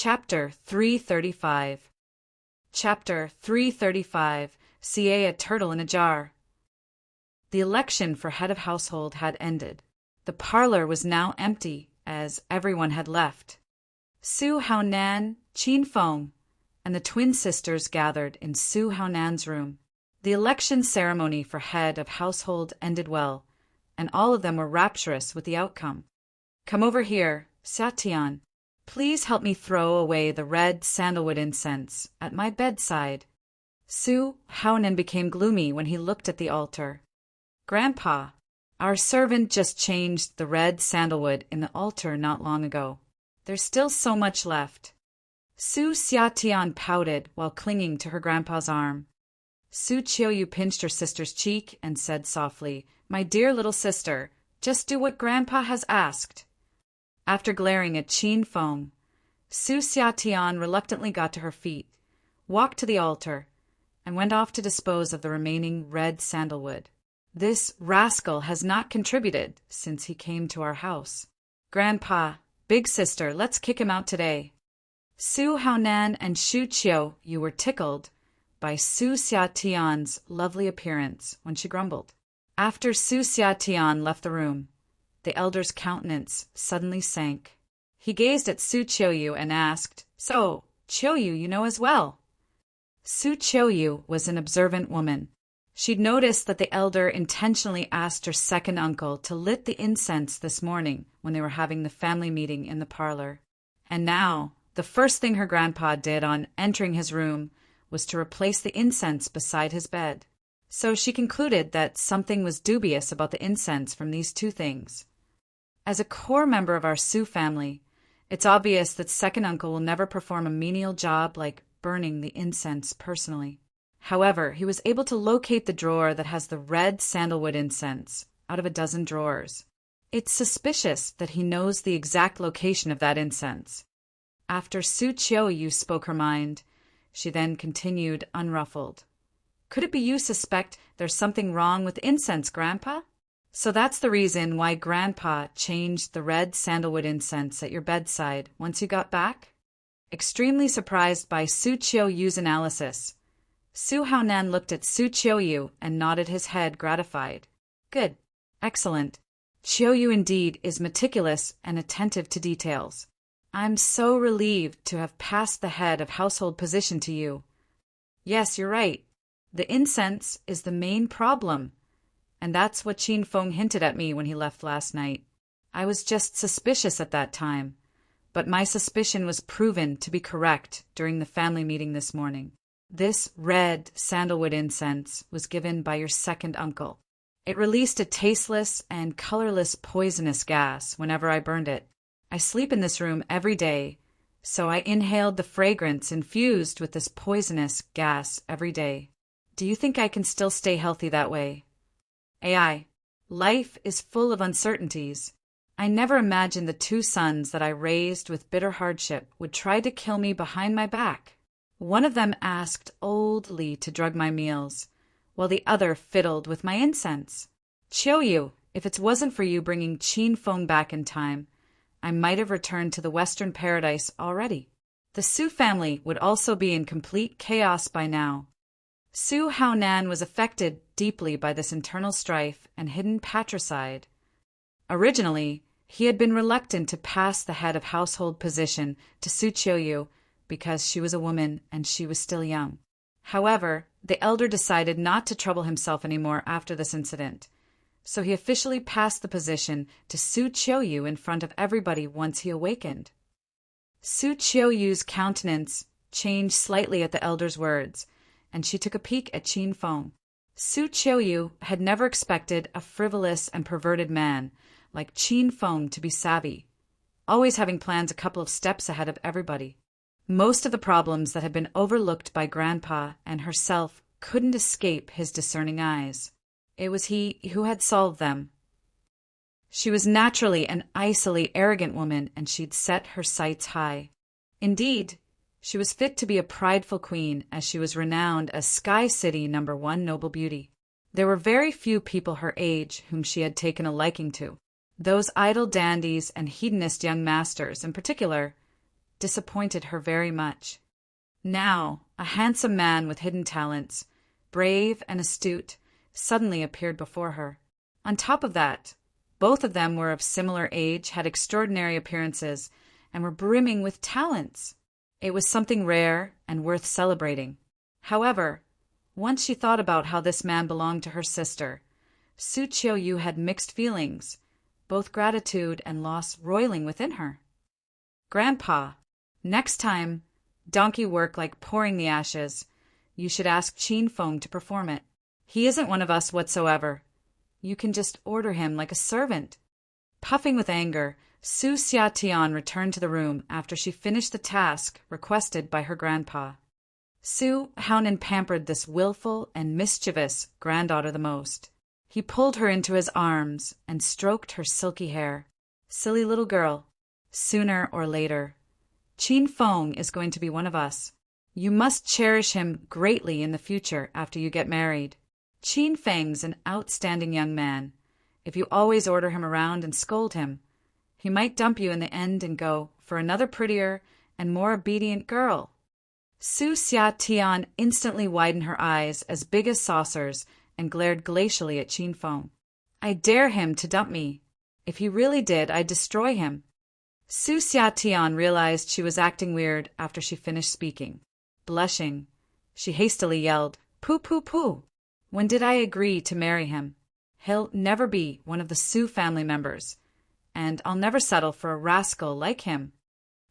Chapter 335. Chapter 335. CA a Turtle in a Jar. The election for head of household had ended. The parlor was now empty, as everyone had left. Su Haonan, Qin Feng, and the twin sisters gathered in Su Haonan's room. The election ceremony for head of household ended well, and all of them were rapturous with the outcome. "Come over here, Xiatian. Please help me throw away the red sandalwood incense at my bedside." Su Haonan became gloomy when he looked at the altar. "Grandpa, our servant just changed the red sandalwood in the altar not long ago. There's still so much left." Su Xiatian pouted while clinging to her grandpa's arm. Su Qiuyu pinched her sister's cheek and said softly, "My dear little sister, just do what Grandpa has asked." After glaring at Qin Feng, Su Xiatian reluctantly got to her feet, walked to the altar, and went off to dispose of the remaining red sandalwood. "This rascal has not contributed since he came to our house. Grandpa, big sister, let's kick him out today." Su Haonan and Shu Qiuyu were tickled by Su Xiatian's lovely appearance when she grumbled. After Su Xiatian left the room, the elder's countenance suddenly sank. He gazed at Su Qiuyu and asked, "So, Qiuyu you know as well?" Su Qiuyu was an observant woman. She'd noticed that the elder intentionally asked her second uncle to lit the incense this morning when they were having the family meeting in the parlor. And now, the first thing her grandpa did on entering his room was to replace the incense beside his bed. So she concluded that something was dubious about the incense from these two things. As a core member of our Su family, it's obvious that second uncle will never perform a menial job like burning the incense personally. However, he was able to locate the drawer that has the red sandalwood incense out of a dozen drawers. It's suspicious that he knows the exact location of that incense. After Su Qiuyu spoke her mind, she then continued unruffled. "Could it be you suspect there's something wrong with incense, Grandpa? So that's the reason why Grandpa changed the red sandalwood incense at your bedside once you got back?" Extremely surprised by Su Qiuyu's analysis, Su Haonan looked at Su Qiuyu and nodded his head gratified. "Good. Excellent. Qiuyu indeed is meticulous and attentive to details. I'm so relieved to have passed the head of household position to you. Yes, you're right. The incense is the main problem, and that's what Qin Feng hinted at me when he left last night. I was just suspicious at that time, but my suspicion was proven to be correct during the family meeting this morning. This red sandalwood incense was given by your second uncle. It released a tasteless and colorless poisonous gas whenever I burned it. I sleep in this room every day, so I inhaled the fragrance infused with this poisonous gas every day. Do you think I can still stay healthy that way? AI. Life is full of uncertainties. I never imagined the two sons that I raised with bitter hardship would try to kill me behind my back. One of them asked old Li to drug my meals, while the other fiddled with my incense. Qiuyu, if it wasn't for you bringing Qin Feng back in time, I might have returned to the Western paradise already. The Su family would also be in complete chaos by now. Su Haonan was affected deeply by this internal strife and hidden patricide. Originally, he had been reluctant to pass the head of household position to Su Qiuyu because she was a woman and she was still young. However, the elder decided not to trouble himself anymore after this incident, so he officially passed the position to Su Qiuyu in front of everybody once he awakened. Su Qiuyu's countenance changed slightly at the elder's words, and she took a peek at Qin Feng. Su Qiuyu had never expected a frivolous and perverted man like Qin Feng to be savvy, always having plans a couple of steps ahead of everybody. Most of the problems that had been overlooked by Grandpa and herself couldn't escape his discerning eyes. It was he who had solved them. She was naturally an icily arrogant woman, and she'd set her sights high. Indeed, she was fit to be a prideful queen, as she was renowned as Sky City #1 noble beauty. There were very few people her age whom she had taken a liking to. Those idle dandies and hedonist young masters, in particular, disappointed her very much. Now, a handsome man with hidden talents, brave and astute, suddenly appeared before her. On top of that, both of them were of similar age, had extraordinary appearances, and were brimming with talents. It was something rare and worth celebrating. However, once she thought about how this man belonged to her sister, Su Qiuyu had mixed feelings, both gratitude and loss roiling within her. Grandpa, next time, donkey work like pouring the ashes, you should ask Feng to perform it. He isn't one of us whatsoever. You can just order him like a servant. Puffing with anger, Su Xiatian returned to the room after she finished the task requested by her grandpa. Su Haonan pampered this willful and mischievous granddaughter the most. He pulled her into his arms and stroked her silky hair. Silly little girl. Sooner or later, Feng is going to be one of us. You must cherish him greatly in the future after you get married. Feng's an outstanding young man. If you always order him around and scold him, he might dump you in the end and go for another prettier and more obedient girl. Su Xiatian instantly widened her eyes as big as saucers and glared glacially at Feng. I dare him to dump me. If he really did, I'd destroy him. Su Xiatian realized she was acting weird after she finished speaking. Blushing, she hastily yelled, "Pooh, pooh, pooh! When did I agree to marry him? He'll never be one of the Su family members, and I'll never settle for a rascal like him."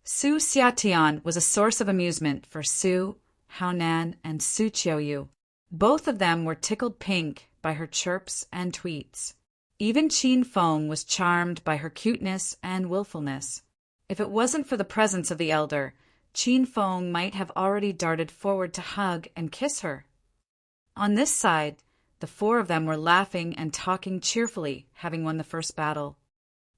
Su Xiatian was a source of amusement for Su, Haonan, and Su Qiuyu. Both of them were tickled pink by her chirps and tweets. Even Feng was charmed by her cuteness and willfulness. If it wasn't for the presence of the elder, Feng might have already darted forward to hug and kiss her. On this side, the four of them were laughing and talking cheerfully, having won the first battle.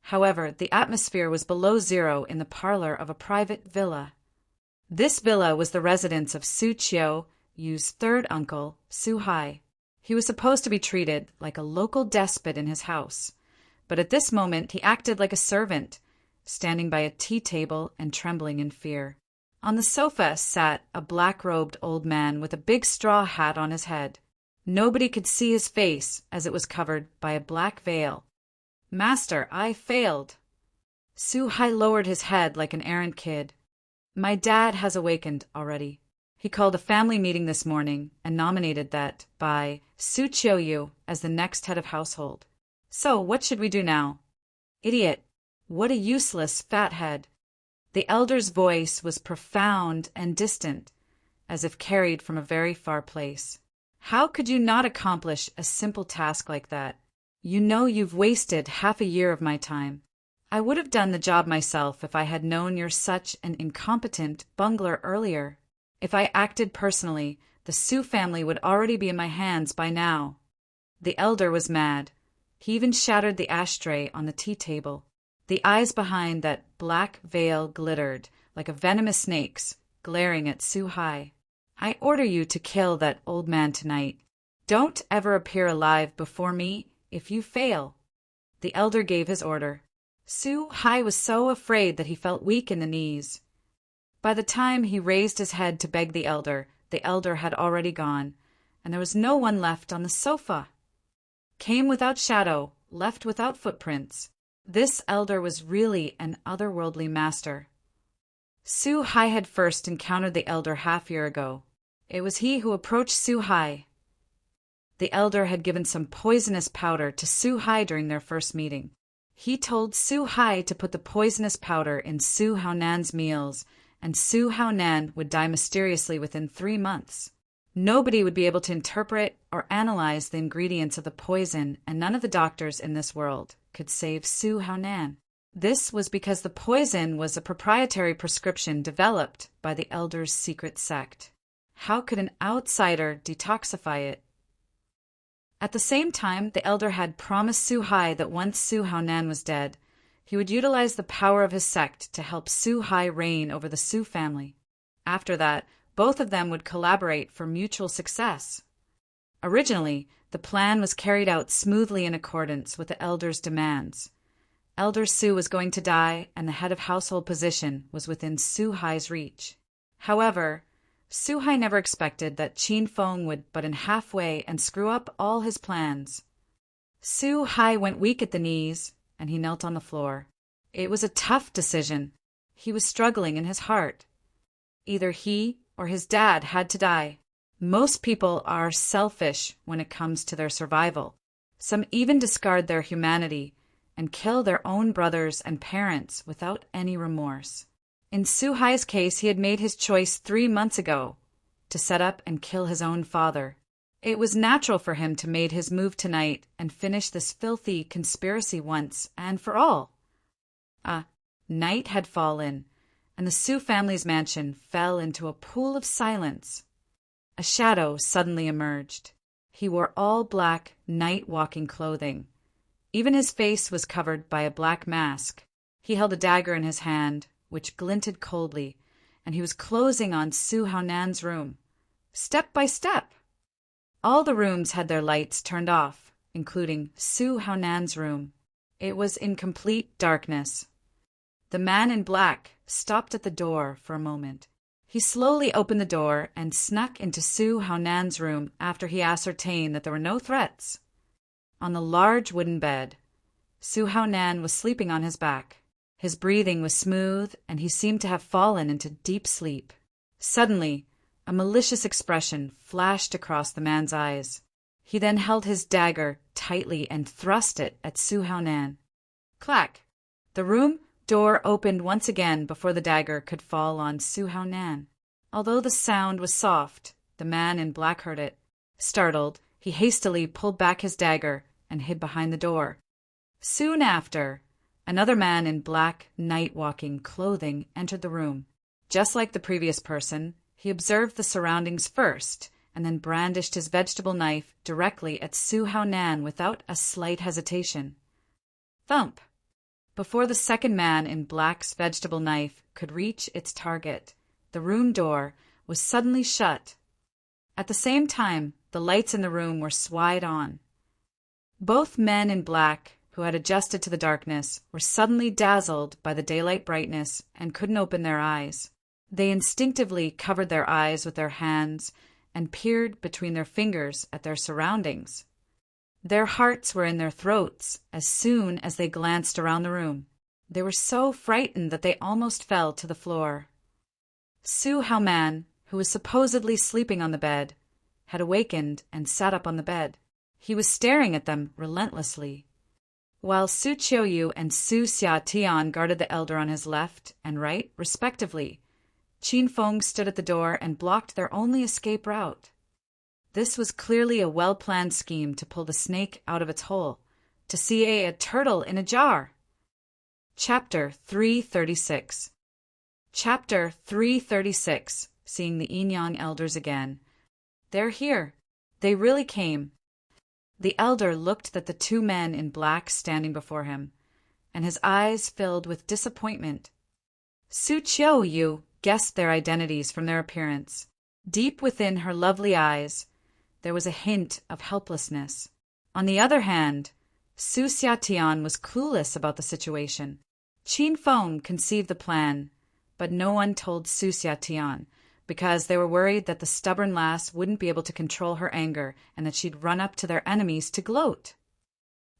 However, the atmosphere was below zero in the parlor of a private villa. This villa was the residence of Su Qiuyu's third uncle, Su Hai. He was supposed to be treated like a local despot in his house, but at this moment he acted like a servant, standing by a tea table and trembling in fear. On the sofa sat a black-robed old man with a big straw hat on his head. Nobody could see his face as it was covered by a black veil. "Master, I failed." Su Hai lowered his head like an errant kid. "My dad has awakened already. He called a family meeting this morning and nominated that by Su Qiuyu as the next head of household. So what should we do now?" "Idiot! What a useless fathead!" The elder's voice was profound and distant, as if carried from a very far place. "How could you not accomplish a simple task like that? You know you've wasted half a year of my time. I would have done the job myself if I had known you're such an incompetent bungler earlier. If I acted personally, the Su family would already be in my hands by now." The elder was mad. He even shattered the ashtray on the tea table. The eyes behind that black veil glittered like a venomous snake's, glaring at Su Hai. "I order you to kill that old man tonight. Don't ever appear alive before me if you fail." The elder gave his order. Su Hai was so afraid that he felt weak in the knees. By the time he raised his head to beg the elder had already gone, and there was no one left on the sofa. Came without shadow, left without footprints. This elder was really an otherworldly master. Su Hai had first encountered the elder half-year ago. It was he who approached Su Hai. The elder had given some poisonous powder to Su Hai during their first meeting. He told Su Hai to put the poisonous powder in Su Haonan's meals, and Su Haonan would die mysteriously within 3 months. Nobody would be able to interpret or analyze the ingredients of the poison, and none of the doctors in this world could save Su Haonan. This was because the poison was a proprietary prescription developed by the elder's secret sect. How could an outsider detoxify it? At the same time, the elder had promised Su Hai that once Su Haonan was dead, he would utilize the power of his sect to help Su Hai reign over the Su family. After that, both of them would collaborate for mutual success. Originally, the plan was carried out smoothly in accordance with the elder's demands. Elder Su was going to die, and the head of household position was within Su Hai's reach. However, Su Hai never expected that Qin Feng would butt in halfway and screw up all his plans. Su Hai went weak at the knees, and he knelt on the floor. It was a tough decision. He was struggling in his heart. Either he or his dad had to die. Most people are selfish when it comes to their survival. Some even discard their humanity and kill their own brothers and parents without any remorse. In Su Hai's case, he had made his choice 3 months ago to set up and kill his own father. It was natural for him to make his move tonight and finish this filthy conspiracy once and for all. Night had fallen, and the Su family's mansion fell into a pool of silence. A shadow suddenly emerged. He wore all black, night-walking clothing. Even his face was covered by a black mask. He held a dagger in his hand, which glinted coldly, and he was closing on Su Haonan's room, step by step. All the rooms had their lights turned off, including Su Haonan's room. It was in complete darkness. The man in black stopped at the door for a moment. He slowly opened the door and snuck into Su Haonan's room after he ascertained that there were no threats. On the large wooden bed, Su Haonan was sleeping on his back. His breathing was smooth, and he seemed to have fallen into deep sleep. Suddenly, a malicious expression flashed across the man's eyes. He then held his dagger tightly and thrust it at Su Haonan. Clack! The room door opened once again before the dagger could fall on Su Haonan. Although the sound was soft, the man in black heard it. Startled, he hastily pulled back his dagger and hid behind the door. Soon after, another man in black, night-walking clothing entered the room. Just like the previous person, he observed the surroundings first and then brandished his vegetable knife directly at Su Haonan without a slight hesitation. Thump! Before the second man in black's vegetable knife could reach its target, the room door was suddenly shut. At the same time, the lights in the room were switched on. Both men in black, who had adjusted to the darkness, were suddenly dazzled by the daylight brightness and couldn't open their eyes. They instinctively covered their eyes with their hands and peered between their fingers at their surroundings. Their hearts were in their throats as soon as they glanced around the room. They were so frightened that they almost fell to the floor. Su Haonan, who was supposedly sleeping on the bed, had awakened and sat up on the bed. He was staring at them relentlessly. While Su Qiuyu and Su Xiatian guarded the elder on his left and right, respectively, Qin Feng stood at the door and blocked their only escape route. This was clearly a well-planned scheme to pull the snake out of its hole, to see a turtle in a jar. Chapter 336. Chapter 336, seeing the Yin-Yang elders again. They're here. They really came. The elder looked at the 2 men in black standing before him, and his eyes filled with disappointment. Su Qiuyu guessed their identities from their appearance. Deep within her lovely eyes, there was a hint of helplessness. On the other hand, Su Xiatian was clueless about the situation. Qin Feng conceived the plan, but no one told Su Xiatian, because they were worried that the stubborn lass wouldn't be able to control her anger and that she'd run up to their enemies to gloat.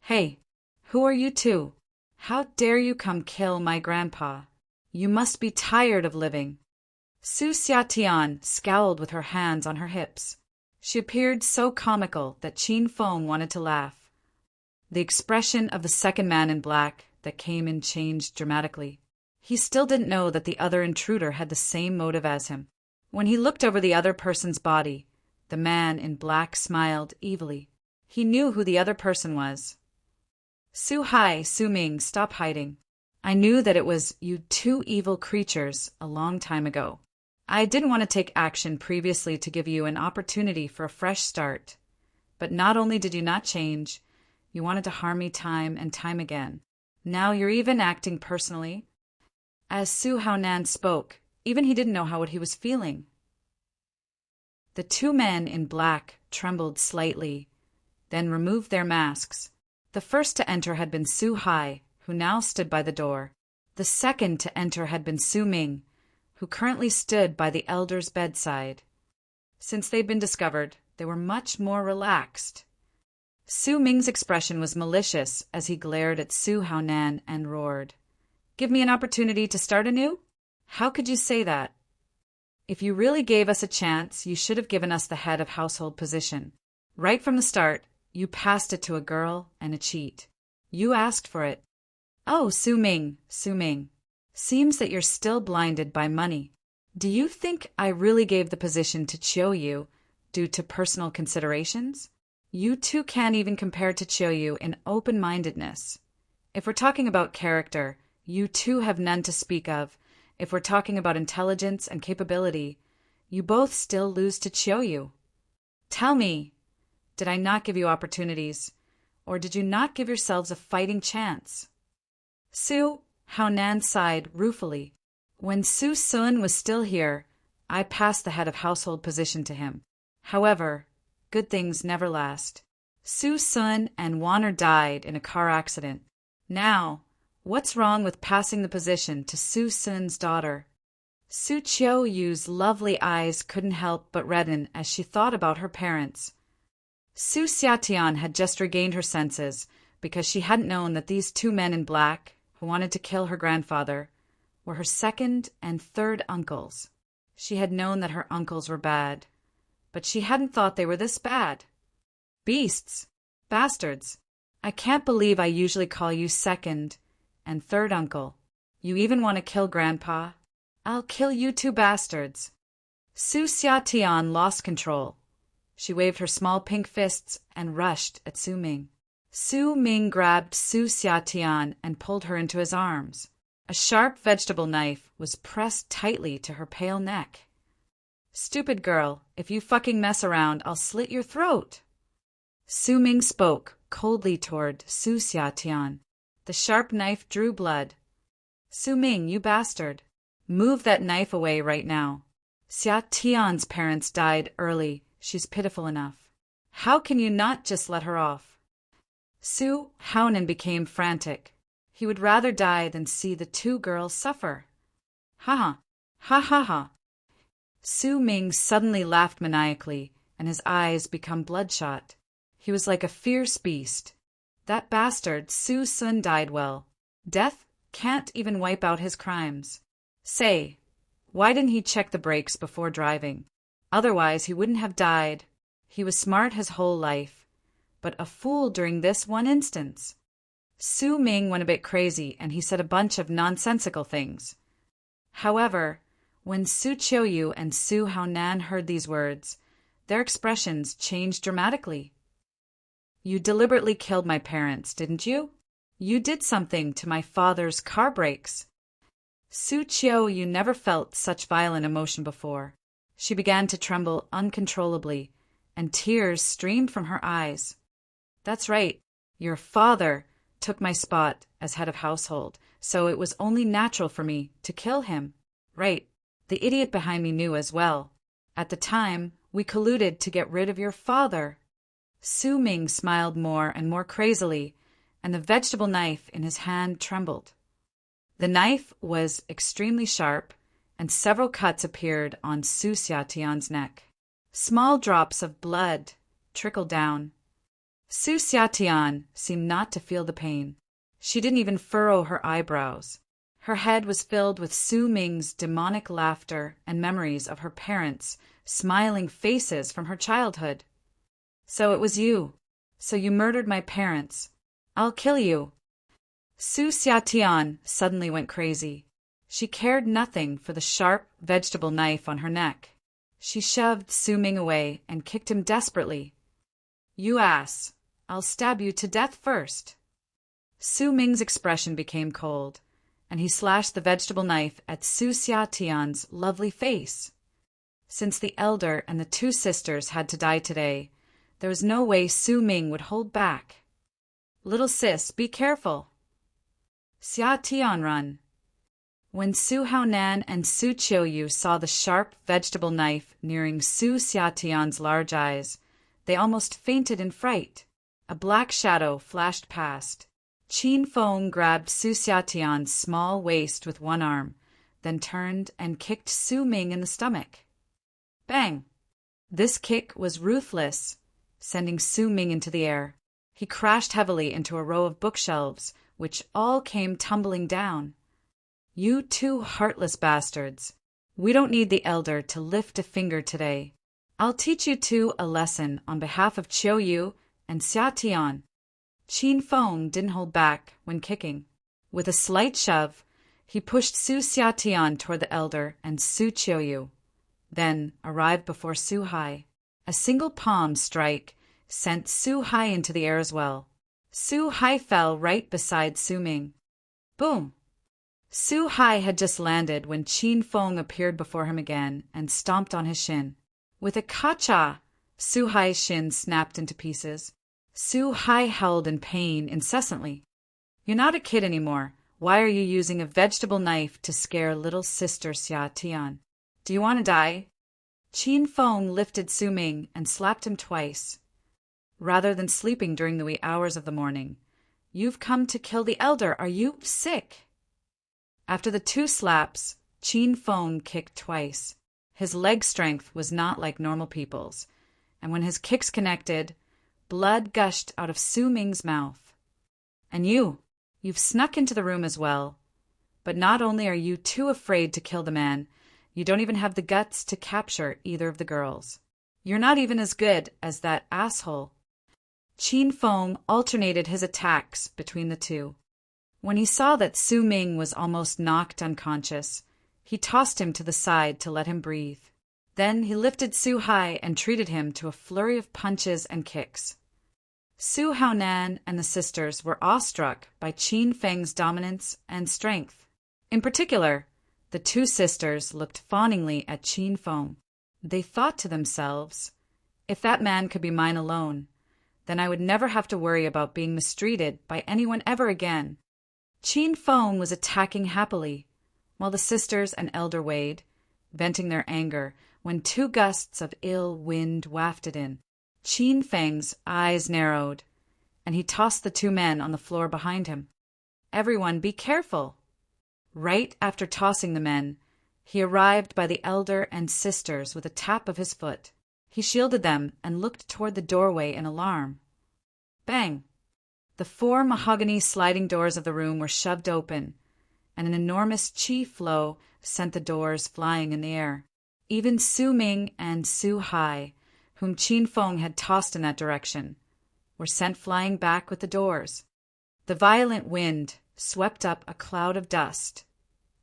Hey, who are you 2? How dare you come kill my grandpa? You must be tired of living. Su Xiatian scowled with her hands on her hips. She appeared so comical that Qin Feng wanted to laugh. The expression of the second man in black that came in changed dramatically. He still didn't know that the other intruder had the same motive as him. When he looked over the other person's body, the man in black smiled evilly. He knew who the other person was. Su Hai, Su Ming, stop hiding. I knew that it was you 2 evil creatures a long time ago. I didn't want to take action previously to give you an opportunity for a fresh start. But not only did you not change, you wanted to harm me time and time again. Now you're even acting personally. As Su Haonan spoke, even he didn't know what he was feeling. The 2 men in black trembled slightly, then removed their masks. The first to enter had been Su Hai, who now stood by the door. The second to enter had been Su Ming, who currently stood by the elder's bedside. Since they'd been discovered, they were much more relaxed. Su Ming's expression was malicious as he glared at Su Haonan and roared, "Give me an opportunity to start anew? How could you say that? If you really gave us a chance, you should have given us the head of household position. Right from the start, you passed it to a girl and a cheat. You asked for it." "Oh, Su Ming, Su Ming. Seems that you're still blinded by money. Do you think I really gave the position to Chiu due to personal considerations? You two can't even compare to Chiu in open-mindedness. If we're talking about character, you two have none to speak of. If we're talking about intelligence and capability, you both still lose to Chiu. Tell me, did I not give you opportunities, or did you not give yourselves a fighting chance?" Su Haonan sighed ruefully. "When Su Sun was still here, I passed the head of household position to him. However, good things never last. Su Sun and Wanner died in a car accident. Now, what's wrong with passing the position to Su Sun's daughter?" Su Qiu's lovely eyes couldn't help but redden as she thought about her parents. Su Xiatian had just regained her senses because she hadn't known that these two men in black, who wanted to kill her grandfather, were her second and third uncles. She had known that her uncles were bad, but she hadn't thought they were this bad. "Beasts! Bastards! I can't believe I usually call you second and third uncle. You even want to kill Grandpa? I'll kill you two bastards." Su Xiatian lost control. She waved her small pink fists and rushed at Su Ming. Su Ming grabbed Su Xiatian and pulled her into his arms. A sharp vegetable knife was pressed tightly to her pale neck. "Stupid girl, if you fucking mess around, I'll slit your throat." Su Ming spoke coldly toward Su Xiatian. The sharp knife drew blood. "Su Ming, you bastard. Move that knife away right now. Xiatian's parents died early. She's pitiful enough. How can you not just let her off?" Su Haonan became frantic. He would rather die than see the two girls suffer. "Ha ha, ha ha ha." Su Ming suddenly laughed maniacally, and his eyes became bloodshot. He was like a fierce beast. That bastard Su Sun died well. Death can't even wipe out his crimes. Say, why didn't he check the brakes before driving? Otherwise he wouldn't have died. He was smart his whole life, but a fool during this one instance. Su Ming went a bit crazy, and he said a bunch of nonsensical things. However, when Su Qiu and Su Haonan heard these words, their expressions changed dramatically. "You deliberately killed my parents, didn't you? You did something to my father's car brakes." Su Qiu never felt such violent emotion before. She began to tremble uncontrollably, and tears streamed from her eyes. "That's right. Your father took my spot as head of household, so it was only natural for me to kill him. Right. The idiot behind me knew as well. At the time, we colluded to get rid of your father." Su Ming smiled more and more crazily, and the vegetable knife in his hand trembled. The knife was extremely sharp, and several cuts appeared on Su Xiatian's neck. Small drops of blood trickled down. Su Xiatian seemed not to feel the pain. She didn't even furrow her eyebrows. Her head was filled with Su Ming's demonic laughter and memories of her parents' smiling faces from her childhood. "So it was you. So you murdered my parents. I'll kill you." Su Xiatian suddenly went crazy. She cared nothing for the sharp vegetable knife on her neck. She shoved Su Ming away and kicked him desperately. "You ass! I'll stab you to death first." Su Ming's expression became cold, and he slashed the vegetable knife at Su Xiatian's lovely face. Since the elder and the two sisters had to die today, there was no way Su Ming would hold back. "Little sis, be careful." "Xiatian, run." When Su Haonan and Su Qiu saw the sharp vegetable knife nearing Su Xiatian's large eyes, they almost fainted in fright. A black shadow flashed past. Qin Feng grabbed Su Xiatian's small waist with one arm, then turned and kicked Su Ming in the stomach. Bang! This kick was ruthless, sending Su Ming into the air. He crashed heavily into a row of bookshelves, which all came tumbling down. You two heartless bastards. We don't need the elder to lift a finger today. I'll teach you two a lesson on behalf of Qiu Yu and Xia Tian. Qin Feng didn't hold back when kicking. With a slight shove, he pushed Su Xiatian toward the elder and Su Qiu Yu, then arrived before Su Hai. A single palm strike sent Su Hai into the air as well. Su Hai fell right beside Su Ming. Boom! Su Hai had just landed when Qin Feng appeared before him again and stomped on his shin. With a ka-cha, Su Hai's shin snapped into pieces. Su Hai howled in pain incessantly. You're not a kid anymore. Why are you using a vegetable knife to scare little sister Xia Tian? Do you want to die? Qin Feng lifted Su Ming and slapped him twice. Rather than sleeping during the wee hours of the morning, you've come to kill the elder. Are you sick? After the two slaps, Qin Feng kicked twice. His leg strength was not like normal people's, and when his kicks connected, blood gushed out of Su Ming's mouth. And you've snuck into the room as well. But not only are you too afraid to kill the man, you don't even have the guts to capture either of the girls. You're not even as good as that asshole. Qin Feng alternated his attacks between the two. When he saw that Su Ming was almost knocked unconscious, he tossed him to the side to let him breathe. Then he lifted Su Hai and treated him to a flurry of punches and kicks. Su Haonan and the sisters were awestruck by Qin Feng's dominance and strength. In particular, the two sisters looked fawningly at Qin Feng. They thought to themselves, if that man could be mine alone, then I would never have to worry about being mistreated by anyone ever again. Qin Feng was attacking happily, while the sisters and elder waited, venting their anger, when two gusts of ill wind wafted in. Qin Feng's eyes narrowed, and he tossed the two men on the floor behind him. Everyone be careful! Right after tossing the men, he arrived by the elder and sisters with a tap of his foot. He shielded them and looked toward the doorway in alarm. Bang! The 4 mahogany sliding doors of the room were shoved open, and an enormous qi flow sent the doors flying in the air. Even Su Ming and Su Hai, whom Qin Feng had tossed in that direction, were sent flying back with the doors. The violent wind swept up a cloud of dust,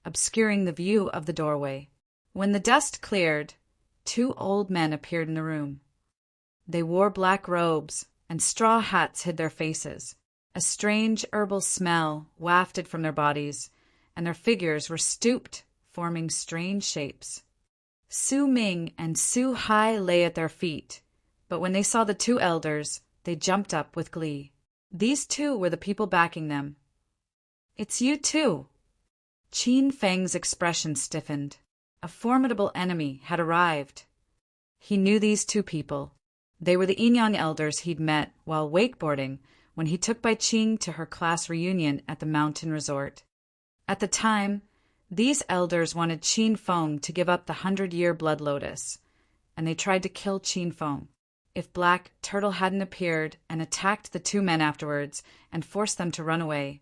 obscuring the view of the doorway. When the dust cleared, 2 old men appeared in the room. They wore black robes, and straw hats hid their faces. A strange herbal smell wafted from their bodies, and their figures were stooped, forming strange shapes. Su Ming and Su Hai lay at their feet, but when they saw the 2 elders, they jumped up with glee. These 2 were the people backing them. It's you too! Qin Feng's expression stiffened. A formidable enemy had arrived. He knew these 2 people. They were the Yin-Yang elders he'd met while wakeboarding when he took Bai Qing to her class reunion at the mountain resort. At the time, these elders wanted Qin Feng to give up the 100-year blood lotus, and they tried to kill Qin Feng. If Black Turtle hadn't appeared and attacked the 2 men afterwards and forced them to run away,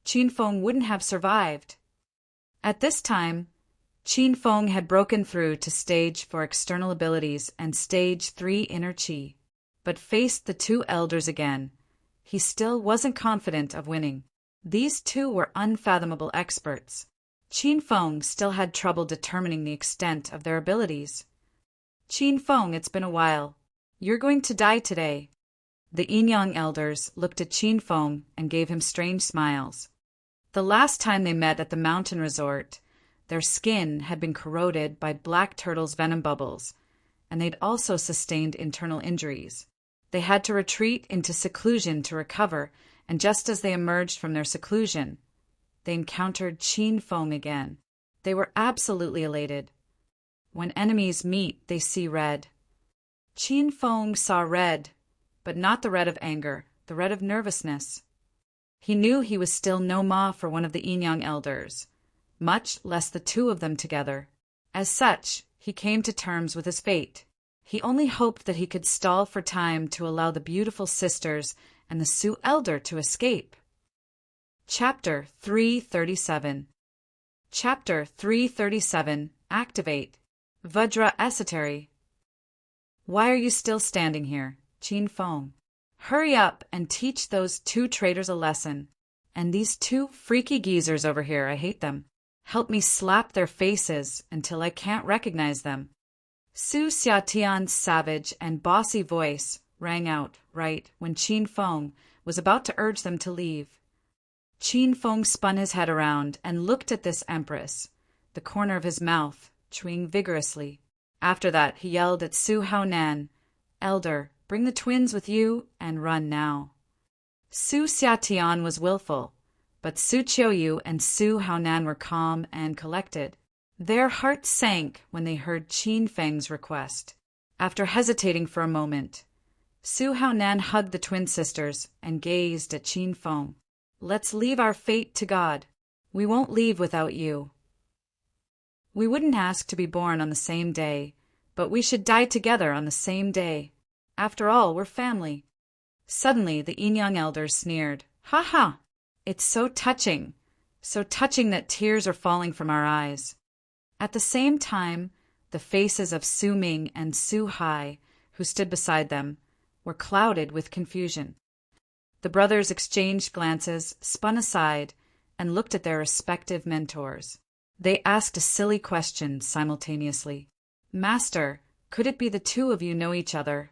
Qin Feng wouldn't have survived. At this time, Qin Feng had broken through to stage 4 external abilities and stage 3 inner qi, but faced the 2 elders again. He still wasn't confident of winning. These 2 were unfathomable experts. Qin Feng still had trouble determining the extent of their abilities. Qin Feng, it's been a while. You're going to die today. The Yin-Yang elders looked at Qin Feng and gave him strange smiles. The last time they met at the mountain resort, their skin had been corroded by Black Turtle's venom bubbles, and they'd also sustained internal injuries. They had to retreat into seclusion to recover, and just as they emerged from their seclusion, they encountered Qin Feng again. They were absolutely elated. When enemies meet, they see red. Qin Feng saw red, but not the red of anger, the red of nervousness. He knew he was still no ma for one of the Yin elders, much less the two of them together. As such, he came to terms with his fate. He only hoped that he could stall for time to allow the beautiful sisters and the Sioux elder to escape. Chapter 337. Chapter 337. Activate. Vajra Esotery. Why are you still standing here, Qin Feng? Hurry up and teach those two traitors a lesson. And these two freaky geezers over here, I hate them. Help me slap their faces until I can't recognize them. Su Xiatian's savage and bossy voice rang out right when Qin Feng was about to urge them to leave. Qin Feng spun his head around and looked at this empress, the corner of his mouth chewing vigorously. After that, he yelled at Su Haonan, "Elder, bring the twins with you and run now." Su Xiatian was willful, but Su Qiuyu and Su Haonan were calm and collected. Their hearts sank when they heard Qin Feng's request. After hesitating for a moment, Su Haonan hugged the twin sisters and gazed at Qin Feng. "Let's leave our fate to God. We won't leave without you. We wouldn't ask to be born on the same day, but we should die together on the same day. After all, we're family." Suddenly, the Yin elders sneered. "Ha ha! It's so touching that tears are falling from our eyes." At the same time, the faces of Su Ming and Su Hai, who stood beside them, were clouded with confusion. The brothers exchanged glances, spun aside, and looked at their respective mentors. They asked a silly question simultaneously. "Master, could it be the two of you know each other?"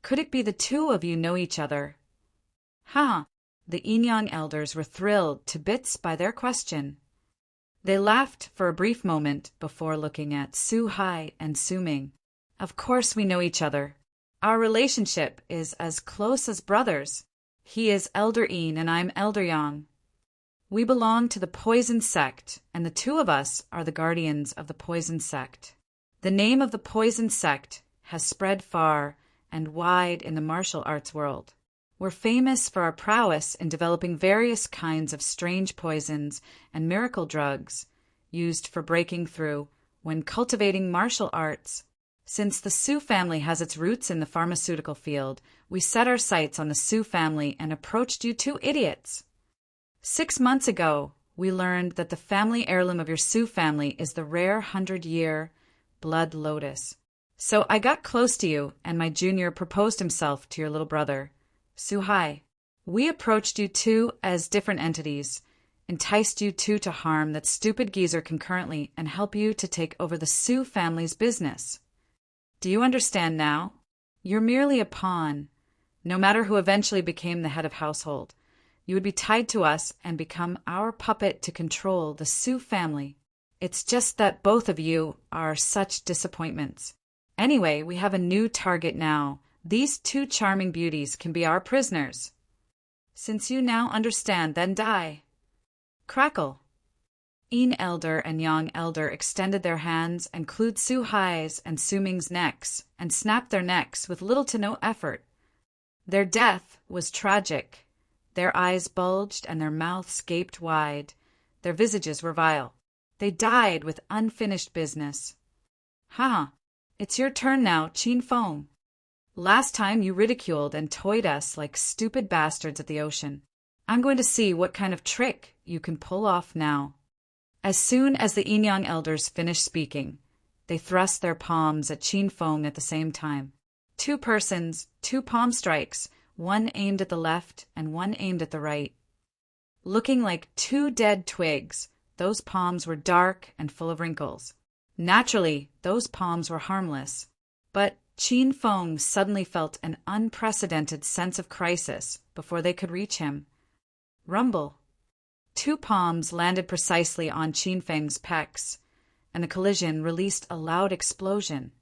"Could it be the two of you know each other?" Ha! The Yin elders were thrilled to bits by their question. They laughed for a brief moment before looking at Su Hai and Su Ming. "Of course we know each other. Our relationship is as close as brothers. He is Elder Yin and I'm Elder Yang. We belong to the Poison Sect, and the two of us are the guardians of the Poison Sect. The name of the Poison Sect has spread far and wide in the martial arts world. We're famous for our prowess in developing various kinds of strange poisons and miracle drugs used for breaking through when cultivating martial arts. Since the Sioux family has its roots in the pharmaceutical field, we set our sights on the Sioux family and approached you two idiots. 6 months ago, we learned that the family heirloom of your Sioux family is the rare 100-year blood lotus. So I got close to you, and my junior proposed himself to your little brother, Su Hai. We approached you two as different entities, enticed you two to harm that stupid geezer concurrently, and help you to take over the Sioux family's business. Do you understand now? You're merely a pawn. No matter who eventually became the head of household, you would be tied to us and become our puppet to control the Sioux family. It's just that both of you are such disappointments. Anyway, we have a new target now. These two charming beauties can be our prisoners. Since you now understand, then die." Crackle. Yin elder and Yang elder extended their hands and clawed Su Hai's and Su Ming's necks and snapped their necks with little to no effort. Their death was tragic. Their eyes bulged and their mouths gaped wide. Their visages were vile. They died with unfinished business. "Ha! It's your turn now, Qin Feng. Last time you ridiculed and toyed us like stupid bastards at the ocean. I'm going to see what kind of trick you can pull off now." As soon as the Yin elders finished speaking, they thrust their palms at Qin Feng at the same time. 2 persons, 2 palm strikes, one aimed at the left and one aimed at the right. Looking like 2 dead twigs, those palms were dark and full of wrinkles. Naturally, those palms were harmless. But Qin Feng suddenly felt an unprecedented sense of crisis before they could reach him. Rumble. 2 palms landed precisely on Qin Feng's pecs, and the collision released a loud explosion.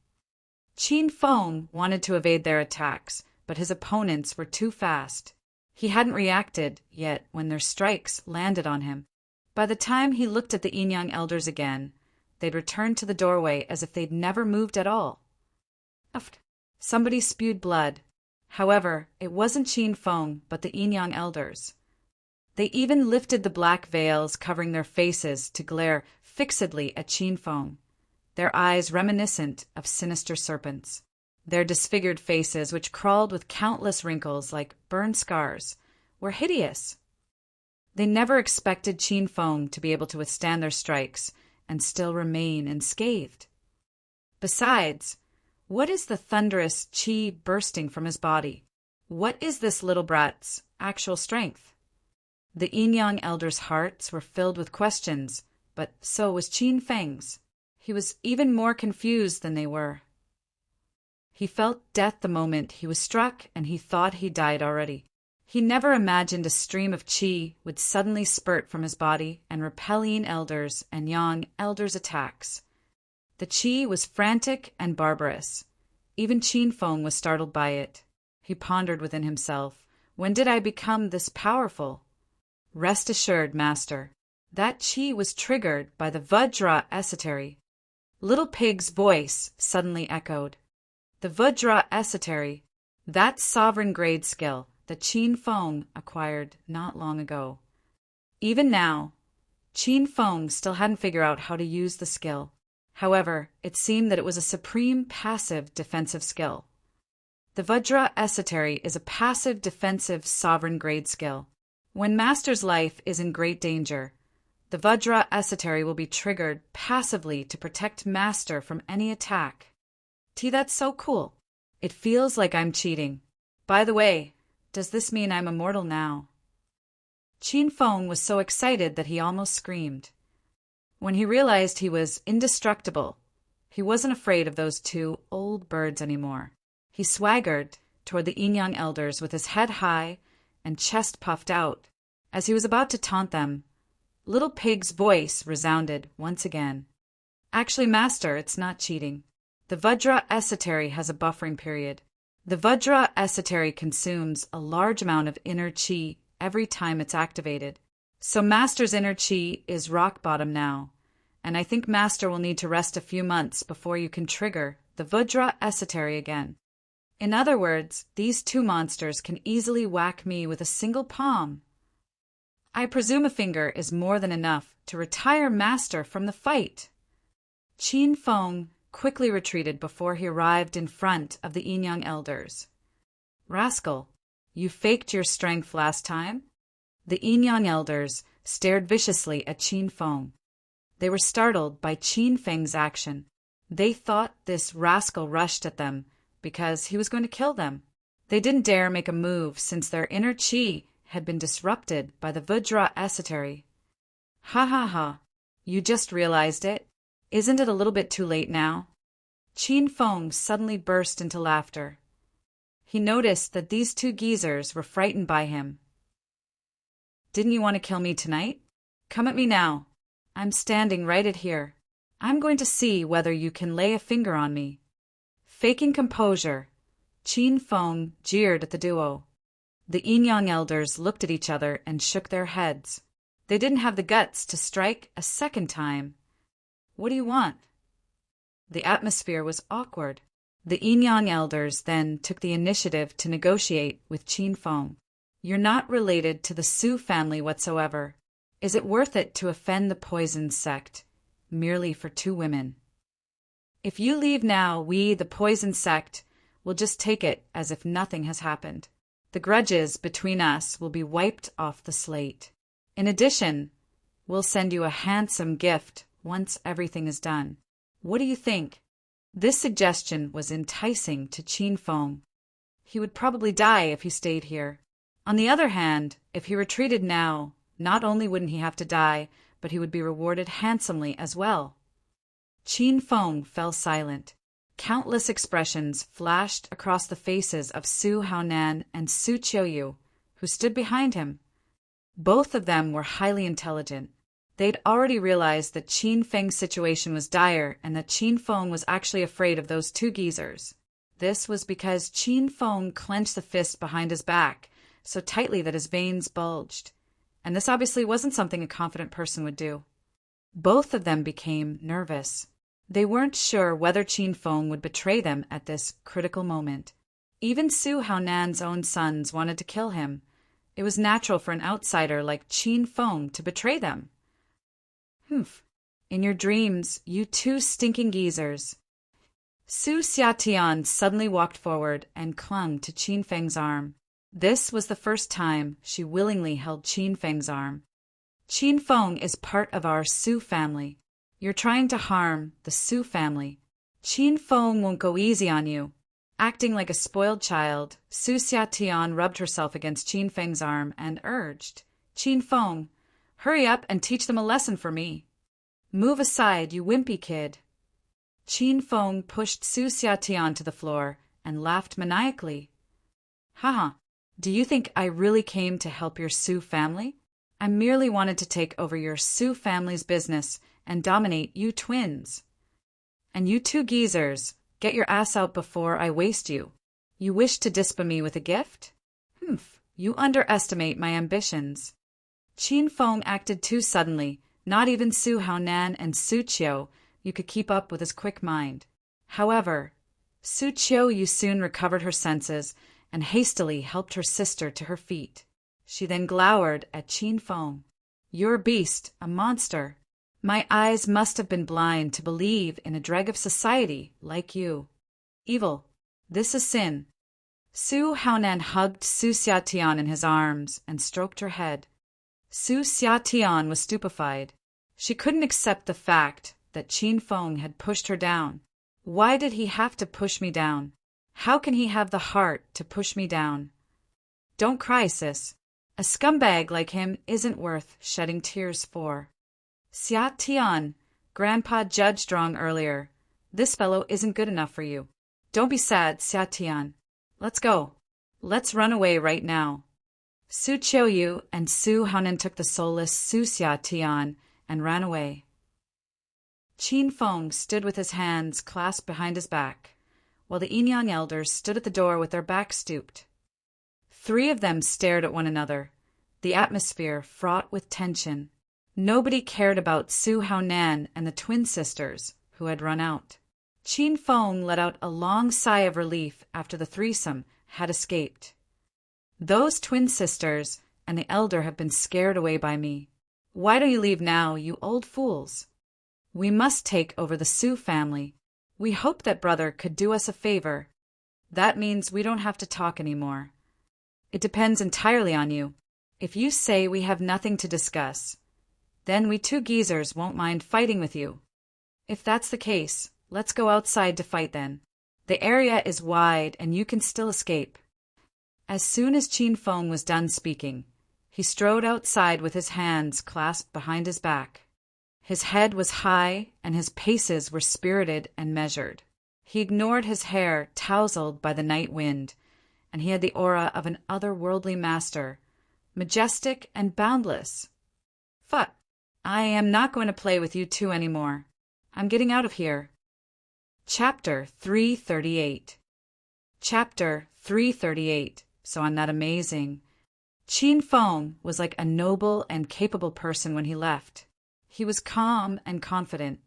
Qin Feng wanted to evade their attacks, but his opponents were too fast. He hadn't reacted yet when their strikes landed on him. By the time he looked at the Yin elders again, they'd returned to the doorway as if they'd never moved at all. Somebody spewed blood. However, it wasn't Qin Feng, but the Yin elders. They even lifted the black veils covering their faces to glare fixedly at Feng, their eyes reminiscent of sinister serpents. Their disfigured faces, which crawled with countless wrinkles like burned scars, were hideous. They never expected Feng to be able to withstand their strikes and still remain unscathed. Besides, what is the thunderous qi bursting from his body? What is this little brat's actual strength? The yin-yang elders' hearts were filled with questions, but so was Feng's. He was even more confused than they were. He felt death the moment he was struck, and he thought he died already. He never imagined a stream of qi would suddenly spurt from his body and repel yin elders and yang elders' attacks. The qi was frantic and barbarous. Even Feng was startled by it. He pondered within himself, when did I become this powerful? Rest assured, Master, that qi was triggered by the Vajra esotery. Little Pig's voice suddenly echoed. The Vajra esotery, that sovereign-grade skill that Feng acquired not long ago. Even now, Feng still hadn't figured out how to use the skill. However, it seemed that it was a supreme passive defensive skill. The Vajra esotery is a passive defensive sovereign-grade skill. When Master's life is in great danger, the Vajra esotery will be triggered passively to protect Master from any attack. That's so cool. It feels like I'm cheating. By the way, does this mean I'm immortal now? Feng was so excited that he almost screamed. When he realized he was indestructible, he wasn't afraid of those two old birds anymore. He swaggered toward the yin-yang elders with his head high and chest puffed out. As he was about to taunt them, Little Pig's voice resounded once again. Actually, Master, it's not cheating. The Vajra esotery has a buffering period. The Vajra esotery consumes a large amount of inner qi every time it's activated. So Master's inner qi is rock bottom now, and I think Master will need to rest a few months before you can trigger the Vajra esotery again. In other words, these two monsters can easily whack me with a single palm. I presume a finger is more than enough to retire Master from the fight. Feng quickly retreated before he arrived in front of the yin-yang elders. Rascal, you faked your strength last time? The yin-yang elders stared viciously at Feng. They were startled by Feng's action. They thought this rascal rushed at them because he was going to kill them. They didn't dare make a move since their inner qi had been disrupted by the Vajra esotery. Ha ha ha, you just realized it. Isn't it a little bit too late now? Feng suddenly burst into laughter. He noticed that these two geezers were frightened by him. Didn't you want to kill me tonight? Come at me now. I'm standing right at here. I'm going to see whether you can lay a finger on me. Faking composure, Feng jeered at the duo. The yin-yang elders looked at each other and shook their heads. They didn't have the guts to strike a second time. What do you want? The atmosphere was awkward. The yin-yang elders then took the initiative to negotiate with Feng. You're not related to the Su family whatsoever. Is it worth it to offend the Poison Sect, merely for two women? If you leave now, we, the Poison Sect, will just take it as if nothing has happened. The grudges between us will be wiped off the slate. In addition, we'll send you a handsome gift once everything is done. What do you think? This suggestion was enticing to Feng. He would probably die if he stayed here. On the other hand, if he retreated now, not only wouldn't he have to die, but he would be rewarded handsomely as well. Feng fell silent. Countless expressions flashed across the faces of Su Haonan and Su Qiuyu, who stood behind him. Both of them were highly intelligent. They'd already realized that Feng's situation was dire and that Feng was actually afraid of those two geezers. This was because Feng clenched the fist behind his back so tightly that his veins bulged, and this obviously wasn't something a confident person would do. Both of them became nervous. They weren't sure whether Feng would betray them at this critical moment. Even Su Haonan's own sons wanted to kill him, It was natural for an outsider like Qin Feng to betray them. Humph. In your dreams, you two stinking geezers. Su Xiatian suddenly walked forward and clung to Qin Feng's arm. This was the first time she willingly held Qin Feng's arm. Qin Feng is part of our Su family. You're trying to harm the Su family. Qin Feng won't go easy on you. Acting like a spoiled child, Su Xiatian rubbed herself against Qin Feng's arm and urged, Qin Feng, hurry up and teach them a lesson for me. Move aside, you wimpy kid. Qin Feng pushed Su Xiatian to the floor and laughed maniacally. Haha, do you think I really came to help your Su family? I merely wanted to take over your Su family's business and dominate you twins. And you two geezers, get your ass out before I waste you. You wish to dispa me with a gift? Humph, you underestimate my ambitions. Qin Feng acted too suddenly. Not even Su Haonan and Su Qiu you could keep up with his quick mind. However, Su Qiu soon recovered her senses and hastily helped her sister to her feet. She then glowered at Qin Feng. You're a beast, a monster. My eyes must have been blind to believe in a dreg of society like you. Evil. This is sin. Su Haonan hugged Su Xiatian in his arms and stroked her head. Su Xiatian was stupefied. She couldn't accept the fact that Qin Feng had pushed her down. Why did he have to push me down? How can he have the heart to push me down? Don't cry, sis. A scumbag like him isn't worth shedding tears for. Xiatian, Grandpa judged wrong earlier. This fellow isn't good enough for you. Don't be sad, Xiatian. Let's go. Let's run away right now. Su Qiu and Su Haonan took the soulless Su Xiatian and ran away. Qin Feng stood with his hands clasped behind his back, while the Yin Yang elders stood at the door with their backs stooped. Three of them stared at one another, the atmosphere fraught with tension. Nobody cared about Su Haonan and the twin sisters, who had run out. Qin Feng let out a long sigh of relief after the threesome had escaped. Those twin sisters and the elder have been scared away by me. Why don't you leave now, you old fools? We must take over the Su family. We hope that brother could do us a favor. That means we don't have to talk anymore. It depends entirely on you. If you say we have nothing to discuss, then we two geezers won't mind fighting with you. If that's the case, let's go outside to fight then. The area is wide and you can still escape. As soon as Qin Feng was done speaking, he strode outside with his hands clasped behind his back. His head was high and his paces were spirited and measured. He ignored his hair tousled by the night wind, and he had the aura of an otherworldly master, majestic and boundless. Fuck, I am not going to play with you two anymore. I'm getting out of here. Chapter 338. Chapter 338. So I'm not amazing. Qin Feng was like a noble and capable person when he left. He was calm and confident.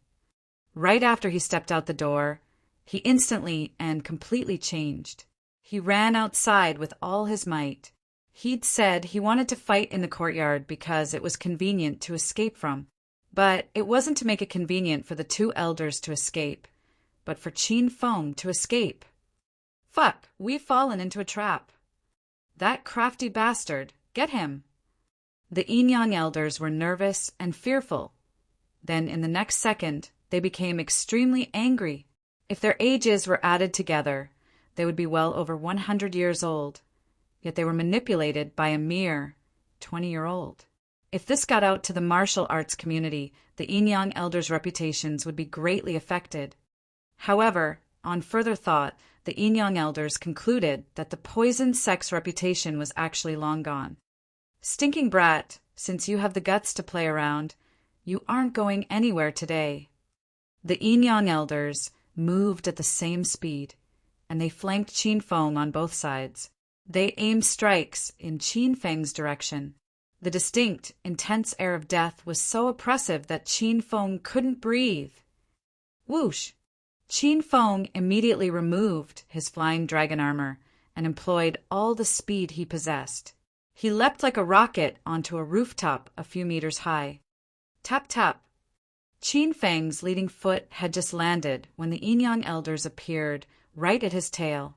Right after he stepped out the door, he instantly and completely changed. He ran outside with all his might. He'd said he wanted to fight in the courtyard because it was convenient to escape from. But it wasn't to make it convenient for the two elders to escape, but for Qin Feng to escape. Fuck, we've fallen into a trap. That crafty bastard, get him. The Yin Yang elders were nervous and fearful. Then in the next second, they became extremely angry. If their ages were added together, they would be well over 100 years old. Yet they were manipulated by a mere 20-year-old. If this got out to the martial arts community, the Yin Yang elders' reputations would be greatly affected. However, on further thought, the Yin Yang elders concluded that the poisoned Sect's reputation was actually long gone. Stinking brat, since you have the guts to play around, you aren't going anywhere today. The Yin Yang elders moved at the same speed, and they flanked Qin Feng on both sides. They aimed strikes in Qin Feng's direction. The distinct, intense air of death was so oppressive that Qin Feng couldn't breathe. Whoosh! Qin Feng immediately removed his flying dragon armor and employed all the speed he possessed. He leapt like a rocket onto a rooftop a few meters high. Tap tap. Qin Feng's leading foot had just landed when the Yin-Yang elders appeared right at his tail.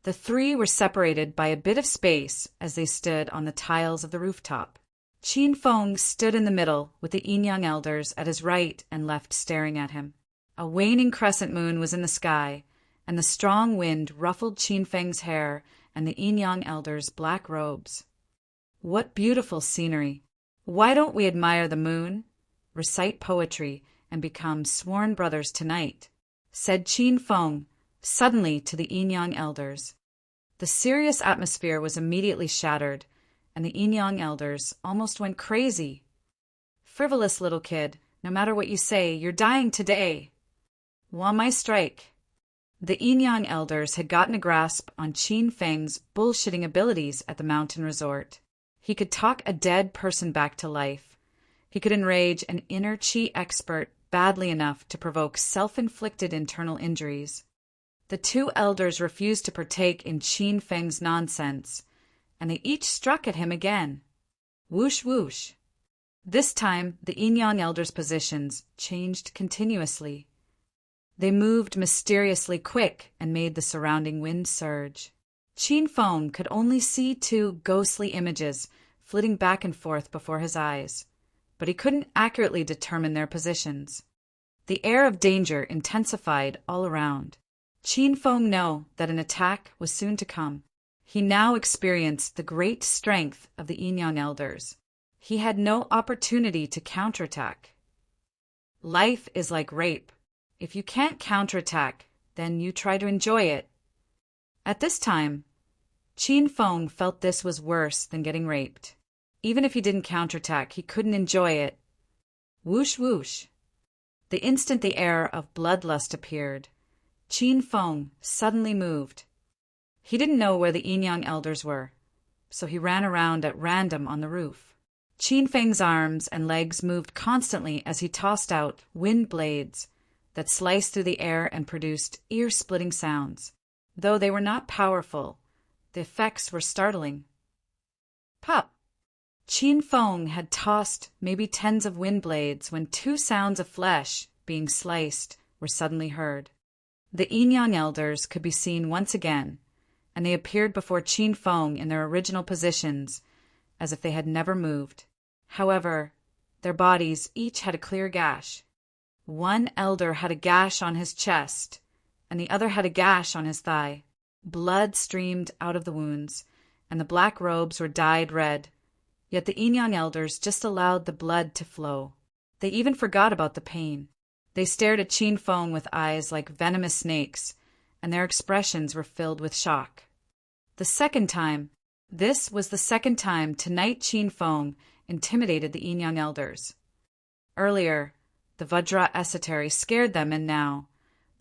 The three were separated by a bit of space as they stood on the tiles of the rooftop. Qin Feng stood in the middle with the Yin-Yang elders at his right and left staring at him. A waning crescent moon was in the sky, and the strong wind ruffled Qin Feng's hair and the Yin-Yang elders' black robes. What beautiful scenery! Why don't we admire the moon, recite poetry, and become sworn brothers tonight? Said Qin Feng suddenly to the Yin-Yang elders. The serious atmosphere was immediately shattered, and the Yin-Yang elders almost went crazy. Frivolous little kid, no matter what you say, you're dying today. Want my strike? The Yin-Yang elders had gotten a grasp on Qin Feng's bullshitting abilities at the mountain resort. He could talk a dead person back to life. He could enrage an inner chi expert badly enough to provoke self-inflicted internal injuries. The two elders refused to partake in Qin Feng's nonsense, and they each struck at him again. Whoosh whoosh. This time, the Yin-Yang elders' positions changed continuously. They moved mysteriously quick and made the surrounding wind surge. Qin Feng could only see two ghostly images flitting back and forth before his eyes, but he couldn't accurately determine their positions. The air of danger intensified all around. Qin Feng knew that an attack was soon to come. He now experienced the great strength of the Yin-Yang elders. He had no opportunity to counterattack. Life is like rape. If you can't counterattack, then you try to enjoy it. At this time, Qin Feng felt this was worse than getting raped. Even if he didn't counterattack, he couldn't enjoy it. Whoosh whoosh. The instant the air of bloodlust appeared, Qin Feng suddenly moved. He didn't know where the Yin-Yang elders were, so he ran around at random on the roof. Qin Feng's arms and legs moved constantly as he tossed out wind blades that sliced through the air and produced ear-splitting sounds. Though they were not powerful, the effects were startling. Pop! Qin Feng had tossed maybe tens of wind blades when two sounds of flesh being sliced were suddenly heard. The Yin-Yang elders could be seen once again, and they appeared before Qin Feng in their original positions, as if they had never moved. However, their bodies each had a clear gash. One elder had a gash on his chest, and the other had a gash on his thigh. Blood streamed out of the wounds, and the black robes were dyed red. Yet the Yin-Yang elders just allowed the blood to flow. They even forgot about the pain. They stared at Qin Feng with eyes like venomous snakes, and their expressions were filled with shock. This was the second time tonight Qin Feng intimidated the Yin-Yang elders. Earlier, the Vajra esotery scared them, and now,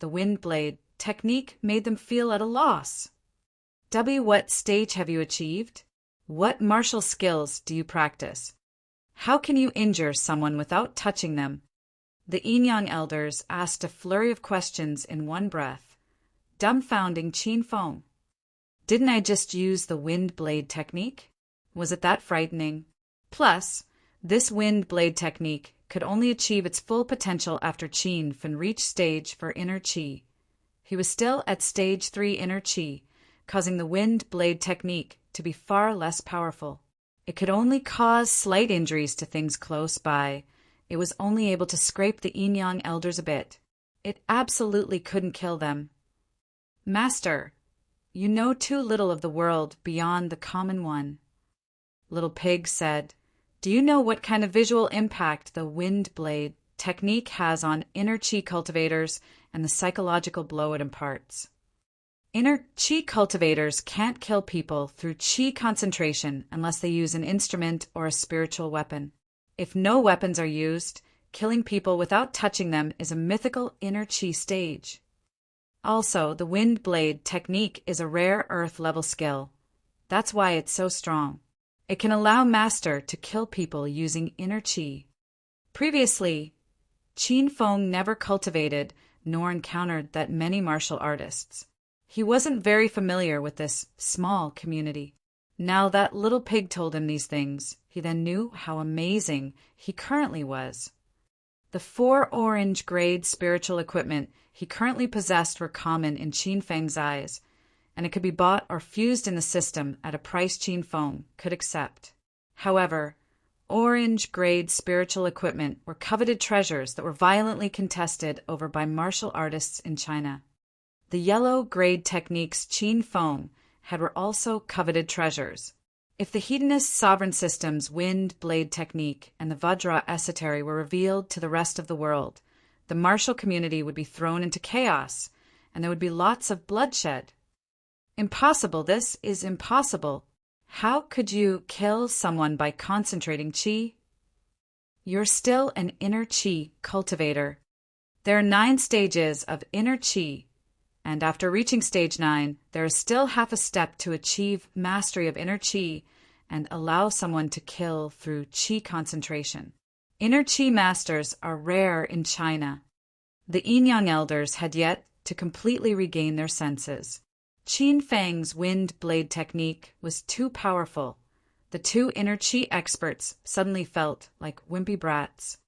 the wind blade technique made them feel at a loss. What stage have you achieved? What martial skills do you practice? How can you injure someone without touching them? The Yin-Yang elders asked a flurry of questions in one breath, dumbfounding Qin Feng. Didn't I just use the wind blade technique? Was it that frightening? Plus, this wind blade technique could only achieve its full potential after Qin Feng reached stage 4 inner chi. He was still at stage 3 inner chi, causing the wind blade technique to be far less powerful. It could only cause slight injuries to things close by. It was only able to scrape the Yin-Yang elders a bit. It absolutely couldn't kill them. Master, you know too little of the world beyond the common one. Little Pig said, do you know what kind of visual impact the wind blade technique has on inner chi cultivators and the psychological blow it imparts? Inner chi cultivators can't kill people through chi concentration unless they use an instrument or a spiritual weapon. If no weapons are used, killing people without touching them is a mythical inner chi stage. Also, the wind blade technique is a rare earth-level skill. That's why it's so strong. It can allow Master to kill people using inner chi. Previously, Qin Feng never cultivated nor encountered that many martial artists. He wasn't very familiar with this small community. Now that little pig told him these things, he then knew how amazing he currently was. The 4 orange-grade spiritual equipment he currently possessed were common in Qin Feng's eyes, and it could be bought or fused in the system at a price Qin Feng could accept. However, orange-grade spiritual equipment were coveted treasures that were violently contested over by martial artists in China. The yellow-grade techniques Qin Feng had were also coveted treasures. If the Hedonist sovereign system's wind blade technique and the Vajra esotery were revealed to the rest of the world, the martial community would be thrown into chaos, and there would be lots of bloodshed. Impossible, this is impossible. How could you kill someone by concentrating qi? You're still an inner qi cultivator. There are 9 stages of inner qi, and after reaching stage 9, there is still half a step to achieve mastery of inner qi and allow someone to kill through qi concentration. Inner qi masters are rare in China. The Yin-Yang elders had yet to completely regain their senses. Qin Feng's wind blade technique was too powerful. The 2 inner qi experts suddenly felt like wimpy brats.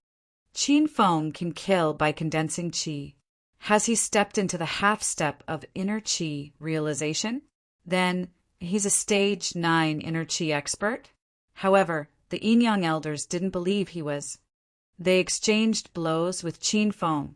Qin Feng can kill by condensing qi. Has he stepped into the half-step of inner qi realization? Then he's a stage 9 inner qi expert? However, the Yin-Yang elders didn't believe he was. They exchanged blows with Qin Feng,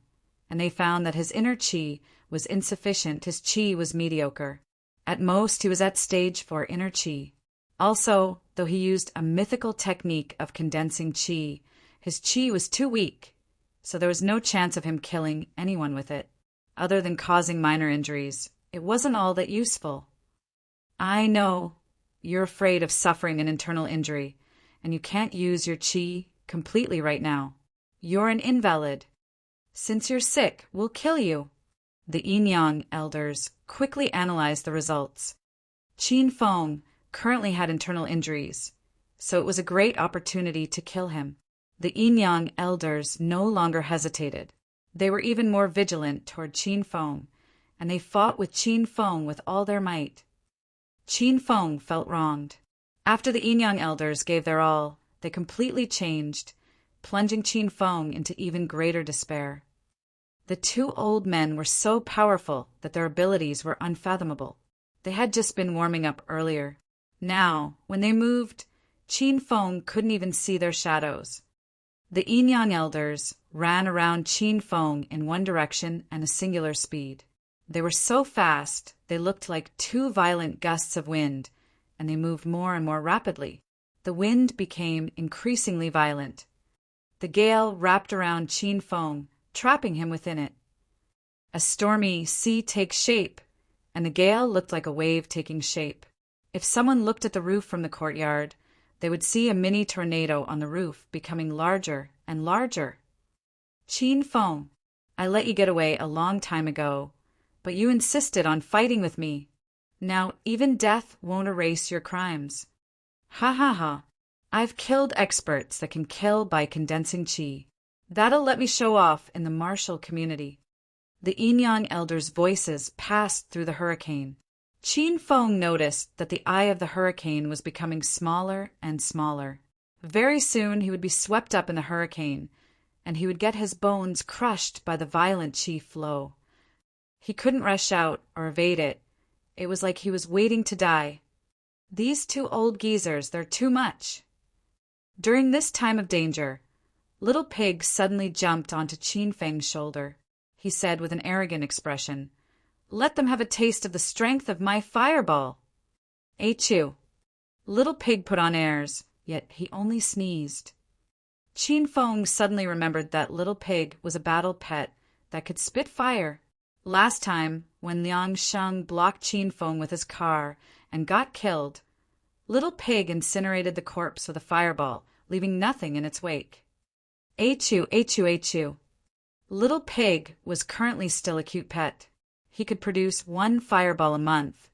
and they found that his inner qi was insufficient, his qi was mediocre. At most, he was at stage 4 inner qi. Also, though he used a mythical technique of condensing qi, his qi was too weak, so there was no chance of him killing anyone with it. Other than causing minor injuries, it wasn't all that useful. I know you're afraid of suffering an internal injury, and you can't use your qi completely right now. You're an invalid. Since you're sick, we'll kill you. The Yin-Yang elders quickly analyzed the results. Qin Feng currently had internal injuries, so it was a great opportunity to kill him. The Yin-Yang elders no longer hesitated. They were even more vigilant toward Qin Feng, and they fought with Qin Feng with all their might. Qin Feng felt wronged. After the Yin-Yang elders gave their all, they completely changed, plunging Qin Feng into even greater despair. The 2 old men were so powerful that their abilities were unfathomable. They had just been warming up earlier. Now, when they moved, Qin Feng couldn't even see their shadows. The Yin-Yang elders ran around Qin Feng in one direction and a singular speed. They were so fast, they looked like 2 violent gusts of wind, and they moved more and more rapidly. The wind became increasingly violent. The gale wrapped around Qin Feng, trapping him within it. A stormy sea takes shape, and the gale looked like a wave taking shape. If someone looked at the roof from the courtyard, they would see a mini tornado on the roof becoming larger and larger. Qin Feng, I let you get away a long time ago, but you insisted on fighting with me. Now even death won't erase your crimes. Ha ha ha. I've killed experts that can kill by condensing qi. That'll let me show off in the martial community. The Yin-Yang elders' voices passed through the hurricane. Qin Feng noticed that the eye of the hurricane was becoming smaller and smaller. Very soon he would be swept up in the hurricane, and he would get his bones crushed by the violent qi flow. He couldn't rush out or evade it. It was like he was waiting to die. These 2 old geezers, they're too much. During this time of danger, Little Pig suddenly jumped onto Qin Feng's shoulder. He said with an arrogant expression, "Let them have a taste of the strength of my fireball." Achoo! Little Pig put on airs, yet he only sneezed. Qin Feng suddenly remembered that Little Pig was a battle pet that could spit fire. Last time, when Liang Sheng blocked Qin Feng with his car and got killed, Little Pig incinerated the corpse with a fireball, leaving nothing in its wake. Achoo, achoo, achoo. Little Pig was currently still a cute pet. He could produce 1 fireball a month,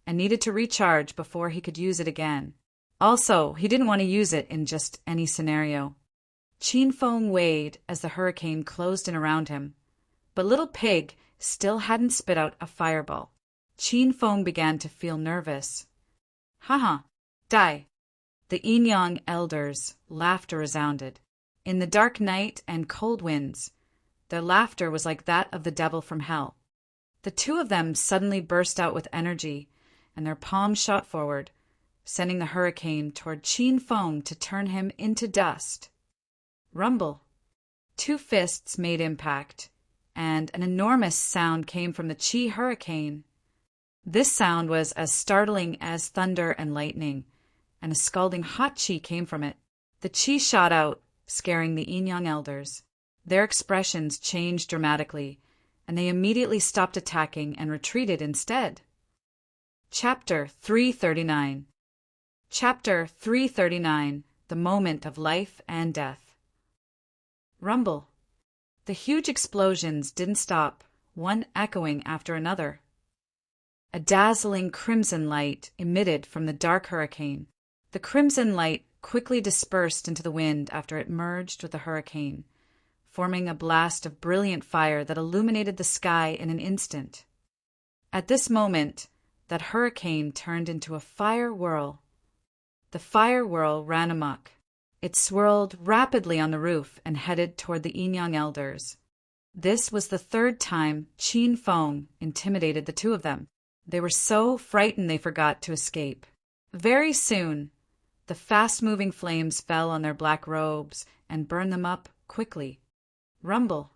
and needed to recharge before he could use it again. Also, he didn't want to use it in just any scenario. Qin Feng weighed as the hurricane closed in around him, but Little Pig still hadn't spit out a fireball. Qin Feng began to feel nervous. Haha, Die! The Yin-Yang elders' laughter resounded. In the dark night and cold winds, their laughter was like that of the devil from hell. The two of them suddenly burst out with energy, and their palms shot forward, sending the hurricane toward Qin Feng to turn him into dust. Rumble. Two fists made impact, and an enormous sound came from the Qi hurricane. This sound was as startling as thunder and lightning, and a scalding hot Qi came from it. The Qi shot out, scaring the Yin-Yang elders. Their expressions changed dramatically, and they immediately stopped attacking and retreated instead. Chapter 339. Chapter 339. The Moment of Life and Death. Rumble. The huge explosions didn't stop, one echoing after another. A dazzling crimson light emitted from the dark hurricane. The crimson light quickly dispersed into the wind after it merged with the hurricane, forming a blast of brilliant fire that illuminated the sky in an instant. At this moment, that hurricane turned into a fire whirl. The fire whirl ran amok. It swirled rapidly on the roof and headed toward the Yin-Yang elders. This was the third time Qin Feng intimidated the two of them. They were so frightened they forgot to escape. Very soon, the fast-moving flames fell on their black robes and burned them up quickly. Rumble.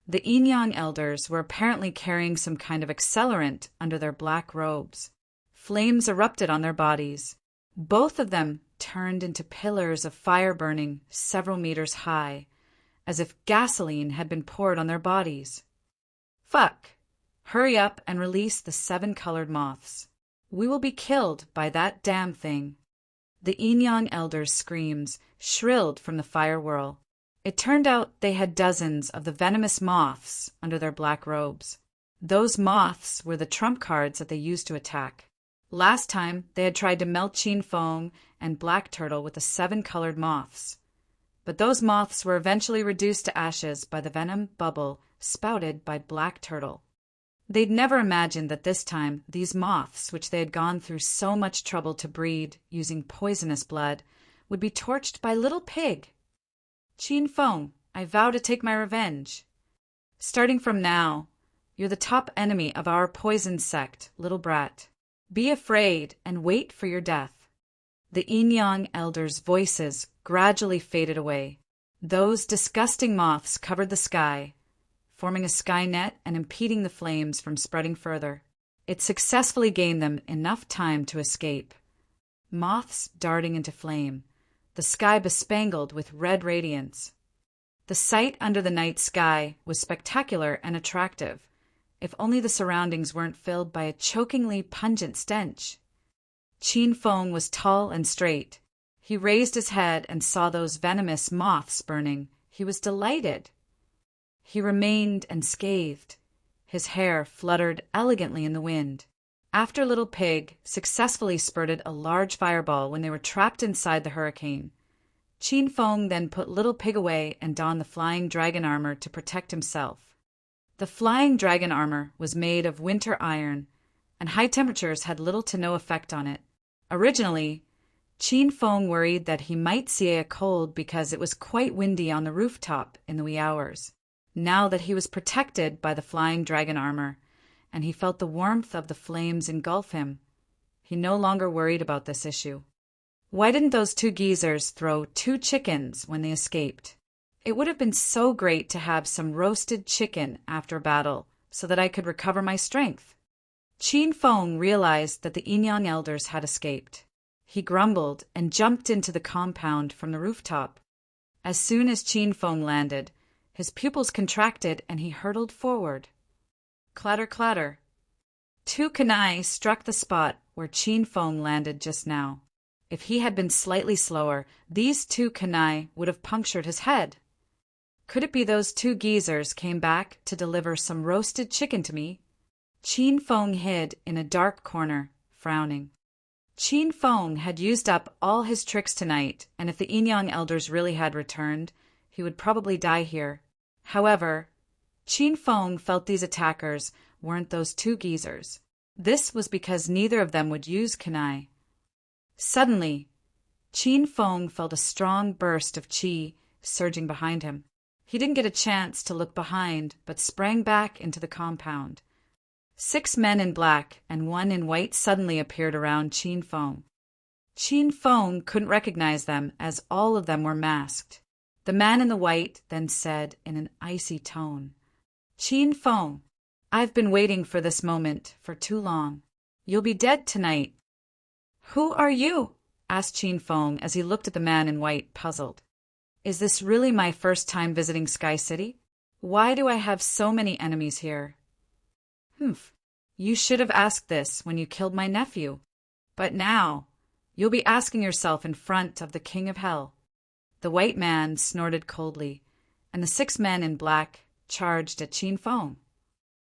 The Yin-Yang elders were apparently carrying some kind of accelerant under their black robes. Flames erupted on their bodies. Both of them turned into pillars of fire burning several meters high, as if gasoline had been poured on their bodies. Fuck! Hurry up and release the 7-colored moths. We will be killed by that damn thing. The Yin-Yang elders' screams shrilled from the fire whirl. It turned out they had dozens of the venomous moths under their black robes. Those moths were the trump cards that they used to attack. Last time, they had tried to melt Qin Feng and Black Turtle with the 7-colored moths. But those moths were eventually reduced to ashes by the venom bubble spouted by Black Turtle. They'd never imagined that this time, these moths, which they had gone through so much trouble to breed using poisonous blood, would be torched by Little Pig. Qin Feng, I vow to take my revenge. Starting from now, you're the top enemy of our poison sect, little brat. Be afraid and wait for your death. The Yin-Yang elders' voices gradually faded away. Those disgusting moths covered the sky, forming a sky net and impeding the flames from spreading further. It successfully gained them enough time to escape. Moths darting into flame, the sky bespangled with red radiance. The sight under the night sky was spectacular and attractive, if only the surroundings weren't filled by a chokingly pungent stench. Qin Feng was tall and straight. He raised his head and saw those venomous moths burning. He was delighted. He remained unscathed. His hair fluttered elegantly in the wind. After Little Pig successfully spurted a large fireball when they were trapped inside the hurricane, Qin Feng then put Little Pig away and donned the flying dragon armor to protect himself. The flying dragon armor was made of winter iron, and high temperatures had little to no effect on it. Originally, Qin Feng worried that he might see a cold because it was quite windy on the rooftop in the wee hours. Now that he was protected by the flying dragon armor, and he felt the warmth of the flames engulf him, he no longer worried about this issue. Why didn't those two geezers throw 2 chickens when they escaped? It would have been so great to have some roasted chicken after battle so that I could recover my strength. Qin Feng realized that the Yin-Yang elders had escaped. He grumbled and jumped into the compound from the rooftop. As soon as Qin Feng landed, his pupils contracted and he hurtled forward. Clatter, clatter. 2 kunai struck the spot where Qin Feng landed just now. If he had been slightly slower, these 2 kunai would have punctured his head. Could it be those 2 geezers came back to deliver some roasted chicken to me? Qin Feng hid in a dark corner, frowning. Qin Feng had used up all his tricks tonight, and if the Yin-Yang elders really had returned, he would probably die here. However, Qin Feng felt these attackers weren't those 2 geezers. This was because neither of them would use kunai. Suddenly, Qin Feng felt a strong burst of qi surging behind him. He didn't get a chance to look behind, but sprang back into the compound. 6 men in black and 1 in white suddenly appeared around Qin Feng. Qin Feng couldn't recognize them as all of them were masked. The man in the white then said in an icy tone, "Qin Feng, I've been waiting for this moment for too long. You'll be dead tonight." "Who are you?" asked Qin Feng as he looked at the man in white, puzzled. "Is this really my first time visiting Sky City? Why do I have so many enemies here?" "Humph, you should have asked this when you killed my nephew. But now, you'll be asking yourself in front of the King of Hell." The white man snorted coldly, and the 6 men in black charged at Qin Feng.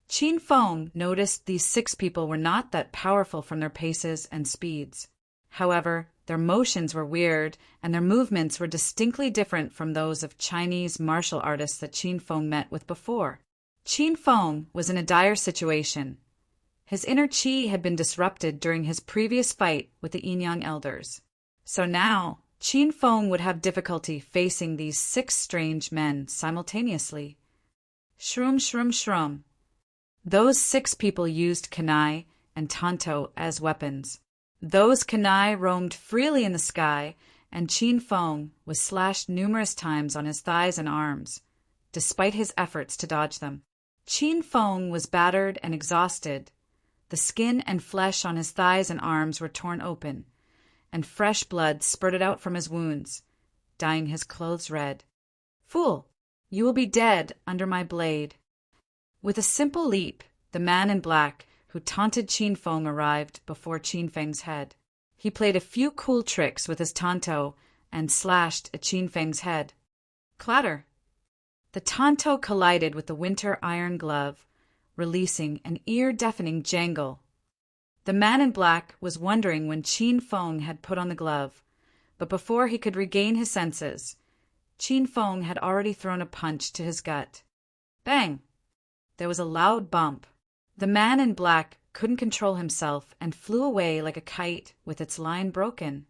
Qin Feng noticed these 6 people were not that powerful from their paces and speeds. However, their motions were weird, and their movements were distinctly different from those of Chinese martial artists that Qin Feng met with before. Qin Feng was in a dire situation. His inner qi had been disrupted during his previous fight with the Yin-Yang elders. So now, Qin Feng would have difficulty facing these 6 strange men simultaneously. Shroom, shroom, shroom. Those 6 people used kunai and tanto as weapons. Those kunai roamed freely in the sky, and Qin Feng was slashed numerous times on his thighs and arms, despite his efforts to dodge them. Qin Feng was battered and exhausted. The skin and flesh on his thighs and arms were torn open, and fresh blood spurted out from his wounds, dyeing his clothes red. "Fool, you will be dead under my blade." With a simple leap, the man in black who taunted Qin Feng arrived before Qin Feng's head. He played a few cool tricks with his tanto and slashed at Qin Feng's head. Clatter! The tanto collided with the winter iron glove, releasing an ear-deafening jangle. The man in black was wondering when Qin Feng had put on the glove, but before he could regain his senses, Qin Feng had already thrown a punch to his gut. Bang! There was a loud bump. The man in black couldn't control himself and flew away like a kite with its line broken.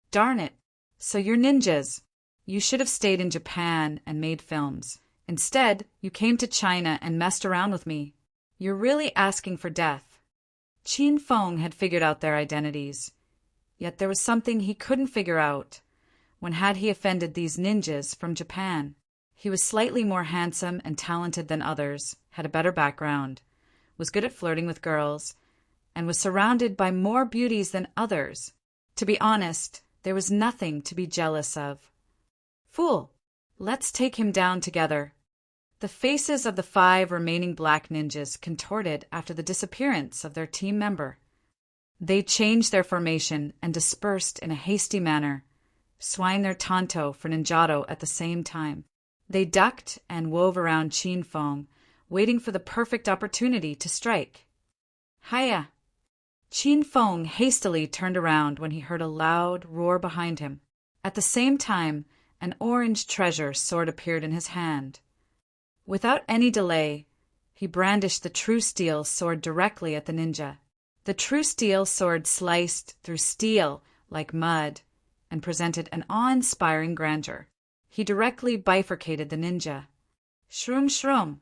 "Darn it! So you're ninjas. You should have stayed in Japan and made films. Instead, you came to China and messed around with me. You're really asking for death." Qin Feng had figured out their identities. Yet there was something he couldn't figure out. When had he offended these ninjas from Japan? He was slightly more handsome and talented than others, had a better background, was good at flirting with girls, and was surrounded by more beauties than others. To be honest, there was nothing to be jealous of. "Fool, let's take him down together." The faces of the 5 remaining black ninjas contorted after the disappearance of their team member. They changed their formation and dispersed in a hasty manner, swinging their tanto for ninjato at the same time. They ducked and wove around Qin Feng, waiting for the perfect opportunity to strike. Hiya! Qin Feng hastily turned around when he heard a loud roar behind him. At the same time, an orange treasure sword appeared in his hand. Without any delay, he brandished the true steel sword directly at the ninja. The true steel sword sliced through steel like mud and presented an awe-inspiring grandeur. He directly bifurcated the ninja. Shroom, shroom!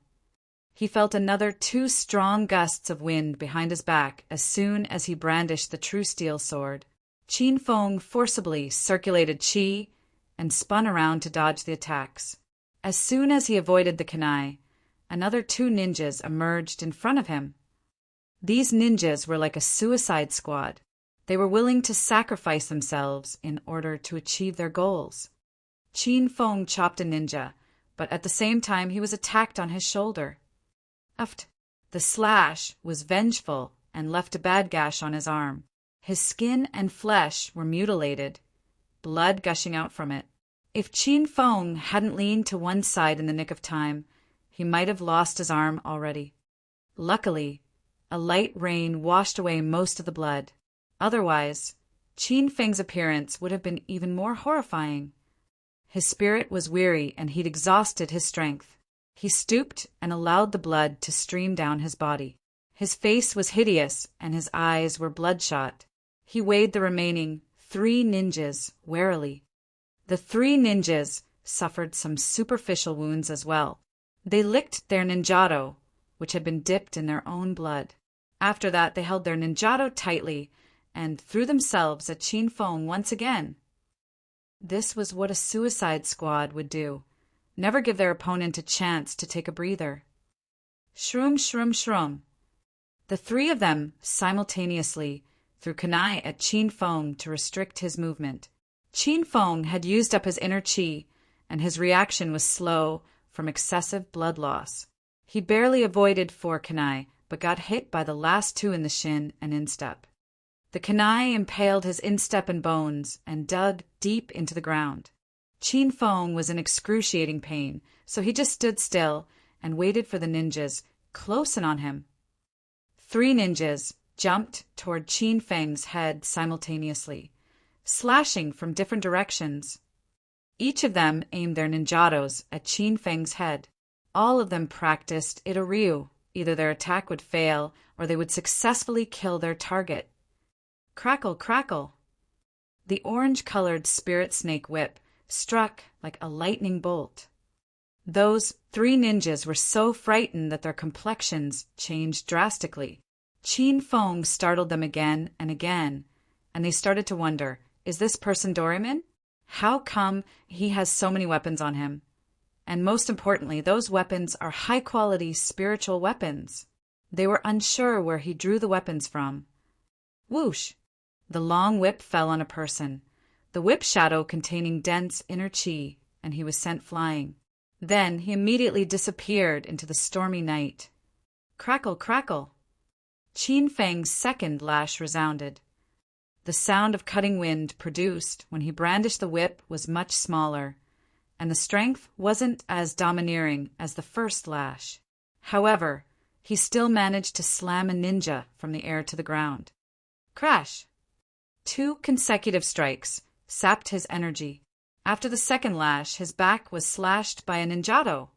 He felt another 2 strong gusts of wind behind his back as soon as he brandished the true steel sword. Qin Feng forcibly circulated qi and spun around to dodge the attacks. As soon as he avoided the kunai, another 2 ninjas emerged in front of him. These ninjas were like a suicide squad. They were willing to sacrifice themselves in order to achieve their goals. Qin Feng chopped a ninja, but at the same time he was attacked on his shoulder. Uft! The slash was vengeful and left a bad gash on his arm. His skin and flesh were mutilated, blood gushing out from it. If Qin Feng hadn't leaned to one side in the nick of time, he might have lost his arm already. Luckily, a light rain washed away most of the blood. Otherwise, Qin Feng's appearance would have been even more horrifying. His spirit was weary and he'd exhausted his strength. He stooped and allowed the blood to stream down his body. His face was hideous and his eyes were bloodshot. He weighed the remaining 3 ninjas warily. The 3 ninjas suffered some superficial wounds as well. They licked their ninjato, which had been dipped in their own blood. After that, they held their ninjato tightly and threw themselves at Qin Feng once again. This was what a suicide squad would do. Never give their opponent a chance to take a breather. Shroom, shroom, shroom. The 3 of them simultaneously threw kunai at Qin Feng to restrict his movement. Qin Feng had used up his inner qi, and his reaction was slow from excessive blood loss. He barely avoided 4 kunai, but got hit by the last 2 in the shin and instep. The kunai impaled his instep and bones and dug deep into the ground. Qin Feng was in excruciating pain, so he just stood still and waited for the ninjas close in on him. 3 ninjas jumped toward Qin Feng's head simultaneously, slashing from different directions. Each of them aimed their ninjatos at Qin Feng's head. All of them practiced Itoryu. Either their attack would fail or they would successfully kill their target. Crackle, crackle. The orange-colored spirit snake whip struck like a lightning bolt. Those 3 ninjas were so frightened that their complexions changed drastically. Qin Feng startled them again and again, and they started to wonder, is this person Doraemon? How come he has so many weapons on him? And most importantly, those weapons are high-quality spiritual weapons. They were unsure where he drew the weapons from. Whoosh! The long whip fell on a person, the whip shadow containing dense inner chi, and he was sent flying. Then he immediately disappeared into the stormy night. Crackle, crackle. Qin Feng's second lash resounded. The sound of cutting wind produced when he brandished the whip was much smaller, and the strength wasn't as domineering as the first lash. However, he still managed to slam a ninja from the air to the ground. Crash! 2 consecutive strikes sapped his energy. After the second lash, his back was slashed by a ninjato.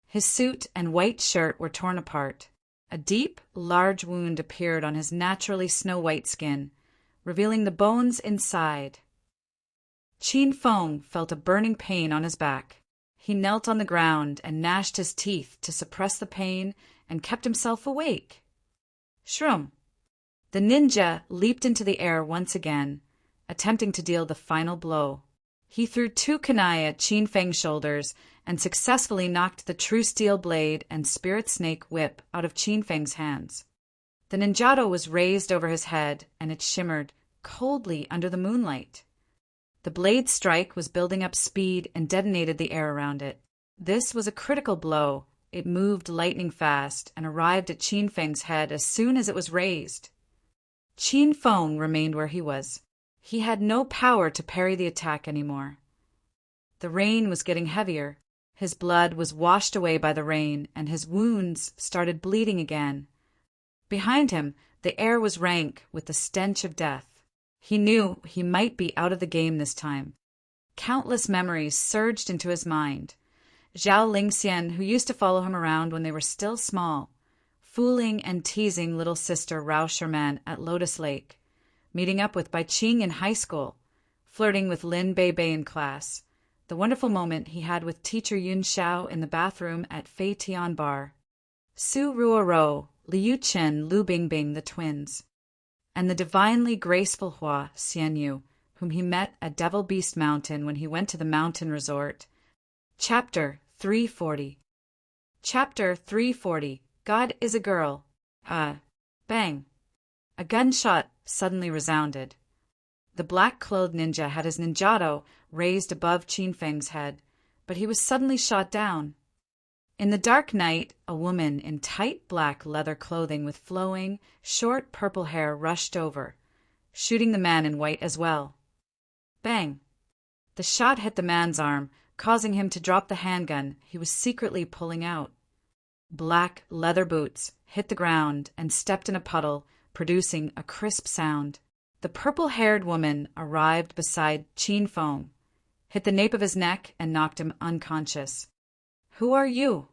His suit and white shirt were torn apart. A deep, large wound appeared on his naturally snow-white skin, revealing the bones inside. Qin Feng felt a burning pain on his back. He knelt on the ground and gnashed his teeth to suppress the pain and kept himself awake. Shroom! The ninja leaped into the air once again, attempting to deal the final blow. He threw 2 kunai at Qin Feng's shoulders and successfully knocked the true steel blade and spirit snake whip out of Qin Feng's hands. The ninjato was raised over his head, and it shimmered coldly under the moonlight. The blade strike was building up speed and detonated the air around it. This was a critical blow. It moved lightning fast and arrived at Qin Feng's head as soon as it was raised. Qin Feng remained where he was. He had no power to parry the attack anymore. The rain was getting heavier. His blood was washed away by the rain, and his wounds started bleeding again. Behind him, the air was rank with the stench of death. He knew he might be out of the game this time. Countless memories surged into his mind. Zhao Lingxian, who used to follow him around when they were still small, fooling and teasing little sister Rao Sherman at Lotus Lake, meeting up with Bai Qing in high school, flirting with Lin Beibei in class, the wonderful moment he had with teacher Yun Xiao in the bathroom at Fei Tian Bar, Su Ruoro, Liu Chen, Lu Bingbing, the twins, and the divinely graceful Hua Xianyu, whom he met at Devil Beast Mountain when he went to the mountain resort. Chapter 340. Chapter 340. God is a girl. Bang. A gunshot suddenly resounded. The black-clothed ninja had his ninjato raised above Qin Feng's head, but he was suddenly shot down. In the dark night, a woman in tight black leather clothing with flowing, short purple hair rushed over, shooting the man in white as well. Bang! The shot hit the man's arm, causing him to drop the handgun he was secretly pulling out. Black leather boots hit the ground and stepped in a puddle, producing a crisp sound. The purple-haired woman arrived beside Qin Feng, hit the nape of his neck, and knocked him unconscious. "Who are you?"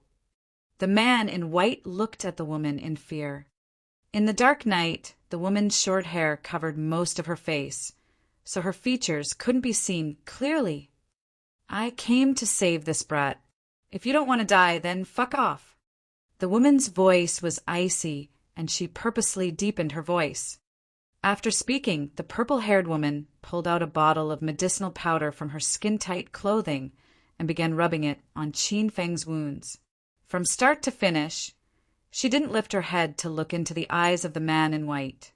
The man in white looked at the woman in fear. In the dark night, the woman's short hair covered most of her face, so her features couldn't be seen clearly. "I came to save this brat. If you don't want to die, then fuck off." The woman's voice was icy, and she purposely deepened her voice. After speaking, the purple-haired woman pulled out a bottle of medicinal powder from her skin-tight clothing and began rubbing it on Qin Feng's wounds. From start to finish, she didn't lift her head to look into the eyes of the man in white.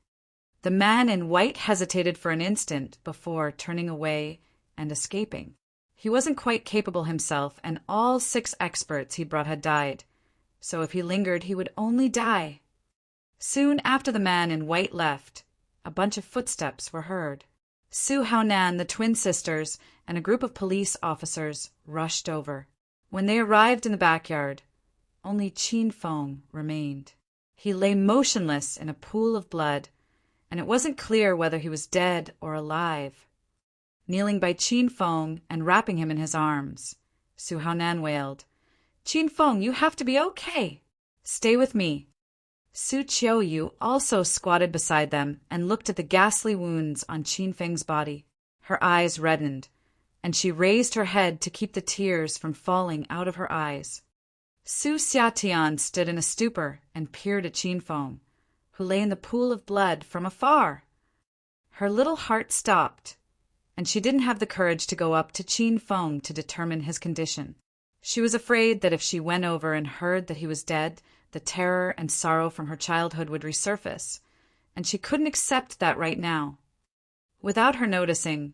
The man in white hesitated for an instant before turning away and escaping. He wasn't quite capable himself, and all 6 experts he'd brought had died, so if he lingered he would only die. Soon after the man in white left, a bunch of footsteps were heard. Hua Yan, the twin sisters, and a group of police officers rushed over. When they arrived in the backyard, only Feng remained. He lay motionless in a pool of blood, and it wasn't clear whether he was dead or alive. Kneeling by Feng and wrapping him in his arms, Hua Yan wailed, "Feng, you have to be okay. Stay with me." Su Qiuyu also squatted beside them and looked at the ghastly wounds on Feng's body. Her eyes reddened, and she raised her head to keep the tears from falling out of her eyes. Su Xiatian stood in a stupor and peered at Feng, who lay in the pool of blood from afar. Her little heart stopped, and she didn't have the courage to go up to Feng to determine his condition. She was afraid that if she went over and heard that he was dead, the terror and sorrow from her childhood would resurface, and she couldn't accept that right now. Without her noticing,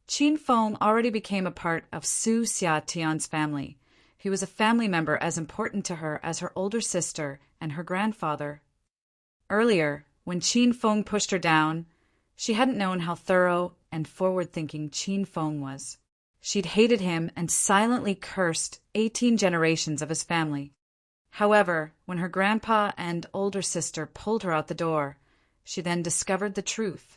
Feng already became a part of Su Xiatian's family. He was a family member as important to her as her older sister and her grandfather. Earlier, when Feng pushed her down, she hadn't known how thorough and forward-thinking Feng was. She'd hated him and silently cursed 18 generations of his family. However, when her grandpa and older sister pulled her out the door, she then discovered the truth.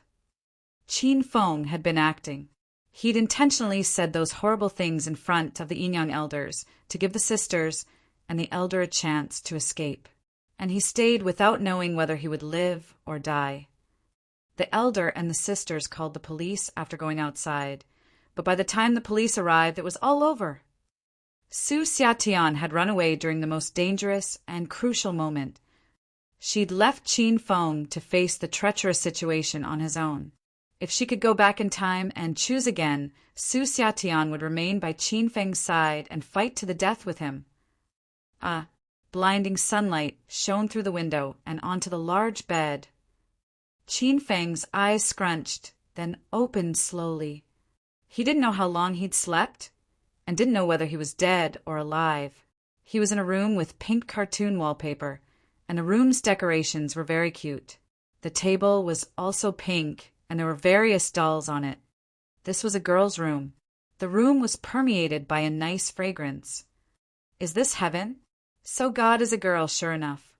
Feng had been acting. He'd intentionally said those horrible things in front of the Yinyang elders to give the sisters and the elder a chance to escape, and he stayed without knowing whether he would live or die. The elder and the sisters called the police after going outside, but by the time the police arrived, it was all over. Su Xiatian had run away during the most dangerous and crucial moment. She'd left Feng to face the treacherous situation on his own. If she could go back in time and choose again, Su Xiatian would remain by Feng's side and fight to the death with him. Blinding sunlight shone through the window and onto the large bed. Feng's eyes scrunched, then opened slowly. He didn't know how long he'd slept, and didn't know whether he was dead or alive. He was in a room with pink cartoon wallpaper, and the room's decorations were very cute. The table was also pink, and there were various dolls on it. This was a girl's room. The room was permeated by a nice fragrance. Is this heaven? So God is a girl, sure enough.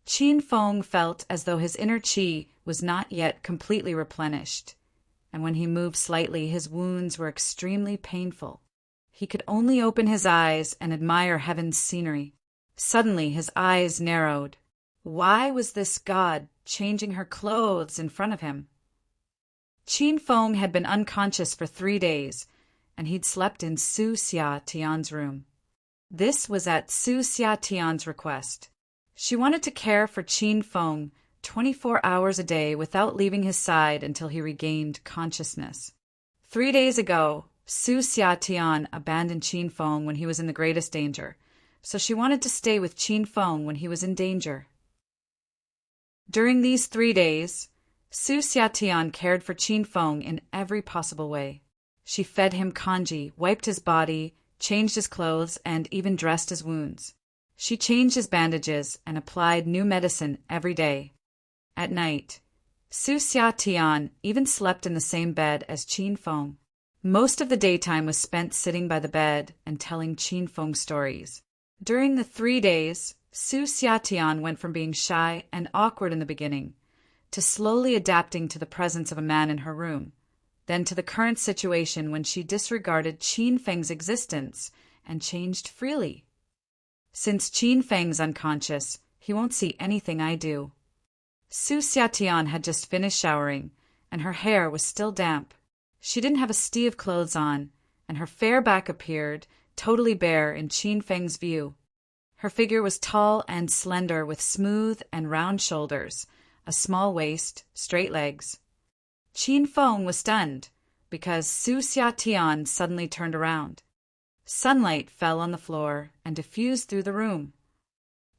Feng felt as though his inner qi was not yet completely replenished, and when he moved slightly, his wounds were extremely painful. He could only open his eyes and admire heaven's scenery. Suddenly, his eyes narrowed. Why was this God changing her clothes in front of him? Feng had been unconscious for 3 days, and he'd slept in Su Xiatian's room. This was at Su Xiatian's request. She wanted to care for Feng 24 hours a day without leaving his side until he regained consciousness. 3 days ago, Su Xiatian abandoned Feng when he was in the greatest danger, so she wanted to stay with Feng when he was in danger. During these 3 days, Su Xiatian cared for Feng in every possible way. She fed him kanji, wiped his body, changed his clothes, and even dressed his wounds. She changed his bandages and applied new medicine every day. At night, Su Xiatian even slept in the same bed as Feng. Most of the daytime was spent sitting by the bed and telling Feng stories. During the 3 days, Su Xiatian went from being shy and awkward in the beginning to slowly adapting to the presence of a man in her room, then to the current situation when she disregarded Feng's existence and changed freely. Since Feng's unconscious, he won't see anything I do. Su Xiatian had just finished showering, and her hair was still damp. She didn't have a stee of clothes on, and her fair back appeared totally bare in Qin Feng's view. Her figure was tall and slender with smooth and round shoulders, a small waist, straight legs. Qin Feng was stunned, because Su Xiatian suddenly turned around. Sunlight fell on the floor and diffused through the room.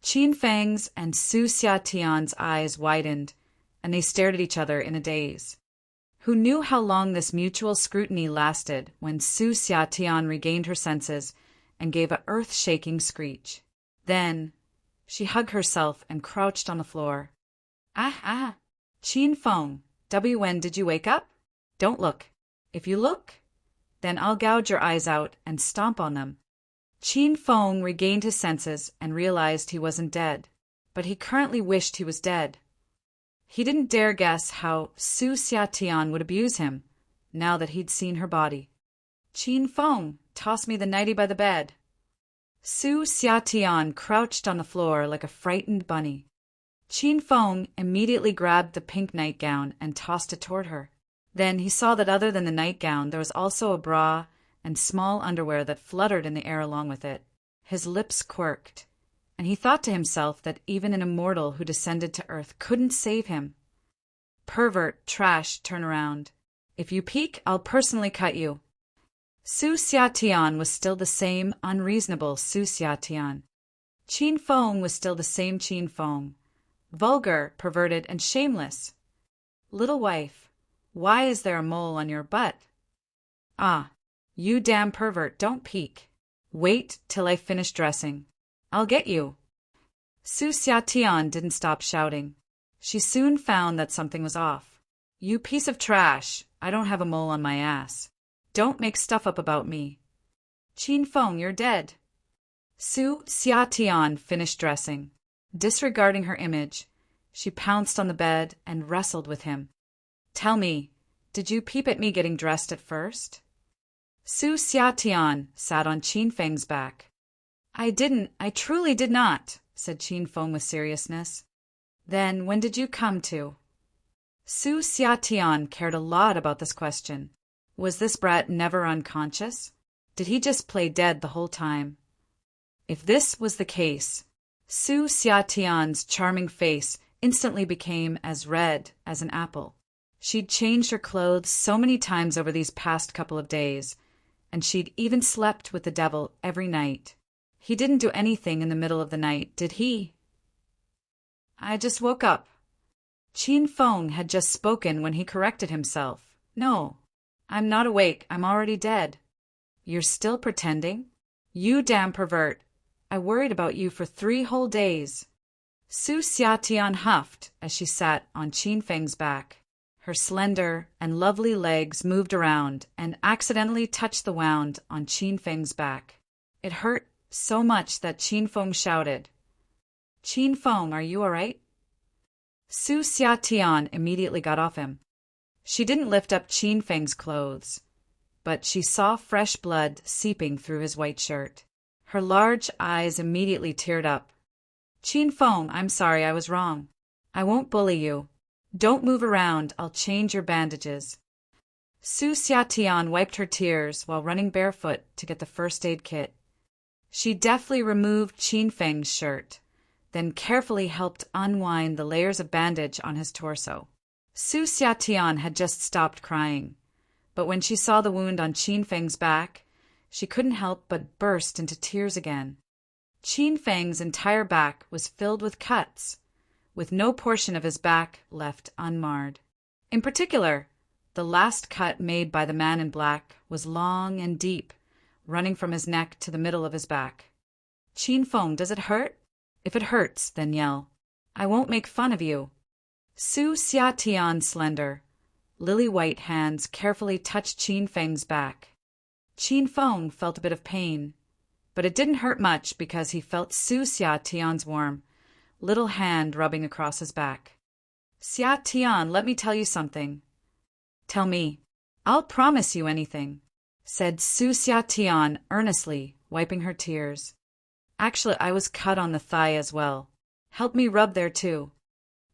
Qin Feng's and Su Xiatian's eyes widened, and they stared at each other in a daze. Who knew how long this mutual scrutiny lasted when Su Xiatian regained her senses and gave an earth-shaking screech. Then she hugged herself and crouched on the floor. Ah! Qin Feng, when did you wake up? Don't look. If you look, then I'll gouge your eyes out and stomp on them. Qin Feng regained his senses and realized he wasn't dead, but he currently wished he was dead. He didn't dare guess how Su Xiatian would abuse him, now that he'd seen her body. Qin Feng, toss me the nightie by the bed. Su Xiatian crouched on the floor like a frightened bunny. Qin Feng immediately grabbed the pink nightgown and tossed it toward her. Then he saw that other than the nightgown, there was also a bra and small underwear that fluttered in the air along with it. His lips quirked, and he thought to himself that even an immortal who descended to earth couldn't save him. Pervert, trash, turn around. If you peek, I'll personally cut you. Su Xiatian was still the same unreasonable Su Xiatian. Qin Feng was still the same Qin Feng. Vulgar, perverted, and shameless. Little wife, why is there a mole on your butt? Ah, you damn pervert, don't peek. Wait till I finish dressing. I'll get you. Su Xiatian didn't stop shouting. She soon found that something was off. You piece of trash, I don't have a mole on my ass. Don't make stuff up about me. Qin Feng, you're dead. Su Xiatian finished dressing. Disregarding her image, she pounced on the bed and wrestled with him. Tell me, did you peep at me getting dressed at first? Su Xiatian sat on Qin Feng's back. I truly did not, said Qin Feng with seriousness. Then when did you come to? Su Xiatian cared a lot about this question. Was this brat never unconscious? Did he just play dead the whole time? If this was the case, Su Xiatian's charming face instantly became as red as an apple. She'd changed her clothes so many times over these past couple of days, and she'd even slept with the devil every night. He didn't do anything in the middle of the night, did he? I just woke up. Qin Feng had just spoken when he corrected himself. No, I'm not awake, I'm already dead. You're still pretending? You damn pervert. I worried about you for 3 whole days. Su Xiatian huffed as she sat on Qin Feng's back. Her slender and lovely legs moved around and accidentally touched the wound on Qin Feng's back. It hurt so much that Qin Feng shouted, Qin Feng, are you all right? Su Xiatian immediately got off him. She didn't lift up Qin Feng's clothes, but she saw fresh blood seeping through his white shirt. Her large eyes immediately teared up. Qin Feng, I'm sorry, I was wrong. I won't bully you. Don't move around, I'll change your bandages. Su Xiatian wiped her tears while running barefoot to get the first aid kit. She deftly removed Qin Feng's shirt, then carefully helped unwind the layers of bandage on his torso. Su Xiatian had just stopped crying, but when she saw the wound on Qin Feng's back, she couldn't help but burst into tears again. Qin Feng's entire back was filled with cuts, with no portion of his back left unmarred. In particular, the last cut made by the man in black was long and deep, running from his neck to the middle of his back. Qin Feng, does it hurt? If it hurts, then yell. I won't make fun of you. Su Xiatian's slender, lily-white hands carefully touched Qin Feng's back. Qin Feng felt a bit of pain, but it didn't hurt much because he felt Su Xiatian's warm, little hand rubbing across his back. Xiatian, let me tell you something. Tell me. I'll promise you anything, said Su Xiatian earnestly, wiping her tears. Actually, I was cut on the thigh as well. Help me rub there too.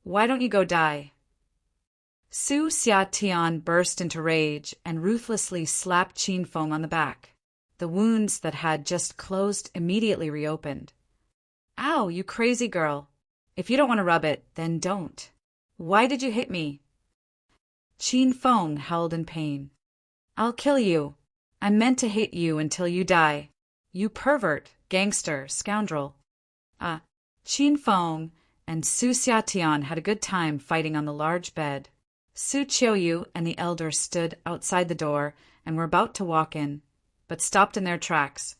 Why don't you go die? Su Xiatian burst into rage and ruthlessly slapped Qin Feng on the back. The wounds that had just closed immediately reopened. Ow, you crazy girl. If you don't want to rub it, then don't. Why did you hit me? Qin Feng howled in pain. I'll kill you. I meant to hit you until you die. You pervert, gangster, scoundrel. Qin Feng and Su Xiatian had a good time fighting on the large bed. Su Qiuyu and the elder stood outside the door and were about to walk in, but stopped in their tracks.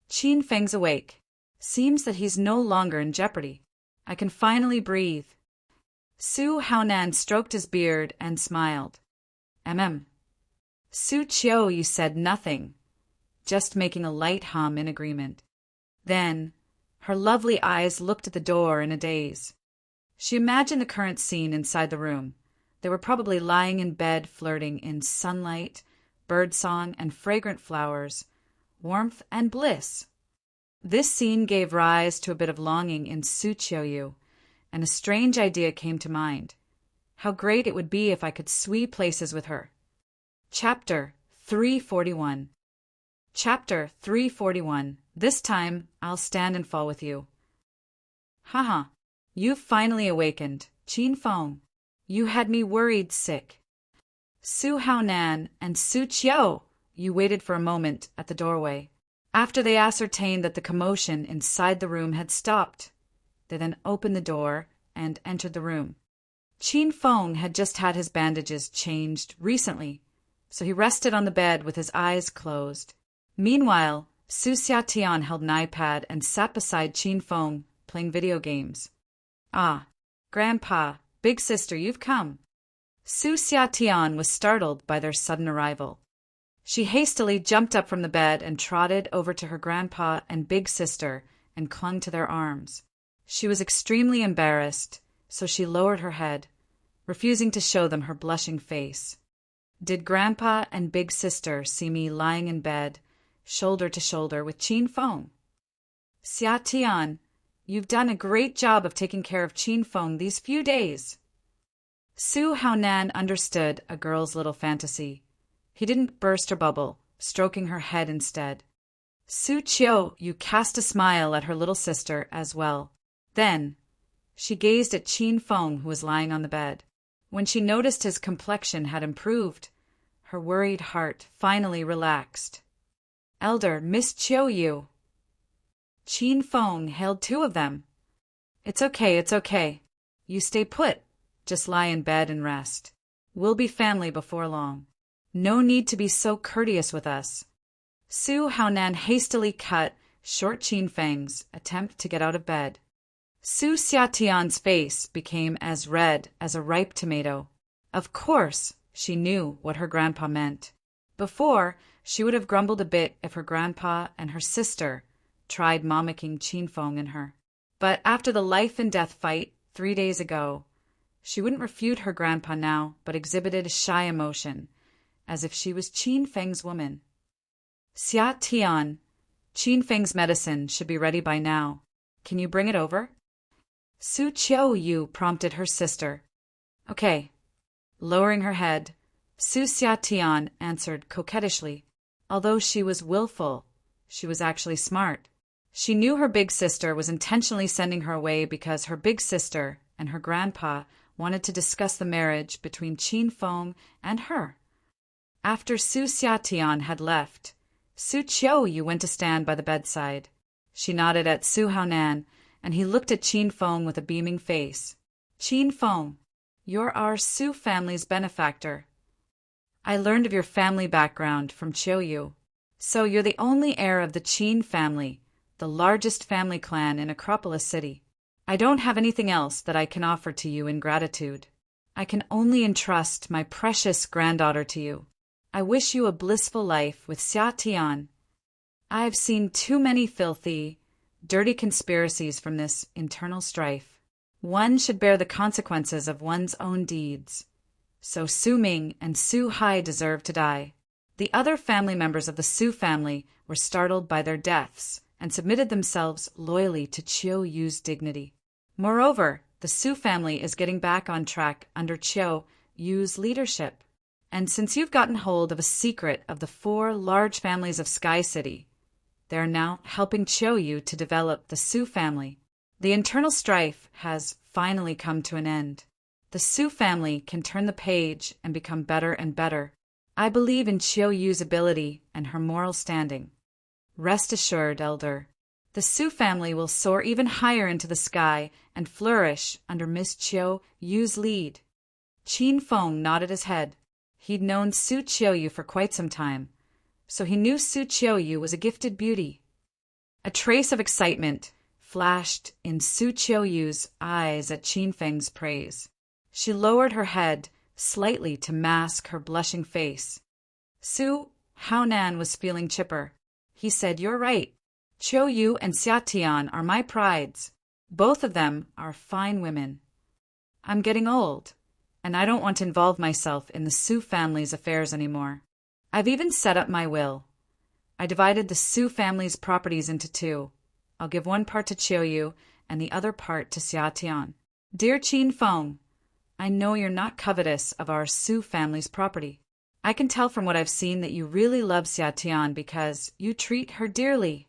Qin Feng's awake. Seems that he's no longer in jeopardy. I can finally breathe. Su Haonan stroked his beard and smiled. Su Qiuyu said nothing, just making a light hum in agreement. Then, her lovely eyes looked at the door in a daze. She imagined the current scene inside the room. They were probably lying in bed flirting in sunlight, birdsong, and fragrant flowers, warmth and bliss. This scene gave rise to a bit of longing in Su Qiuyu, and a strange idea came to mind. How great it would be if I could sweep places with her. Chapter 341. Chapter 341. This time, I'll stand and fall with you. Haha, you've finally awakened, Qin Feng. You had me worried sick. Su Haonan and Su Qiuyu waited for a moment at the doorway. After they ascertained that the commotion inside the room had stopped, they then opened the door and entered the room. Qin Feng had just had his bandages changed recently, so he rested on the bed with his eyes closed. Meanwhile, Su Xiatian held an iPad and sat beside Qin Feng, playing video games. Ah, Grandpa, big sister, you've come. Su Xiatian was startled by their sudden arrival. She hastily jumped up from the bed and trotted over to her grandpa and big sister and clung to their arms. She was extremely embarrassed, so she lowered her head, refusing to show them her blushing face. Did grandpa and big sister see me lying in bed, shoulder to shoulder with Qin Feng? Xiatian, you've done a great job of taking care of Qin Feng these few days. Su Haonan understood a girl's little fantasy. He didn't burst her bubble, stroking her head instead. Su Qiuyu cast a smile at her little sister as well. Then, she gazed at Qin Feng, who was lying on the bed. When she noticed his complexion had improved, her worried heart finally relaxed. Elder, Miss Qiuyu. Qin Feng hailed two of them. It's okay. You stay put. Just lie in bed and rest. We'll be family before long. No need to be so courteous with us. Su Haonan hastily cut short Qin Feng's attempt to get out of bed. Su Xiatian's face became as red as a ripe tomato. Of course, she knew what her grandpa meant. Before, she would have grumbled a bit if her grandpa and her sister tried mommicking Qin Feng and her. But after the life-and-death fight 3 days ago, she wouldn't refute her grandpa now, but exhibited a shy emotion, as if she was Qin Feng's woman. Xiatian, Qin Feng's medicine should be ready by now. Can you bring it over? Su Qiuyu prompted her sister. Okay. Lowering her head, Su Xiatian answered coquettishly. Although she was willful, she was actually smart. She knew her big sister was intentionally sending her away because her big sister and her grandpa wanted to discuss the marriage between Qin Feng and her. After Su Xiatian had left, Su Qiuyu went to stand by the bedside. She nodded at Su Haonan, and he looked at Qin Feng with a beaming face. Qin Feng, you're our Su family's benefactor. I learned of your family background from Qiuyu. So you're the only heir of the Qin family, the largest family clan in Acropolis City. I don't have anything else that I can offer to you in gratitude. I can only entrust my precious granddaughter to you. I wish you a blissful life with Xiatian. I have seen too many filthy, dirty conspiracies from this internal strife. One should bear the consequences of one's own deeds. So Su Ming and Su Hai deserve to die. The other family members of the Su family were startled by their deaths and submitted themselves loyally to Qiuyu's dignity. Moreover, The Su family is getting back on track under Chiu Yu's leadership. And since you've gotten hold of a secret of the 4 large families of Sky City, they are now helping Chiu Yu to develop the Su family. The internal strife has finally come to an end. The Su family can turn the page and become better and better. I believe in Chiu Yu's ability and her moral standing. Rest assured, Elder. The Su family will soar even higher into the sky and flourish under Miss Chiu Yu's lead. Feng nodded his head. He'd known Su Chiu Yu for quite some time, so he knew Su Chiu Yu was a gifted beauty. A trace of excitement flashed in Su Chiu Yu's eyes at Feng's praise. She lowered her head slightly to mask her blushing face. Hua Yan was feeling chipper. He said, "You're right. Chiu Yu and Xia Tian are my prides. Both of them are fine women. I'm getting old, and I don't want to involve myself in the Su family's affairs anymore. I've even set up my will. I divided the Su family's properties into 2. I'll give one part to Chiu Yu and the other part to Xia Tian. Dear Feng, I know you're not covetous of our Su family's property. I can tell from what I've seen that you really love Xia Tian because you treat her dearly.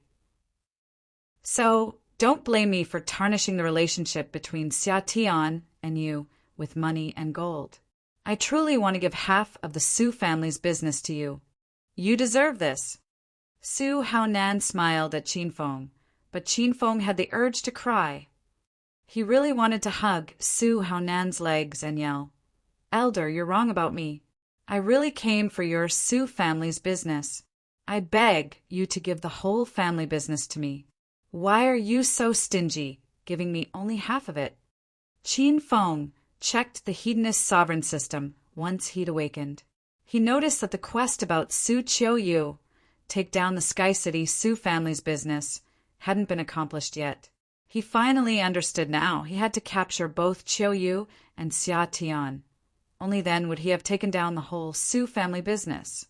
So, don't blame me for tarnishing the relationship between Xia Tian and you with money and gold. I truly want to give half of the Su family's business to you. You deserve this." Hua Yan smiled at Feng, but Feng had the urge to cry. He really wanted to hug Hua Yan's legs and yell, "Elder, you're wrong about me. I really came for your Su family's business. I beg you to give the whole family business to me. Why are you so stingy, giving me only half of it?" Feng checked the hedonist sovereign system once he'd awakened. He noticed that the quest about Su Chiu Yu, take down the Sky City Su family's business, hadn't been accomplished yet. He finally understood now he had to capture both Chiu Yu and Xia Tian. Only then would he have taken down the whole Su family business.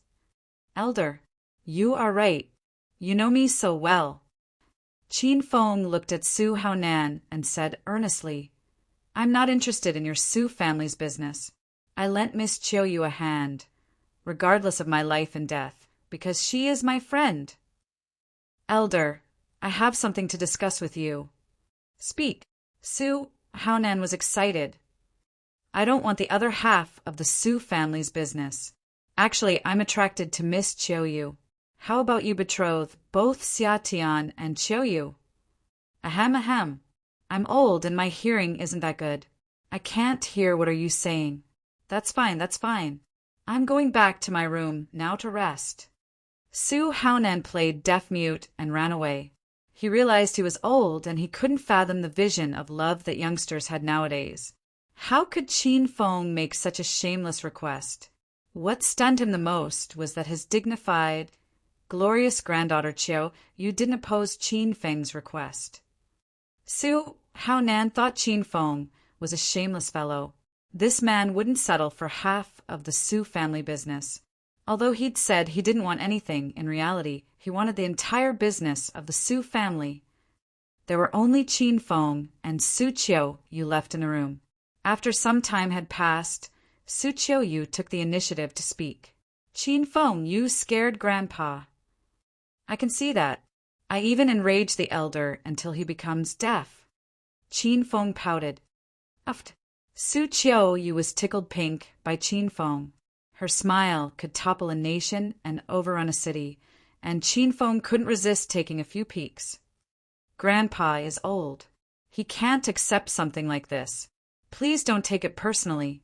"Elder, you are right. You know me so well." Feng looked at Hua Yan and said earnestly, "I'm not interested in your Su family's business. I lent Miss Chiu Yu a hand, regardless of my life and death, because she is my friend." "Elder, I have something to discuss with you." "Speak." Hua Yan was excited. "I don't want the other half of the Su family's business. Actually, I'm attracted to Miss Chiu Yu. How about you betroth both Xia Tian and Chiu Yu?" "Ahem, ahem. I'm old and my hearing isn't that good. I can't hear what are you saying." That's fine, that's fine. I'm going back to my room now to rest." Hua Yan played deaf-mute and ran away. He realized he was old and he couldn't fathom the vision of love that youngsters had nowadays. How could Feng make such a shameless request? What stunned him the most was that his dignified, glorious granddaughter Chiu Yu didn't oppose Feng's request. Hua Yan thought Feng was a shameless fellow. This man wouldn't settle for half of the Su family business. Although he'd said he didn't want anything, in reality, he wanted the entire business of the Su family. There were only Feng and Su Chiu Yu left in the room. After some time had passed, Su Chiu Yu took the initiative to speak. "Feng, you scared Grandpa." "I can see that. I even enrage the elder until he becomes deaf." Feng pouted. "Uft." Su Chiu Yu was tickled pink by Feng. Her smile could topple a nation and overrun a city, and Feng couldn't resist taking a few peeks. "Grandpa is old. He can't accept something like this. Please don't take it personally."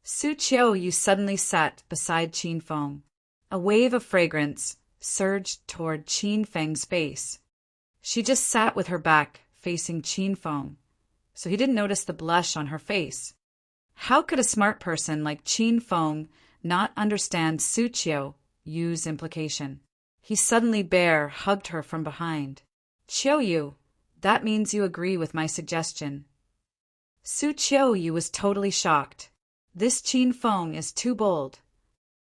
Su Chiu Yu suddenly sat beside Feng. A wave of fragrance surged toward Feng's face. She just sat with her back facing Feng, so he didn't notice the blush on her face. How could a smart person like Feng not understand Su Chiu Yu's implication? He suddenly bear hugged her from behind. "Chiu Yu, that means you agree with my suggestion." Su Chiu Yu was totally shocked. This Feng is too bold.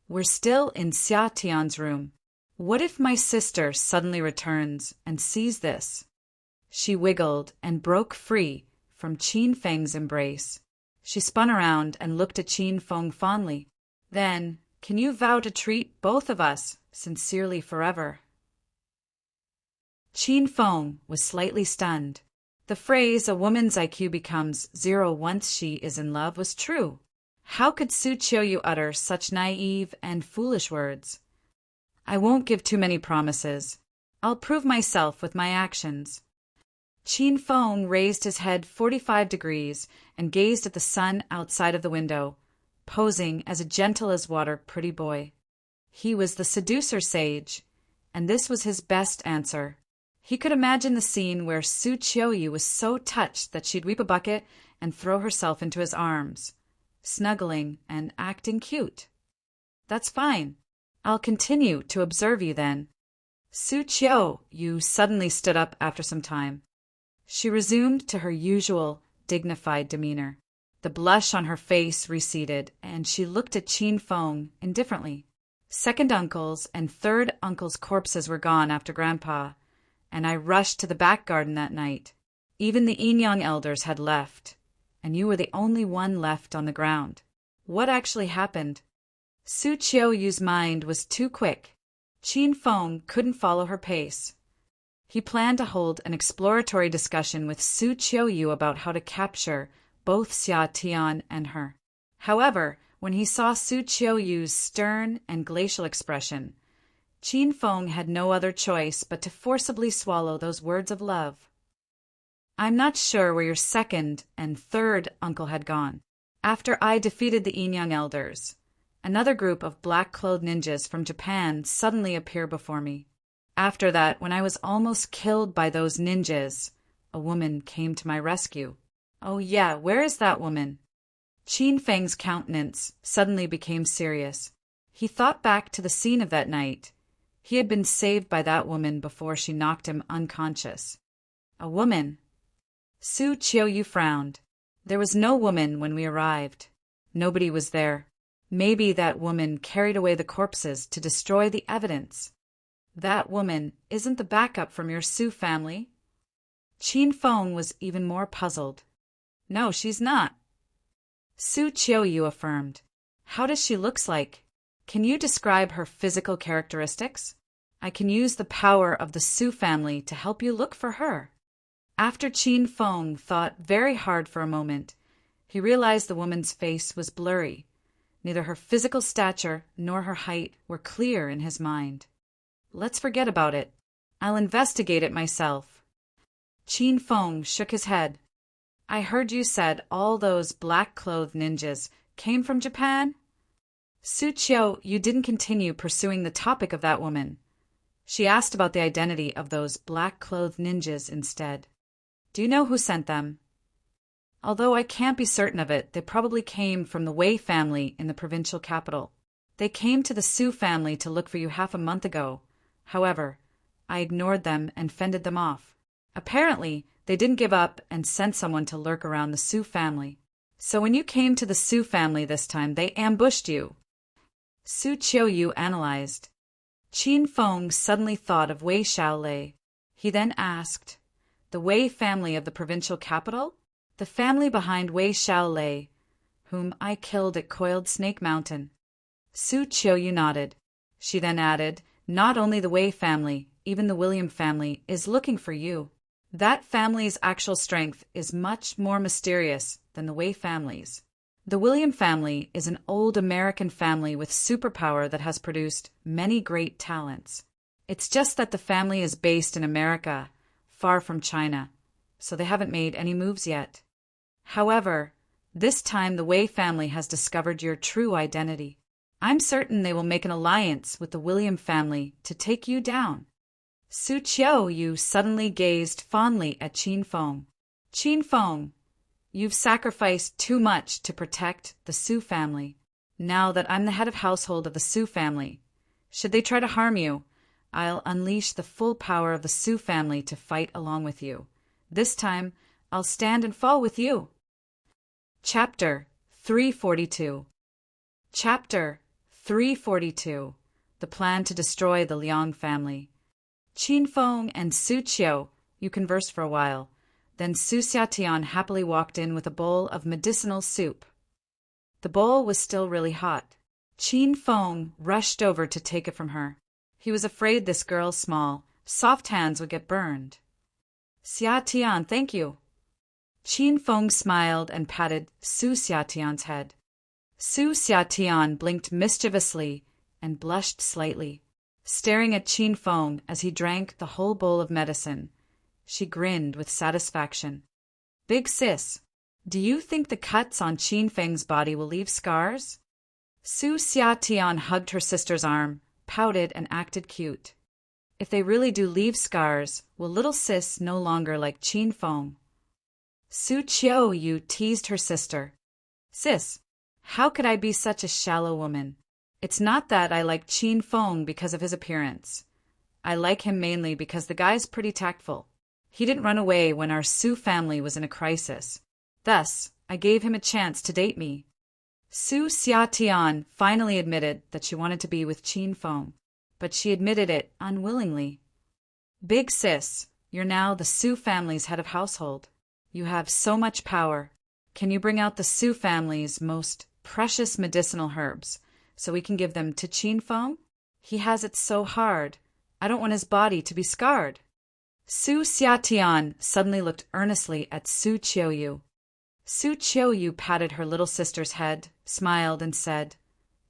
We're still in Xia Tian's room. What if my sister suddenly returns and sees this? She wiggled and broke free from Qin Feng's embrace. She spun around and looked at Qin Feng fondly. Then, can you vow to treat both of us sincerely forever? Qin Feng was slightly stunned. The phrase, a woman's IQ becomes 0 once she is in love, was true. How could Su Qiuyu utter such naive and foolish words? I won't give too many promises. I'll prove myself with my actions. Qin Feng raised his head 45 degrees and gazed at the sun outside of the window, posing as a gentle-as-water pretty boy. He was the seducer sage, and this was his best answer. He could imagine the scene where Su Qiuyu was so touched that she'd weep a bucket and throw herself into his arms, snuggling and acting cute. That's fine. I'll continue to observe you then. Su Qiuyu suddenly stood up after some time. She resumed to her usual dignified demeanor. The blush on her face receded, and she looked at Qin Feng indifferently. Second uncle's and third uncle's corpses were gone after Grandpa, and I rushed to the back garden that night. Even the Yin-Yang elders had left, and you were the only one left on the ground. What actually happened? Su Qiuyu's mind was too quick. Qin Feng couldn't follow her pace. He planned to hold an exploratory discussion with Su Qiuyu about how to capture both Xia Tian and her. However, when he saw Su Qiuyu's stern and glacial expression, Qin Feng had no other choice but to forcibly swallow those words of love. I'm not sure where your second and third uncle had gone. After I defeated the Yin-Yang elders, another group of black-clothed ninjas from Japan suddenly appeared before me. After that, when I was almost killed by those ninjas, a woman came to my rescue. Oh yeah, where is that woman? Qin Feng's countenance suddenly became serious. He thought back to the scene of that night. He had been saved by that woman before she knocked him unconscious. A woman? Su Qiuyu frowned. There was no woman when we arrived. Nobody was there. Maybe that woman carried away the corpses to destroy the evidence. That woman isn't the backup from your Su family? Qin Feng was even more puzzled. No, she's not. Su Qiuyu affirmed. How does she look like? Can you describe her physical characteristics? I can use the power of the Su family to help you look for her. After Qin Feng thought very hard for a moment, he realized the woman's face was blurry. Neither her physical stature nor her height were clear in his mind. Let's forget about it. I'll investigate it myself. Qin Feng shook his head. I heard you said all those black-clothed ninjas came from Japan? Su Qiuyu didn't continue pursuing the topic of that woman. She asked about the identity of those black-clothed ninjas instead. Do you know who sent them? Although I can't be certain of it, they probably came from the Wei family in the provincial capital. They came to the Su family to look for you half a month ago. However, I ignored them and fended them off. Apparently, they didn't give up and sent someone to lurk around the Su family. So when you came to the Su family this time, they ambushed you. Su Qiuyu analyzed. Qin Feng suddenly thought of Wei Xiaolei. He then asked, the Wei family of the provincial capital? The family behind Wei Xiaolei, whom I killed at Coiled Snake Mountain. Su Qiuyu nodded. She then added, not only the Wei family, even the William family is looking for you. That family's actual strength is much more mysterious than the Wei family's. The William family is an old American family with superpower that has produced many great talents. It's just that the family is based in America, far from China, so they haven't made any moves yet. However, this time the Wei family has discovered your true identity. I'm certain they will make an alliance with the William family to take you down. Su Qiuyu suddenly gazed fondly at Qin Feng. Qin Feng, you've sacrificed too much to protect the Su family. Now that I'm the head of household of the Su family, should they try to harm you, I'll unleash the full power of the Su family to fight along with you. This time, I'll stand and fall with you. Chapter 342. Chapter 342. The plan to destroy the Liang family. Qin Feng and Su Qiuyu conversed for a while. Then Su Xiatian happily walked in with a bowl of medicinal soup. The bowl was still really hot. Feng rushed over to take it from her. He was afraid this girl's small, soft hands would get burned. Xiatian, thank you. Feng smiled and patted Su Xiatian's head. Su Xiatian blinked mischievously and blushed slightly, staring at Feng as he drank the whole bowl of medicine. She grinned with satisfaction. Big sis, do you think the cuts on Feng's body will leave scars? Su Xiatian hugged her sister's arm, pouted and acted cute. If they really do leave scars, will little sis no longer like Feng? Su Qiuyu teased her sister. Sis, how could I be such a shallow woman? It's not that I like Feng because of his appearance. I like him mainly because the guy's pretty tactful. He didn't run away when our Su family was in a crisis. Thus, I gave him a chance to date me. Su Xiatian finally admitted that she wanted to be with Feng, but she admitted it unwillingly. Big sis, you're now the Su family's head of household. You have so much power. Can you bring out the Su family's most precious medicinal herbs so we can give them to Feng? He has it so hard. I don't want his body to be scarred. Su Xiatian suddenly looked earnestly at Su Qiuyu. Su Qiuyu patted her little sister's head, smiled, and said,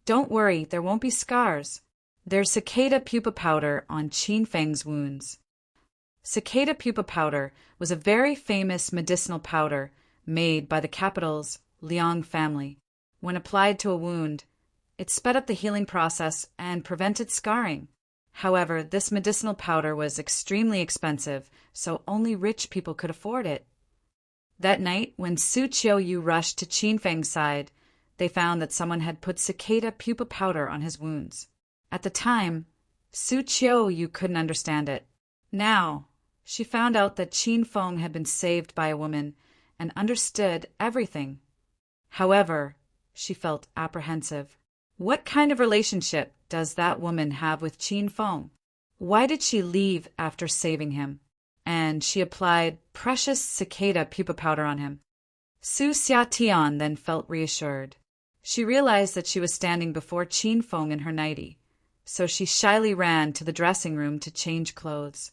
Don't worry, there won't be scars. There's cicada pupa powder on Feng's wounds. Cicada pupa powder was a very famous medicinal powder made by the capital's Liang family. When applied to a wound, it sped up the healing process and prevented scarring. However, this medicinal powder was extremely expensive, so only rich people could afford it. That night, when Su Qiuyu rushed to Feng's side, they found that someone had put cicada pupa powder on his wounds. At the time, Su Qiuyu couldn't understand it. Now, she found out that Feng had been saved by a woman and understood everything. However, she felt apprehensive. What kind of relationship does that woman have with Feng? Why did she leave after saving him? And she applied precious cicada pupa powder on him. Su Xiatian then felt reassured. She realized that she was standing before Feng in her nightie, so she shyly ran to the dressing room to change clothes.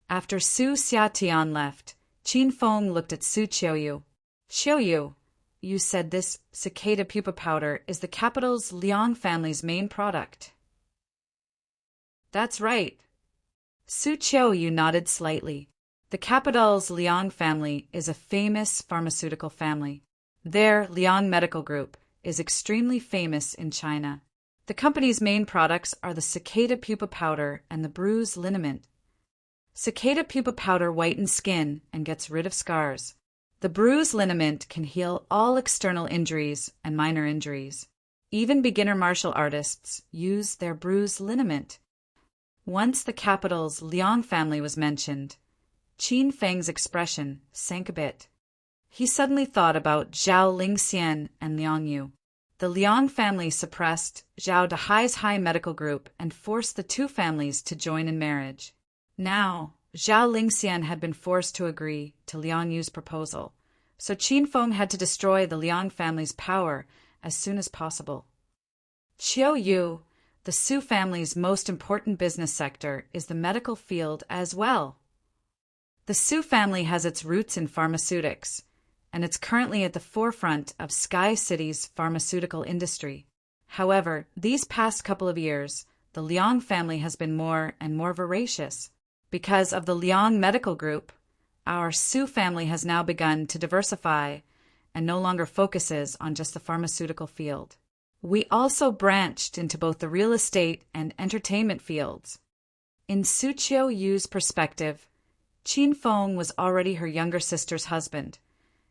After Su Xiatian left, Feng looked at Su Qiuyu. Qiuyu, you said this cicada pupa powder is the capital's Liang family's main product. That's right. Su Qiuyu nodded slightly. The capital's Liang family is a famous pharmaceutical family. Their Liang Medical Group is extremely famous in China. The company's main products are the cicada pupa powder and the bruise liniment. Cicada pupa powder whitens skin and gets rid of scars. The bruise liniment can heal all external injuries and minor injuries. Even beginner martial artists use their bruise liniment. Once the capital's Liang family was mentioned, Feng's expression sank a bit. He suddenly thought about Zhao Lingxian and Liang Yu. The Liang family suppressed Zhao Dahai's high medical group and forced the two families to join in marriage. Now, Zhao Lingxian had been forced to agree to Liang Yu's proposal, so Feng had to destroy the Liang family's power as soon as possible. Qiuyu, the Su family's most important business sector, is the medical field as well. The Su family has its roots in pharmaceutics, and it's currently at the forefront of Sky City's pharmaceutical industry. However, these past couple of years, the Liang family has been more and more voracious. Because of the Liang Medical Group, our Su family has now begun to diversify and no longer focuses on just the pharmaceutical field. We also branched into both the real estate and entertainment fields. In Su Qiuyu's perspective, Feng was already her younger sister's husband,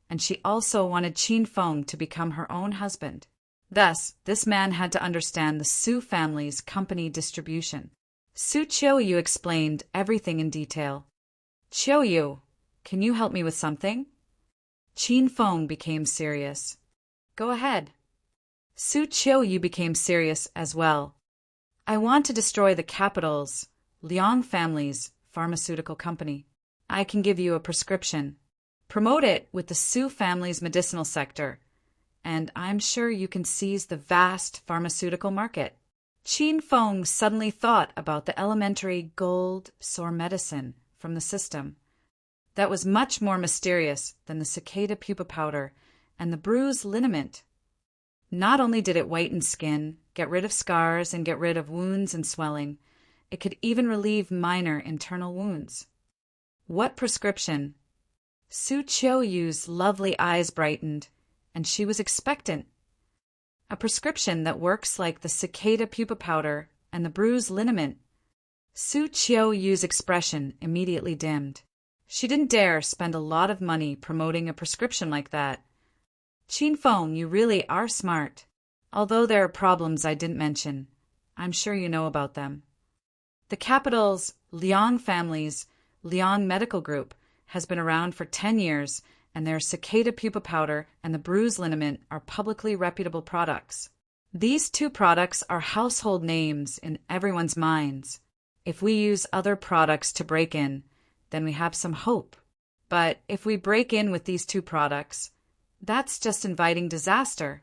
and she also wanted Feng to become her own husband. Thus, this man had to understand the Su family's company distribution. Su Qiuyu explained everything in detail. Qiuyu, can you help me with something? Feng became serious. Go ahead. Su Qiuyu became serious as well. I want to destroy the capital's, Liang family's, pharmaceutical company. I can give you a prescription. Promote it with the Su family's medicinal sector, and I'm sure you can seize the vast pharmaceutical market. Qin Feng suddenly thought about the elementary gold sore medicine from the system. That was much more mysterious than the cicada pupa powder and the bruise liniment. Not only did it whiten skin, get rid of scars, and get rid of wounds and swelling, it could even relieve minor internal wounds. What prescription? Su Qiuyu's lovely eyes brightened, and she was expectant. A prescription that works like the cicada pupa powder and the bruise liniment. Su Qiuyu's expression immediately dimmed. She didn't dare spend a lot of money promoting a prescription like that. Qin Feng, you really are smart. Although there are problems I didn't mention, I'm sure you know about them. The capital's Liang family's Liang Medical Group has been around for 10 years, and their cicada pupa powder and the bruise liniment are publicly reputable products. These two products are household names in everyone's minds. If we use other products to break in, then we have some hope. But if we break in with these two products, that's just inviting disaster.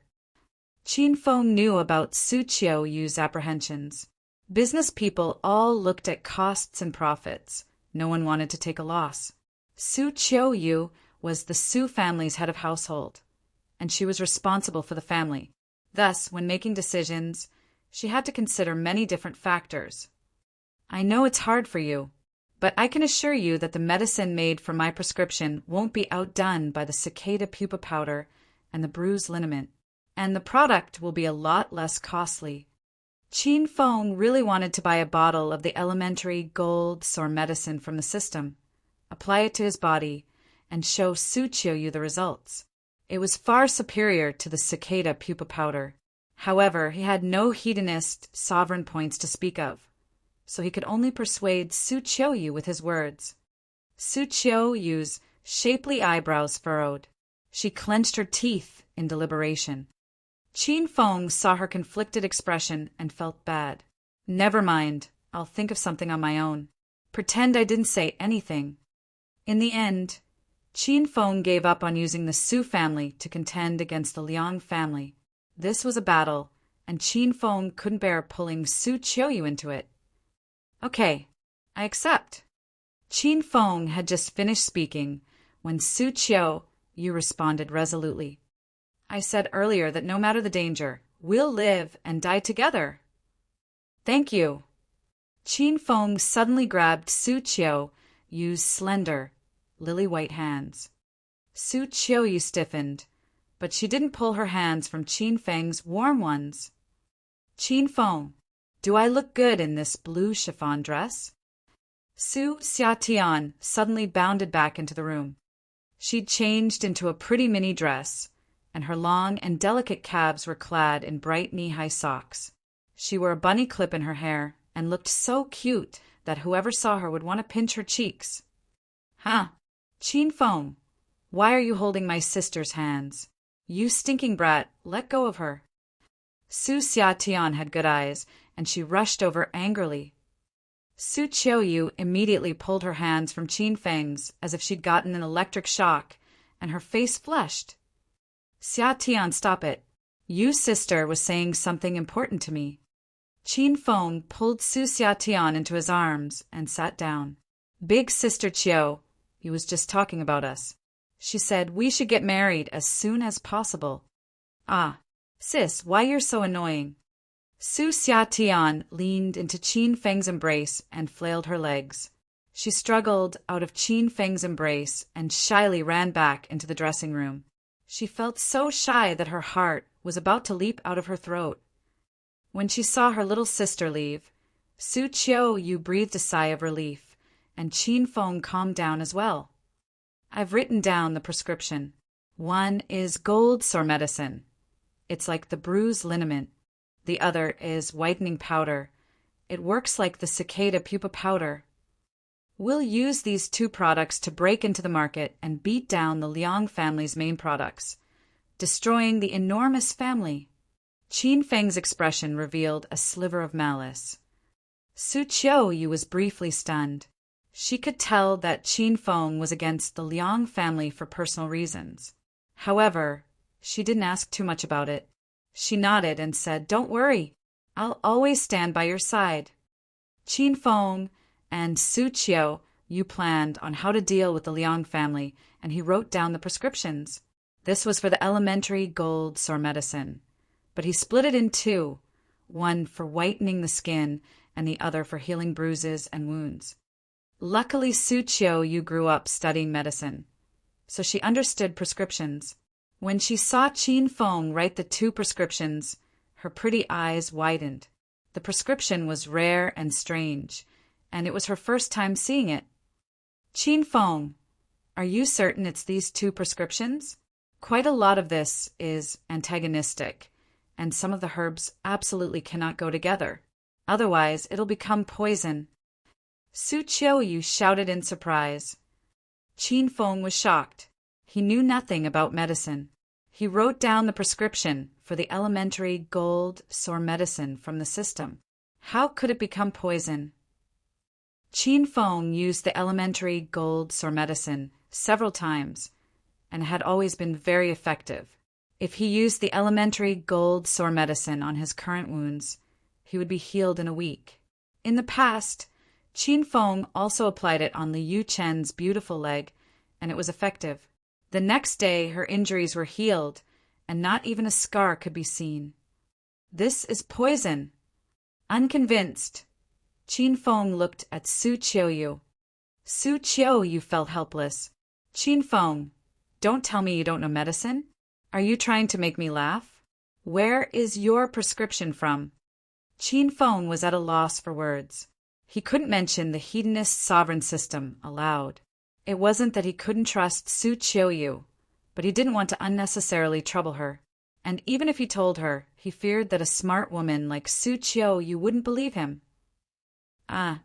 Qin Feng knew about Su Qiuyu's apprehensions. Business people all looked at costs and profits. No one wanted to take a loss. Su Qiuyu was the Su family's head of household, and she was responsible for the family. Thus, when making decisions, she had to consider many different factors. I know it's hard for you, but I can assure you that the medicine made from my prescription won't be outdone by the cicada pupa powder and the bruise liniment, and the product will be a lot less costly. Qin Feng really wanted to buy a bottle of the elementary gold sore medicine from the system, apply it to his body, and show Su Qiuyu the results. It was far superior to the cicada pupa powder. However, he had no hedonist sovereign points to speak of, so he could only persuade Su Qiuyu with his words. Su Qiuyu's shapely eyebrows furrowed. She clenched her teeth in deliberation. Qin Feng saw her conflicted expression and felt bad. Never mind, I'll think of something on my own. Pretend I didn't say anything. In the end, Qin Feng gave up on using the Su family to contend against the Liang family. This was a battle, and Qin Feng couldn't bear pulling Su Qiuyu into it. Okay, I accept. Qin Feng had just finished speaking when Su Qiuyu responded resolutely. I said earlier that no matter the danger, we'll live and die together. Thank you. Qin Feng suddenly grabbed Su Qiuyu's slender, lily-white hands. Su Qiuyu stiffened, but she didn't pull her hands from Qin Feng's warm ones. Qin Feng, do I look good in this blue chiffon dress? Su Xiatian suddenly bounded back into the room. She'd changed into a pretty mini dress, and her long and delicate calves were clad in bright knee-high socks. She wore a bunny clip in her hair and looked so cute that whoever saw her would want to pinch her cheeks. Huh? Qin Feng, why are you holding my sister's hands? You stinking brat, let go of her. Su Xiatian had good eyes, and she rushed over angrily. Su Qiuyu immediately pulled her hands from Qin Feng's as if she'd gotten an electric shock, and her face flushed. Xiatian, stop it. You, sister, was saying something important to me. Qin Feng pulled Su Xiatian into his arms and sat down. Big sister Qiu, he was just talking about us. She said we should get married as soon as possible. Ah, sis, why you're so annoying. Su Xiatian leaned into Qin Feng's embrace and flailed her legs. She struggled out of Qin Feng's embrace and shyly ran back into the dressing room. She felt so shy that her heart was about to leap out of her throat. When she saw her little sister leave, Su Qiuyu breathed a sigh of relief, and Qin Feng calmed down as well. I've written down the prescription. One is gold sore medicine. It's like the bruise liniment. The other is whitening powder. It works like the cicada pupa powder. We'll use these two products to break into the market and beat down the Liang family's main products, destroying the enormous family. Qin Feng's expression revealed a sliver of malice. Su Qiuyu was briefly stunned. She could tell that Qin Feng was against the Liang family for personal reasons. However, she didn't ask too much about it. She nodded and said, "Don't worry. I'll always stand by your side." Qin Feng and Su Qiu Yu planned on how to deal with the Liang family, and he wrote down the prescriptions. This was for the elementary gold sore medicine, but he split it in two, one for whitening the skin and the other for healing bruises and wounds. Luckily, Su Qiu Yu grew up studying medicine, so she understood prescriptions. When she saw Qin Feng write the two prescriptions, her pretty eyes widened. The prescription was rare and strange, and it was her first time seeing it. "Qin Feng, are you certain it's these two prescriptions? Quite a lot of this is antagonistic, and some of the herbs absolutely cannot go together. Otherwise, it'll become poison." Su Qiu Yu shouted in surprise. Qin Feng was shocked. He knew nothing about medicine. He wrote down the prescription for the elementary gold sore medicine from the system. How could it become poison? Qin Feng used the elementary gold sore medicine several times and had always been very effective. If he used the elementary gold sore medicine on his current wounds, he would be healed in a week. In the past, Qin Feng also applied it on Li Yu Chen's beautiful leg, and it was effective. The next day, her injuries were healed, and not even a scar could be seen. "This is poison." Unconvinced, Qin Feng looked at Su Qiu Yu. Su Qiu Yu felt helpless. "Qin Feng, don't tell me you don't know medicine. Are you trying to make me laugh? Where is your prescription from?" Qin Feng was at a loss for words. He couldn't mention the hedonist sovereign system aloud. It wasn't that he couldn't trust Su Qiu Yu, but he didn't want to unnecessarily trouble her. And even if he told her, he feared that a smart woman like Su Qiu Yu wouldn't believe him.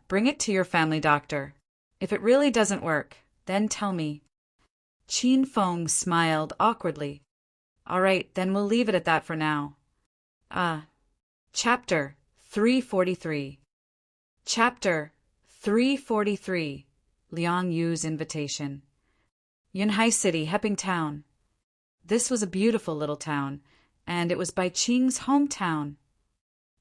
Bring it to your family doctor. If it really doesn't work, then tell me." Qin Feng smiled awkwardly. "All right, then we'll leave it at that for now." Chapter 343. Chapter 343. Liang Yu's Invitation. Yunhai City, Heping Town. This was a beautiful little town, and it was Bai Qing's hometown.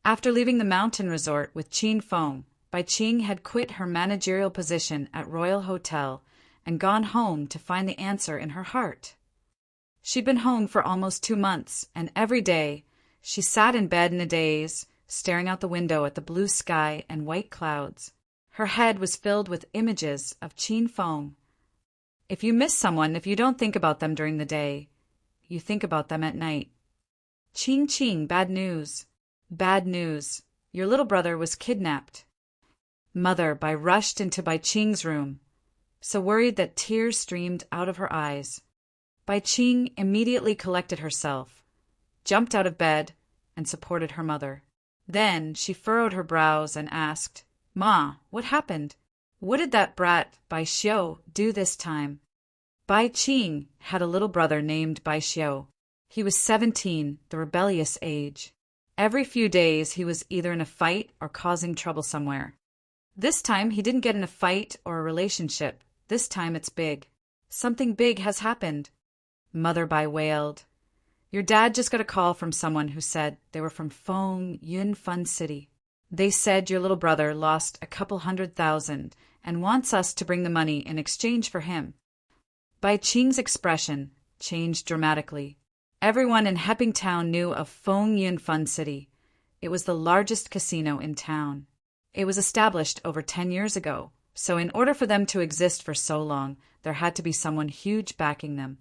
After leaving the mountain resort with Qin Feng, Bai Qing had quit her managerial position at Royal Hotel and gone home to find the answer in her heart. She'd been home for almost 2 months, and every day she sat in bed in a daze, staring out the window at the blue sky and white clouds. Her head was filled with images of Qin Feng. If you miss someone, if you don't think about them during the day, you think about them at night. Qing, bad news. Bad news. Your little brother was kidnapped. Mother Bai rushed into Bai Qing's room, so worried that tears streamed out of her eyes. Bai Qing immediately collected herself, jumped out of bed, and supported her mother. Then she furrowed her brows and asked, "Ma, what happened? What did that brat Bai Xiu do this time?" Bai Qing had a little brother named Bai Xiu. He was 17, the rebellious age. Every few days he was either in a fight or causing trouble somewhere. This time he didn't get in a fight or a relationship. This time it's big. Something big has happened. Mother Bai wailed. Your dad just got a call from someone who said they were from Feng Yun Fun City. They said your little brother lost a couple $100,000 and wants us to bring the money in exchange for him. Bai Qing's expression changed dramatically. Everyone in Heping Town knew of Feng Yun Fun City. It was the largest casino in town. It was established over 10 years ago, so in order for them to exist for so long, there had to be someone huge backing them.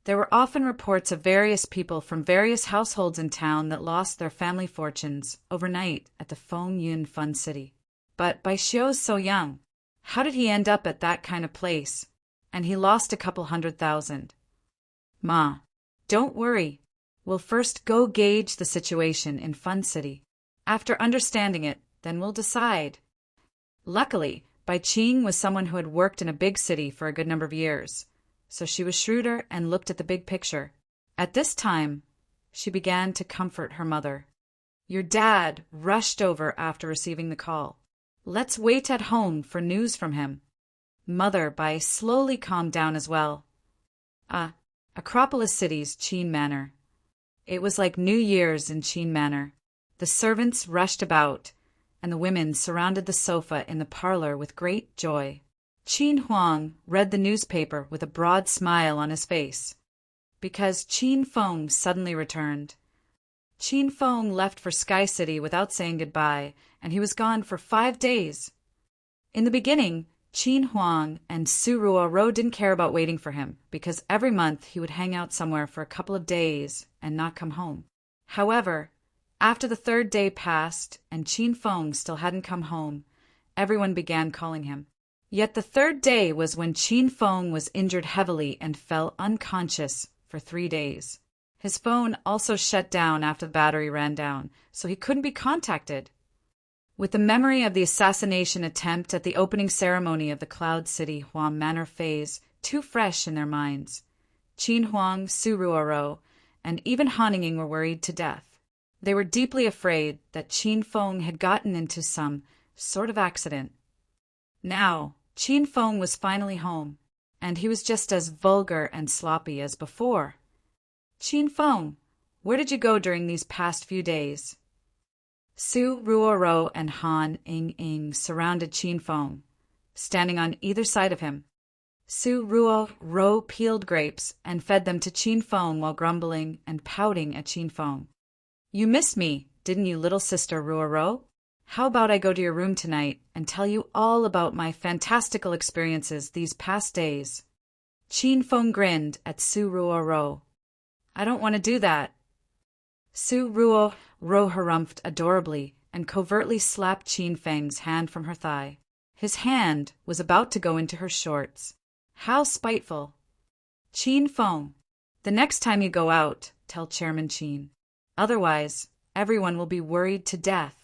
There were often reports of various people from various households in town that lost their family fortunes overnight at the Feng Yun Fun City. But Bai Xiu's so young. How did he end up at that kind of place? And he lost a couple $100,000. Ma, don't worry. We'll first go gauge the situation in Fun City. After understanding it, then we'll decide. Luckily, Bai Qing was someone who had worked in a big city for a good number of years, so she was shrewder and looked at the big picture. At this time, she began to comfort her mother. Your dad rushed over after receiving the call. Let's wait at home for news from him. Mother Bai slowly calmed down as well. Acropolis City's Qin Manor. It was like New Year's in Qin Manor. The servants rushed about, and the women surrounded the sofa in the parlor with great joy. Qin Huang read the newspaper with a broad smile on his face, because Qin Feng suddenly returned. Qin Feng left for Sky City without saying goodbye, and he was gone for 5 days. In the beginning, Qin Huang and Su Ruoro didn't care about waiting for him, because every month he would hang out somewhere for a couple of days and not come home. However, after the 3rd day passed and Qin Feng still hadn't come home, everyone began calling him. Yet the 3rd day was when Qin Feng was injured heavily and fell unconscious for 3 days. His phone also shut down after the battery ran down, so he couldn't be contacted. With the memory of the assassination attempt at the opening ceremony of the Cloud City Hua Manor phase too fresh in their minds, Qin Huang, Su Ruoro, and even Haning were worried to death. They were deeply afraid that Qin Feng had gotten into some sort of accident. Now, Qin Feng was finally home, and he was just as vulgar and sloppy as before. Qin Feng, where did you go during these past few days? Su Ruoro and Han Ying surrounded Qin Feng, standing on either side of him. Su Ruoro peeled grapes and fed them to Qin Feng while grumbling and pouting at Qin Feng. You missed me, didn't you, little sister Ruoro? How about I go to your room tonight and tell you all about my fantastical experiences these past days? Qin Feng grinned at Su Ruoro. I don't want to do that. Su Ruoro harumphed adorably and covertly slapped Qin Feng's hand from her thigh. His hand was about to go into her shorts. How spiteful. Qin Feng, the next time you go out, tell Chairman Qin. Otherwise, everyone will be worried to death.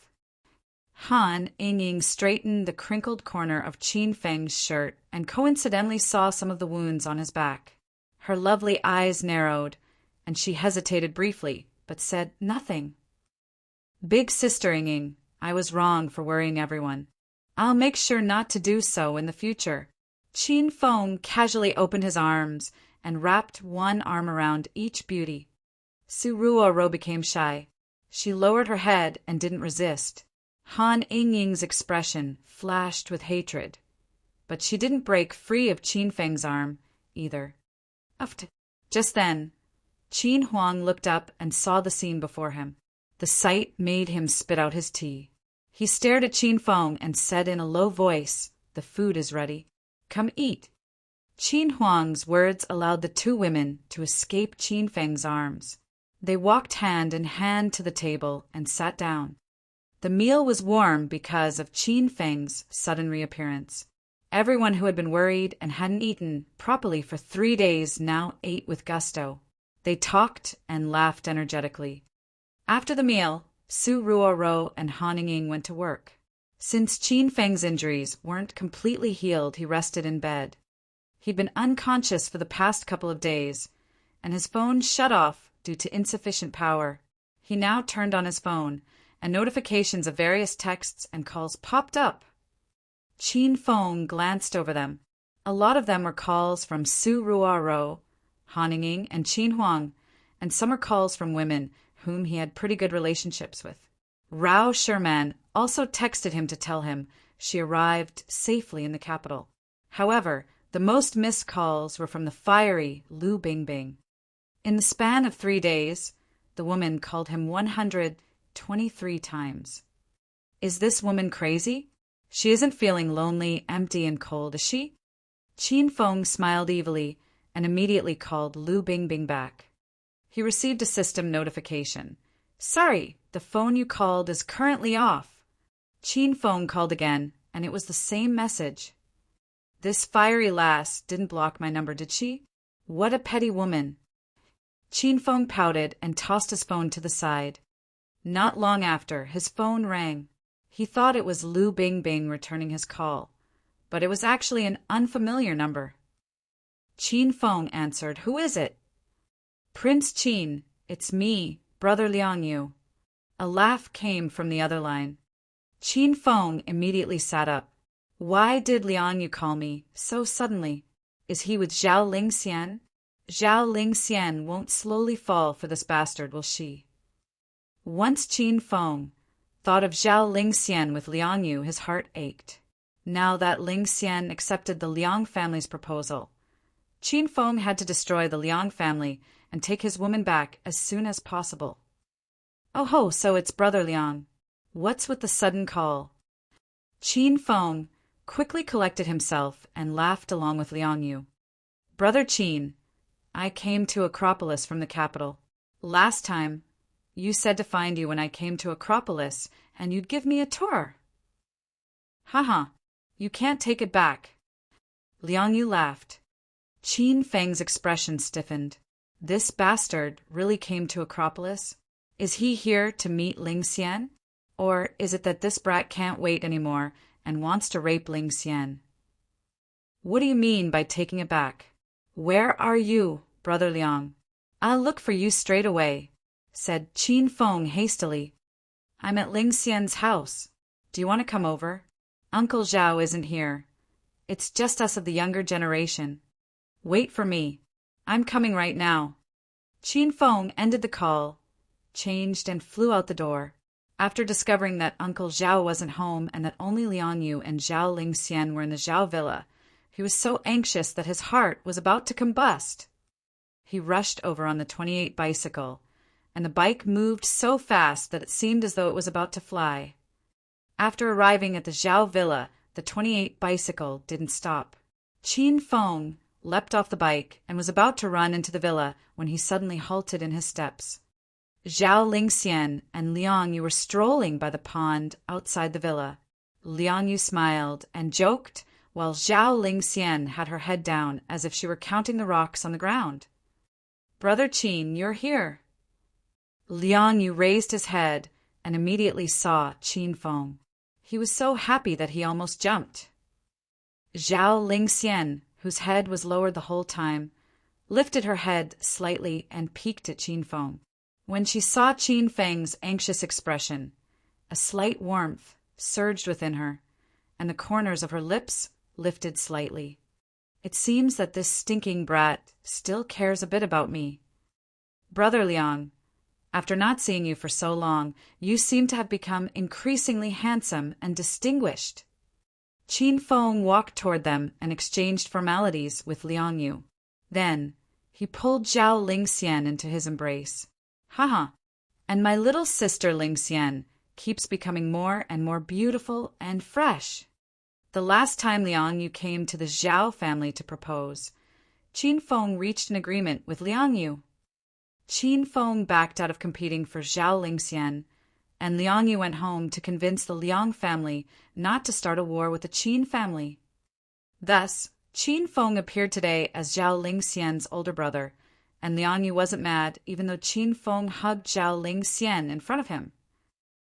Han Ying straightened the crinkled corner of Qin Feng's shirt and coincidentally saw some of the wounds on his back. Her lovely eyes narrowed, and she hesitated briefly, but said nothing. Big sister Ying, I was wrong for worrying everyone. I'll make sure not to do so in the future. Qin Feng casually opened his arms and wrapped one arm around each beauty. Su Ruoro became shy. She lowered her head and didn't resist. Han Ying's expression flashed with hatred, but she didn't break free of Qin Feng's arm, either. Just then, Qin Huang looked up and saw the scene before him. The sight made him spit out his tea. He stared at Qin Feng and said in a low voice, "The food is ready. Come eat." Qin Huang's words allowed the 2 women to escape Qin Feng's arms. They walked hand in hand to the table and sat down. The meal was warm because of Qin Feng's sudden reappearance. Everyone who had been worried and hadn't eaten properly for 3 days now ate with gusto. They talked and laughed energetically. After the meal, Su Ruoro and Han Ying went to work. Since Qin Feng's injuries weren't completely healed, he rested in bed. He'd been unconscious for the past couple of days, and his phone shut off due to insufficient power. He now turned on his phone, and notifications of various texts and calls popped up. Qin Feng glanced over them. A lot of them were calls from Su Ruoro, Han Ying, and Qin Huang, and some were calls from women whom he had pretty good relationships with. Rao Sherman also texted him to tell him she arrived safely in the capital. However, the most missed calls were from the fiery Lu Bingbing. In the span of 3 days, the woman called him 123 times. Is this woman crazy? She isn't feeling lonely, empty, and cold, is she? Qin Feng smiled evilly and immediately called Lu Bingbing back. He received a system notification. Sorry, the phone you called is currently off. Qin Feng called again, and it was the same message. This fiery lass didn't block my number, did she? What a petty woman. Qin Feng pouted and tossed his phone to the side. Not long after, his phone rang. He thought it was Lu Bingbing returning his call, but it was actually an unfamiliar number. Qin Feng answered, "Who is it?" "Prince Qin, it's me, Brother Liangyu." A laugh came from the other line. Qin Feng immediately sat up. Why did Liang Yu call me so suddenly? Is he with Zhao Lingxian? Zhao Lingxian won't slowly fall for this bastard, will she? Once Qin Feng thought of Zhao Lingxian with Liang Yu, his heart ached. Now that Lingxian accepted the Liang family's proposal, Qin Feng had to destroy the Liang family and take his woman back as soon as possible. Oh ho, so it's Brother Liang. What's with the sudden call? Qin Feng quickly collected himself and laughed along with Liang Yu. Brother Qin, I came to Acropolis from the capital. Last time, you said to find you when I came to Acropolis, and you'd give me a tour. Haha, you can't take it back. Liang Yu laughed. Qin Feng's expression stiffened. This bastard really came to Acropolis? Is he here to meet Lingxian? Or is it that this brat can't wait anymore and wants to rape Lingxian? What do you mean by taking it back? Where are you, Brother Liang? I'll look for you straight away, said Qin Feng hastily. I'm at Lingxian's house. Do you want to come over? Uncle Zhao isn't here. It's just us of the younger generation. Wait for me. I'm coming right now. Qin Feng ended the call, changed and flew out the door. After discovering that Uncle Zhao wasn't home and that only Liang Yu and Zhao Lingxian were in the Zhao villa, he was so anxious that his heart was about to combust. He rushed over on the 28 bicycle, and the bike moved so fast that it seemed as though it was about to fly. After arriving at the Zhao villa, the 28 bicycle didn't stop. Qin Feng leapt off the bike and was about to run into the villa when he suddenly halted in his steps. Zhao Lingxian and Liang Yu were strolling by the pond outside the villa. Liang Yu smiled and joked, while Zhao Lingxian had her head down as if she were counting the rocks on the ground. Brother Qin, you're here. Liang Yu raised his head and immediately saw Qin Feng. He was so happy that he almost jumped. Zhao Lingxian, whose head was lowered the whole time, lifted her head slightly and peeked at Qin Feng. When she saw Qin Feng's anxious expression, a slight warmth surged within her, and the corners of her lips lifted slightly. It seems that this stinking brat still cares a bit about me. Brother Liang, after not seeing you for so long, you seem to have become increasingly handsome and distinguished. Qin Feng walked toward them and exchanged formalities with Liang Yu. Then he pulled Zhao Lingxian into his embrace. Haha, and my little sister Lingxian keeps becoming more and more beautiful and fresh. The last time Liang Yu came to the Zhao family to propose, Qin Feng reached an agreement with Liang Yu. Qin Feng backed out of competing for Zhao Lingxian, and Liang Yu went home to convince the Liang family not to start a war with the Qin family. Thus, Qin Feng appeared today as Zhao Lingxian's older brother, and Liang Yu wasn't mad even though Qin Feng hugged Zhao Lingxian in front of him.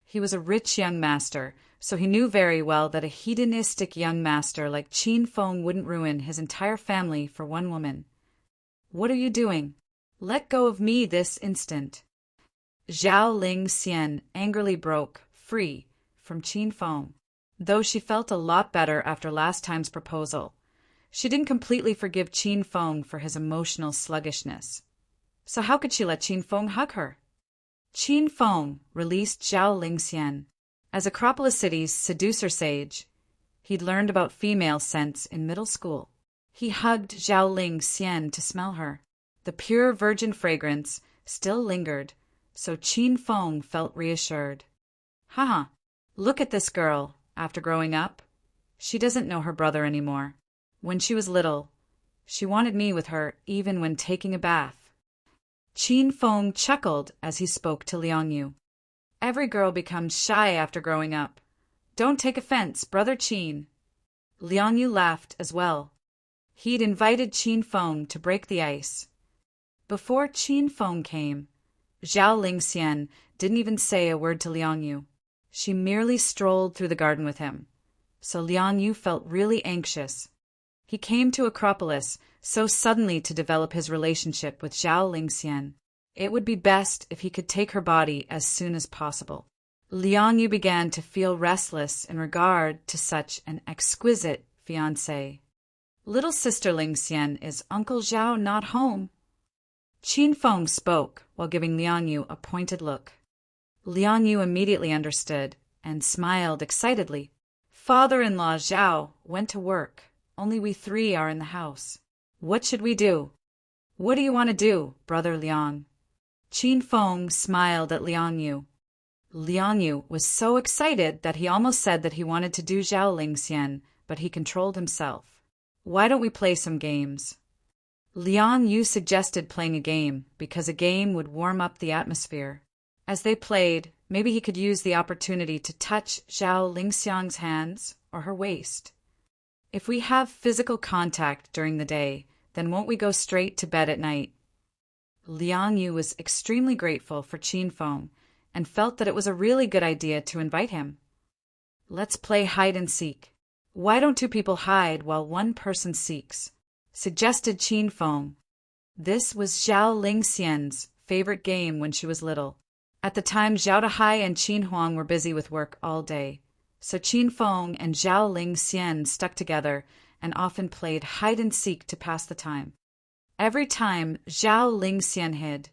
He was a rich young master, so he knew very well that a hedonistic young master like Qin Feng wouldn't ruin his entire family for one woman. What are you doing? Let go of me this instant. Zhao Lingxian angrily broke free from Qin Feng. Though she felt a lot better after last time's proposal, she didn't completely forgive Qin Feng for his emotional sluggishness. So how could she let Qin Feng hug her? Qin Feng released Zhao Lingxian. As Acropolis City's seducer sage, he'd learned about female scents in middle school. He hugged Zhao Lingxian to smell her. The pure virgin fragrance still lingered, so Qin Feng felt reassured. Haha, look at this girl, after growing up. She doesn't know her brother anymore. When she was little, she wanted me with her even when taking a bath. Qin Feng chuckled as he spoke to Liang Yu. Every girl becomes shy after growing up. Don't take offense, Brother Qin. Liang Yu laughed as well. He'd invited Qin Feng to break the ice. Before Qin Feng came, Zhao Lingxian didn't even say a word to Liang Yu. She merely strolled through the garden with him. So Liang Yu felt really anxious. He came to Acropolis so suddenly to develop his relationship with Zhao Lingxian. It would be best if he could take her body as soon as possible. Liang Yu began to feel restless in regard to such an exquisite fiancé. Little sister Ling Xian, is Uncle Zhao not home? Qin Feng spoke while giving Liang Yu a pointed look. Liang Yu immediately understood and smiled excitedly. Father-in-law Zhao went to work. Only we three are in the house. What should we do? What do you want to do, brother Liang? Qin Feng smiled at Liang Yu. Liang Yu was so excited that he almost said that he wanted to do Zhao Ling Xian, but he controlled himself. Why don't we play some games? Liang Yu suggested playing a game because a game would warm up the atmosphere. As they played, maybe he could use the opportunity to touch Zhao Lingxiang's hands or her waist. If we have physical contact during the day, then won't we go straight to bed at night? Liang Yu was extremely grateful for Qin Feng and felt that it was a really good idea to invite him. Let's play hide and seek. Why don't two people hide while one person seeks? Suggested Qin Feng. This was Zhao Lingxian's favorite game when she was little. At the time, Zhao Dahai and Qin Huang were busy with work all day, so Qin Feng and Zhao Lingxian stuck together and often played hide-and-seek to pass the time. Every time Zhao Lingxian hid,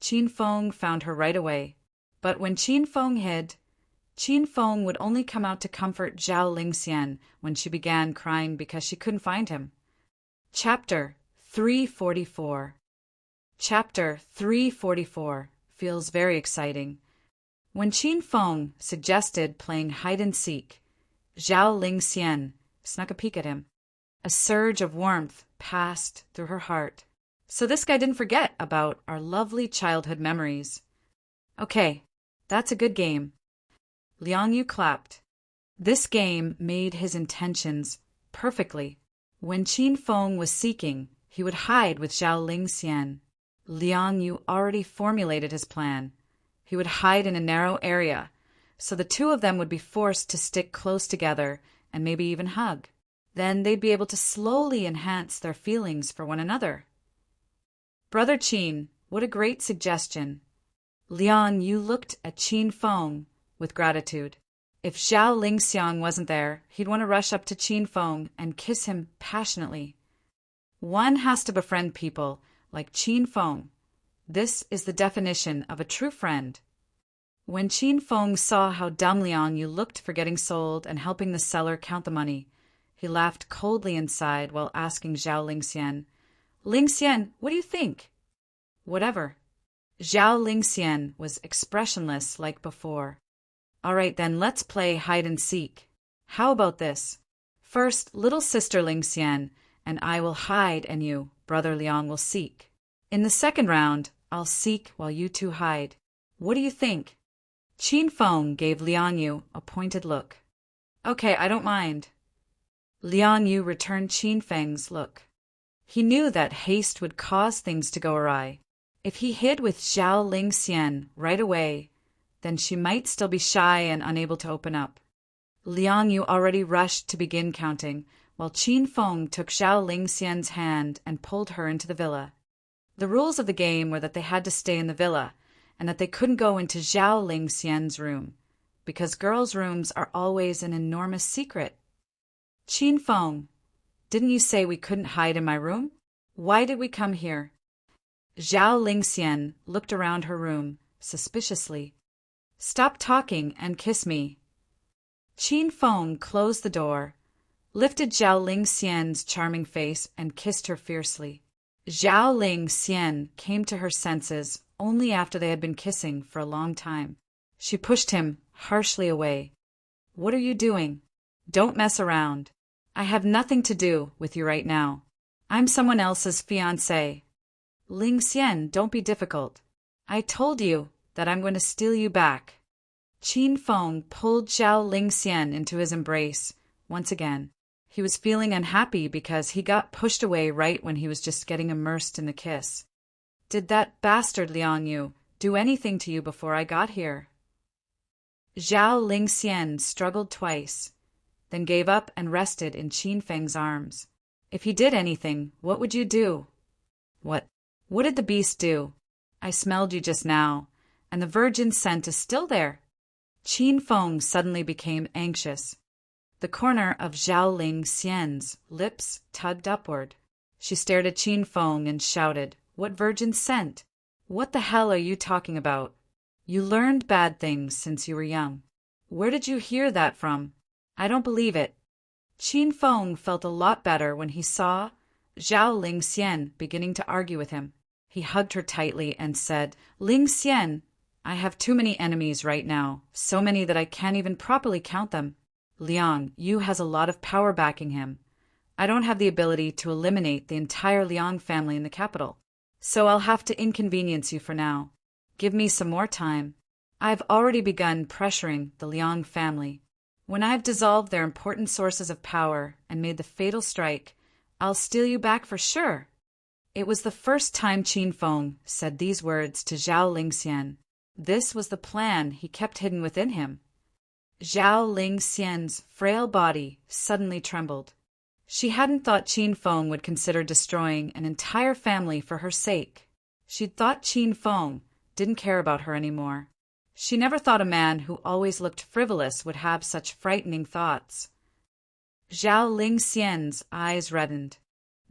Qin Feng found her right away. But when Qin Feng hid, Qin Feng would only come out to comfort Zhao Lingxian when she began crying because she couldn't find him. Chapter 344. Chapter 344 feels very exciting. When Qin Feng suggested playing hide-and-seek, Zhao Lingxian snuck a peek at him. A surge of warmth passed through her heart. So this guy didn't forget about our lovely childhood memories. Okay, that's a good game. Liang Yu clapped. This game made his intentions perfectly. When Qin Feng was seeking, he would hide with Zhao Lingxian. Liang Yu already formulated his plan. He would hide in a narrow area, so the two of them would be forced to stick close together and maybe even hug. Then they'd be able to slowly enhance their feelings for one another. Brother Qin, what a great suggestion. Liang Yu looked at Qin Feng with gratitude. If Zhao Lingxiang wasn't there, he'd want to rush up to Qin Feng and kiss him passionately. One has to befriend people like Qin Feng. This is the definition of a true friend. When Qin Feng saw how dumb Liang Yu looked for getting sold and helping the seller count the money, he laughed coldly inside while asking Zhao Lingxian, Lingxian, what do you think? Whatever. Zhao Lingxian was expressionless like before. All right, then let's play hide and seek. How about this? First, little sister Lingxian and I will hide and you, brother Liang, will seek. In the second round, I'll seek while you two hide. What do you think? Qin Feng gave Liang Yu a pointed look. Okay, I don't mind. Liang Yu returned Qin Feng's look. He knew that haste would cause things to go awry. If he hid with Zhao Lingxian right away, then she might still be shy and unable to open up. Liang Yu already rushed to begin counting, while Qin Feng took Zhao Lingxian's hand and pulled her into the villa. The rules of the game were that they had to stay in the villa, and that they couldn't go into Zhao Lingxian's room, because girls' rooms are always an enormous secret. Qin Feng, didn't you say we couldn't hide in my room? Why did we come here? Zhao Lingxian looked around her room suspiciously. Stop talking and kiss me. Qin Feng closed the door, lifted Zhao Lingxian's charming face and kissed her fiercely. Zhao Lingxian came to her senses only after they had been kissing for a long time. She pushed him harshly away. What are you doing? Don't mess around. I have nothing to do with you right now. I'm someone else's fiancé. Lingxian, don't be difficult. I told you that I'm going to steal you back. Qin Feng pulled Zhao Lingxian into his embrace once again. He was feeling unhappy because he got pushed away right when he was just getting immersed in the kiss. Did that bastard Liang Yu do anything to you before I got here? Zhao Lingxian struggled twice, then gave up and rested in Qin Feng's arms. If he did anything, what would you do? What did the beast do? I smelled you just now, and the virgin scent is still there. Qin Feng suddenly became anxious. The corner of Zhao Ling Xian's lips tugged upward. She stared at Qin Feng and shouted, "What virgin scent? What the hell are you talking about? You learned bad things since you were young. Where did you hear that from? I don't believe it." Qin Feng felt a lot better when he saw Zhao Ling Xian beginning to argue with him. He hugged her tightly and said, "Ling Xian, I have too many enemies right now, so many that I can't even properly count them. Liang Yu has a lot of power backing him. I don't have the ability to eliminate the entire Liang family in the capital, so I'll have to inconvenience you for now. Give me some more time. I've already begun pressuring the Liang family. When I've dissolved their important sources of power and made the fatal strike, I'll steal you back for sure." It was the first time Qin Feng said these words to Zhao Lingxian. This was the plan he kept hidden within him. Zhao Lingxian's frail body suddenly trembled. She hadn't thought Qin Feng would consider destroying an entire family for her sake. She'd thought Qin Feng didn't care about her anymore. She never thought a man who always looked frivolous would have such frightening thoughts. Zhao Lingxian's eyes reddened.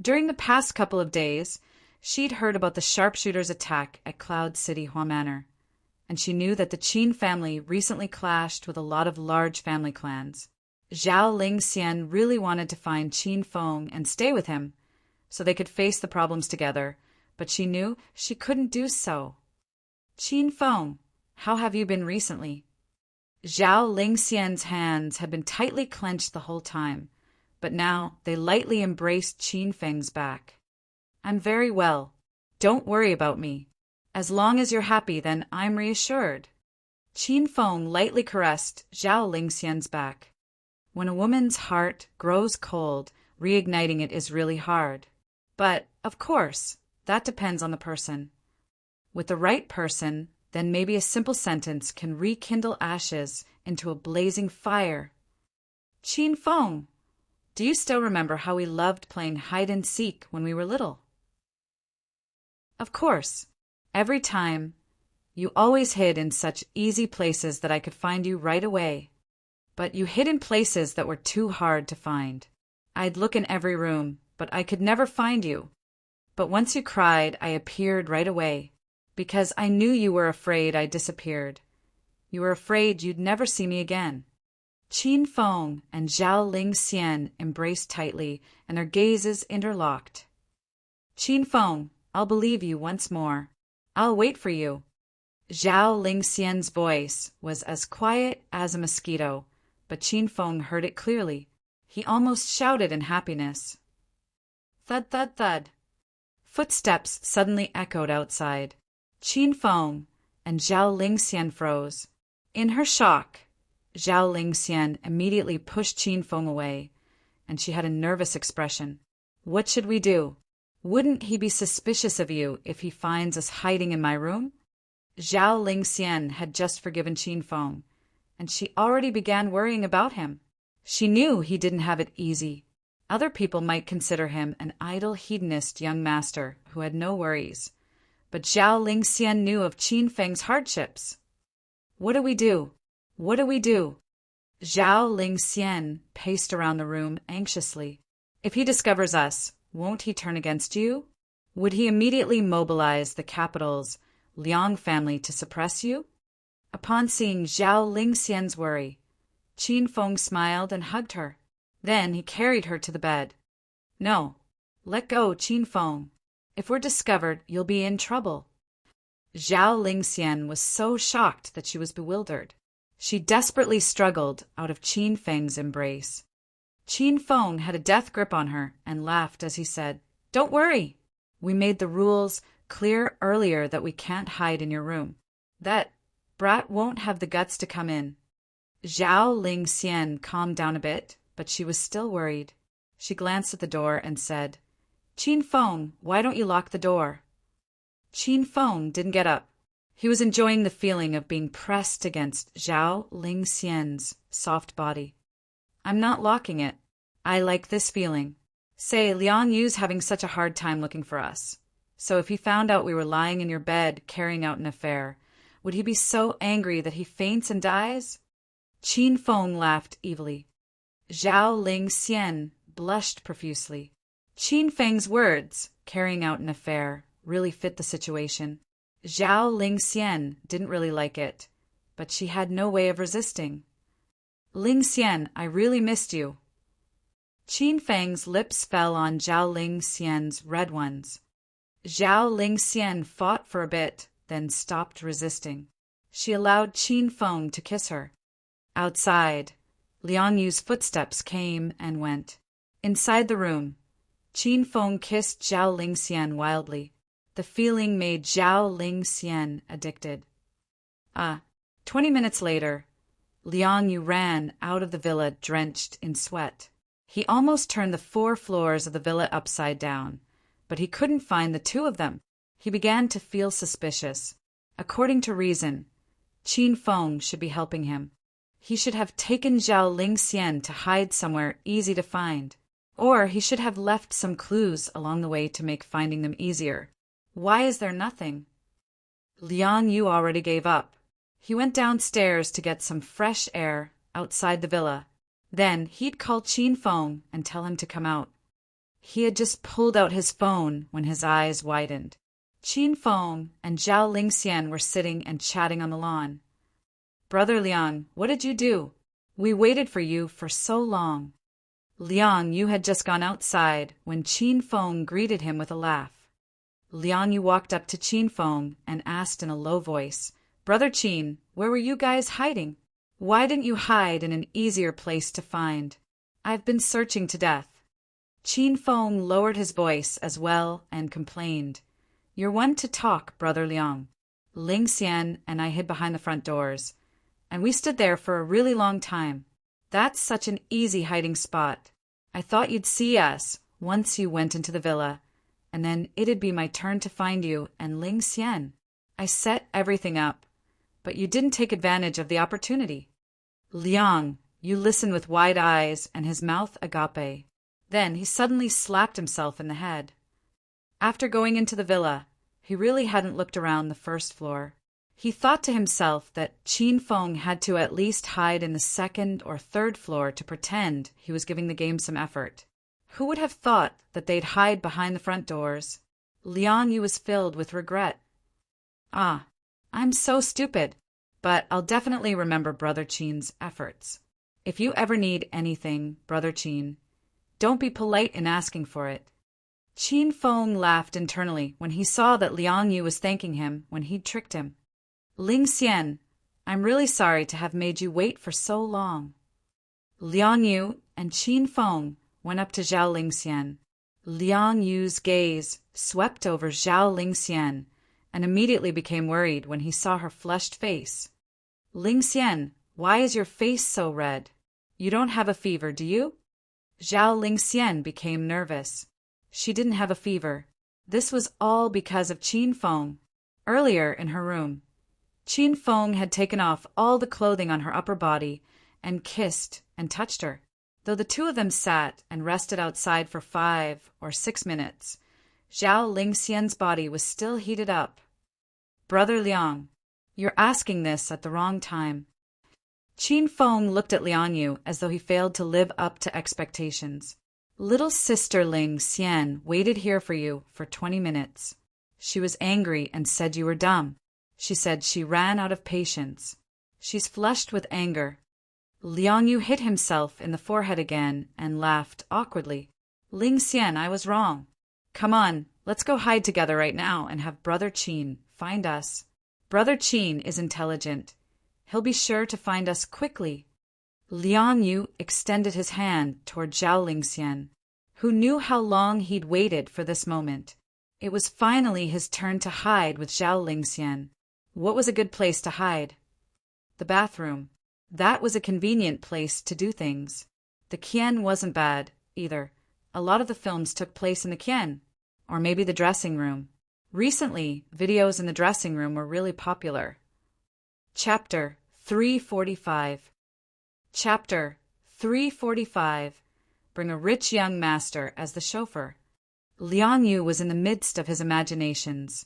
During the past couple of days, she'd heard about the sharpshooters' attack at Cloud City Hua Manor, and she knew that the Qin family recently clashed with a lot of large family clans. Zhao Lingxian really wanted to find Qin Feng and stay with him, so they could face the problems together, but she knew she couldn't do so. "Qin Feng, how have you been recently?" Zhao Lingxian's hands had been tightly clenched the whole time, but now they lightly embraced Qin Feng's back. "I'm very well. Don't worry about me. As long as you're happy, then I'm reassured." Qin Feng lightly caressed Zhao Lingxian's back. When a woman's heart grows cold, reigniting it is really hard. But, of course, that depends on the person. With the right person, then maybe a simple sentence can rekindle ashes into a blazing fire. "Qin Feng, do you still remember how we loved playing hide-and-seek when we were little?" "Of course. Every time. You always hid in such easy places that I could find you right away. But you hid in places that were too hard to find. I'd look in every room, but I could never find you. But once you cried, I appeared right away, because I knew you were afraid I disappeared. You were afraid you'd never see me again." Qin Feng and Zhao Lingxian embraced tightly, and their gazes interlocked. "Qin Feng, I'll believe you once more. I'll wait for you." Zhao Lingxian's voice was as quiet as a mosquito, but Qin Feng heard it clearly. He almost shouted in happiness. Thud, thud, thud. Footsteps suddenly echoed outside. Qin Feng and Zhao Lingxian froze. In her shock, Zhao Lingxian immediately pushed Qin Feng away, and she had a nervous expression. "What should we do? Wouldn't he be suspicious of you if he finds us hiding in my room?" Zhao Lingxian had just forgiven Qin Feng, and she already began worrying about him. She knew he didn't have it easy. Other people might consider him an idle hedonist young master who had no worries. But Zhao Lingxian knew of Qin Feng's hardships. "What do we do? What do we do?" Zhao Lingxian paced around the room anxiously. "If he discovers us, won't he turn against you? Would he immediately mobilize the capital's Liang family to suppress you?" Upon seeing Zhao Lingxian's worry, Qin Feng smiled and hugged her. Then he carried her to the bed. "No, let go, Qin Feng. If we're discovered, you'll be in trouble." Zhao Lingxian was so shocked that she was bewildered. She desperately struggled out of Qin Feng's embrace. Qin Feng had a death grip on her and laughed as he said, "Don't worry. We made the rules clear earlier that we can't hide in your room. That brat won't have the guts to come in." Zhao Lingxian calmed down a bit, but she was still worried. She glanced at the door and said, "Qin Feng, why don't you lock the door?" Qin Feng didn't get up. He was enjoying the feeling of being pressed against Zhao Lingxian's soft body. "I'm not locking it. I like this feeling. Say, Liang Yu's having such a hard time looking for us. So if he found out we were lying in your bed carrying out an affair, Would he be so angry that he faints and dies? Qin Feng laughed evilly. Zhao Ling Xian blushed profusely. Qin Feng's words, carrying out an affair, really fit the situation. Zhao Ling Xian didn't really like it, but she had no way of resisting. Ling Xian, I really missed you. Qin Feng's lips fell on Zhao Ling Xian's red ones. Zhao Ling Xian fought for a bit, then stopped resisting. She allowed Qin Feng to kiss her. Outside, Liang Yu's footsteps came and went. Inside the room, Qin Feng kissed Zhao Ling Xian wildly. The feeling made Zhao Ling Xian addicted. 20 minutes later, Liang Yu ran out of the villa drenched in sweat. He almost turned the 4 floors of the villa upside down, but he couldn't find the 2 of them. He began to feel suspicious. According to reason, Qin Feng should be helping him. He should have taken Zhao Ling Xian to hide somewhere easy to find. Or he should have left some clues along the way to make finding them easier. Why is there nothing? Liang Yu already gave up. He went downstairs to get some fresh air outside the villa. Then he'd call Qin Feng and tell him to come out. He had just pulled out his phone when his eyes widened. Qin Feng and Zhao Ling Xian were sitting and chatting on the lawn. Brother Liang, what did you do? We waited for you for so long. Liang Yu had just gone outside when Qin Feng greeted him with a laugh. Liang Yu walked up to Qin Feng and asked in a low voice, Brother Qin, where were you guys hiding? Why didn't you hide in an easier place to find? I've been searching to death. Qin Feng lowered his voice as well and complained. You're one to talk, Brother Liang. Ling Xian and I hid behind the front doors, and we stood there for a really long time. That's such an easy hiding spot. I thought you'd see us once you went into the villa, and then it'd be my turn to find you and Ling Xian. I set everything up, but you didn't take advantage of the opportunity. Liang, you listened with wide eyes and his mouth agape. Then he suddenly slapped himself in the head. After going into the villa, he really hadn't looked around the first floor. He thought to himself that Qin Feng had to at least hide in the 2nd or 3rd floor to pretend he was giving the game some effort. Who would have thought that they'd hide behind the front doors? Liang Yu was filled with regret. I'm so stupid, but I'll definitely remember Brother Qin's efforts. If you ever need anything, Brother Qin, don't be polite in asking for it. Qin Feng laughed internally when he saw that Liang Yu was thanking him when he'd tricked him. Ling Xian, I'm really sorry to have made you wait for so long. Liang Yu and Qin Feng went up to Zhao Ling Xian. Liang Yu's gaze swept over Zhao Ling Xian and immediately became worried when he saw her flushed face. Ling Xian, why is your face so red? You don't have a fever, do you? Zhao Ling Xian became nervous. She didn't have a fever. This was all because of Qin Feng. Earlier in her room, Qin Feng had taken off all the clothing on her upper body and kissed and touched her. Though the 2 of them sat and rested outside for 5 or 6 minutes, Zhao Ling Xian's body was still heated up. Brother Liang, you're asking this at the wrong time. Qin Feng looked at Liang Yu as though he failed to live up to expectations. Little sister Ling Xian waited here for you for 20 minutes. She was angry and said you were dumb. She said she ran out of patience. She's flushed with anger. Liang Yu hit himself in the forehead again and laughed awkwardly. Ling Xian, I was wrong. Come on, let's go hide together right now and have Brother Qin find us. Brother Qin is intelligent. He'll be sure to find us quickly. Liang Yu extended his hand toward Zhao Ling Xian, who knew how long he'd waited for this moment. It was finally his turn to hide with Zhao Ling Xian. What was a good place to hide? The bathroom. That was a convenient place to do things. The Qian wasn't bad, either. A lot of the films took place in the Qian, or maybe the dressing room. Recently, videos in the dressing room were really popular. Chapter 345. Chapter 345. Bring a rich young master as the chauffeur. Liang Yu was in the midst of his imaginations.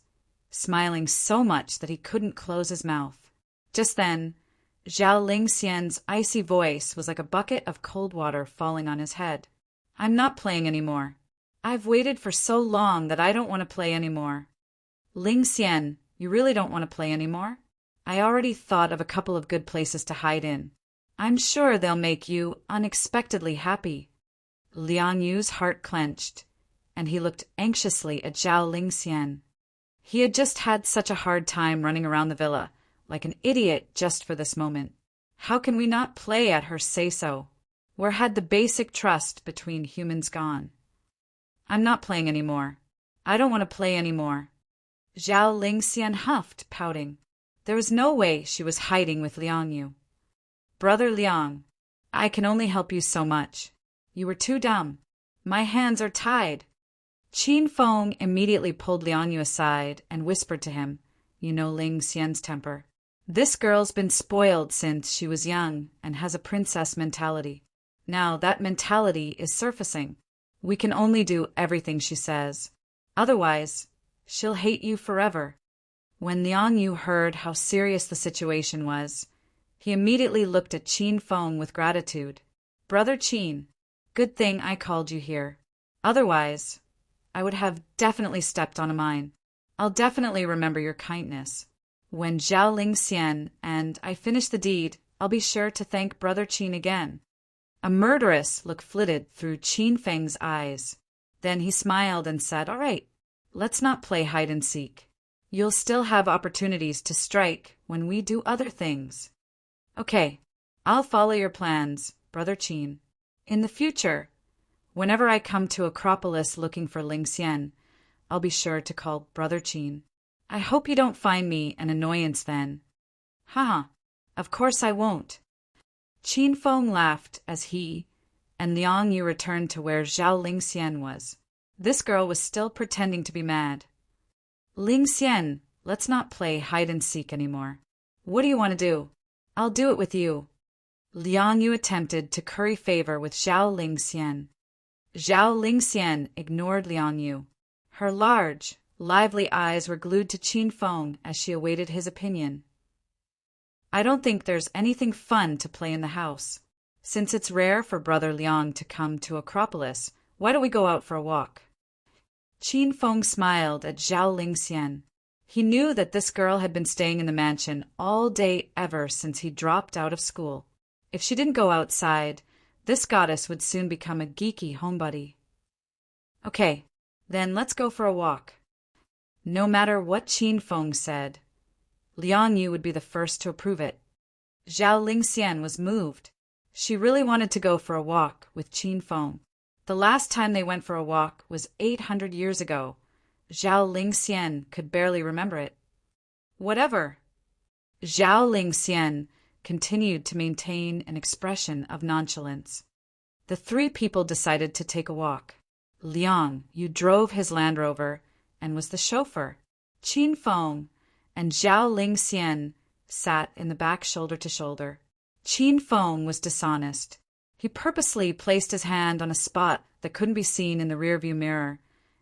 smiling so much that he couldn't close his mouth. Just then, Zhao Lingxian's icy voice was like a bucket of cold water falling on his head. "I'm not playing anymore. I've waited for so long that I don't want to play anymore." "Lingxian, you really don't want to play anymore? I already thought of a couple of good places to hide in. I'm sure they'll make you unexpectedly happy." Liang Yu's heart clenched, and he looked anxiously at Zhao Lingxian. He had just had such a hard time running around the villa, like an idiot just for this moment. How can we not play at her say-so? Where had the basic trust between humans gone? "I'm not playing anymore. I don't want to play anymore." Zhao Lingxian huffed, pouting. There was no way she was hiding with Liang Yu. "Brother Liang, I can only help you so much. You were too dumb. My hands are tied." Qin Feng immediately pulled Liang Yu aside and whispered to him, "You know Lingxian's temper. This girl's been spoiled since she was young and has a princess mentality. Now that mentality is surfacing. We can only do everything she says. Otherwise, she'll hate you forever." When Liang Yu heard how serious the situation was, he immediately looked at Qin Feng with gratitude. "Brother Qin, good thing I called you here. Otherwise, I would have definitely stepped on a mine. I'll definitely remember your kindness. When Zhao Lingxian and I finish the deed, I'll be sure to thank Brother Qin again." A murderous look flitted through Qin Feng's eyes. Then he smiled and said, "All right, let's not play hide and seek. You'll still have opportunities to strike when we do other things." "Okay, I'll follow your plans, Brother Qin. In the future, whenever I come to Acropolis looking for Lingxian, I'll be sure to call Brother Qin. I hope you don't find me an annoyance then." "Haha, of course I won't." Qin Feng laughed as he and Liang Yu returned to where Zhao Lingxian was. This girl was still pretending to be mad. "Lingxian, let's not play hide and seek anymore. What do you want to do? I'll do it with you." Liang Yu attempted to curry favor with Zhao Lingxian. Zhao Lingxian ignored Liang Yu. Her large, lively eyes were glued to Qin Feng as she awaited his opinion. "I don't think there's anything fun to play in the house. Since it's rare for Brother Liang to come to Acropolis, why don't we go out for a walk?" Qin Feng smiled at Zhao Lingxian. He knew that this girl had been staying in the mansion all day ever since he dropped out of school. If she didn't go outside, this goddess would soon become a geeky homebody. "Okay, then let's go for a walk." No matter what Qin Feng said, Liang Yu would be the first to approve it. Zhao Lingxian was moved. She really wanted to go for a walk with Qin Feng. The last time they went for a walk was 800 years ago. Zhao Lingxian could barely remember it. "Whatever." Zhao Lingxian continued to maintain an expression of nonchalance. The three people decided to take a walk. Liang Yu drove his Land Rover and was the chauffeur. Qin Feng and Zhao Lingxian sat in the back shoulder to shoulder. Qin Feng was dishonest. He purposely placed his hand on a spot that couldn't be seen in the rearview mirror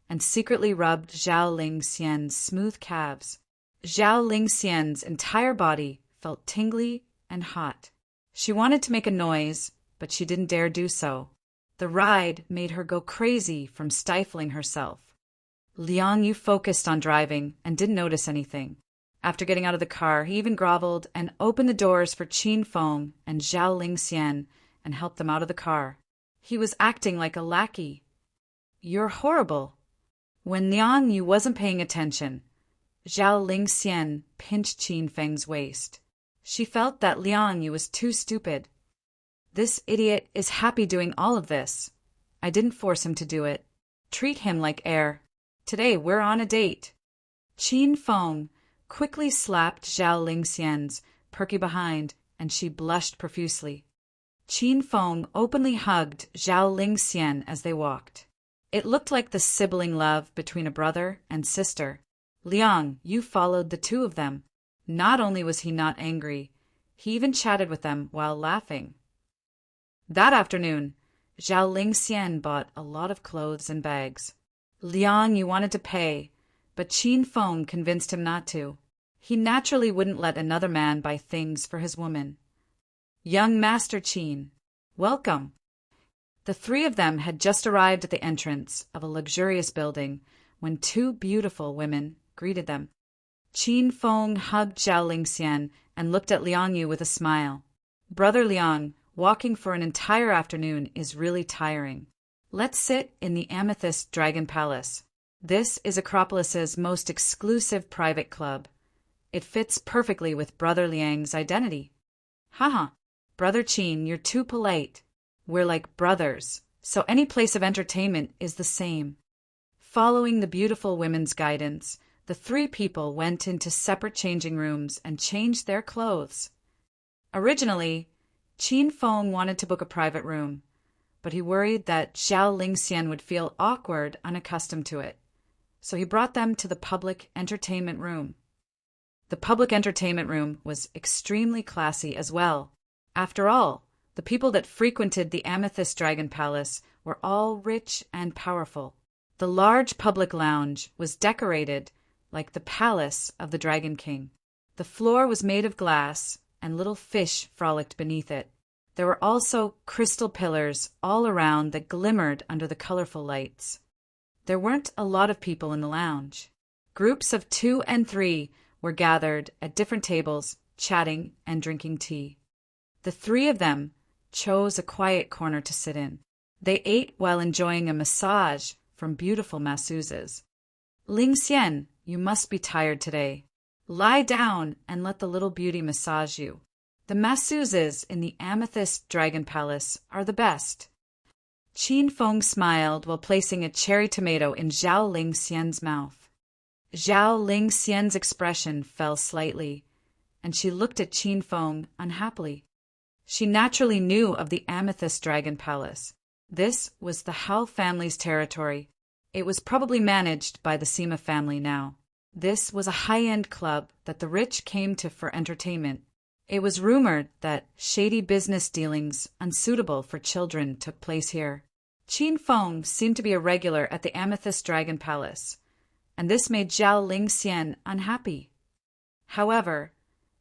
and secretly rubbed Zhao Lingxian's smooth calves. Zhao Lingxian's entire body felt tingly and hot. She wanted to make a noise, but she didn't dare do so. The ride made her go crazy from stifling herself. Liang Yu focused on driving and didn't notice anything. After getting out of the car, he even groveled and opened the doors for Qin Feng and Zhao Lingxian and helped them out of the car. He was acting like a lackey. "You're horrible." When Liang Yu wasn't paying attention, Zhao Lingxian pinched Qin Feng's waist. She felt that Liang Yu was too stupid. "This idiot is happy doing all of this. I didn't force him to do it. Treat him like air. Today we're on a date." Qin Feng quickly slapped Zhao Lingxian's perky behind, and she blushed profusely. Qin Feng openly hugged Zhao Lingxian as they walked. It looked like the sibling love between a brother and sister. Liang Yu followed the two of them. Not only was he not angry, he even chatted with them while laughing. That afternoon, Zhao Lingxian bought a lot of clothes and bags. Liang Yu wanted to pay, but Qin Feng convinced him not to. He naturally wouldn't let another man buy things for his woman. "Young Master Qin, welcome." The three of them had just arrived at the entrance of a luxurious building when two beautiful women greeted them. Qin Feng hugged Zhao Lingxian and looked at Liang Yu with a smile. "Brother Liang, walking for an entire afternoon is really tiring. Let's sit in the Amethyst Dragon Palace. This is Acropolis's most exclusive private club. It fits perfectly with Brother Liang's identity." "Haha, Brother Qin, you're too polite. We're like brothers, so any place of entertainment is the same." Following the beautiful women's guidance, the three people went into separate changing rooms and changed their clothes. Originally, Qin Feng wanted to book a private room, but he worried that Zhao Lingxian would feel awkward, unaccustomed to it. So he brought them to the public entertainment room. The public entertainment room was extremely classy as well. After all, the people that frequented the Amethyst Dragon Palace were all rich and powerful. The large public lounge was decorated like the palace of the Dragon King. The floor was made of glass, and little fish frolicked beneath it. There were also crystal pillars all around that glimmered under the colorful lights. There weren't a lot of people in the lounge. Groups of 2 and 3 were gathered at different tables, chatting and drinking tea. The three of them chose a quiet corner to sit in. They ate while enjoying a massage from beautiful masseuses. "Lingxian, you must be tired today. Lie down and let the little beauty massage you. The masseuses in the Amethyst Dragon Palace are the best." Qin Feng smiled while placing a cherry tomato in Zhao Lingxian's mouth. Zhao Lingxian's expression fell slightly, and she looked at Qin Feng unhappily. She naturally knew of the Amethyst Dragon Palace. This was the Hao family's territory. It was probably managed by the Sima family now. This was a high-end club that the rich came to for entertainment. It was rumored that shady business dealings unsuitable for children took place here. Qin Feng seemed to be a regular at the Amethyst Dragon Palace, and this made Zhao Lingxian unhappy. However,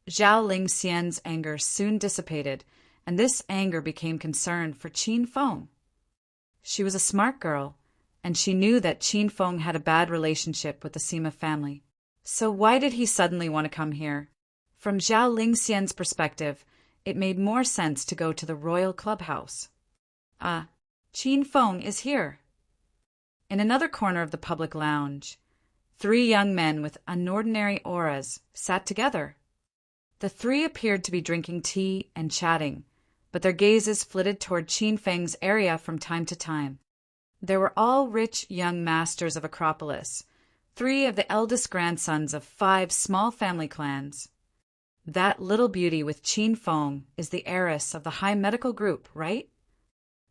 Zhao Lingxian's anger soon dissipated, and this anger became concern for Qin Feng. She was a smart girl, and she knew that Qin Feng had a bad relationship with the Sima family. So why did he suddenly want to come here? From Zhao Lingxian's perspective, it made more sense to go to the royal clubhouse. Ah, Qin Feng is here. In another corner of the public lounge, 3 young men with unordinary auras sat together. The 3 appeared to be drinking tea and chatting, but their gazes flitted toward Qin Feng's area from time to time. They were all rich young masters of Acropolis, 3 of the eldest grandsons of 5 small family clans. That little beauty with Qin Feng is the heiress of the high medical group, right?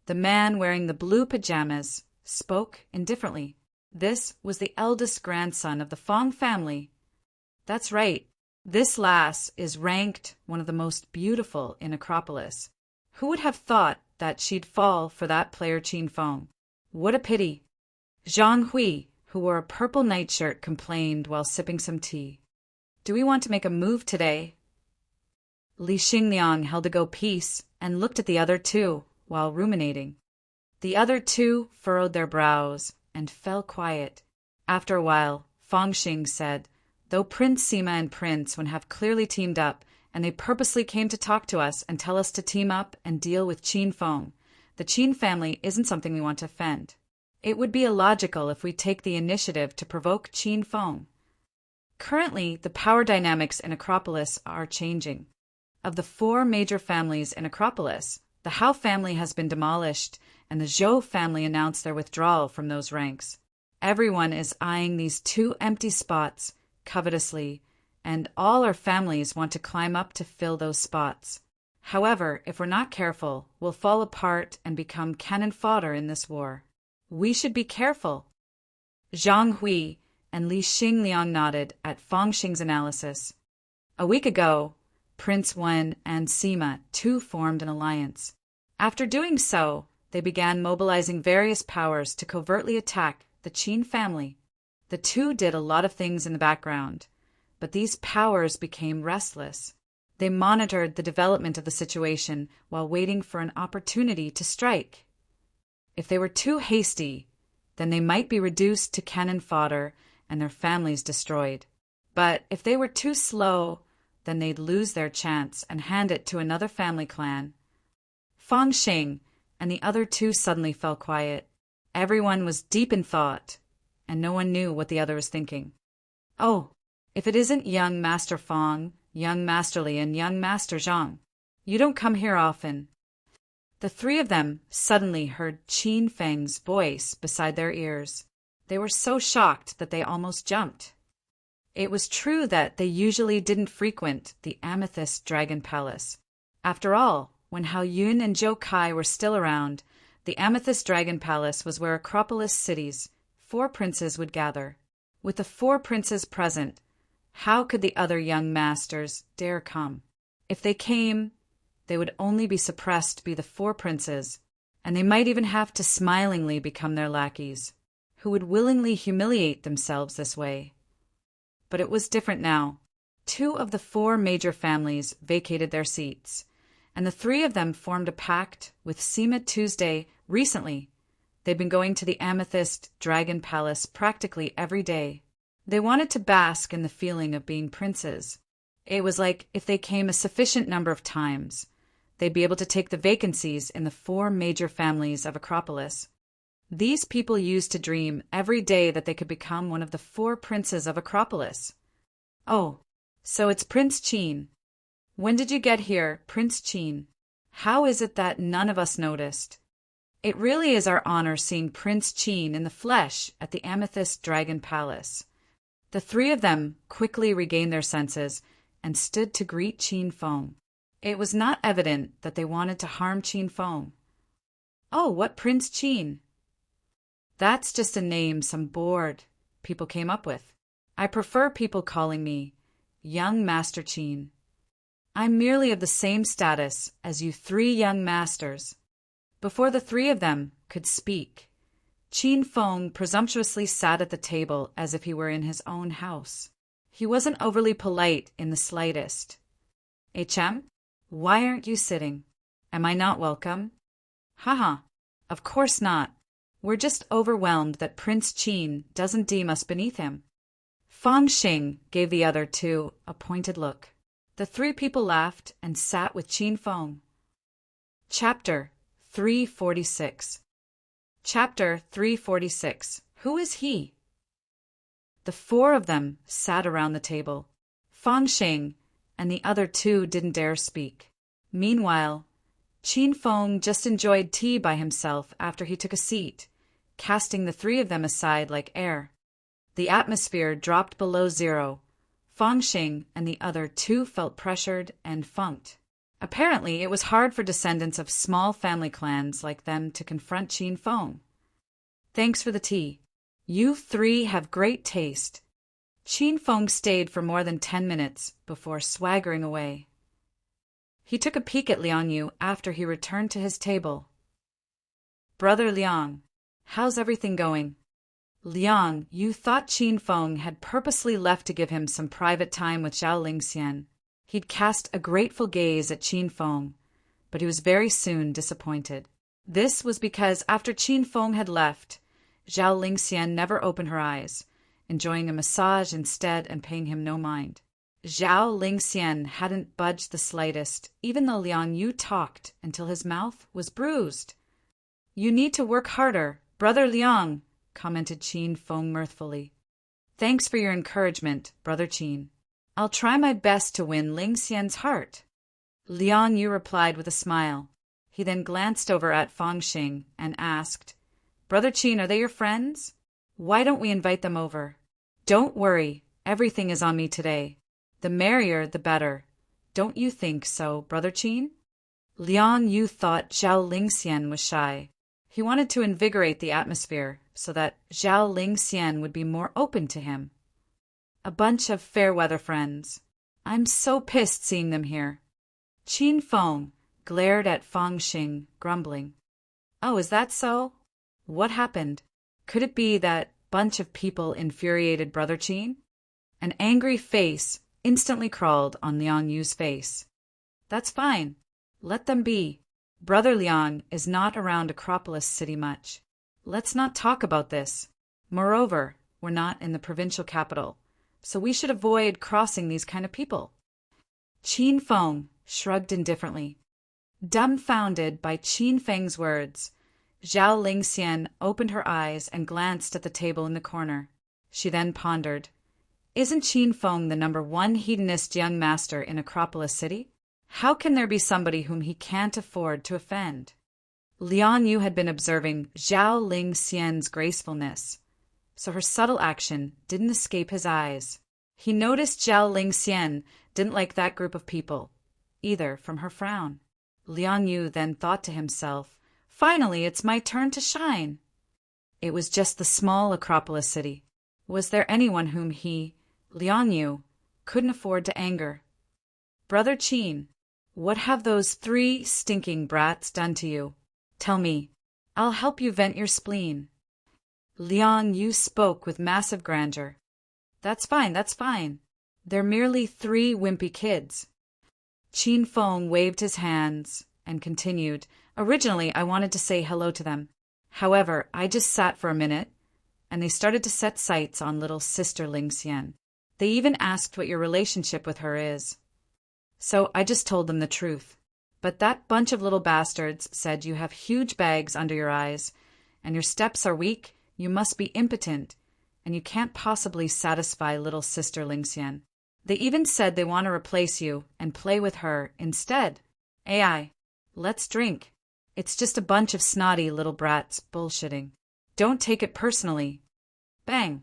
The man wearing the blue pajamas spoke indifferently. This was the eldest grandson of the Feng family. That's right. This lass is ranked one of the most beautiful in Acropolis. Who would have thought that she'd fall for that player Qin Feng? What a pity. Zhang Hui, who wore a purple nightshirt, complained while sipping some tea. "Do we want to make a move today?" Li Xingliang held a go piece and looked at the other 2 while ruminating. The other 2 furrowed their brows and fell quiet. After a while, Feng Xing said, "Though Prince Sima and Prince Wen have clearly teamed up, and they purposely came to talk to us and tell us to team up and deal with Qin Feng, the Qin family isn't something we want to offend. It would be illogical if we take the initiative to provoke Qin Feng. Currently, the power dynamics in Acropolis are changing. Of the 4 major families in Acropolis, the Hao family has been demolished, and the Zhou family announced their withdrawal from those ranks. Everyone is eyeing these 2 empty spots covetously, and all our families want to climb up to fill those spots. However, if we're not careful, we'll fall apart and become cannon fodder in this war. We should be careful." Zhang Hui and Li Xingliang nodded at Feng Xing's analysis. A week ago, Prince Wen and Sima too formed an alliance. After doing so, they began mobilizing various powers to covertly attack the Qin family. The two did a lot of things in the background, but these powers became restless. They monitored the development of the situation while waiting for an opportunity to strike. If they were too hasty, then they might be reduced to cannon fodder and their families destroyed. But if they were too slow, then they'd lose their chance and hand it to another family clan. Feng and the other two suddenly fell quiet. Everyone was deep in thought, and no one knew what the other was thinking. Oh, if it isn't young Master Feng, young Master Li, and young Master Zhang. You don't come here often. The three of them suddenly heard Qin Feng's voice beside their ears. They were so shocked that they almost jumped. It was true that they usually didn't frequent the Amethyst Dragon Palace. After all, when Hua Yan and Zhou Kai were still around, the Amethyst Dragon Palace was where Acropolis cities, 4 princes would gather. With the 4 princes present, how could the other young masters dare come? If they came, they would only be suppressed to be the 4 princes, and they might even have to smilingly become their lackeys, who would willingly humiliate themselves this way. But it was different now. 2 of the 4 major families vacated their seats, and the 3 of them formed a pact with Sima Tuesday recently. They'd been going to the Amethyst Dragon Palace practically every day. They wanted to bask in the feeling of being princes. It was like if they came a sufficient number of times, they'd be able to take the vacancies in the 4 major families of Acropolis. These people used to dream every day that they could become one of the 4 princes of Acropolis. Oh, so it's Prince Qin. When did you get here, Prince Qin? How is it that none of us noticed? It really is our honor seeing Prince Qin in the flesh at the Amethyst Dragon Palace. The 3 of them quickly regained their senses and stood to greet Qin Feng. It was not evident that they wanted to harm Qin Feng. Oh, what Prince Qin? That's just a name some bored people came up with. I prefer people calling me Young Master Qin. I'm merely of the same status as you 3 young masters. Before the 3 of them could speak, Qin Feng presumptuously sat at the table as if he were in his own house. He wasn't overly polite in the slightest. Chem, why aren't you sitting? Am I not welcome? Haha, of course not. We're just overwhelmed that Prince Qin doesn't deem us beneath him. Feng gave the other 2 a pointed look. The 3 people laughed and sat with Qin Feng. Chapter 346. Chapter 346. Who is he? The 4 of them sat around the table. Feng and the other 2 didn't dare speak. Meanwhile, Qin Feng just enjoyed tea by himself after he took a seat, casting the 3 of them aside like air. The atmosphere dropped below 0. Feng and the other 2 felt pressured and funked. Apparently, it was hard for descendants of small family clans like them to confront Qin Feng. Thanks for the tea. You 3 have great taste. Qin Feng stayed for more than 10 minutes before swaggering away. He took a peek at Liang Yu after he returned to his table. Brother Liang, how's everything going? Liang Yu thought Qin Feng had purposely left to give him some private time with Zhao Lingxian. He'd cast a grateful gaze at Qin Feng, but he was very soon disappointed. This was because after Qin Feng had left, Zhao Lingxian never opened her eyes, enjoying a massage instead and paying him no mind. Zhao Lingxian hadn't budged the slightest, even though Liang Yu talked until his mouth was bruised. You need to work harder, Brother Liang, commented Qin Feng mirthfully. Thanks for your encouragement, Brother Qin. I'll try my best to win Lingxian's heart. Liang Yu replied with a smile. He then glanced over at Feng and asked, Brother Qin, are they your friends? Why don't we invite them over? Don't worry, everything is on me today. The merrier, the better. Don't you think so, Brother Qin? Liang Yu thought Zhao Lingxian was shy. He wanted to invigorate the atmosphere so that Zhao Lingxian would be more open to him. A bunch of fair-weather friends. I'm so pissed seeing them here. Qin Feng glared at Feng, grumbling. Oh, is that so? What happened? Could it be that bunch of people infuriated Brother Qin? An angry face instantly crawled on Liang Yu's face. That's fine. Let them be. Brother Liang is not around Acropolis City much. Let's not talk about this. Moreover, we're not in the provincial capital, so we should avoid crossing these kind of people. Qin Feng shrugged indifferently. Dumbfounded by Qin Feng's words, Zhao Lingxian opened her eyes and glanced at the table in the corner. She then pondered. Isn't Qin Feng the #1 hedonist young master in Acropolis City? How can there be somebody whom he can't afford to offend? Liang Yu had been observing Zhao Lingxian's gracefulness, so her subtle action didn't escape his eyes. He noticed Zhao Lingxian didn't like that group of people, either, from her frown. Liang Yu then thought to himself, finally, it's my turn to shine. It was just the small Acropolis City. Was there anyone whom he, Liang Yu, couldn't afford to anger? Brother Qin, what have those 3 stinking brats done to you? Tell me. I'll help you vent your spleen. Liang Yu spoke with massive grandeur. That's fine, that's fine. They're merely 3 wimpy kids. Qin Feng waved his hands and continued, originally I wanted to say hello to them. However, I just sat for a minute, and they started to set sights on little sister Lingxian. They even asked what your relationship with her is. So I just told them the truth. But that bunch of little bastards said you have huge bags under your eyes, and your steps are weak, you must be impotent, and you can't possibly satisfy little sister Lingxian. They even said they want to replace you and play with her instead. AI, let's drink. It's just a bunch of snotty little brats bullshitting. Don't take it personally. Bang!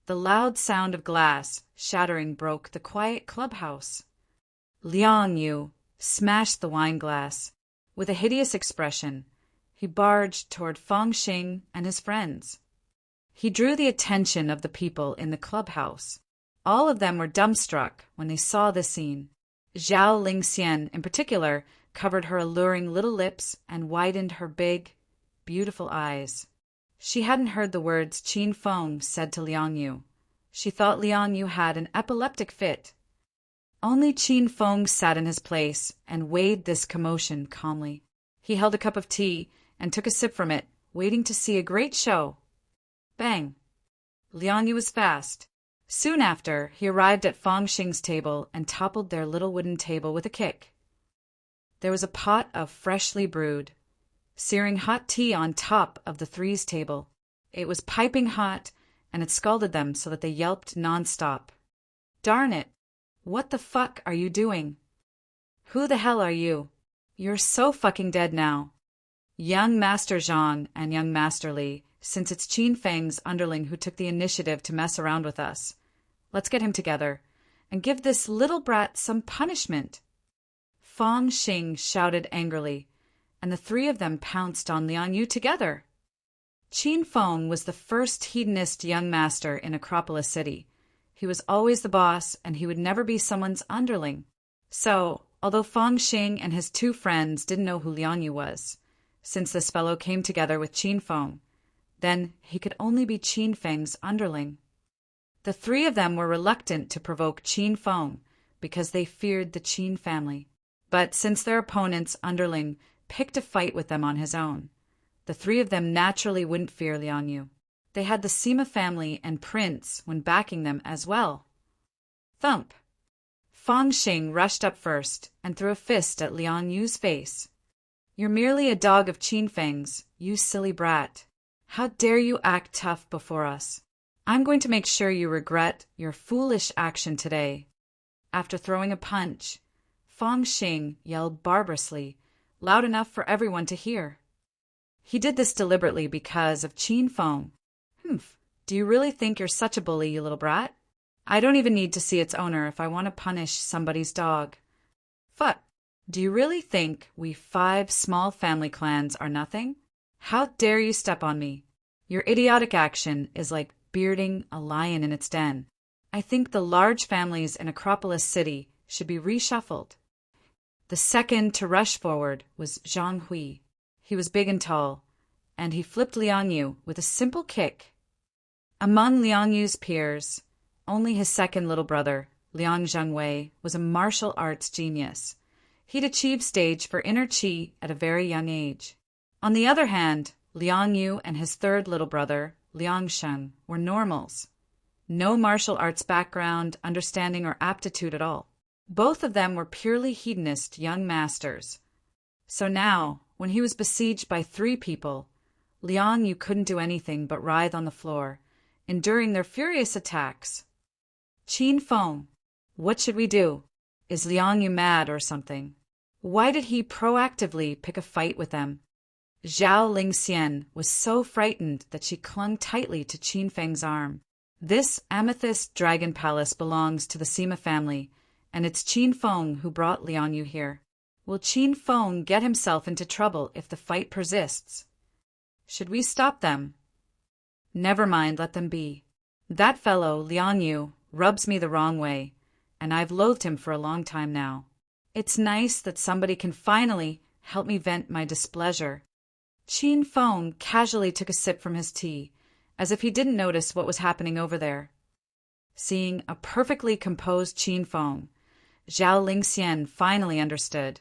The loud sound of glass shattering broke the quiet clubhouse. Liang Yu smashed the wine glass. With a hideous expression, he barged toward Feng and his friends. He drew the attention of the people in the clubhouse. All of them were dumbstruck when they saw this scene. Zhao Lingxian, in particular, covered her alluring little lips and widened her big, beautiful eyes. She hadn't heard the words Qin Feng said to Liang Yu. She thought Liang Yu had an epileptic fit. Only Qin Feng sat in his place and weighed this commotion calmly. He held a cup of tea and took a sip from it, waiting to see a great show. Bang! Liang Yu was fast. Soon after, he arrived at Feng Xing's table and toppled their little wooden table with a kick. There was a pot of freshly brewed, searing hot tea on top of the three's table. It was piping hot, and it scalded them so that they yelped nonstop. Darn it! What the fuck are you doing? Who the hell are you? You're so fucking dead now. Young Master Zhang and young Master Li, since it's Qin Feng's underling who took the initiative to mess around with us. Let's get him together and give this little brat some punishment. Feng Xing shouted angrily, and the 3 of them pounced on Liang Yu together. Qin Feng was the first hedonist young master in Acropolis City. He was always the boss, and he would never be someone's underling. So, although Feng Xing and his 2 friends didn't know who Liang Yu was, since this fellow came together with Qin Feng, then he could only be Qin Feng's underling. The 3 of them were reluctant to provoke Qin Feng because they feared the Qin family. But since their opponent's underling picked a fight with them on his own, the 3 of them naturally wouldn't fear Liang Yu. They had the Sima family and prince when backing them as well. Thump! Feng Xing rushed up first and threw a fist at Liang Yu's face. You're merely a dog of Qin Feng's, you silly brat. How dare you act tough before us? I'm going to make sure you regret your foolish action today. After throwing a punch, Feng Xing yelled barbarously, loud enough for everyone to hear. He did this deliberately because of Qin Feng. Humph, do you really think you're such a bully, you little brat? I don't even need to see its owner if I want to punish somebody's dog. Fuck, do you really think we 5 small family clans are nothing? How dare you step on me? Your idiotic action is like bearding a lion in its den. I think the large families in Acropolis City should be reshuffled. The second to rush forward was Zhang Hui. He was big and tall, and he flipped Liang Yu with a simple kick. Among Liang Yu's peers, only his second little brother, Liang Zhengwei, was a martial arts genius. He'd achieved stage for inner qi at a very young age. On the other hand, Liang Yu and his third little brother, Liang Sheng, were normals. No martial arts background, understanding, or aptitude at all. Both of them were purely hedonist young masters. So now, when he was besieged by three people, Liang Yu couldn't do anything but writhe on the floor, enduring their furious attacks. Qin Feng, what should we do? Is Liang Yu mad or something? Why did he proactively pick a fight with them? Zhao Lingxian was so frightened that she clung tightly to Qin Feng's arm. This amethyst dragon palace belongs to the Sima family, and it's Qin Feng who brought Liang Yu here. Will Qin Feng get himself into trouble if the fight persists? Should we stop them? Never mind, let them be. That fellow, Liang Yu, rubs me the wrong way, and I've loathed him for a long time now. It's nice that somebody can finally help me vent my displeasure. Qin Feng casually took a sip from his tea, as if he didn't notice what was happening over there. Seeing a perfectly composed Qin Feng, Zhao Lingxian finally understood.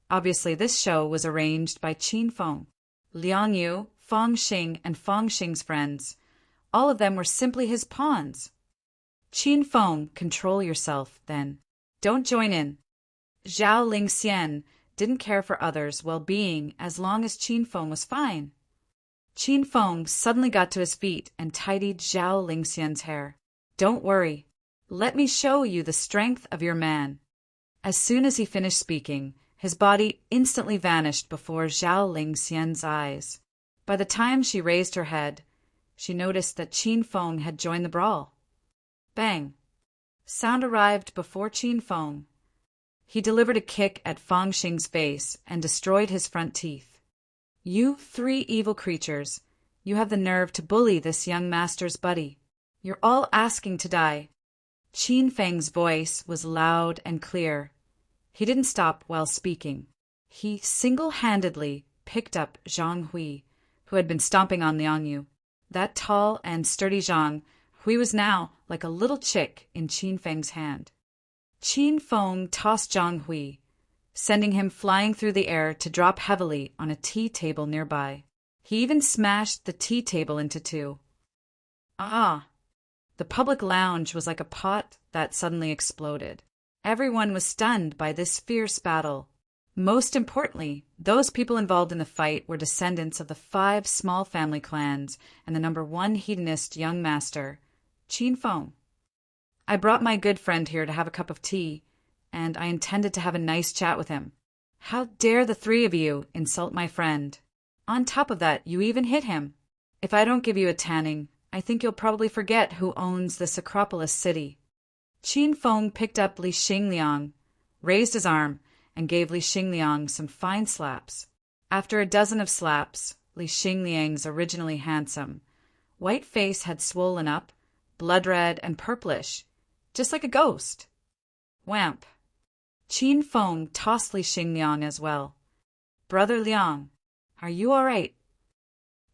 Obviously, this show was arranged by Qin Feng. Liang Yu, Feng Xing, and Feng Xing's friends, all of them were simply his pawns. Qin Feng, control yourself, then. Don't join in. Zhao Lingxian didn't care for others' well-being as long as Qin Feng was fine. Qin Feng suddenly got to his feet and tidied Zhao Lingxian's hair. Don't worry. Let me show you the strength of your man. As soon as he finished speaking, his body instantly vanished before Zhao Lingxian's eyes. By the time she raised her head, she noticed that Qin Feng had joined the brawl. Bang! Sound arrived before Qin Feng. He delivered a kick at Feng Xing's face and destroyed his front teeth. You three evil creatures, you have the nerve to bully this young master's buddy. You're all asking to die. Qin Feng's voice was loud and clear. He didn't stop while speaking. He single-handedly picked up Zhang Hui, who had been stomping on Liang Yu. That tall and sturdy Zhang Hui was now like a little chick in Qin Feng's hand. Qin Feng tossed Zhang Hui, sending him flying through the air to drop heavily on a tea table nearby. He even smashed the tea table into two. Ah! The public lounge was like a pot that suddenly exploded. Everyone was stunned by this fierce battle. Most importantly, those people involved in the fight were descendants of the 5 small family clans and the #1 hedonist young master, Qin Feng. I brought my good friend here to have a cup of tea, and I intended to have a nice chat with him. How dare the 3 of you insult my friend? On top of that, you even hit him. If I don't give you a tanning, I think you'll probably forget who owns this Acropolis city. Qin Feng picked up Li Xingliang, raised his arm, and gave Li Xingliang some fine slaps. After a dozen of slaps, Li Xingliang's originally handsome white face had swollen up, blood red and purplish, just like a ghost. Whamp. Qin Feng tossed Li Xingliang as well. Brother Liang, are you all right?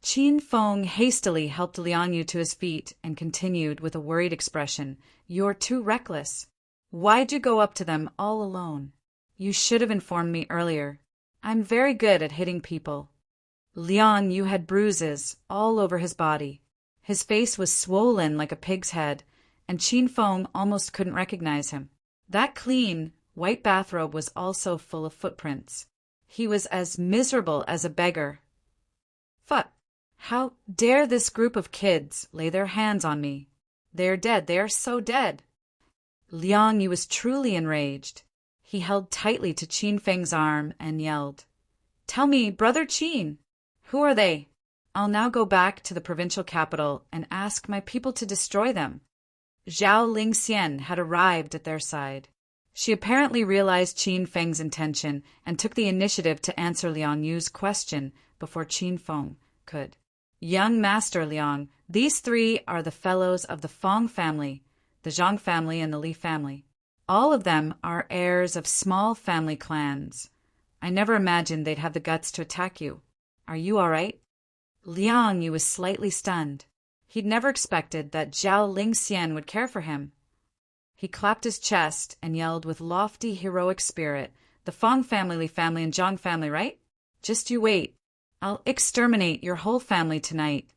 Qin Feng hastily helped Liang Yu to his feet and continued with a worried expression. You're too reckless. Why'd you go up to them all alone? You should have informed me earlier. I'm very good at hitting people. Liang Yu had bruises all over his body. His face was swollen like a pig's head, and Qin Feng almost couldn't recognize him. That clean, white bathrobe was also full of footprints. He was as miserable as a beggar. Fuck! How dare this group of kids lay their hands on me? They're dead. They are so dead. Liang Yu was truly enraged. He held tightly to Qin Feng's arm and yelled, Tell me, Brother Qin, who are they? I'll now go back to the provincial capital and ask my people to destroy them. Zhao Lingxian had arrived at their side. She apparently realized Qin Feng's intention and took the initiative to answer Liang Yu's question before Qin Feng could. Young Master Liang, these 3 are the fellows of the Feng family, the Zhang family, and the Li family. All of them are heirs of small family clans. I never imagined they'd have the guts to attack you. Are you all right? Liang Yu was slightly stunned. He'd never expected that Zhao Lingxian would care for him. He clapped his chest and yelled with lofty, heroic spirit, "The Feng family and Zhang family, right? Just you wait. I'll exterminate your whole family tonight."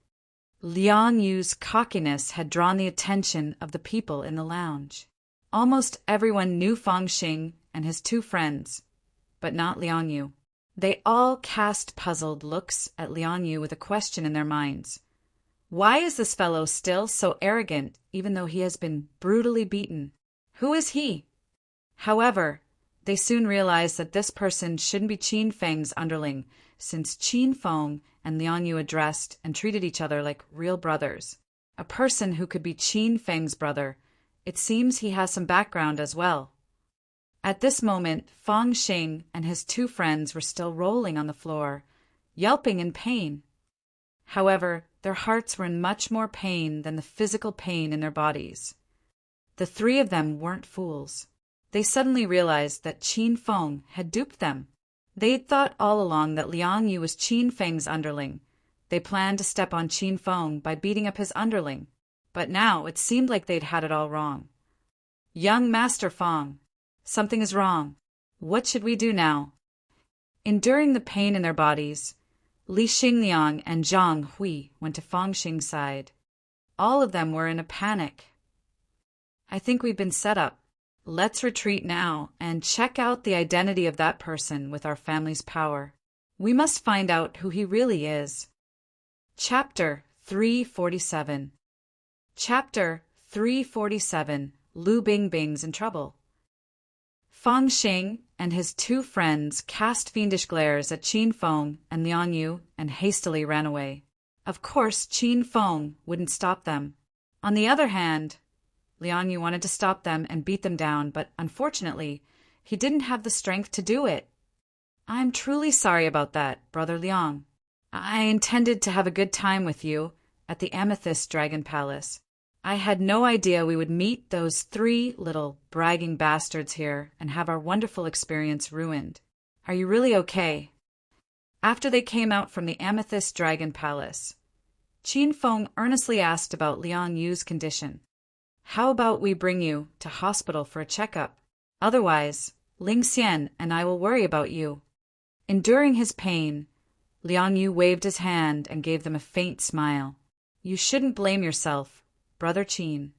Liang Yu's cockiness had drawn the attention of the people in the lounge. Almost everyone knew Feng Xing and his two friends, but not Liang Yu. They all cast puzzled looks at Liang Yu with a question in their minds. Why is this fellow still so arrogant, even though he has been brutally beaten? Who is he? However, they soon realized that this person shouldn't be Qin Feng's underling, since Qin Feng and Liang Yu addressed and treated each other like real brothers. A person who could be Qin Feng's brother, it seems he has some background as well. At this moment, Feng Xing and his two friends were still rolling on the floor, yelping in pain. However, their hearts were in much more pain than the physical pain in their bodies. The three of them weren't fools. They suddenly realized that Qin Feng had duped them. They'd thought all along that Liang Yu was Qin Feng's underling. They planned to step on Qin Feng by beating up his underling. But now it seemed like they'd had it all wrong. "Young Master Feng, something is wrong. What should we do now?" Enduring the pain in their bodies, Li Xingliang and Zhang Hui went to Feng Xing's side. All of them were in a panic. "I think we've been set up. Let's retreat now and check out the identity of that person with our family's power. We must find out who he really is." Chapter 347. Chapter 347. Lu Bingbing's in trouble. Feng Xing and his two friends cast fiendish glares at Qin Feng and Liang Yu and hastily ran away. Of course, Qin Feng wouldn't stop them. On the other hand, Liang Yu wanted to stop them and beat them down, but unfortunately, he didn't have the strength to do it. "I'm truly sorry about that, Brother Liang. I intended to have a good time with you at the Amethyst Dragon Palace. I had no idea we would meet those three little bragging bastards here and have our wonderful experience ruined. Are you really okay?" After they came out from the Amethyst Dragon Palace, Qin Feng earnestly asked about Liang Yu's condition. "How about we bring you to hospital for a checkup? Otherwise, Ling Xian and I will worry about you." Enduring his pain, Liang Yu waved his hand and gave them a faint smile. "You shouldn't blame yourself, Brother Qin.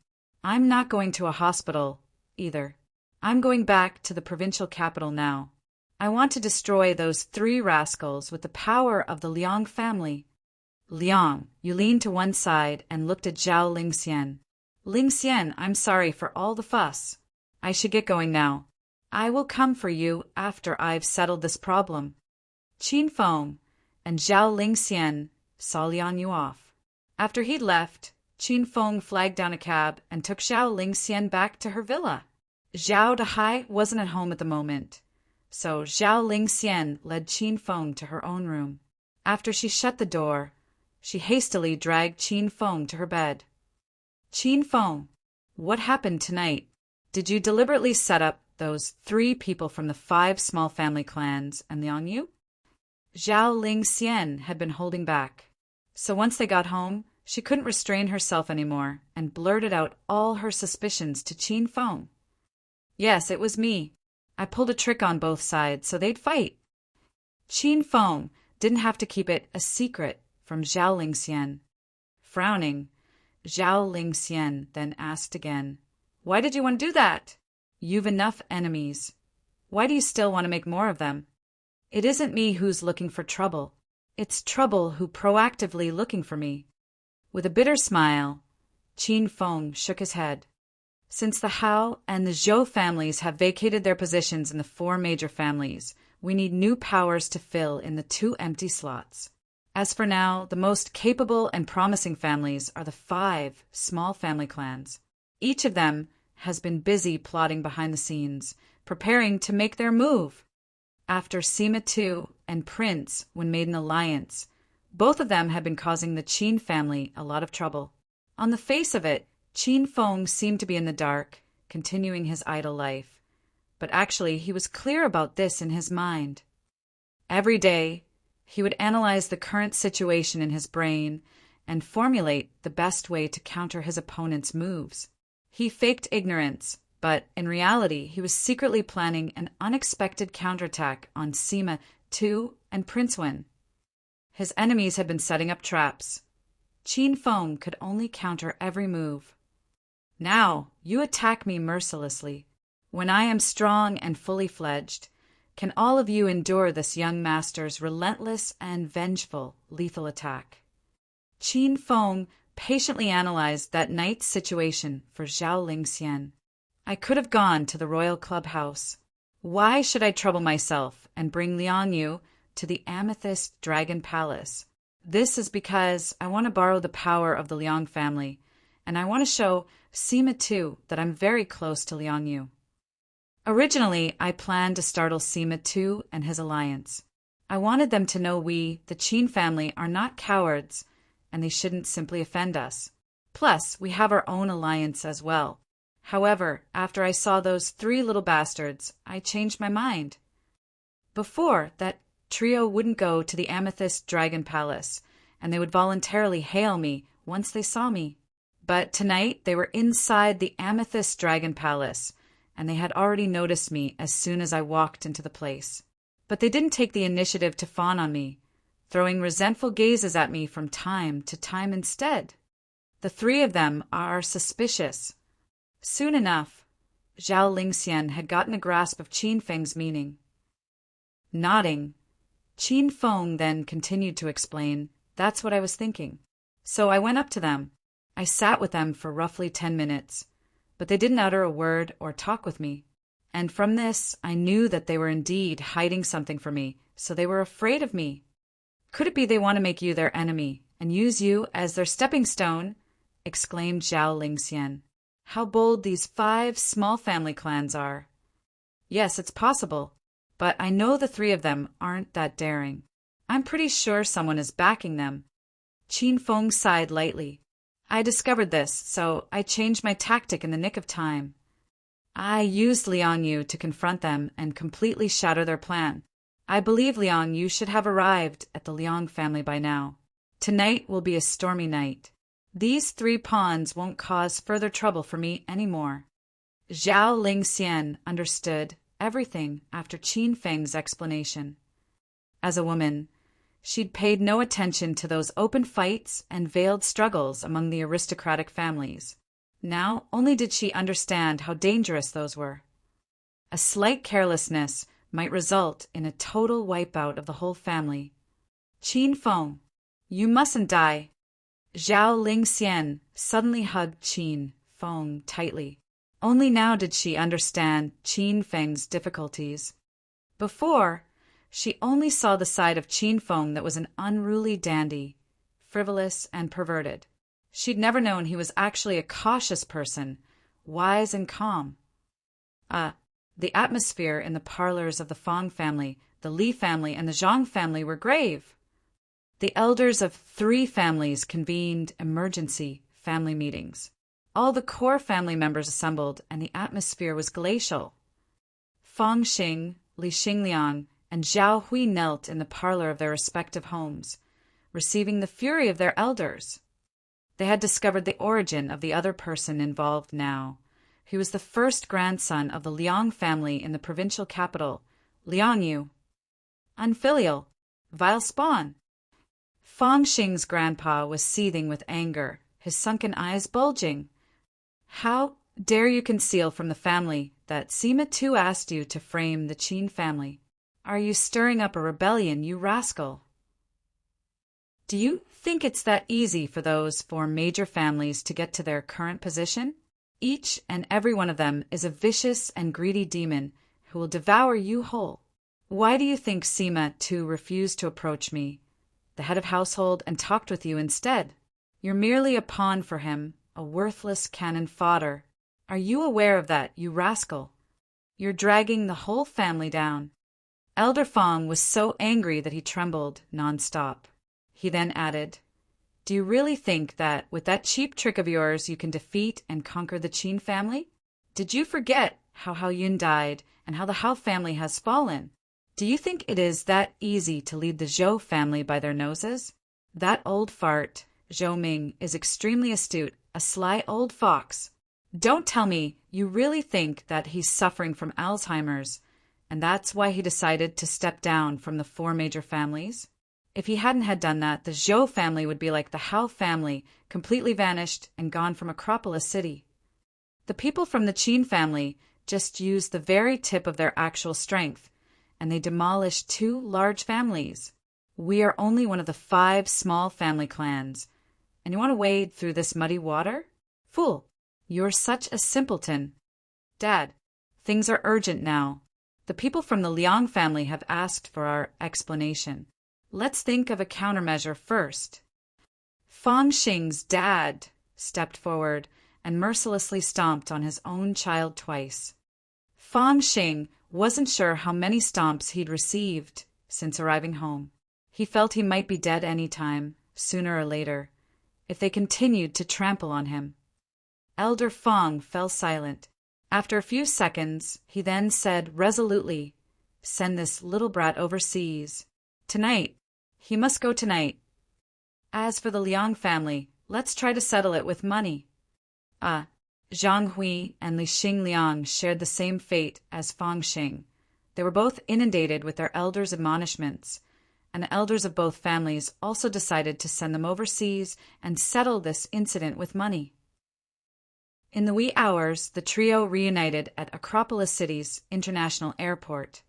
I'm not going to a hospital, either. I'm going back to the provincial capital now. I want to destroy those three rascals with the power of the Liang family." Liang Yu leaned to one side and looked at Zhao Lingxian. "Lingxian, I'm sorry for all the fuss. I should get going now. I will come for you after I've settled this problem." Qin Feng and Zhao Lingxian saw Liang Yu off. After he'd left, Qin Feng flagged down a cab and took Zhao Lingxian back to her villa. Zhao Dahai wasn't at home at the moment, so Zhao Lingxian led Qin Feng to her own room. After she shut the door, she hastily dragged Qin Feng to her bed. "Qin Feng, what happened tonight? Did you deliberately set up those three people from the 5 small family clans and Liang Yu?" Zhao Lingxian had been holding back, so once they got home, she couldn't restrain herself anymore and blurted out all her suspicions to Qin Feng. "Yes, it was me. I pulled a trick on both sides so they'd fight." Qin Feng didn't have to keep it a secret from Zhao Lingxian. Frowning, Zhao Lingxian then asked again, "Why did you want to do that? You've enough enemies. Why do you still want to make more of them?" "It isn't me who's looking for trouble. It's trouble who proactively looking for me." With a bitter smile, Qin Feng shook his head. "Since the Hao and the Zhou families have vacated their positions in the 4 major families, we need new powers to fill in the 2 empty slots. As for now, the most capable and promising families are the 5 small family clans. Each of them has been busy plotting behind the scenes, preparing to make their move. After Sima Tu and Prince, when made an alliance, both of them had been causing the Qin family a lot of trouble. On the face of it, Qin Feng seemed to be in the dark, continuing his idle life, but actually he was clear about this in his mind. Every day, he would analyze the current situation in his brain and formulate the best way to counter his opponent's moves. He faked ignorance, but in reality he was secretly planning an unexpected counterattack on Sima Tu and Prince Wen. His enemies had been setting up traps. Qin Feng could only counter every move. Now, you attack me mercilessly. When I am strong and fully fledged, can all of you endure this young master's relentless and vengeful lethal attack? Qin Feng patiently analyzed that night's situation for Zhao Lingxian. I could have gone to the royal clubhouse. Why should I trouble myself and bring Liang Yu to the Amethyst Dragon Palace? This is because I want to borrow the power of the Liang family, and I want to show Sima Tu that I'm very close to Liang Yu. Originally, I planned to startle Sima Tu and his alliance. I wanted them to know we, the Qin family, are not cowards, and they shouldn't simply offend us. Plus, we have our own alliance as well. However, after I saw those 3 little bastards, I changed my mind. Before, that trio wouldn't go to the Amethyst Dragon Palace, and they would voluntarily hail me once they saw me. But tonight, they were inside the Amethyst Dragon Palace, and they had already noticed me as soon as I walked into the place. But they didn't take the initiative to fawn on me, throwing resentful gazes at me from time to time instead. The 3 of them are suspicious. Soon enough, Zhao Lingxian had gotten a grasp of Qin Feng's meaning. Nodding, Qin Feng then continued to explain, "That's what I was thinking." So I went up to them. I sat with them for roughly 10 minutes, but they didn't utter a word or talk with me. And from this, I knew that they were indeed hiding something from me, so they were afraid of me. Could it be they want to make you their enemy and use you as their stepping stone? Exclaimed Zhao Lingxian. How bold these 5 small family clans are. Yes, it's possible, but I know the 3 of them aren't that daring. I'm pretty sure someone is backing them. Qin Feng sighed lightly. I discovered this, so I changed my tactic in the nick of time. I used Liang Yu to confront them and completely shatter their plan. I believe Liang Yu should have arrived at the Liang family by now. Tonight will be a stormy night. These 3 pawns won't cause further trouble for me anymore. Zhao Lingxian understood everything after Qin Feng's explanation. As a woman, she'd paid no attention to those open fights and veiled struggles among the aristocratic families. Now only did she understand how dangerous those were. A slight carelessness might result in a total wipeout of the whole family. Qin Feng, you mustn't die. Zhao Lingxian suddenly hugged Qin Feng tightly. Only now did she understand Qin Feng's difficulties. Before, she only saw the side of Qin Feng that was an unruly dandy, frivolous and perverted. She'd never known he was actually a cautious person, wise and calm. The atmosphere in the parlors of the Feng family, the Li family, and the Zhang family were grave. The elders of 3 families convened emergency family meetings. All the core family members assembled, and the atmosphere was glacial. Feng Xing, Li Xingliang, and Zhao Hui knelt in the parlor of their respective homes, receiving the fury of their elders. They had discovered the origin of the other person involved now. He was the first grandson of the Liang family in the provincial capital, Liang Yu. Unfilial, vile spawn. Feng Xing's grandpa was seething with anger, his sunken eyes bulging. How dare you conceal from the family that Sima Tu asked you to frame the Qin family? Are you stirring up a rebellion, you rascal? Do you think it's that easy for those 4 major families to get to their current position? Each and every one of them is a vicious and greedy demon who will devour you whole. Why do you think Sima Tu refused to approach me, the head of household, and talked with you instead? You're merely a pawn for him, a worthless cannon fodder. Are you aware of that, you rascal? You're dragging the whole family down. Elder Feng was so angry that he trembled non-stop. He then added, Do you really think that with that cheap trick of yours you can defeat and conquer the Qin family? Did you forget how Hua Yan died and how the Hao family has fallen? Do you think it is that easy to lead the Zhou family by their noses? That old fart, Zhou Ming is extremely astute, a sly old fox. Don't tell me you really think that he's suffering from Alzheimer's, and that's why he decided to step down from the four major families? If he hadn't had done that, the Zhou family would be like the Hao family, completely vanished and gone from Acropolis City. The people from the Qin family just used the very tip of their actual strength, and they demolished two large families. We are only one of the 5 small family clans, and you want to wade through this muddy water? Fool, you're such a simpleton. Dad, things are urgent now. The people from the Liang family have asked for our explanation. Let's think of a countermeasure first. Feng Xing's dad stepped forward and mercilessly stomped on his own child twice. Feng Xing wasn't sure how many stomps he'd received since arriving home. He felt he might be dead any time, sooner or later, if they continued to trample on him. Elder Feng fell silent. After a few seconds, he then said resolutely, "Send this little brat overseas. Tonight. He must go tonight. As for the Liang family, let's try to settle it with money." Zhang Hui and Lixing Liang shared the same fate as Feng Xing. They were both inundated with their elders' admonishments, and the elders of both families also decided to send them overseas and settle this incident with money. In the wee hours, the trio reunited at Acropolis City's international airport.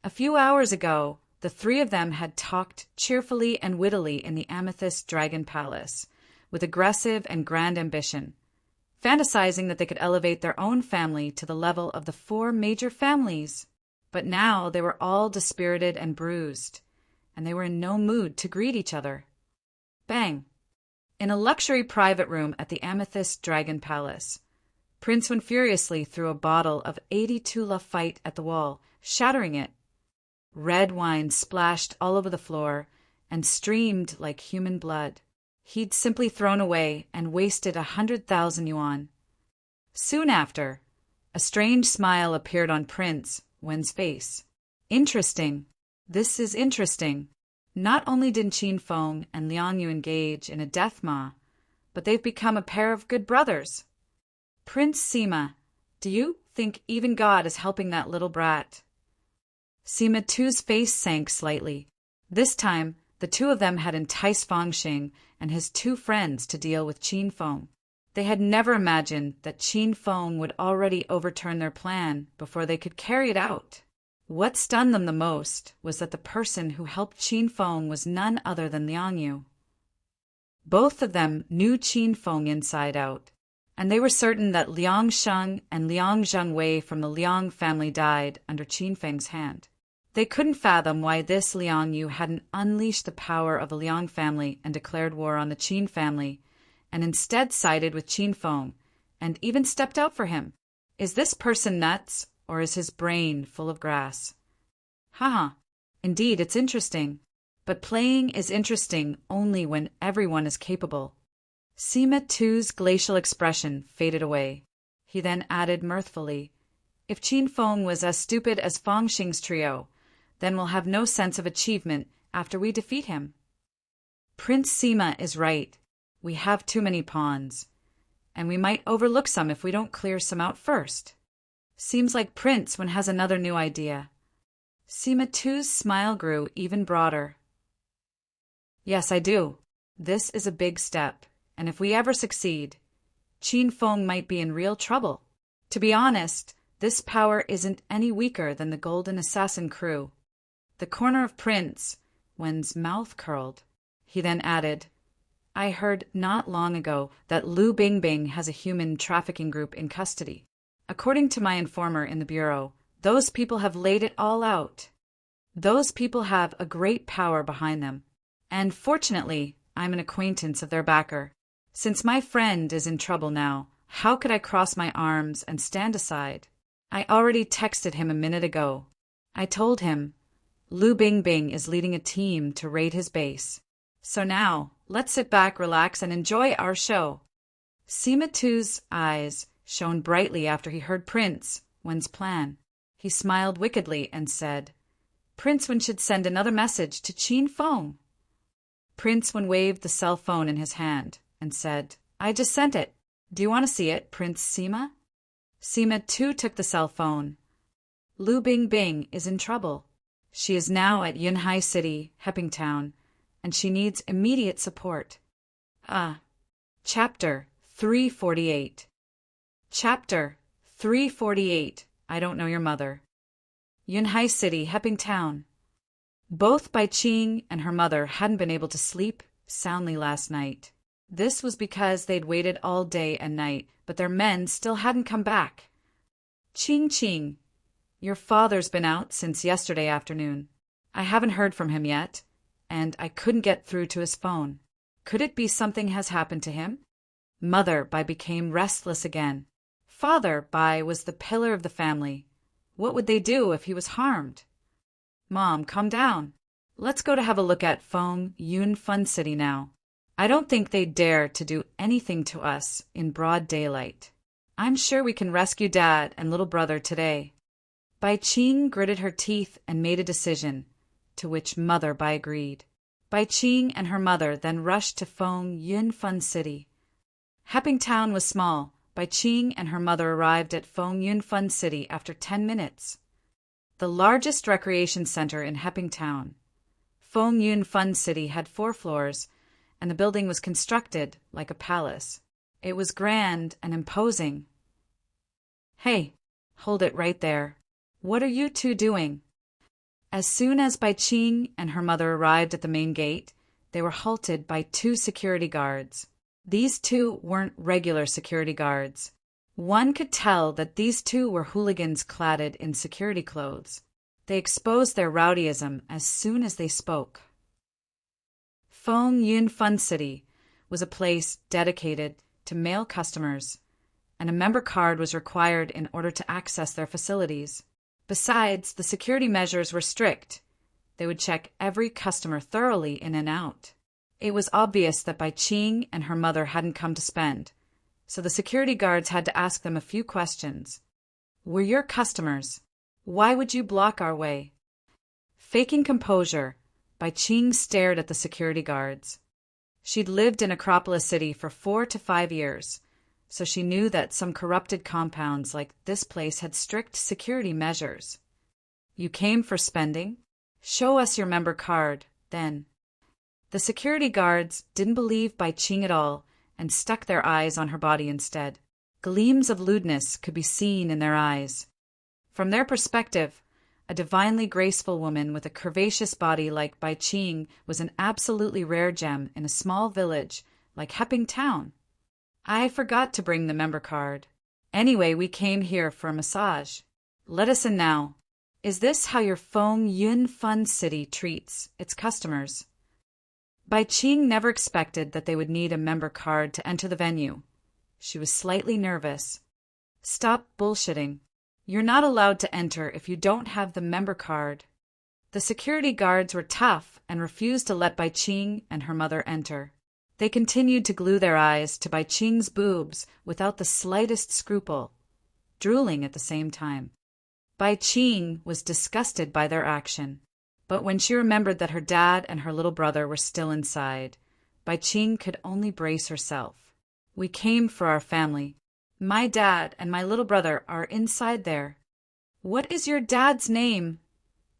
A few hours ago, the 3 of them had talked cheerfully and wittily in the Amethyst Dragon Palace, with aggressive and grand ambition, fantasizing that they could elevate their own family to the level of the 4 major families. But now they were all dispirited and bruised, and they were in no mood to greet each other. Bang! In a luxury private room at the Amethyst Dragon Palace, Prince went furiously threw a bottle of 82 Lafite at the wall, shattering it. Red wine splashed all over the floor and streamed like human blood. He'd simply thrown away and wasted 100,000 yuan. Soon after, a strange smile appeared on Prince Wen's face. Interesting. This is interesting. Not only did Qin Feng and Liang Yu engage in a death ma, but they've become a pair of good brothers. Prince Sima, do you think even God is helping that little brat? Sima Tu's face sank slightly. This time, the 2 of them had enticed Feng Xing and his 2 friends to deal with Qin Feng. They had never imagined that Qin Feng would already overturn their plan before they could carry it out. What stunned them the most was that the person who helped Qin Feng was none other than Liang Yu. Both of them knew Qin Feng inside out, and they were certain that Liang Sheng and Liang Zhengwei from the Liang family died under Qin Feng's hand. They couldn't fathom why this Liang Yu hadn't unleashed the power of the Liang family and declared war on the Qin family, and instead sided with Qin Feng, and even stepped out for him. Is this person nuts, or is his brain full of grass? Haha, indeed it's interesting. But playing is interesting only when everyone is capable. Sima Tu's glacial expression faded away. He then added mirthfully, "If Qin Feng was as stupid as Feng Xing's trio, then we'll have no sense of achievement after we defeat him." Prince Sima is right. We have too many pawns, and we might overlook some if we don't clear some out first. Seems like Prince Wen has another new idea. Sima Tu's smile grew even broader. Yes, I do. This is a big step, and if we ever succeed, Qin Feng might be in real trouble. To be honest, this power isn't any weaker than the Golden Assassin crew. The corner of Prince Wen's mouth curled. He then added, "I heard not long ago that Lu Bingbing has a human trafficking group in custody. According to my informer in the bureau, those people have laid it all out. Those people have a great power behind them, and fortunately, I'm an acquaintance of their backer. Since my friend is in trouble now, how could I cross my arms and stand aside? I already texted him a minute ago. I told him, Lu Bingbing is leading a team to raid his base. So now, let's sit back, relax, and enjoy our show." Sima Tu's eyes shone brightly after he heard Prince Wen's plan. He smiled wickedly and said, "Prince Wen should send another message to Qin Feng." Prince Wen waved the cell phone in his hand and said, "I just sent it. Do you want to see it, Prince Sima?" Sima too took the cell phone. Lu Bingbing is in trouble. She is now at Yunhai City, Hepping Town, and she needs immediate support. Chapter 348. Chapter 348. I don't know your mother. Yunhai City, Hepping Town. Both Bai Qing and her mother hadn't been able to sleep soundly last night. This was because they'd waited all day and night, but their men still hadn't come back. Qing, your father's been out since yesterday afternoon. I haven't heard from him yet, and I couldn't get through to his phone. Could it be something has happened to him? Mother Bai became restless again. Father Bai was the pillar of the family. What would they do if he was harmed? Mom, calm down. Let's go to have a look at Feng Yun Fun City now. I don't think they'd dare to do anything to us in broad daylight. I'm sure we can rescue Dad and little brother today. Bai Qing gritted her teeth and made a decision, to which Mother Bai agreed. Bai Qing and her mother then rushed to Feng Yun Fun City. Hepping Town was small. Bai Qing and her mother arrived at Feng Yun Fun City after 10 minutes. The largest recreation center in Hepping Town. Feng Yun Fun City had 4 floors, and the building was constructed like a palace. It was grand and imposing. Hey, hold it right there. What are you two doing? As soon as Bai Qing and her mother arrived at the main gate, they were halted by 2 security guards. These 2 weren't regular security guards. One could tell that these 2 were hooligans clad in security clothes. They exposed their rowdyism as soon as they spoke. Feng Yun Fun City was a place dedicated to male customers, and a member card was required in order to access their facilities. Besides, the security measures were strict. They would check every customer thoroughly in and out. It was obvious that Bai Qing and her mother hadn't come to spend, so the security guards had to ask them a few questions. We're your customers. Why would you block our way? Faking composure, Bai Qing stared at the security guards. She'd lived in Acropolis City for 4 to 5 years, so she knew that some corrupted compounds like this place had strict security measures. You came for spending? Show us your member card, then. The security guards didn't believe Bai Qing at all and stuck their eyes on her body instead. Gleams of lewdness could be seen in their eyes. From their perspective, a divinely graceful woman with a curvaceous body like Bai Qing was an absolutely rare gem in a small village like Hepping Town. I forgot to bring the member card. Anyway, we came here for a massage. Let us in now. Is this how your Feng Yun Fun City treats its customers? Bai Qing never expected that they would need a member card to enter the venue. She was slightly nervous. Stop bullshitting. You're not allowed to enter if you don't have the member card. The security guards were tough and refused to let Bai Qing and her mother enter. They continued to glue their eyes to Bai Qing's boobs without the slightest scruple, drooling at the same time. Bai Qing was disgusted by their action, but when she remembered that her dad and her little brother were still inside, Bai Qing could only brace herself. We came for our family. My dad and my little brother are inside there. What is your dad's name?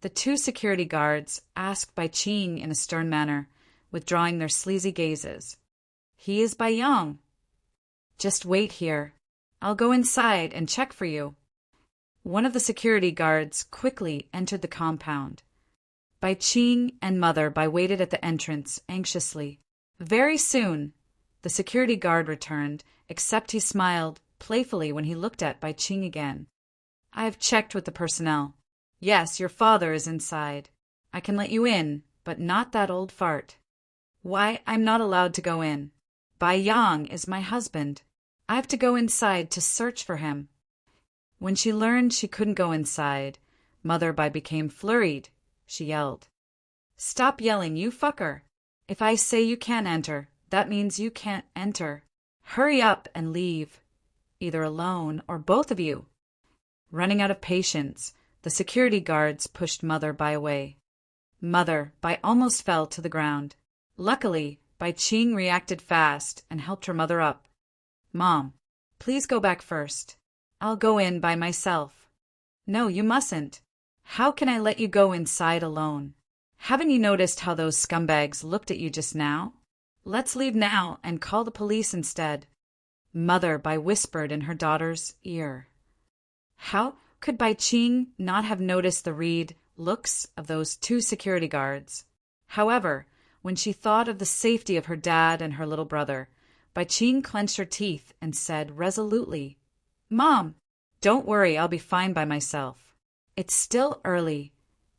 The 2 security guards asked Bai Qing in a stern manner, withdrawing their sleazy gazes. He is Bai Yang. Just wait here. I'll go inside and check for you. One of the security guards quickly entered the compound. Bai Qing and Mother Bai waited at the entrance anxiously. Very soon, the security guard returned, except he smiled playfully when he looked at Bai Qing again. I have checked with the personnel. Yes, your father is inside. I can let you in, but not that old fart. Why, I'm not allowed to go in. Bai Yang is my husband. I have to go inside to search for him. When she learned she couldn't go inside, Mother Bai became flurried. She yelled, Stop yelling, you fucker. If I say you can't enter, that means you can't enter. Hurry up and leave, either alone or both of you. Running out of patience, the security guards pushed Mother Bai away. Mother Bai almost fell to the ground. Luckily, Bai Qing reacted fast and helped her mother up. Mom, please go back first. I'll go in by myself. No, you mustn't. How can I let you go inside alone? Haven't you noticed how those scumbags looked at you just now? Let's leave now and call the police instead. Mother Bai whispered in her daughter's ear. How could Bai Qing not have noticed the read looks of those two security guards? However, when she thought of the safety of her dad and her little brother, Bai Qing clenched her teeth and said resolutely, Mom, don't worry, I'll be fine by myself. It's still early,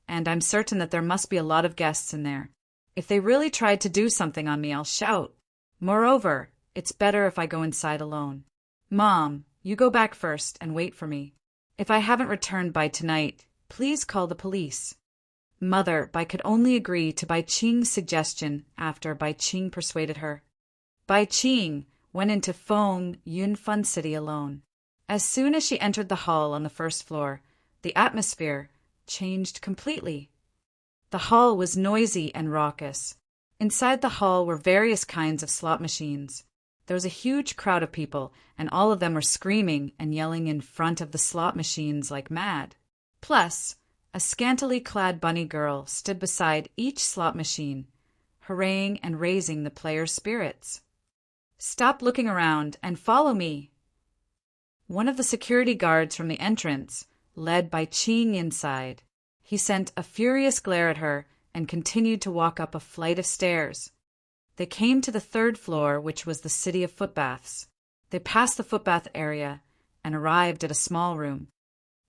and I'm certain that there must be a lot of guests in there. If they really tried to do something on me, I'll shout. Moreover, it's better if I go inside alone. Mom, you go back first and wait for me. If I haven't returned by tonight, please call the police. Mother Bai could only agree to Bai Qing's suggestion after Bai Qing persuaded her. Bai Qing went into Feng Yunfun City alone. As soon as she entered the hall on the first floor, the atmosphere changed completely. The hall was noisy and raucous. Inside the hall were various kinds of slot machines. There was a huge crowd of people, and all of them were screaming and yelling in front of the slot machines like mad. Plus, a scantily clad bunny girl stood beside each slot machine, hurraying and raising the players' spirits. Stop looking around and follow me. One of the security guards from the entrance led Bai Qing inside. He sent a furious glare at her and continued to walk up a flight of stairs. They came to the third floor, which was the city of footbaths. They passed the footbath area and arrived at a small room.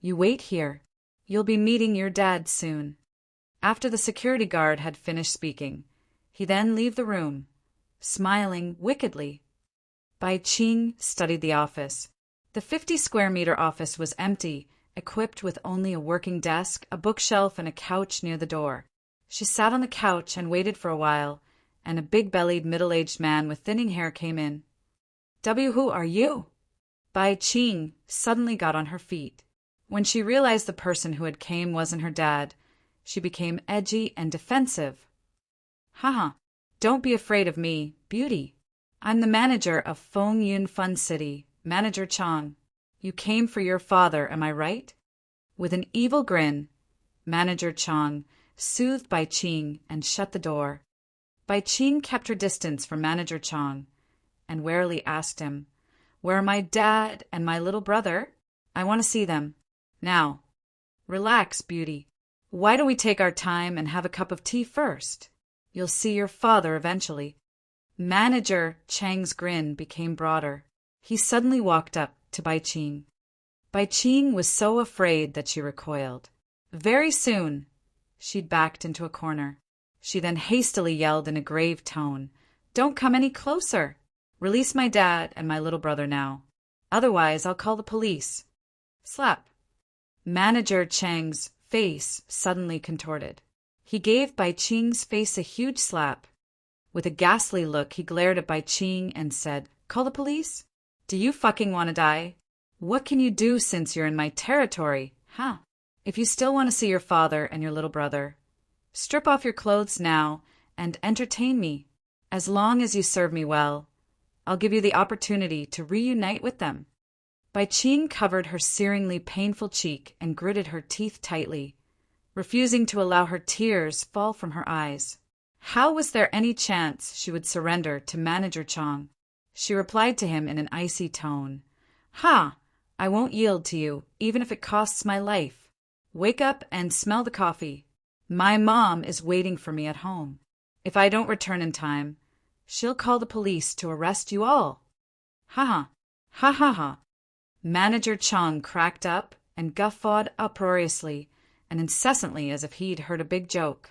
You wait here. You'll be meeting your dad soon. After the security guard had finished speaking, he then left the room, smiling wickedly. Bai Qing studied the office. The 50-square-meter office was empty, equipped with only a working desk, a bookshelf, and a couch near the door. She sat on the couch and waited for a while, and a big-bellied, middle-aged man with thinning hair came in. Who are you? Bai Qing suddenly got on her feet. When she realized the person who had came wasn't her dad, she became edgy and defensive. Haha, don't be afraid of me, beauty. I'm the manager of Feng Yunfun City, Manager Chang. You came for your father, am I right? With an evil grin, Manager Chang soothed Bai Qing and shut the door. Bai Qing kept her distance from Manager Chang and warily asked him, Where are my dad and my little brother? I want to see them. Now, relax, beauty. Why don't we take our time and have a cup of tea first? You'll see your father eventually. Manager Chang's grin became broader. He suddenly walked up to Bai Qing. Bai Qing was so afraid that she recoiled. Very soon, she'd backed into a corner. She then hastily yelled in a grave tone, Don't come any closer. Release my dad and my little brother now. Otherwise, I'll call the police. Slap. Manager Chang's face suddenly contorted. He gave Bai Qing's face a huge slap. With a ghastly look, he glared at Bai Qing and said, Call the police? Do you fucking want to die? What can you do since you're in my territory, huh? If you still want to see your father and your little brother, strip off your clothes now and entertain me. As long as you serve me well, I'll give you the opportunity to reunite with them. Bai Qing covered her searingly painful cheek and gritted her teeth tightly, refusing to allow her tears fall from her eyes. How was there any chance she would surrender to Manager Chang? She replied to him in an icy tone, Ha! I won't yield to you, even if it costs my life. Wake up and smell the coffee. My mom is waiting for me at home. If I don't return in time, she'll call the police to arrest you all. Ha ha, ha ha ha. Manager Chang cracked up and guffawed uproariously and incessantly as if he'd heard a big joke.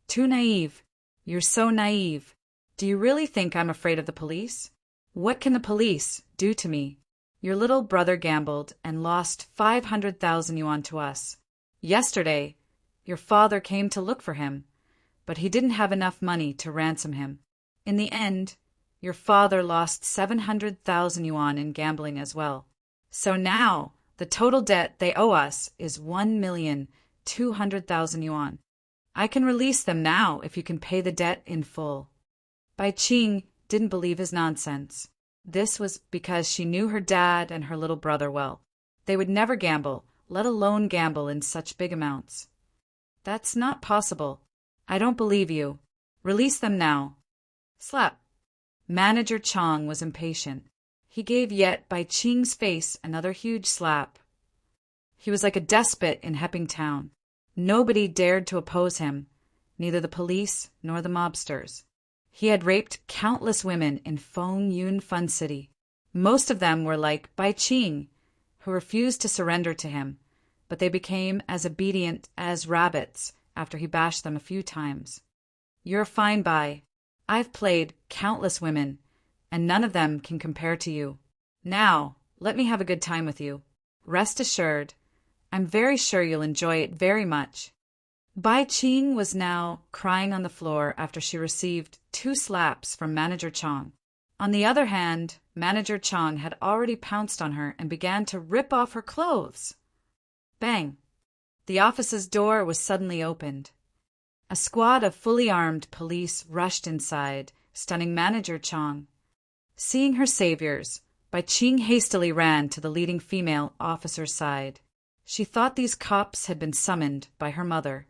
Too naive. You're so naive. Do you really think I'm afraid of the police? What can the police do to me? Your little brother gambled and lost 500,000 yuan to us. Yesterday, your father came to look for him, but he didn't have enough money to ransom him. In the end, your father lost 700,000 yuan in gambling as well. So now, the total debt they owe us is 1,200,000 yuan. I can release them now if you can pay the debt in full. Bai Qing didn't believe his nonsense. This was because she knew her dad and her little brother well. They would never gamble, let alone gamble in such big amounts. That's not possible. I don't believe you. Release them now. Slap. Manager Chong was impatient. He gave Yet Bai Qing's face another huge slap. He was like a despot in Hepping Town. Nobody dared to oppose him, neither the police nor the mobsters. He had raped countless women in Feng Yun Fun City. Most of them were like Bai Qing, who refused to surrender to him, but they became as obedient as rabbits after he bashed them a few times. You're a fine Bai. I've played countless women, and none of them can compare to you. Now, let me have a good time with you. Rest assured, I'm very sure you'll enjoy it very much. Bai Qing was now crying on the floor after she received 2 slaps from Manager Chong. On the other hand, Manager Chong had already pounced on her and began to rip off her clothes. Bang! The office's door was suddenly opened. A squad of fully armed police rushed inside, stunning Manager Chong. Seeing her saviors, Bai Qing hastily ran to the leading female officer's side. She thought these cops had been summoned by her mother.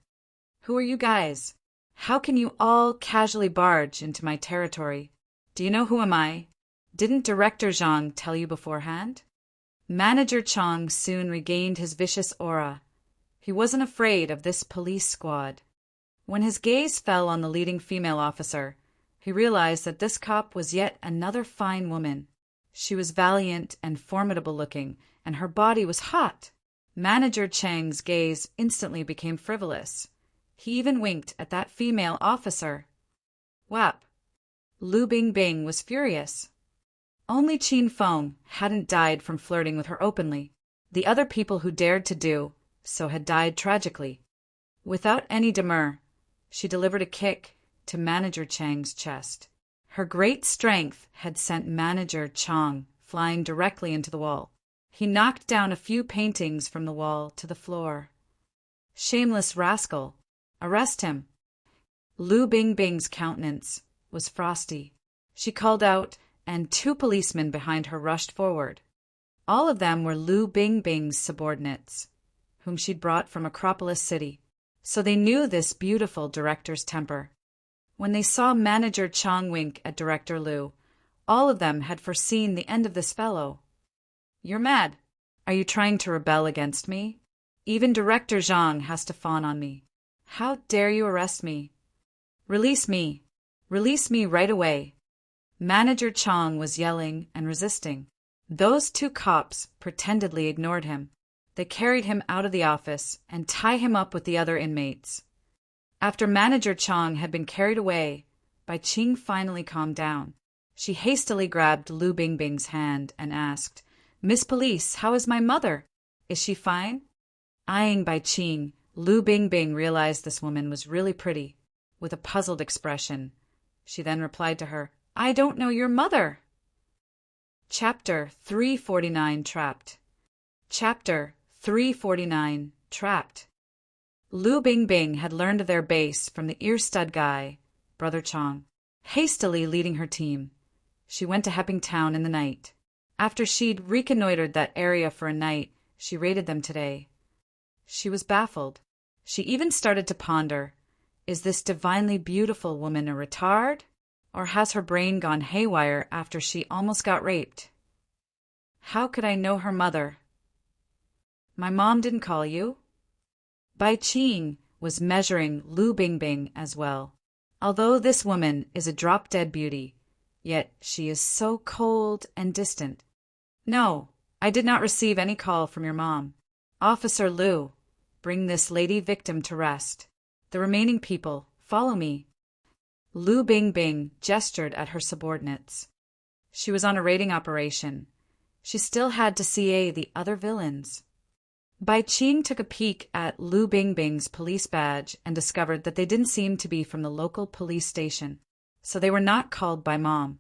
Who are you guys? How can you all casually barge into my territory? Do you know who am I? Didn't Director Zhang tell you beforehand? Manager Chong soon regained his vicious aura. He wasn't afraid of this police squad. When his gaze fell on the leading female officer, he realized that this cop was yet another fine woman. She was valiant and formidable looking, and her body was hot. Manager Chang's gaze instantly became frivolous. He even winked at that female officer. Whap! Lu Bingbing was furious. Only Qin Feng hadn't died from flirting with her openly. The other people who dared to do so had died tragically. Without any demur, she delivered a kick to Manager Chang's chest. Her great strength had sent Manager Chang flying directly into the wall. He knocked down a few paintings from the wall to the floor. Shameless rascal! Arrest him! Lu Bingbing's countenance was frosty. She called out, and 2 policemen behind her rushed forward. All of them were Lu Bingbing's subordinates, whom she'd brought from Acropolis City, so they knew this beautiful director's temper. When they saw Manager Chong wink at Director Lu, all of them had foreseen the end of this fellow. You're mad. Are you trying to rebel against me? Even Director Zhang has to fawn on me. How dare you arrest me? Release me. Release me right away. Manager Chong was yelling and resisting. Those 2 cops pretendedly ignored him. They carried him out of the office and tied him up with the other inmates. After Manager Chong had been carried away, Bai Qing finally calmed down. She hastily grabbed Lu Bingbing's hand and asked, Miss Police, how is my mother? Is she fine? Eyeing Bai Qing, Lu Bingbing realized this woman was really pretty. With a puzzled expression, she then replied to her, I don't know your mother. Chapter 349 Trapped. Chapter 349 Trapped. Lu Bingbing had learned of their base from the ear-stud guy, Brother Chong. Hastily leading her team, she went to Hepping Town in the night. After she'd reconnoitered that area for a night, she raided them today. She was baffled. She even started to ponder, is this divinely beautiful woman a retard? Or has her brain gone haywire after she almost got raped? How could I know her mother? My mom didn't call you? Bai Qing was measuring Lu Bingbing as well. Although this woman is a drop-dead beauty, yet she is so cold and distant. No, I did not receive any call from your mom. Officer Lu, bring this lady victim to rest. The remaining people, follow me. Lu Bingbing gestured at her subordinates. She was on a raiding operation. She still had to CA the other villains. Bai Qing took a peek at Lu Bingbing's police badge and discovered that they didn't seem to be from the local police station, so they were not called by Mom.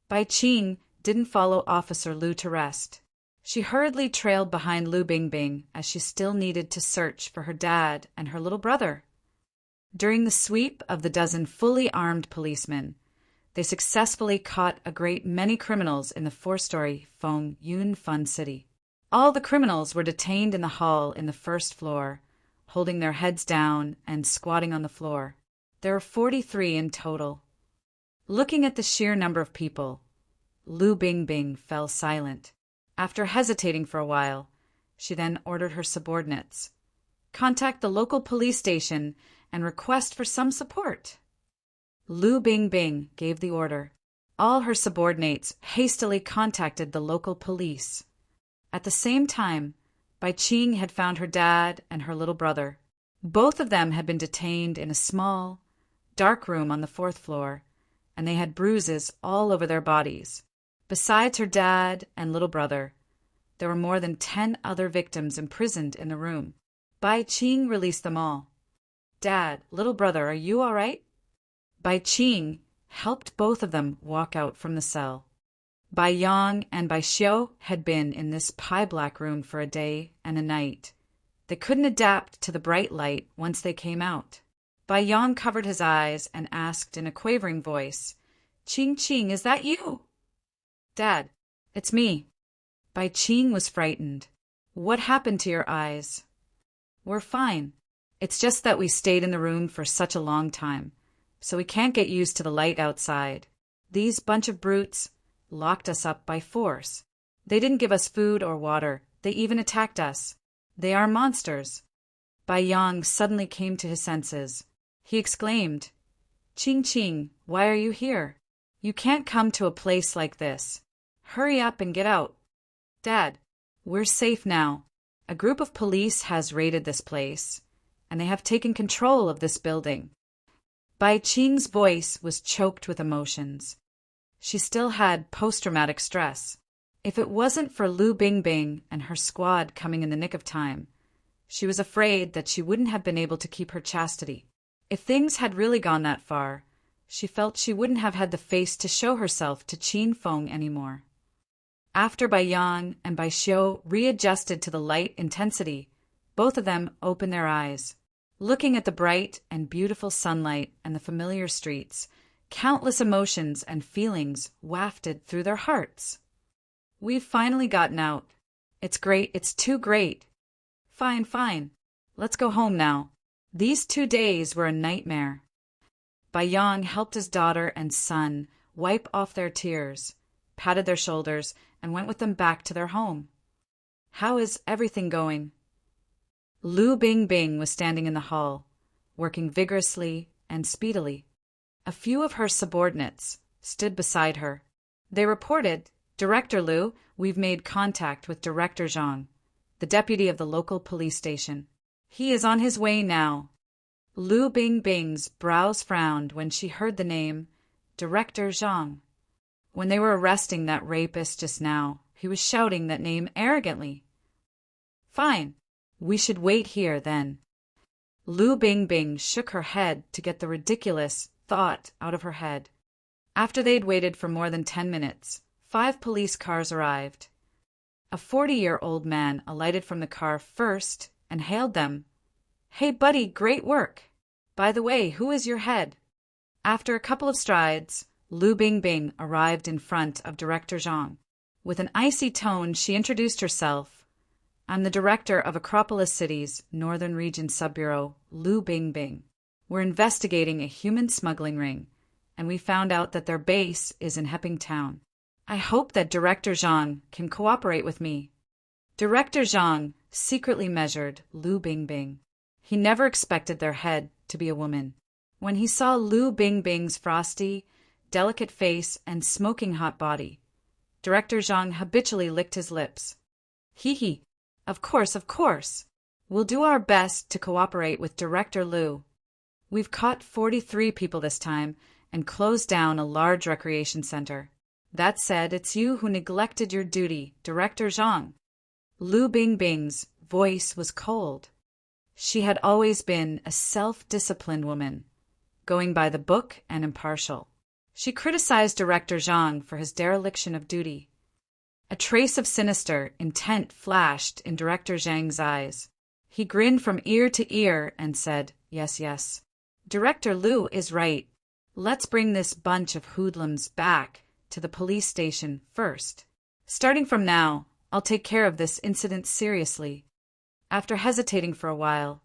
Bai Qing didn't follow Officer Lu to rest. She hurriedly trailed behind Lu Bingbing as she still needed to search for her dad and her little brother. During the sweep of the dozen fully armed policemen, they successfully caught a great many criminals in the four-story Feng Yun Fun City. All the criminals were detained in the hall in the first floor, holding their heads down and squatting on the floor. There were 43 in total. Looking at the sheer number of people, Lu Bingbing fell silent. After hesitating for a while, she then ordered her subordinates, "Contact the local police station and request for some support." Lu Bingbing gave the order. All her subordinates hastily contacted the local police. At the same time, Bai Qing had found her dad and her little brother. Both of them had been detained in a small, dark room on the fourth floor, and they had bruises all over their bodies. Besides her dad and little brother, there were more than 10 other victims imprisoned in the room. Bai Qing released them all. "Dad, little brother, are you all right?" Bai Qing helped both of them walk out from the cell. Bai Yang and Bai Xiu had been in this pie-black room for a day and a night. They couldn't adapt to the bright light once they came out. Bai Yang covered his eyes and asked in a quavering voice, "Qing, is that you?" "Dad, it's me." Bai Qing was frightened. "What happened to your eyes?" "We're fine. It's just that we stayed in the room for such a long time, so we can't get used to the light outside. These bunch of brutes locked us up by force. They didn't give us food or water. They even attacked us. They are monsters." Bai Yang suddenly came to his senses. He exclaimed, "Qing, why are you here? You can't come to a place like this. Hurry up and get out." "Dad, we're safe now. A group of police has raided this place, and they have taken control of this building." Bai Qing's voice was choked with emotions. She still had post-traumatic stress. If it wasn't for Lu Bingbing and her squad coming in the nick of time, she was afraid that she wouldn't have been able to keep her chastity. If things had really gone that far, she felt she wouldn't have had the face to show herself to Qin Feng anymore. After Bai Yang and Bai Xiu readjusted to the light intensity, both of them opened their eyes. Looking at the bright and beautiful sunlight and the familiar streets, countless emotions and feelings wafted through their hearts. "We've finally gotten out. It's great, it's too great. Fine. Let's go home now. These 2 days were a nightmare." Bai Yang helped his daughter and son wipe off their tears, patted their shoulders, and went with them back to their home. "How is everything going?" Lu Bingbing was standing in the hall, working vigorously and speedily. A few of her subordinates stood beside her. They reported, "Director Lu, we've made contact with Director Zhang, the deputy of the local police station. He is on his way now." Lu Bingbing's brows frowned when she heard the name Director Zhang. When they were arresting that rapist just now, he was shouting that name arrogantly. "Fine. We should wait here, then." Lu Bingbing shook her head to get the ridiculous thought out of her head. After they'd waited for more than 10 minutes, 5 police cars arrived. A 40-year-old man alighted from the car first and hailed them. "Hey, buddy, great work. By the way, who is your head?" After a couple of strides, Lu Bingbing arrived in front of Director Zhang. With an icy tone, she introduced herself. "I'm the director of Acropolis City's Northern Region Subbureau, Lu Bingbing. We're investigating a human smuggling ring, and we found out that their base is in Hepping Town. I hope that Director Zhang can cooperate with me." Director Zhang secretly measured Lu Bingbing. He never expected their head to be a woman. When he saw Lu Bingbing's frosty, delicate face and smoking hot body, Director Zhang habitually licked his lips. "Hee. Of course. We'll do our best to cooperate with Director Lu. We've caught 43 people this time and closed down a large recreation center. That said, it's you who neglected your duty, Director Zhang." Lu Bingbing's voice was cold. She had always been a self-disciplined woman, going by the book and impartial. She criticized Director Zhang for his dereliction of duty. A trace of sinister intent flashed in Director Zhang's eyes. He grinned from ear to ear and said, Yes. Director Lu is right. Let's bring this bunch of hoodlums back to the police station first. Starting from now, I'll take care of this incident seriously." After hesitating for a while,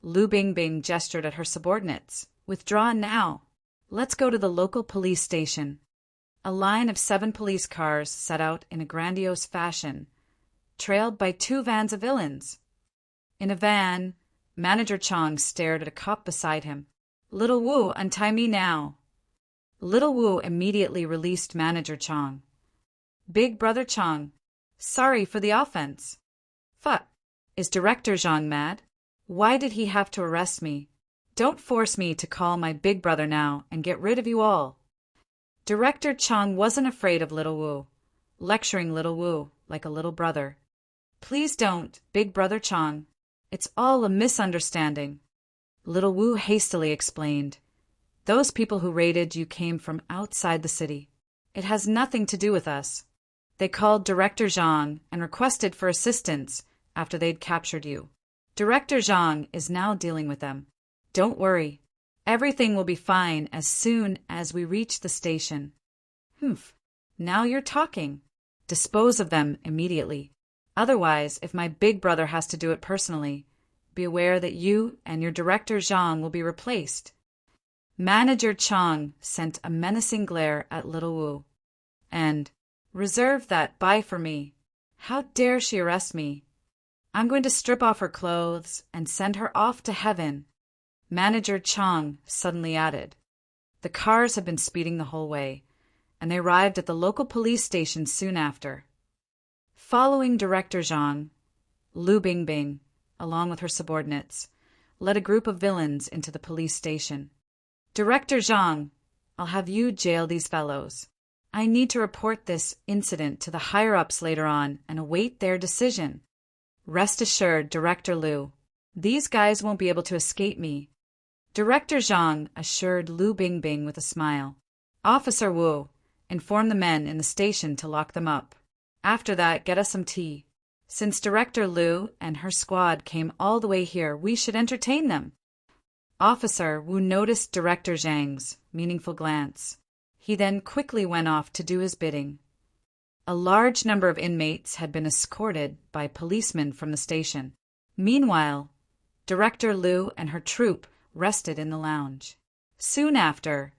Lu Bingbing gestured at her subordinates. "Withdraw now. Let's go to the local police station." A line of 7 police cars set out in a grandiose fashion, trailed by 2 vans of villains. In a van, Manager Chong stared at a cop beside him. "Little Wu, untie me now." Little Wu immediately released Manager Chong. "Big Brother Chong, sorry for the offense." "Fuck. Is Director Zhang mad? Why did he have to arrest me? Don't force me to call my big brother now and get rid of you all." Director Chong wasn't afraid of Little Wu, lecturing Little Wu like a little brother. "Please don't, Big Brother Chong. It's all a misunderstanding." Little Wu hastily explained. "Those people who raided you came from outside the city. It has nothing to do with us. They called Director Zhang and requested for assistance after they'd captured you. Director Zhang is now dealing with them. Don't worry. Everything will be fine as soon as we reach the station." "Humph. Now you're talking. Dispose of them immediately. Otherwise, if my big brother has to do it personally, be aware that you and your Director Zhang will be replaced." Manager Chong sent a menacing glare at Little Wu. "And reserve that bye for me. How dare she arrest me? I'm going to strip off her clothes and send her off to heaven." Manager Chong suddenly added. The cars had been speeding the whole way, and they arrived at the local police station soon after. Following Director Zhang, Lu Bingbing, along with her subordinates, led a group of villains into the police station. "Director Zhang, I'll have you jail these fellows. I need to report this incident to the higher-ups later on and await their decision. Rest assured, Director Lu, these guys won't be able to escape me." Director Zhang assured Lu Bingbing with a smile. "Officer Wu, inform the men in the station to lock them up. After that, get us some tea. Since Director Lu and her squad came all the way here, we should entertain them." Officer Wu noticed Director Zhang's meaningful glance. He then quickly went off to do his bidding. A large number of inmates had been escorted by policemen from the station. Meanwhile, Director Lu and her troop rested in the lounge. Soon after,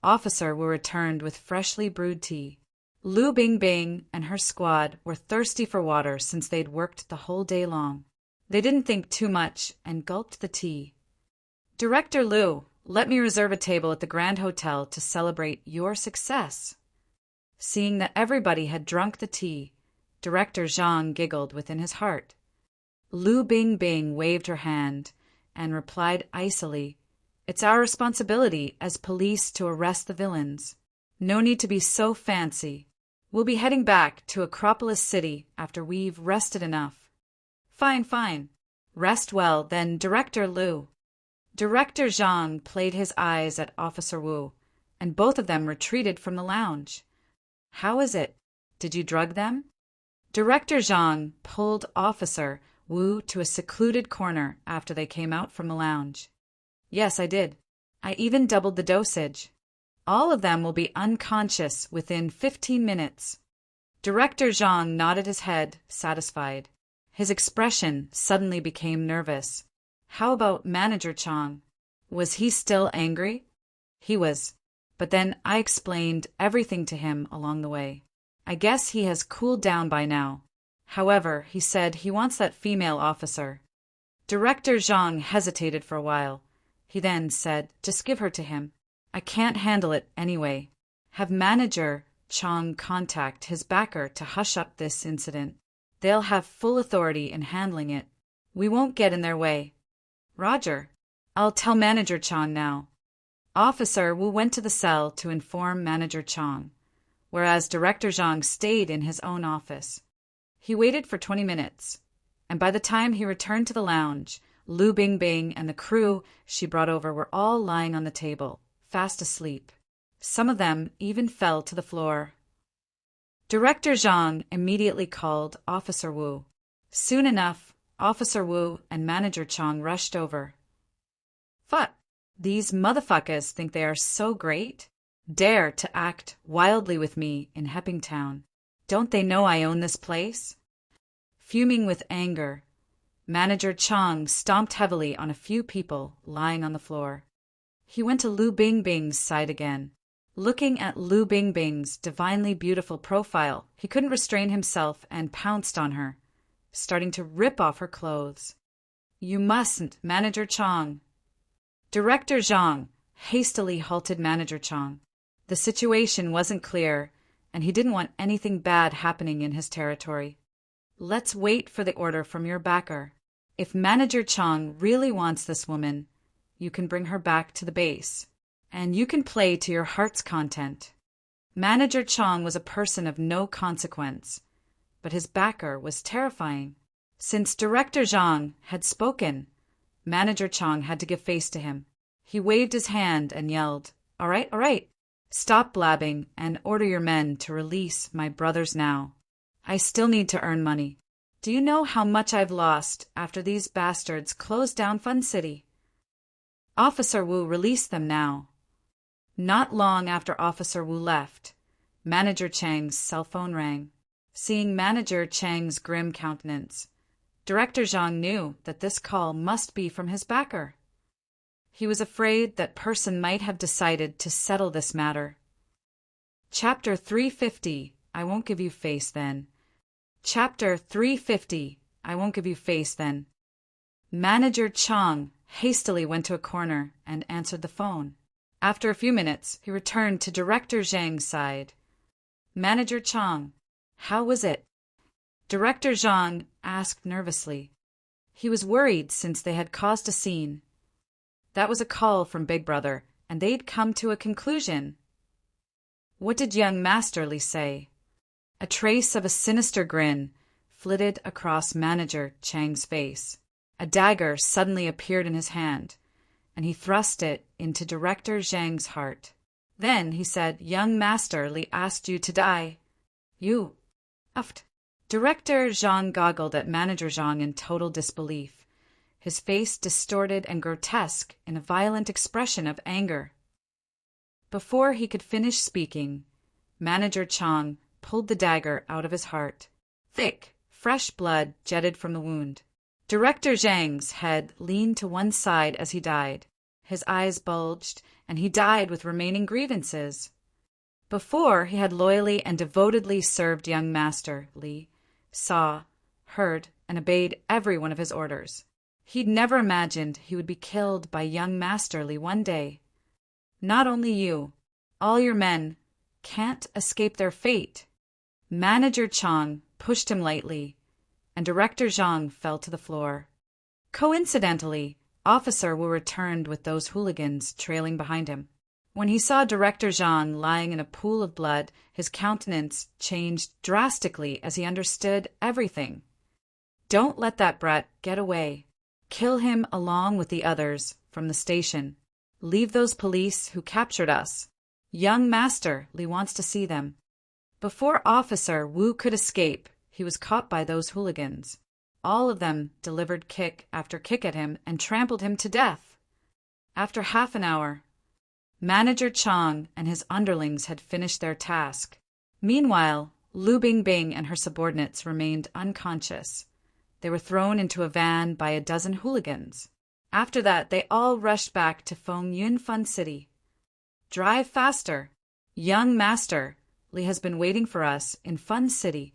Officer Wu returned with freshly brewed tea. Lu Bingbing and her squad were thirsty for water since they'd worked the whole day long. They didn't think too much and gulped the tea. "Director Lu, let me reserve a table at the Grand Hotel to celebrate your success." Seeing that everybody had drunk the tea, Director Zhang giggled within his heart. Lu Bingbing waved her hand and replied icily, "It's our responsibility as police to arrest the villains. No need to be so fancy. We'll be heading back to Acropolis City after we've rested enough." "Fine, fine. Rest well, then, Director Lu." Director Zhang played his eyes at Officer Wu, and both of them retreated from the lounge. "How is it? Did you drug them?" Director Zhang pulled Officer Wu to a secluded corner after they came out from the lounge. "Yes, I did. I even doubled the dosage. All of them will be unconscious within 15 minutes. Director Zhang nodded his head, satisfied. His expression suddenly became nervous. How about Manager Chong? Was he still angry? He was, but then I explained everything to him along the way. I guess he has cooled down by now. However, he said he wants that female officer. Director Zhang hesitated for a while. He then said, "Just give her to him. I can't handle it anyway. Have Manager Chong contact his backer to hush up this incident. They'll have full authority in handling it. We won't get in their way." "Roger. I'll tell Manager Chong now." Officer Wu went to the cell to inform Manager Chong, whereas Director Zhang stayed in his own office. He waited for 20 minutes, and by the time he returned to the lounge, Lu Bingbing and the crew she brought over were all lying on the table, fast asleep. Some of them even fell to the floor. Director Zhang immediately called Officer Wu. Soon enough, Officer Wu and Manager Chong rushed over. "Fuck, These motherfuckers think they are so great? Dare to act wildly with me in Heppingtown. Don't they know I own this place? Fuming with anger, Manager Chong stomped heavily on a few people lying on the floor. He went to Lu Bingbing's side again. Looking at Lu Bingbing's divinely beautiful profile, he couldn't restrain himself and pounced on her, starting to rip off her clothes. You mustn't, Manager Chong. Director Zhang hastily halted Manager Chong. The situation wasn't clear, and he didn't want anything bad happening in his territory. Let's wait for the order from your backer. If Manager Chong really wants this woman, you can bring her back to the base, and you can play to your heart's content. Manager Chong was a person of no consequence, but his backer was terrifying. Since Director Zhang had spoken, Manager Chong had to give face to him. He waved his hand and yelled, all right. Stop blabbing and order your men to release my brothers now. I still need to earn money. Do you know how much I've lost after these bastards closed down Fun City? Officer Wu released them now. Not long after Officer Wu left, Manager Chang's cell phone rang. Seeing Manager Chang's grim countenance, Director Zhang knew that this call must be from his backer. He was afraid that person might have decided to settle this matter. Chapter 350, I won't give you face then. Chapter 350, I won't give you face then. Manager Chong hastily went to a corner and answered the phone. After a few minutes, he returned to Director Zhang's side. Manager Chong, how was it? Director Zhang asked nervously. He was worried since they had caused a scene. That was a call from Big Brother, and they'd come to a conclusion. What did young Masterly say? A trace of a sinister grin flitted across Manager Chang's face. A dagger suddenly appeared in his hand, and he thrust it into Director Zhang's heart. Then he said, young Masterly asked you to die. You. Uffed. Director Zhang goggled at Manager Zhang in total disbelief, his face distorted and grotesque in a violent expression of anger. Before he could finish speaking, Manager Chong pulled the dagger out of his heart. Thick, fresh blood jetted from the wound. Director Zhang's head leaned to one side as he died. His eyes bulged, and he died with remaining grievances. Before, he had loyally and devotedly served young Master Li, saw, heard, and obeyed every one of his orders. He'd never imagined he would be killed by young Master Li one day. Not only you, all your men can't escape their fate. Manager Chong pushed him lightly, and Director Zhang fell to the floor. Coincidentally, Officer Wu returned with those hooligans trailing behind him. When he saw Director Zhang lying in a pool of blood, his countenance changed drastically as he understood everything. Don't let that brat get away. Kill him along with the others from the station. Leave those police who captured us. Young Master Li wants to see them. Before Officer Wu could escape, he was caught by those hooligans. All of them delivered kick after kick at him and trampled him to death. After half an hour, Manager Chong and his underlings had finished their task. Meanwhile, Lu Bingbing and her subordinates remained unconscious. They were thrown into a van by a dozen hooligans. After that, they all rushed back to Feng Yun Fun City. Drive faster. Young Master Li has been waiting for us in Fun City.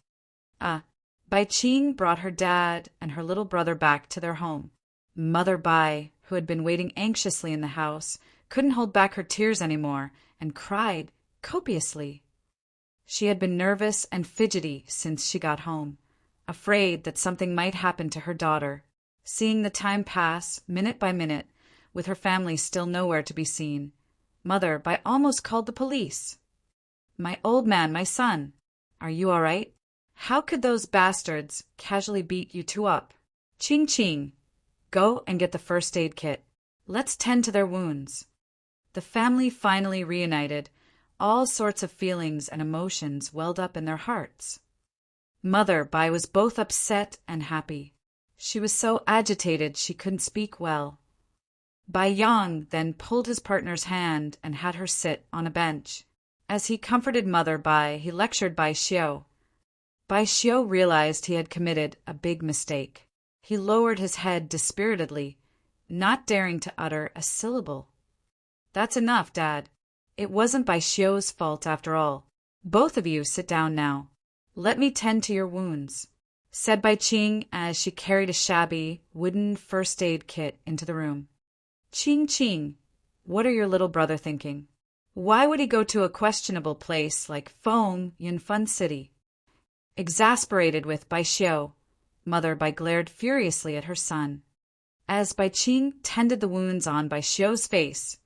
Bai Qing brought her dad and her little brother back to their home. Mother Bai, who had been waiting anxiously in the house, couldn't hold back her tears anymore and cried copiously. She had been nervous and fidgety since she got home, afraid that something might happen to her daughter. Seeing the time pass, minute by minute, with her family still nowhere to be seen, Mother Bai almost called the police. My old man, my son, are you all right? How could those bastards casually beat you two up? Ching Ching, go and get the first aid kit. Let's tend to their wounds. The family finally reunited. All sorts of feelings and emotions welled up in their hearts. Mother Bai was both upset and happy. She was so agitated she couldn't speak well. Bai Yang then pulled his partner's hand and had her sit on a bench. As he comforted Mother Bai, he lectured Bai Xiu. Bai Xiu realized he had committed a big mistake. He lowered his head dispiritedly, not daring to utter a syllable. "That's enough, Dad. It wasn't Bai Xiu's fault after all. Both of you sit down now. Let me tend to your wounds," said Bai Qing as she carried a shabby, wooden first aid kit into the room. "Qing, what are your little brother thinking? Why would he go to a questionable place like Feng, Yunfan City?" Exasperated with Bai Xiu, Mother Bai glared furiously at her son. As Bai Qing tended the wounds on Bai Xiu's face,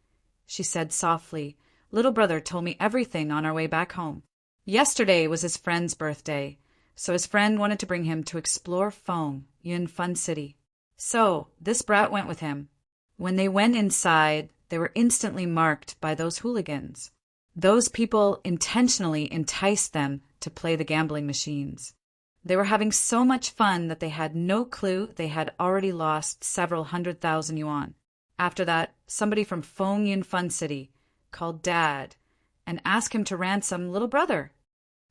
she said softly, "Little brother told me everything on our way back home. Yesterday was his friend's birthday, so his friend wanted to bring him to explore Feng, Yunfan City. So this brat went with him. When they went inside, they were instantly marked by those hooligans. Those people intentionally enticed them to play the gambling machines. They were having so much fun that they had no clue they had already lost several 100,000 yuan. After that, somebody from Feng Yunfan City called Dad and asked him to ransom little brother.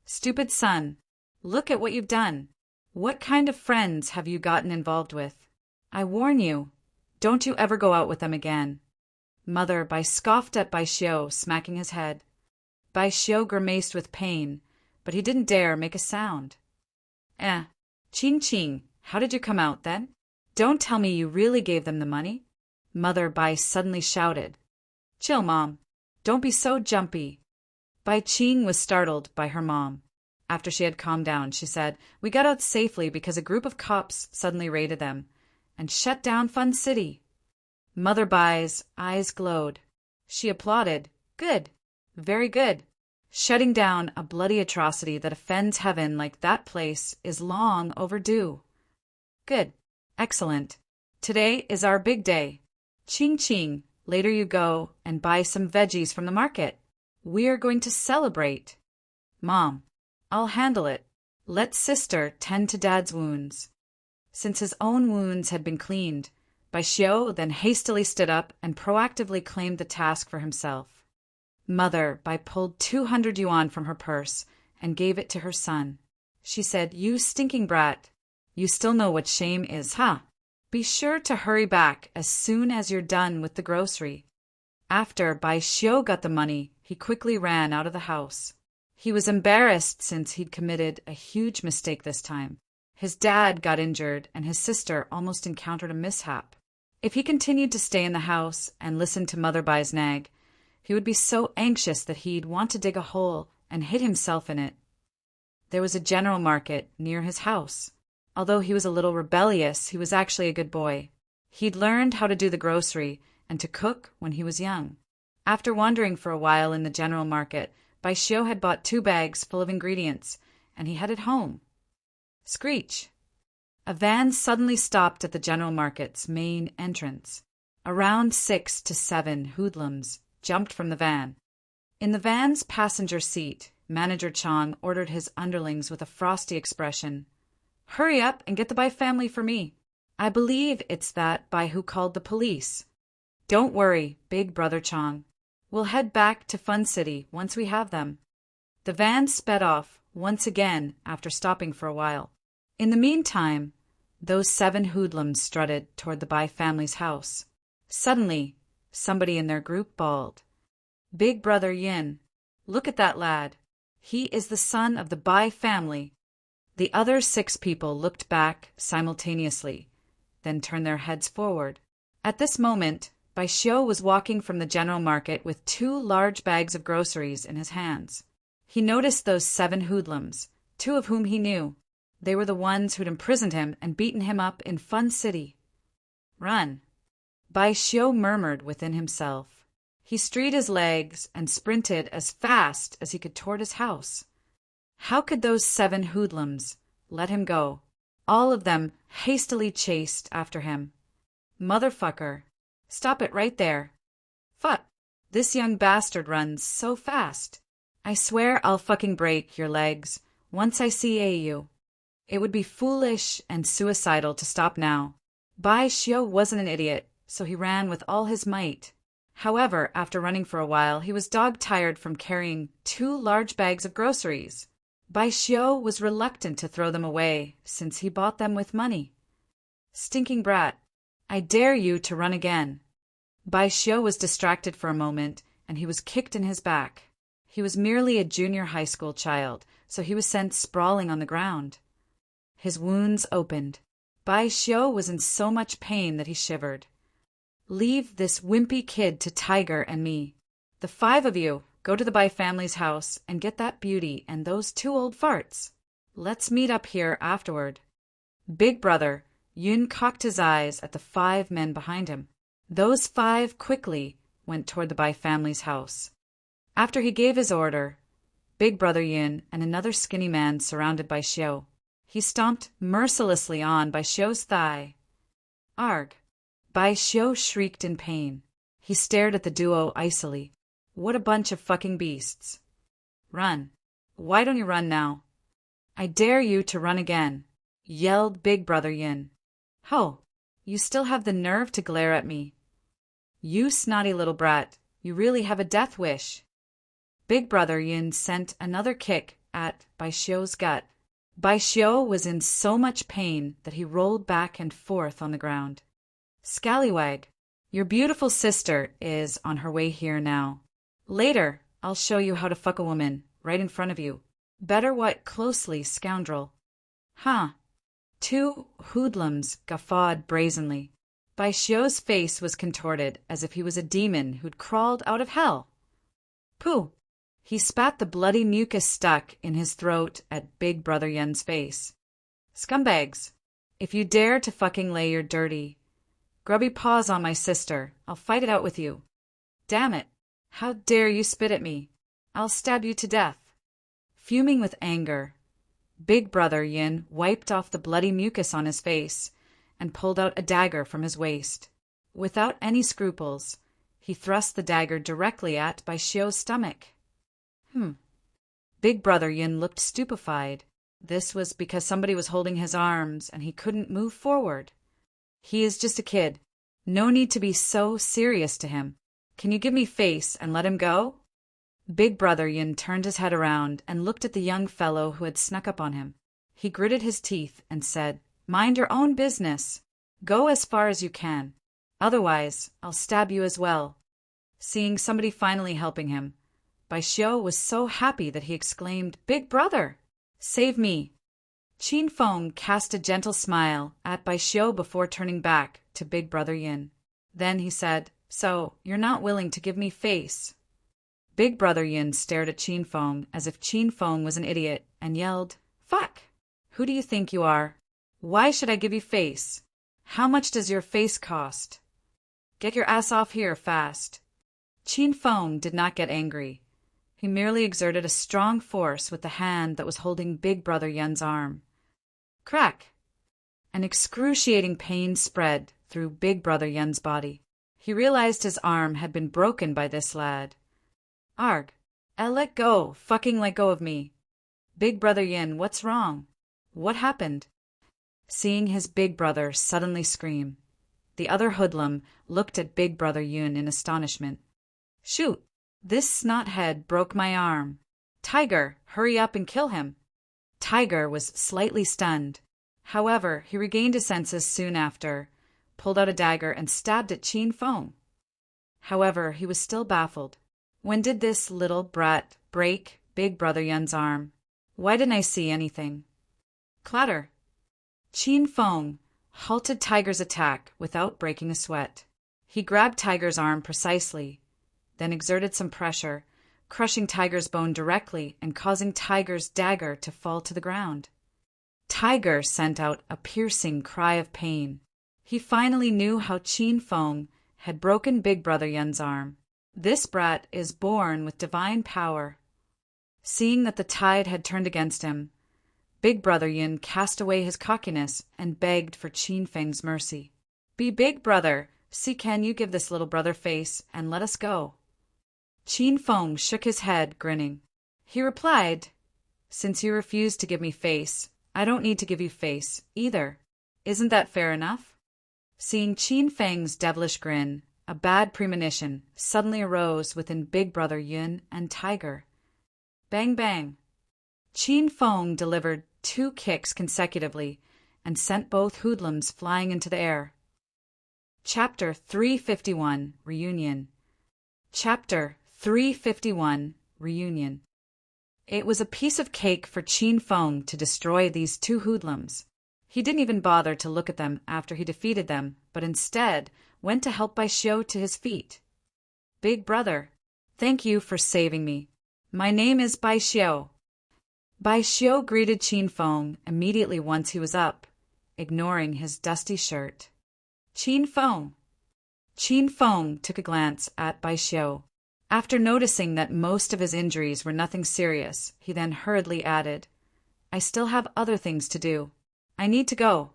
Stupid son, look at what you've done. What kind of friends have you gotten involved with? I warn you, don't you ever go out with them again." Mother Bai scoffed at Bai Xiu, smacking his head. Bai Xiu grimaced with pain, but he didn't dare make a sound. Qing, how did you come out then? Don't tell me you really gave them the money." Mother Bai suddenly shouted. "Chill, Mom. Don't be so jumpy." Bai Qing was startled by her mom. After she had calmed down, she said, "We got out safely because a group of cops suddenly raided them and shut down Fun City." Mother Bai's eyes glowed. She applauded. "Good. Very good. Shutting down a bloody atrocity that offends heaven like that place is long overdue. Good. Excellent. Today is our big day. Qing, later you go and buy some veggies from the market. We are going to celebrate." "Mom, I'll handle it. Let sister tend to Dad's wounds." Since his own wounds had been cleaned, Bai Xiu then hastily stood up and proactively claimed the task for himself. Mother Bai pulled 200 yuan from her purse and gave it to her son. She said, "You stinking brat. You still know what shame is, huh? Be sure to hurry back as soon as you're done with the grocery." After Bai Xiu got the money, he quickly ran out of the house. He was embarrassed since he'd committed a huge mistake this time. His dad got injured and his sister almost encountered a mishap. If he continued to stay in the house and listen to Mother Bai's nag, he would be so anxious that he'd want to dig a hole and hit himself in it. There was a general market near his house. Although he was a little rebellious, he was actually a good boy. He'd learned how to do the grocery and to cook when he was young. After wandering for a while in the general market, Bai Xiu had bought 2 bags full of ingredients, and he headed home. Screech! A van suddenly stopped at the general market's main entrance. Around 6 to 7 hoodlums jumped from the van. In the van's passenger seat, Manager Chong ordered his underlings with a frosty expression. "Hurry up and get the Bai family for me. I believe it's that Bai who called the police. Don't worry, big brother Chong. We'll head back to Fun City once we have them." The van sped off once again after stopping for a while. In the meantime, those 7 hoodlums strutted toward the Bai family's house. Suddenly, somebody in their group bawled, "Big brother Yin, look at that lad. He is the son of the Bai family." The other 6 people looked back simultaneously, then turned their heads forward. At this moment, Bai Xiu was walking from the general market with 2 large bags of groceries in his hands. He noticed those 7 hoodlums, 2 of whom he knew. They were the ones who'd imprisoned him and beaten him up in Fun City. "Run!" Bai Xiu murmured within himself. He straightened his legs and sprinted as fast as he could toward his house. How could those 7 hoodlums let him go? All of them hastily chased after him. "Motherfucker! Stop it right there! Fuck! This young bastard runs so fast! I swear I'll fucking break your legs once I see you. It would be foolish and suicidal to stop now." Bai Xiu wasn't an idiot, so he ran with all his might. However, after running for a while, he was dog-tired from carrying 2 large bags of groceries. Bai Xiu was reluctant to throw them away, since he bought them with money. Stinking brat! I dare you to run again. Bai Xiu was distracted for a moment, and he was kicked in his back. He was merely a junior high school child, so he was sent sprawling on the ground. His wounds opened. Bai Xiu was in so much pain that he shivered. Leave this wimpy kid to Tiger and me. The 5 of you, go to the Bai family's house and get that beauty and those 2 old farts. Let's meet up here afterward. Big brother, Yun cocked his eyes at the 5 men behind him. Those 5 quickly went toward the Bai family's house. After he gave his order, Big brother Yun and another skinny man surrounded Bai Xiu. He stomped mercilessly on Bai Xiu's thigh. Arg! Bai Xiu shrieked in pain. He stared at the duo icily. What a bunch of fucking beasts. Run. Why don't you run now? I dare you to run again, yelled Big brother Yin. Ho! You still have the nerve to glare at me. You snotty little brat, you really have a death wish. Big brother Yin sent another kick at Bai Xiu's gut. Bai Xiu was in so much pain that he rolled back and forth on the ground. Scallywag, your beautiful sister is on her way here now. Later, I'll show you how to fuck a woman, right in front of you. Better watch closely, scoundrel. Huh. 2 hoodlums guffawed brazenly. Bai Xiu's face was contorted as if he was a demon who'd crawled out of hell. Pooh! He spat the bloody mucus stuck in his throat at Big brother Yen's face. Scumbags! If you dare to fucking lay your dirty, grubby paws on my sister, I'll fight it out with you. Damn it! How dare you spit at me? I'll stab you to death. Fuming with anger, Big brother Yin wiped off the bloody mucus on his face and pulled out a dagger from his waist. Without any scruples, he thrust the dagger directly at Bai Xiu's stomach. Big brother Yin looked stupefied. This was because somebody was holding his arms and he couldn't move forward. He is just a kid. No need to be so serious to him. Can you give me face and let him go? Big brother Yin turned his head around and looked at the young fellow who had snuck up on him. He gritted his teeth and said, Mind your own business. Go as far as you can. Otherwise, I'll stab you as well. Seeing somebody finally helping him, Bai Xiu was so happy that he exclaimed, Big brother! Save me! Qin Feng cast a gentle smile at Bai Xiu before turning back to Big brother Yin. Then he said, So, you're not willing to give me face? Big brother Yin stared at Qin Feng as if Qin Feng was an idiot and yelled, Fuck! Who do you think you are? Why should I give you face? How much does your face cost? Get your ass off here fast. Qin Feng did not get angry. He merely exerted a strong force with the hand that was holding Big brother Yen's arm. Crack! An excruciating pain spread through Big brother Yen's body. He realized his arm had been broken by this lad. Arg! Let go! Fucking let go of me! Big brother Yin, what's wrong? What happened? Seeing his big brother suddenly scream, the other hoodlum looked at Big brother Yun in astonishment. Shoot! This snothead broke my arm. Tiger, hurry up and kill him. Tiger was slightly stunned. However, he regained his senses soon after, pulled out a dagger and stabbed at Qin Feng. However, he was still baffled. When did this little brat break Big brother Yun's arm? Why didn't I see anything? Clatter! Qin Feng halted Tiger's attack without breaking a sweat. He grabbed Tiger's arm precisely, then exerted some pressure, crushing Tiger's bone directly and causing Tiger's dagger to fall to the ground. Tiger sent out a piercing cry of pain. He finally knew how Qin Feng had broken Big brother Yun's arm. This brat is born with divine power. Seeing that the tide had turned against him, Big brother Yun cast away his cockiness and begged for Qin Feng's mercy. Be big brother, see can you give this little brother face and let us go? Qin Feng shook his head, grinning. He replied, Since you refuse to give me face, I don't need to give you face, either. Isn't that fair enough? Seeing Qin Feng's devilish grin, a bad premonition suddenly arose within Big Brother Yun and Tiger. Bang bang! Qin Feng delivered 2 kicks consecutively and sent both hoodlums flying into the air. Chapter 351 Reunion. Chapter 351 Reunion. It was a piece of cake for Qin Feng to destroy these 2 hoodlums. He didn't even bother to look at them after he defeated them, but instead went to help Bai Xiu to his feet. Big brother, thank you for saving me. My name is Bai Xiu. Bai Xiu greeted Qin Feng immediately once he was up, ignoring his dusty shirt. Qin Feng. Qin Feng took a glance at Bai Xiu. After noticing that most of his injuries were nothing serious, he then hurriedly added, I still have other things to do. I need to go.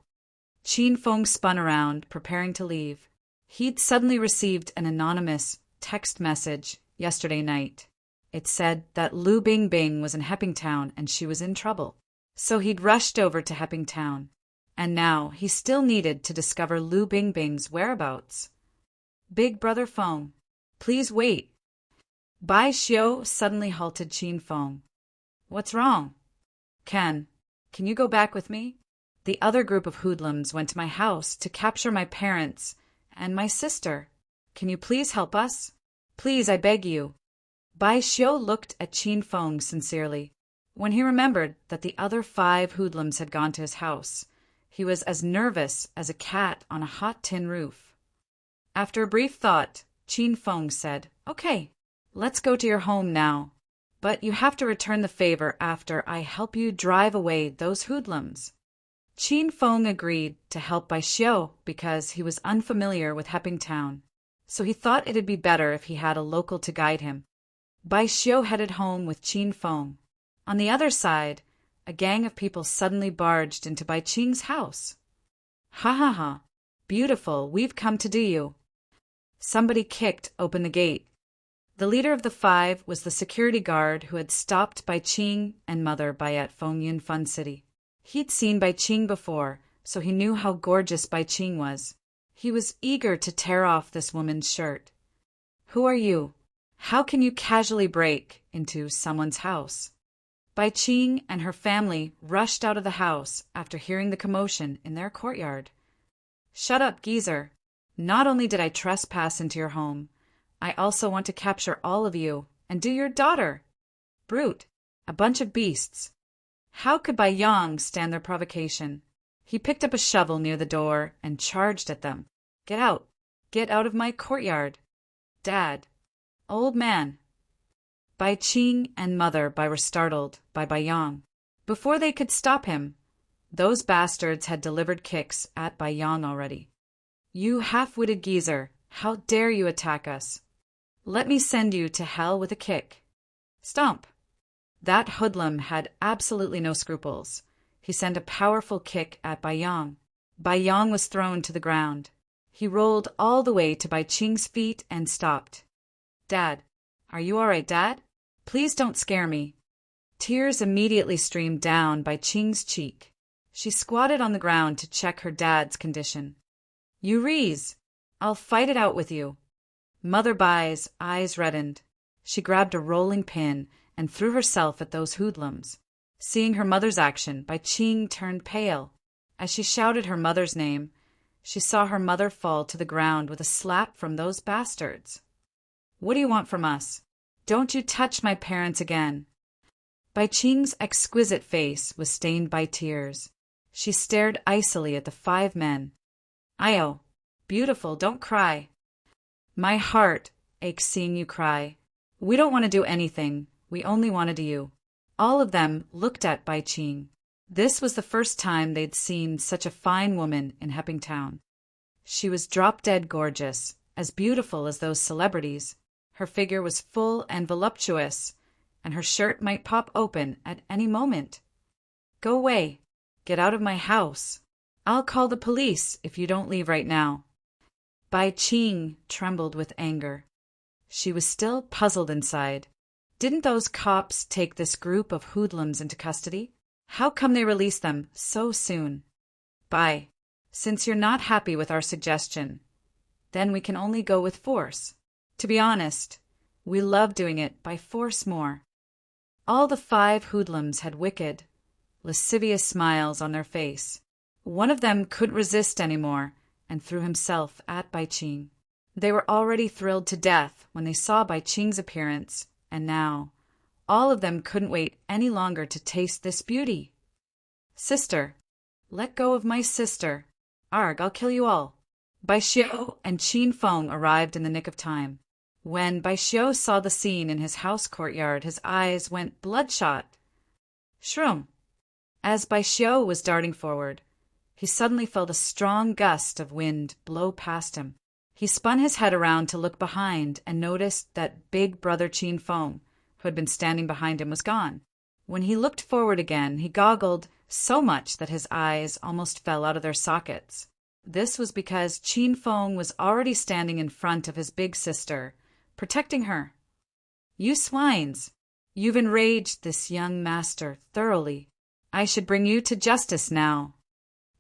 Qin Feng spun around, preparing to leave. He'd suddenly received an anonymous text message yesterday night. It said that Lu Bingbing was in Hepping Town and she was in trouble. So he'd rushed over to Hepping Town. And now he still needed to discover Lu Bingbing's whereabouts. Big brother Feng, please wait. Bai Xiu suddenly halted Qin Feng. What's wrong? Can you go back with me? The other group of hoodlums went to my house to capture my parents and my sister. Can you please help us? Please, I beg you. Bai Xiu looked at Qin Feng sincerely. When he remembered that the other 5 hoodlums had gone to his house, he was as nervous as a cat on a hot tin roof. After a brief thought, Qin Feng said, Okay, let's go to your home now. But you have to return the favor after I help you drive away those hoodlums. Qin Feng agreed to help Bai Xiu because he was unfamiliar with Hepping Town, so he thought it'd be better if he had a local to guide him. Bai Xiu headed home with Qin Feng. On the other side, a gang of people suddenly barged into Bai Qing's house. Ha ha ha! Beautiful, we've come to do you. Somebody kicked open the gate. The leader of the 5 was the security guard who had stopped Bai Qing and Mother Bai at Fengyun Fun City. He'd seen Bai Qing before, so he knew how gorgeous Bai Qing was. He was eager to tear off this woman's shirt. Who are you? How can you casually break into someone's house? Bai Qing and her family rushed out of the house after hearing the commotion in their courtyard. Shut up, geezer. Not only did I trespass into your home, I also want to capture all of you and do your daughter. Brute, a bunch of beasts. How could Bai Yang stand their provocation? He picked up a shovel near the door and charged at them. Get out. Get out of my courtyard. Dad. Old man. Bai Qing and Mother Bai were startled by Bai Yang. Before they could stop him, those bastards had delivered kicks at Bai Yang already. You half-witted geezer, how dare you attack us? Let me send you to hell with a kick. Stomp. That hoodlum had absolutely no scruples. He sent a powerful kick at Bai Yang. Bai Yang was thrown to the ground. He rolled all the way to Bai Qing's feet and stopped. Dad, are you all right, Dad? Please don't scare me. Tears immediately streamed down Bai Qing's cheek. She squatted on the ground to check her dad's condition. You rees. I'll fight it out with you. Mother Bai's eyes reddened. She grabbed a rolling pin and threw herself at those hoodlums. Seeing her mother's action, Bai Qing turned pale. As she shouted her mother's name, she saw her mother fall to the ground with a slap from those bastards. What do you want from us? Don't you touch my parents again. Bai Qing's exquisite face was stained by tears. She stared icily at the 5 men. Io, beautiful, don't cry. My heart aches seeing you cry. We don't want to do anything. We only wanted you. All of them looked at Bai Qing. This was the first time they'd seen such a fine woman in Hepping Town. She was drop-dead gorgeous, as beautiful as those celebrities. Her figure was full and voluptuous, and her shirt might pop open at any moment. Go away. Get out of my house. I'll call the police if you don't leave right now. Bai Qing trembled with anger. She was still puzzled inside. Didn't those cops take this group of hoodlums into custody? How come they released them so soon? Bai, Since you're not happy with our suggestion, then we can only go with force. To be honest, we love doing it by force more." All the 5 hoodlums had wicked, lascivious smiles on their face. One of them couldn't resist any more and threw himself at Bai Qing. They were already thrilled to death when they saw Bai Qing's appearance, and now all of them couldn't wait any longer to taste this beauty. "Sister, let go of my sister. Arg, I'll kill you all." Bai Xiu and Qin Feng arrived in the nick of time. When Bai Xiu saw the scene in his house courtyard, his eyes went bloodshot. Shroom! As Bai Xiu was darting forward, he suddenly felt a strong gust of wind blow past him. He spun his head around to look behind and noticed that big brother Qin Feng, who had been standing behind him, was gone. When he looked forward again, he goggled so much that his eyes almost fell out of their sockets. This was because Qin Feng was already standing in front of his big sister, protecting her. "You swines! You've enraged this young master thoroughly. I should bring you to justice now."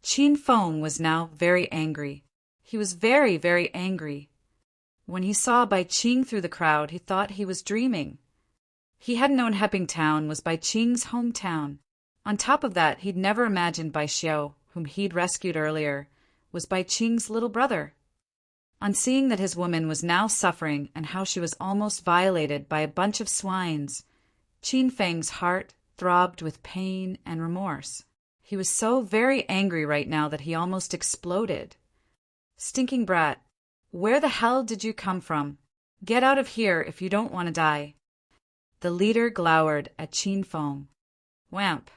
Qin Feng was now very angry. He was very, very angry. When he saw Bai Qing through the crowd, he thought he was dreaming. He hadn't known Hepping Town was Bai Qing's hometown. On top of that, he'd never imagined Bai Xiu, whom he'd rescued earlier, was Bai Qing's little brother. On seeing that his woman was now suffering and how she was almost violated by a bunch of swines, Qin Feng's heart throbbed with pain and remorse. He was so very angry right now that he almost exploded. "Stinking brat, where the hell did you come from? Get out of here if you don't want to die." The leader glowered at Qin Feng. Whamp!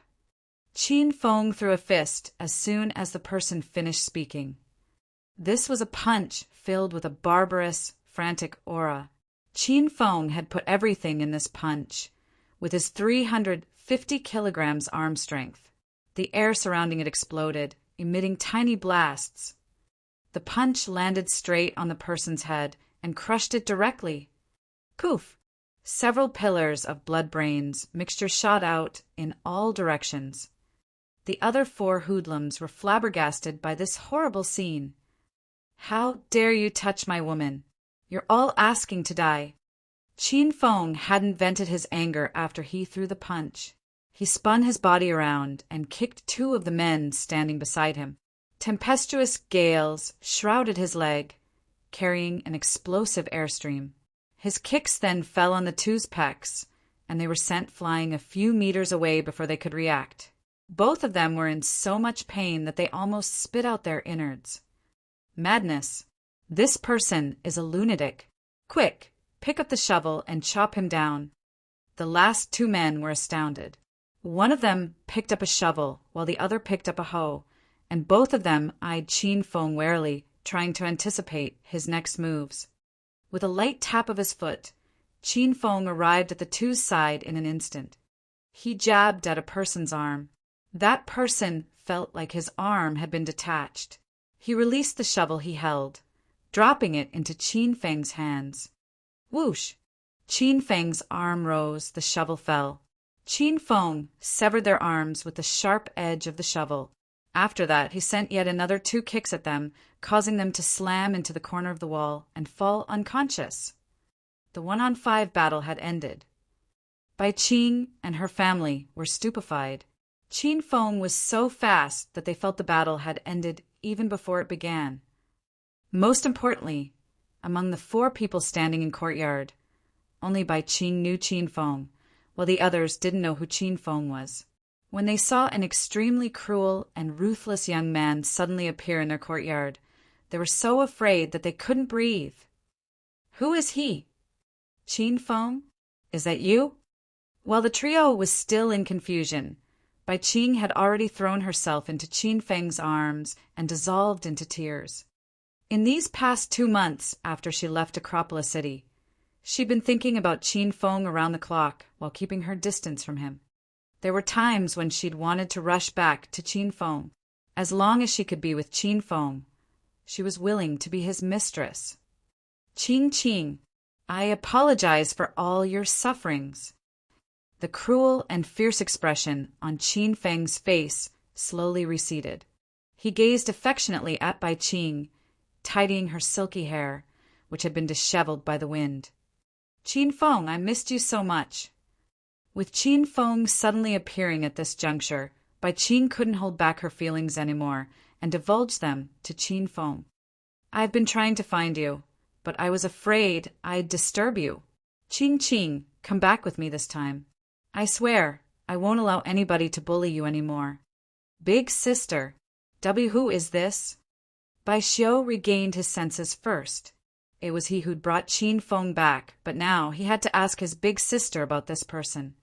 Qin Feng threw a fist as soon as the person finished speaking. This was a punch filled with a barbarous, frantic aura. Qin Feng had put everything in this punch, with his 350 kilograms arm strength. The air surrounding it exploded, emitting tiny blasts. The punch landed straight on the person's head and crushed it directly. Poof! Several pillars of blood brains mixture shot out in all directions. The other 4 hoodlums were flabbergasted by this horrible scene. "How dare you touch my woman? You're all asking to die." Qin Feng hadn't vented his anger after he threw the punch. He spun his body around and kicked 2 of the men standing beside him. Tempestuous gales shrouded his leg, carrying an explosive airstream. His kicks then fell on the 2's pecs, and they were sent flying a few meters away before they could react. Both of them were in so much pain that they almost spit out their innards. Madness! This person is a lunatic. Quick, pick up the shovel and chop him down. The last 2 men were astounded. One of them picked up a shovel, while the other picked up a hoe, and both of them eyed Qin Feng warily, trying to anticipate his next moves. With a light tap of his foot, Qin Feng arrived at the 2's side in an instant. He jabbed at a person's arm. That person felt like his arm had been detached. He released the shovel he held, dropping it into Qin Feng's hands. Whoosh! Qin Feng's arm rose, the shovel fell. Qin Feng severed their arms with the sharp edge of the shovel. After that, he sent yet another 2 kicks at them, causing them to slam into the corner of the wall and fall unconscious. The 1-on-5 battle had ended. Bai Qing and her family were stupefied. Qin Feng was so fast that they felt the battle had ended even before it began. Most importantly, among the 4 people standing in courtyard, only Bai Qing knew Qin Feng, while the others didn't know who Qin Feng was. When they saw an extremely cruel and ruthless young man suddenly appear in their courtyard, they were so afraid that they couldn't breathe. "Who is he? Qin Feng? Is that you?" While the trio was still in confusion, Bai Qing had already thrown herself into Qin Feng's arms and dissolved into tears. In these past 2 months after she left Acropolis City, she'd been thinking about Qin Feng around the clock while keeping her distance from him. There were times when she'd wanted to rush back to Qin Feng. As long as she could be with Qin Feng, she was willing to be his mistress. "Qing, I apologize for all your sufferings." The cruel and fierce expression on Qin Feng's face slowly receded. He gazed affectionately at Bai Qing, tidying her silky hair, which had been disheveled by the wind. "Qin Feng, I missed you so much." With Qin Feng suddenly appearing at this juncture, Bai Qing couldn't hold back her feelings anymore and divulged them to Qin Feng. "I've been trying to find you, but I was afraid I'd disturb you. Qing, come back with me this time. I swear, I won't allow anybody to bully you anymore." "Big sister. Who is this?" Bai Xiu regained his senses first. It was he who'd brought Qin Feng back, but now he had to ask his big sister about this person.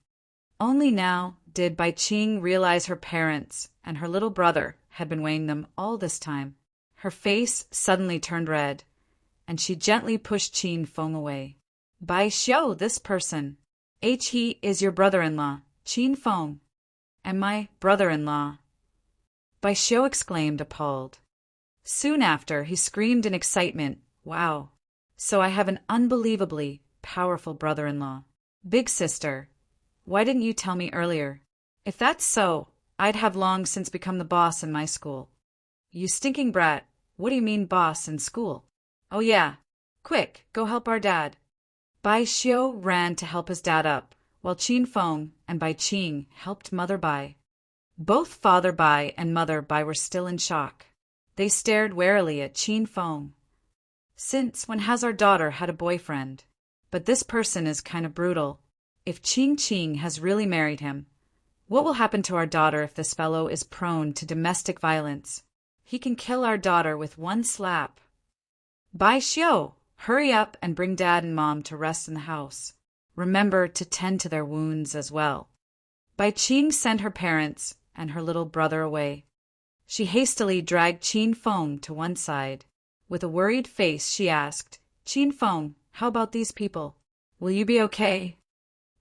Only now did Bai Qing realize her parents and her little brother had been weighing them all this time. Her face suddenly turned red, and she gently pushed Qin Feng away. "Bai Xiu, this person. He is your brother-in-law, Qin Feng." "And my brother-in-law," Bai Xiu exclaimed, appalled. Soon after, he screamed in excitement, "Wow! So I have an unbelievably powerful brother-in-law. Big sister, why didn't you tell me earlier? If that's so, I'd have long since become the boss in my school." "You stinking brat, what do you mean boss in school?" "Oh yeah, quick, go help our dad." Bai Xiu ran to help his dad up, while Qin Feng and Bai Qing helped Mother Bai. Both Father Bai and Mother Bai were still in shock. They stared warily at Qin Feng. "Since when has our daughter had a boyfriend? But this person is kind of brutal. If Qing has really married him, what will happen to our daughter if this fellow is prone to domestic violence? He can kill our daughter with one slap." "Bai Xiu, hurry up and bring Dad and Mom to rest in the house. Remember to tend to their wounds as well." Bai Qing sent her parents and her little brother away. She hastily dragged Qin Feng to one side. With a worried face, she asked, "Qin Feng, how about these people? Will you be okay?"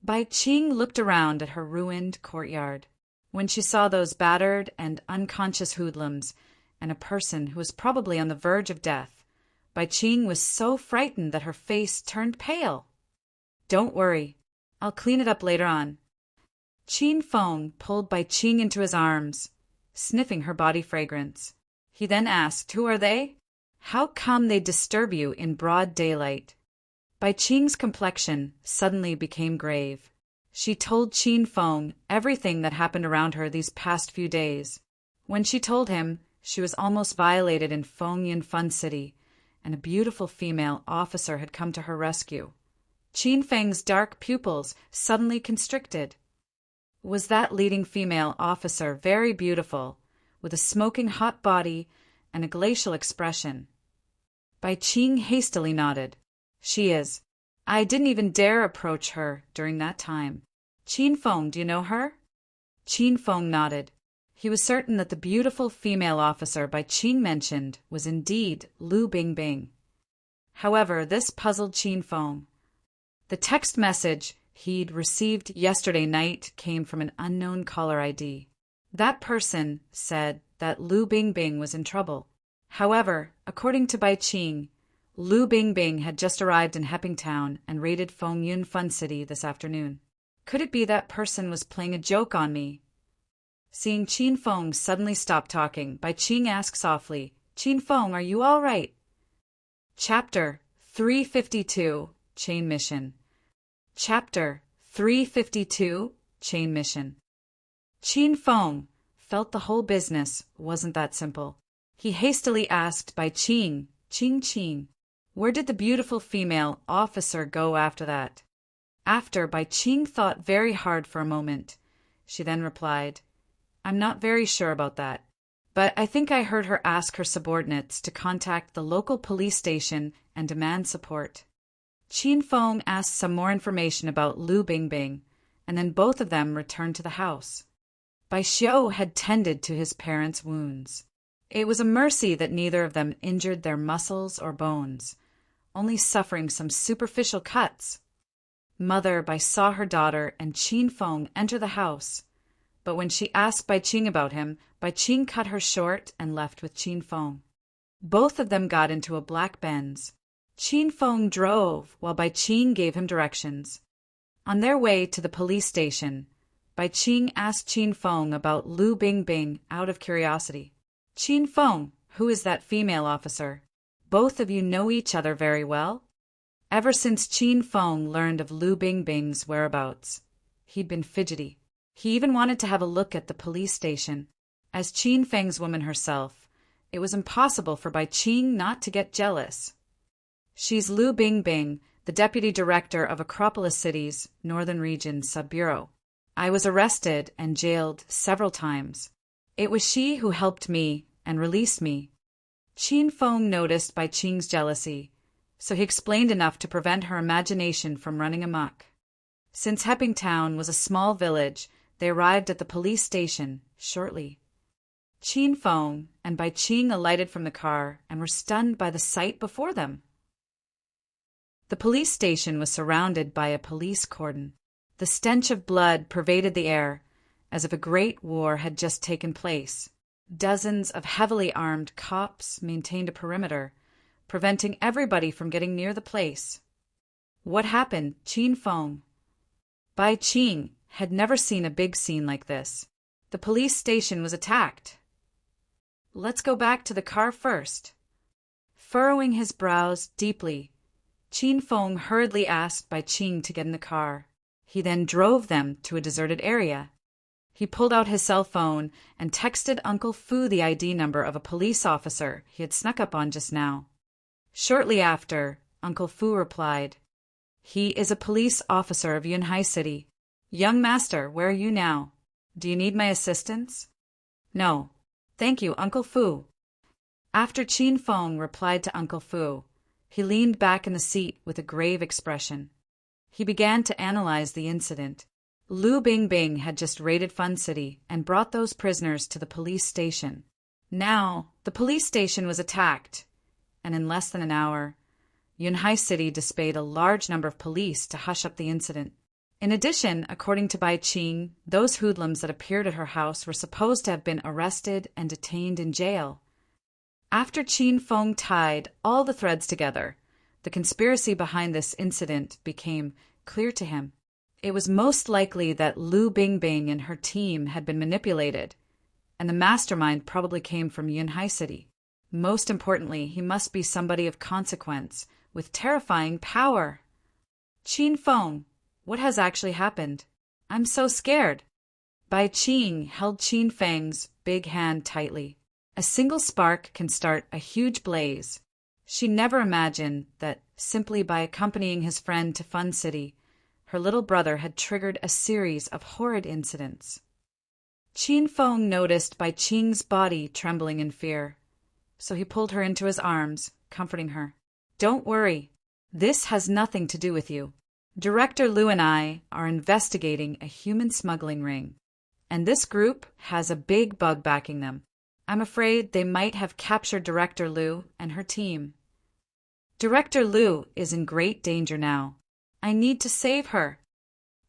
Bai Qing looked around at her ruined courtyard. When she saw those battered and unconscious hoodlums and a person who was probably on the verge of death, Bai Qing was so frightened that her face turned pale. "Don't worry, I'll clean it up later on." Qin Feng pulled Bai Qing into his arms, sniffing her body fragrance. He then asked, "Who are they? How come they disturb you in broad daylight?" Bai Qing's complexion suddenly became grave. She told Qin Feng everything that happened around her these past few days. When she told him, she was almost violated in Feng Fun City, and a beautiful female officer had come to her rescue. Qin Feng's dark pupils suddenly constricted. Was that leading female officer very beautiful, with a smoking hot body and a glacial expression? Bai Qing hastily nodded. "She is. I didn't even dare approach her during that time." "Qin Feng, do you know her?" Qin Feng nodded. He was certain that the beautiful female officer Bai Qing mentioned was indeed Lu Bingbing. However, this puzzled Qin Feng. The text message he'd received yesterday night came from an unknown caller ID. That person said that Lu Bingbing was in trouble. However, according to Bai Qing, Lu Bingbing had just arrived in Hepping Town and raided Feng Fun City this afternoon. Could it be that person was playing a joke on me? Seeing Qin Feng suddenly stop talking, Bai Qing asked softly, "Qin Feng, are you all right?" Chapter 352, Chain Mission. Chapter 352, Chain Mission. Qin Feng felt the whole business wasn't that simple. He hastily asked Bai Qing, "Qing, where did the beautiful female officer go after that?" After Bai Qing thought very hard for a moment, she then replied, "I'm not very sure about that, but I think I heard her ask her subordinates to contact the local police station and demand support." Qin Feng asked some more information about Lu Bingbing, and then both of them returned to the house. Bai Xiu had tended to his parents' wounds. It was a mercy that neither of them injured their muscles or bones, only suffering some superficial cuts. Mother Bai saw her daughter and Qin Feng enter the house, but when she asked Bai Qing about him, Bai Qing cut her short and left with Qin Feng. Both of them got into a black Benz. Qin Feng drove while Bai Qing gave him directions. On their way to the police station, Bai Qing asked Qin Feng about Lu Bingbing out of curiosity. Feng, who is that female officer? Both of you know each other very well? Ever since Feng learned of Lu Bingbing's whereabouts, he'd been fidgety. He even wanted to have a look at the police station. As Feng's woman herself, it was impossible for Bai Qing not to get jealous. She's Lu Bingbing, the deputy director of Acropolis City's Northern Region Sub-Bureau. I was arrested and jailed several times. It was she who helped me and released me. Feng noticed Bai Qing's jealousy, so he explained enough to prevent her imagination from running amok. Since Hepping Town was a small village, they arrived at the police station shortly. Feng and Bai Qing alighted from the car and were stunned by the sight before them. The police station was surrounded by a police cordon. The stench of blood pervaded the air, as if a great war had just taken place. Dozens of heavily armed cops maintained a perimeter, preventing everybody from getting near the place. What happened, Feng? Bai Qing had never seen a big scene like this. The police station was attacked. Let's go back to the car first. Furrowing his brows deeply, Feng hurriedly asked Bai Qing to get in the car. He then drove them to a deserted area. He pulled out his cell phone and texted Uncle Fu the ID number of a police officer he had snuck up on just now. Shortly after, Uncle Fu replied, "He is a police officer of Yunhai City. Young master, where are you now? Do you need my assistance?" "No. Thank you, Uncle Fu." After Feng replied to Uncle Fu, he leaned back in the seat with a grave expression. He began to analyze the incident. Lu Bingbing had just raided Fun City and brought those prisoners to the police station. Now, the police station was attacked, and in less than an hour, Yunhai City dispatched a large number of police to hush up the incident. In addition, according to Bai Qing, those hoodlums that appeared at her house were supposed to have been arrested and detained in jail. After Feng tied all the threads together, the conspiracy behind this incident became clear to him. It was most likely that Lu Bingbing and her team had been manipulated, and the mastermind probably came from Yunhai City. Most importantly, he must be somebody of consequence, with terrifying power. Feng, what has actually happened? I'm so scared. Bai Qing held Feng's big hand tightly. A single spark can start a huge blaze. She never imagined that simply by accompanying his friend to Fun City, her little brother had triggered a series of horrid incidents. Feng noticed Bai Qing's body trembling in fear, so he pulled her into his arms, comforting her. "Don't worry. This has nothing to do with you. Director Lu and I are investigating a human smuggling ring, and this group has a big bug backing them. I'm afraid they might have captured Director Lu and her team. Director Lu is in great danger now. I need to save her."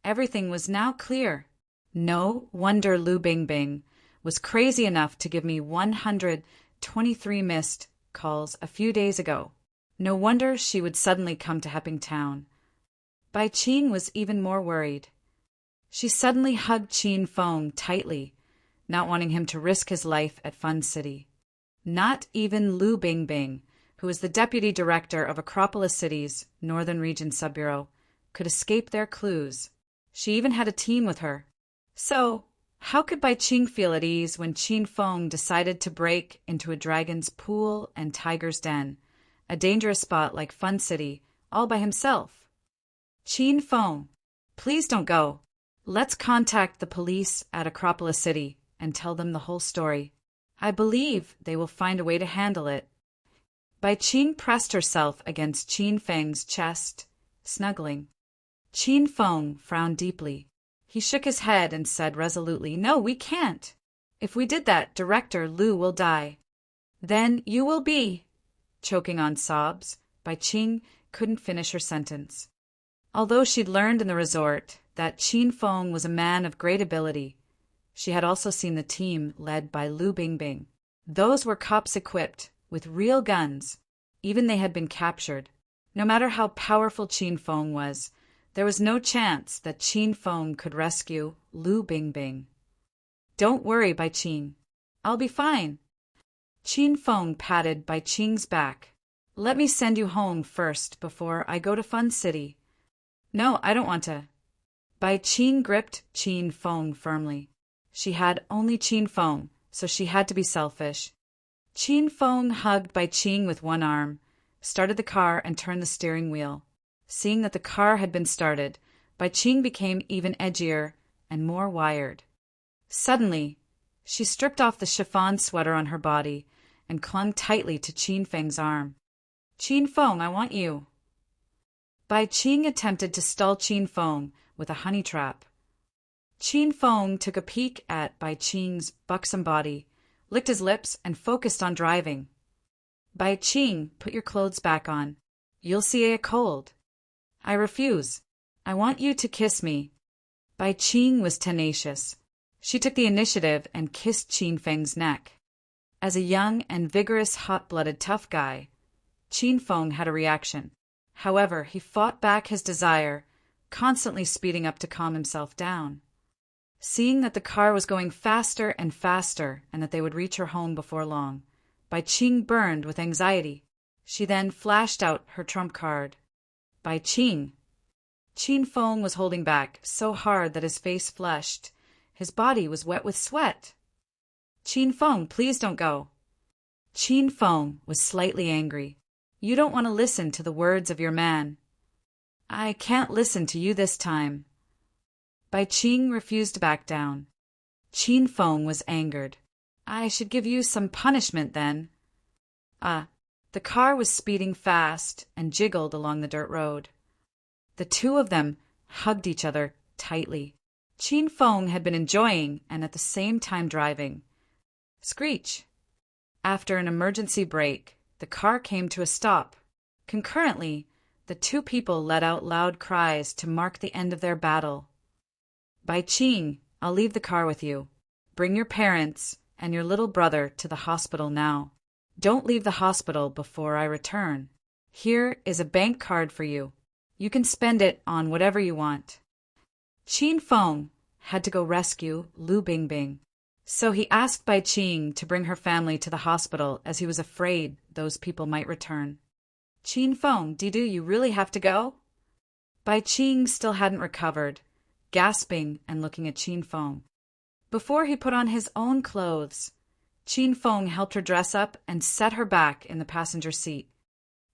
Everything was now clear. No wonder Lu Bingbing was crazy enough to give me 123 missed calls a few days ago. No wonder she would suddenly come to Hepping Town. Bai Qing was even more worried. She suddenly hugged Feng tightly, not wanting him to risk his life at Fun City. Not even Lu Bingbing, who is the deputy director of Acropolis City's Northern Region Sub-Bureau, could escape their clues. She even had a team with her. So, how could Bai Qing feel at ease when Feng decided to break into a dragon's pool and tiger's den, a dangerous spot like Fun City, all by himself? Feng, please don't go. Let's contact the police at Acropolis City and tell them the whole story. I believe they will find a way to handle it. Bai Qing pressed herself against Feng's chest, snuggling. Feng frowned deeply. He shook his head and said resolutely, "No, we can't. If we did that, Director Lu will die. Then you will be." Choking on sobs, Bai Qing couldn't finish her sentence. Although she'd learned in the resort that Feng was a man of great ability, she had also seen the team led by Lu Bingbing. Those were cops equipped with real guns. Even they had been captured. No matter how powerful Feng was, there was no chance that Feng could rescue Lu Bingbing. "Don't worry, Bai Qing. I'll be fine." Feng patted Bai Qing's back. Let me send you home first before I go to Fun City. No, I don't want to. Bai Qing gripped Feng firmly. She had only Feng, so she had to be selfish. Feng hugged Bai Qing with one arm, started the car and turned the steering wheel. Seeing that the car had been started, Bai Qing became even edgier and more wired. Suddenly, she stripped off the chiffon sweater on her body and clung tightly to Feng's arm. Feng, I want you. Bai Qing attempted to stall Feng with a honey trap. Feng took a peek at Bai Qing's buxom body, licked his lips, and focused on driving. Bai Qing, put your clothes back on. You'll see a cold. I refuse. I want you to kiss me. Bai Qing was tenacious. She took the initiative and kissed Feng's neck. As a young and vigorous, hot-blooded tough guy, Feng had a reaction. However, he fought back his desire, constantly speeding up to calm himself down. Seeing that the car was going faster and faster and that they would reach her home before long, Bai Qing burned with anxiety. She then flashed out her trump card. Bai Qing. Feng was holding back so hard that his face flushed. His body was wet with sweat. Feng, please don't go. Feng was slightly angry. You don't want to listen to the words of your man. I can't listen to you this time. Bai Qing refused to back down. Feng was angered. I should give you some punishment then. The car was speeding fast and jiggled along the dirt road. The two of them hugged each other tightly. Feng had been enjoying and at the same time driving. Screech! After an emergency brake, the car came to a stop. Concurrently, the two people let out loud cries to mark the end of their battle. Bai Qing, I'll leave the car with you. Bring your parents and your little brother to the hospital now. Don't leave the hospital before I return. Here is a bank card for you. You can spend it on whatever you want. Feng had to go rescue Lu Bingbing. So he asked Bai Qing to bring her family to the hospital as he was afraid those people might return. Feng, do you really have to go? Bai Qing still hadn't recovered, gasping and looking at Feng. Before he put on his own clothes, Feng helped her dress up and set her back in the passenger seat.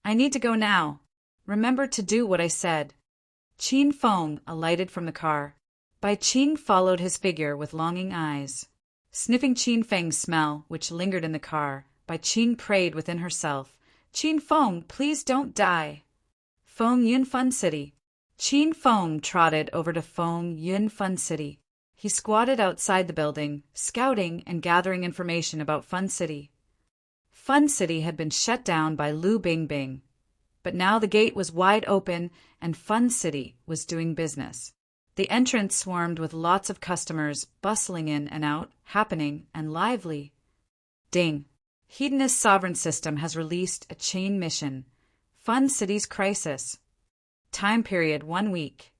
I need to go now. Remember to do what I said. Feng alighted from the car. Bai Qing followed his figure with longing eyes. Sniffing Feng's smell, which lingered in the car, Bai Qing prayed within herself, Feng, please don't die. Feng Yun Fun City. Feng trotted over to Feng Yun Fun City. He squatted outside the building, scouting and gathering information about Fun City. Fun City had been shut down by Lu Bingbing, but now the gate was wide open and Fun City was doing business. The entrance swarmed with lots of customers bustling in and out, happening and lively. Ding! Hedonist Sovereign System has released a chain mission. Fun City's Crisis. Time period 1 week.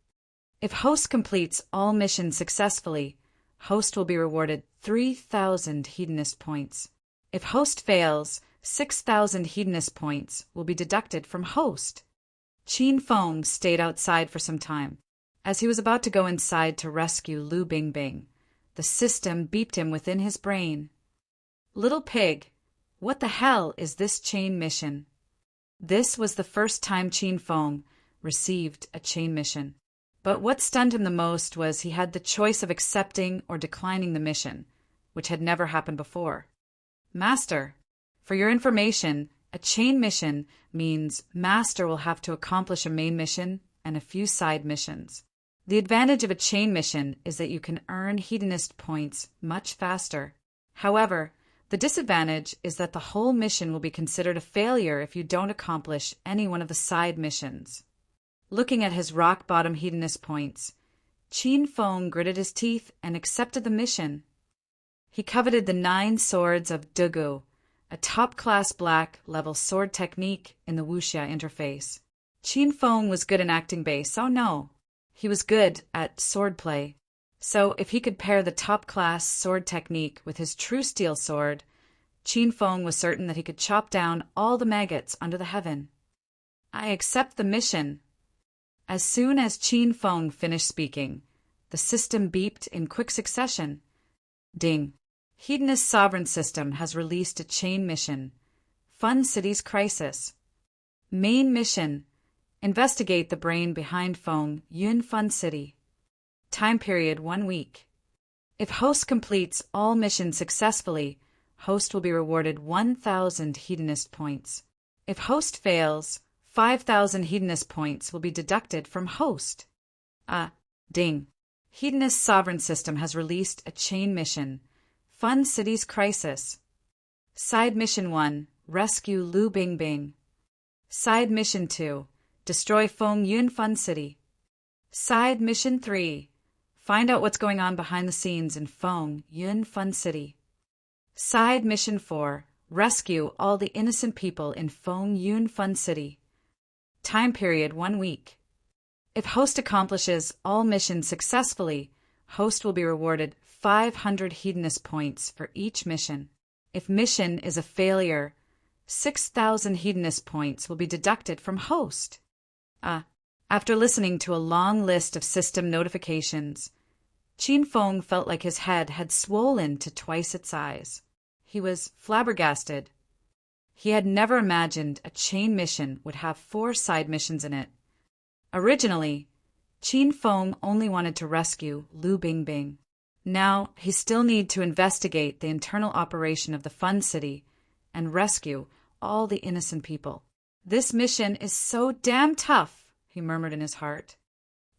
If host completes all missions successfully, host will be rewarded 3,000 hedonist points. If host fails, 6,000 hedonist points will be deducted from host. Feng stayed outside for some time. As he was about to go inside to rescue Lu Bingbing, the system beeped him within his brain. Little pig, what the hell is this chain mission? This was the first time Feng received a chain mission. But what stunned him the most was he had the choice of accepting or declining the mission, which had never happened before. Master, for your information, a chain mission means Master will have to accomplish a main mission and a few side missions. The advantage of a chain mission is that you can earn hedonist points much faster. However, the disadvantage is that the whole mission will be considered a failure if you don't accomplish any one of the side missions. Looking at his rock-bottom hedonist points, Feng gritted his teeth and accepted the mission. He coveted the 9 swords of Dugu, a top-class black-level sword technique in the wuxia interface. Feng was good in acting base, oh no. He was good at swordplay. So if he could pair the top-class sword technique with his true steel sword, Qin Feng was certain that he could chop down all the maggots under the heaven. I accept the mission. As soon as Qin Feng finished speaking, the system beeped in quick succession. Ding. Hedonist Sovereign System has released a chain mission. Fun City's Crisis. Main mission. Investigate the brain behind Feng Yun Fun City. Time period 1 week. If host completes all missions successfully, host will be rewarded 1,000 hedonist points. If host fails, 5,000 hedonist points will be deducted from host. Ding. Hedonist Sovereign System has released a chain mission. Fun City's Crisis. Side Mission 1. Rescue Lu Bingbing. Side Mission 2. Destroy Feng Yun Fun City. Side Mission 3. Find out what's going on behind the scenes in Feng Yun Fun City. Side Mission 4. Rescue all the innocent people in Feng Yun Fun City. Time period 1 week. If host accomplishes all missions successfully, host will be rewarded 500 hedonist points for each mission. If mission is a failure, 6,000 hedonist points will be deducted from host. After listening to a long list of system notifications, Qin Feng felt like his head had swollen to twice its size. He was flabbergasted. He had never imagined a chain mission would have 4 side missions in it. Originally, Qin Feng only wanted to rescue Lu Bingbing. Now, he still needed to investigate the internal operation of the Fun City and rescue all the innocent people. This mission is so damn tough, he murmured in his heart.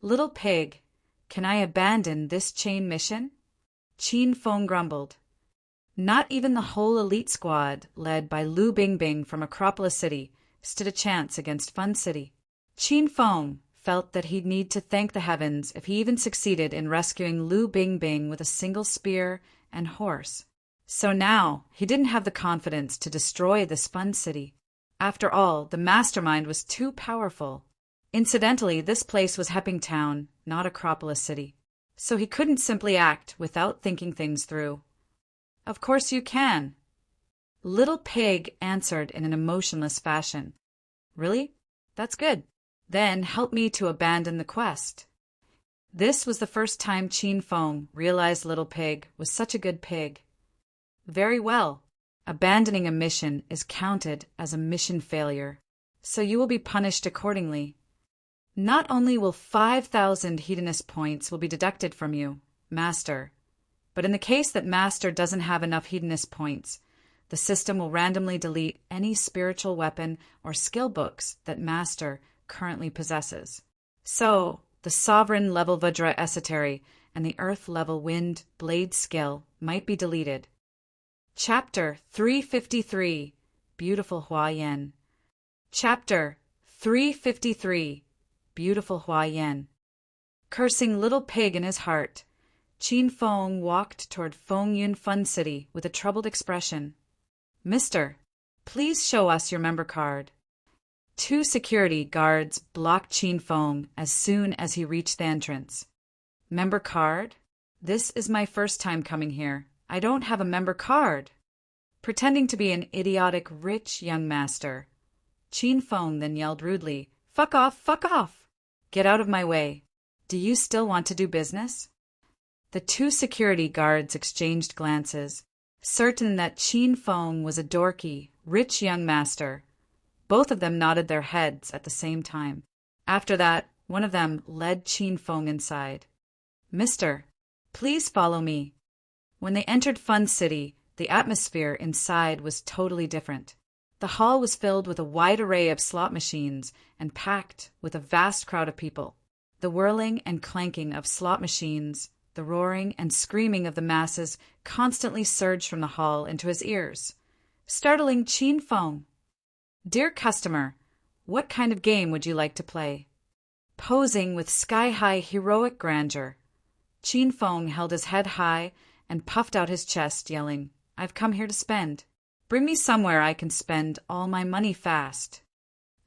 Little pig, can I abandon this chain mission? Qin Feng grumbled. Not even the whole elite squad, led by Lu Bingbing from Acropolis City, stood a chance against Fun City. Qin Feng felt that he'd need to thank the heavens if he even succeeded in rescuing Lu Bingbing with a single spear and horse. So now, he didn't have the confidence to destroy this Fun City. After all, the Mastermind was too powerful. Incidentally, this place was Hepping Town, not Acropolis City. So he couldn't simply act without thinking things through. Of course you can. Little Pig answered in an emotionless fashion. Really? That's good. Then help me to abandon the quest. This was the first time Qin Feng realized Little Pig was such a good pig. Very well. Abandoning a mission is counted as a mission failure, so you will be punished accordingly. Not only will 5,000 hedonist points will be deducted from you, Master, but in the case that Master doesn't have enough hedonist points, the system will randomly delete any spiritual weapon or skill books that Master currently possesses. So, the Sovereign level Vajra Esotery and the Earth level Wind Blade skill might be deleted. Chapter 353, Beautiful Hua Yan. Chapter 353, Beautiful Hua Yan. Cursing Little Pig in his heart, Qin Feng walked toward Feng Yun Fun City with a troubled expression. Mister, please show us your member card. 2 security guards blocked Qin Feng as soon as he reached the entrance. Member card? This is my first time coming here. I don't have a member card. Pretending to be an idiotic rich young master, Qin Feng then yelled rudely, Fuck off, fuck off! Get out of my way. Do you still want to do business? The 2 security guards exchanged glances, certain that Qin Feng was a dorky, rich young master. Both of them nodded their heads at the same time. After that, one of them led Qin Feng inside. Mister, please follow me. When they entered Fun City, the atmosphere inside was totally different. The hall was filled with a wide array of slot machines and packed with a vast crowd of people. The whirling and clanking of slot machines, the roaring and screaming of the masses constantly surged from the hall into his ears, startling Qin Feng. Dear customer, what kind of game would you like to play? Posing with sky-high heroic grandeur, Qin Feng held his head high and puffed out his chest, yelling, I've come here to spend. Bring me somewhere I can spend all my money fast.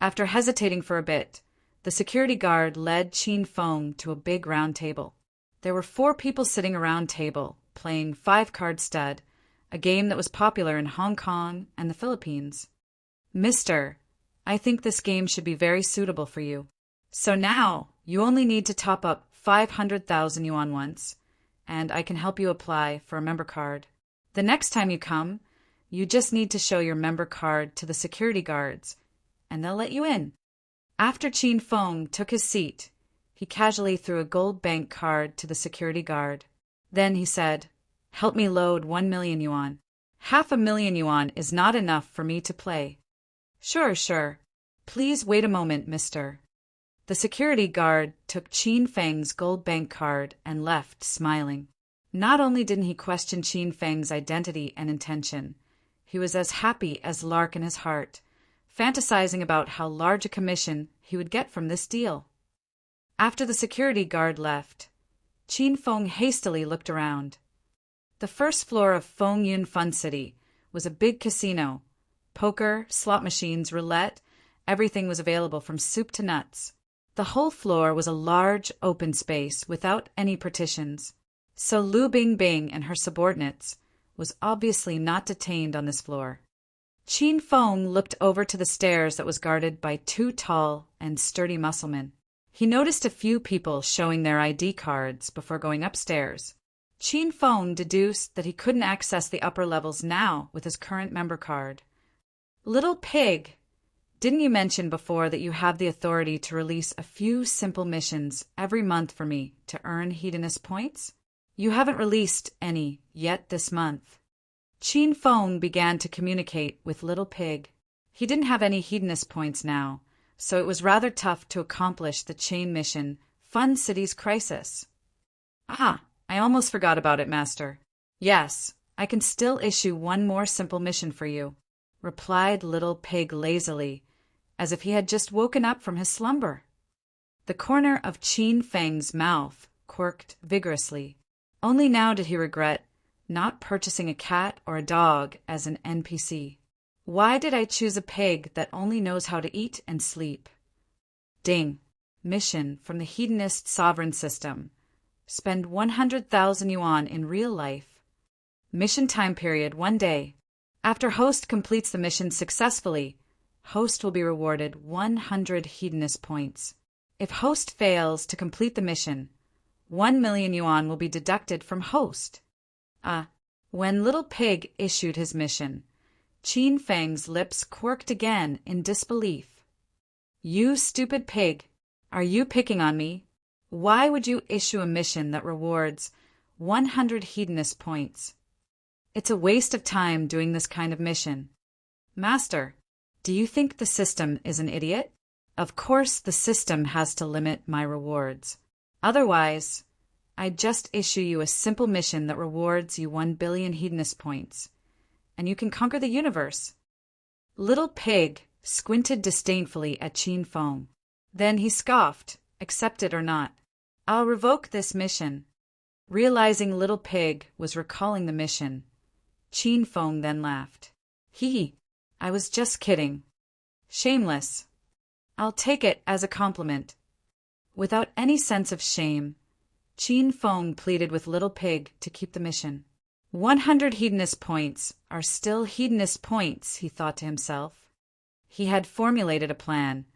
After hesitating for a bit, the security guard led Qin Feng to a big round table. There were 4 people sitting around table, playing 5-card stud, a game that was popular in Hong Kong and the Philippines. Mister, I think this game should be very suitable for you. So now, you only need to top up 500,000 yuan once, and I can help you apply for a member card. The next time you come, you just need to show your member card to the security guards, and they'll let you in. After Qin Feng took his seat, he casually threw a gold bank card to the security guard. Then he said, "Help me load 1 million yuan. 500,000 yuan is not enough for me to play." Sure. Please wait a moment, mister." The security guard took Qin Feng's gold bank card and left, smiling. Not only didn't he question Qin Feng's identity and intention, he was as happy as lark in his heart, fantasizing about how large a commission he would get from this deal. After the security guard left, Qin Feng hastily looked around. The first floor of Feng Yun Fun City was a big casino. Poker, slot machines, roulette, everything was available from soup to nuts. The whole floor was a large, open space without any partitions. So Lu Bingbing and her subordinates was obviously not detained on this floor. Qin Feng looked over to the stairs that was guarded by 2 tall and sturdy musclemen. He noticed a few people showing their ID cards before going upstairs. Qin Feng deduced that he couldn't access the upper levels now with his current member card. "Little pig, didn't you mention before that you have the authority to release a few simple missions every month for me to earn Hedonist points? You haven't released any yet this month." Qin Feng began to communicate with Little Pig. He didn't have any Hedonist points now, so it was rather tough to accomplish the chain mission, Fun City's Crisis. "Ah, I almost forgot about it, Master. Yes, I can still issue one more simple mission for you," replied Little Pig lazily, as if he had just woken up from his slumber. The corner of Qin Feng's mouth quirked vigorously. Only now did he regret not purchasing a cat or a dog as an NPC. Why did I choose a pig that only knows how to eat and sleep? Ding. Mission from the Hedonist Sovereign System. Spend 100,000 yuan in real life. Mission time period 1 day. After host completes the mission successfully, host will be rewarded 100 Hedonist points. If host fails to complete the mission, 1 million yuan will be deducted from host. When Little Pig issued his mission, Qin Feng's lips quirked again in disbelief. "You stupid pig, are you picking on me? Why would you issue a mission that rewards 100 Hedonist points? It's a waste of time doing this kind of mission. Master, do you think the system is an idiot? Of course the system has to limit my rewards. Otherwise, I'd just issue you a simple mission that rewards you 1 billion Hedonist points, and you can conquer the universe." Little Pig squinted disdainfully at Qin Feng. Then he scoffed, "Accept it or not. I'll revoke this mission." Realizing Little Pig was recalling the mission, Qin Feng then laughed. I was just kidding. Shameless. I'll take it as a compliment." Without any sense of shame, Qin Feng pleaded with Little Pig to keep the mission. 100 Hedonist points are still Hedonist points, he thought to himself. He had formulated a plan.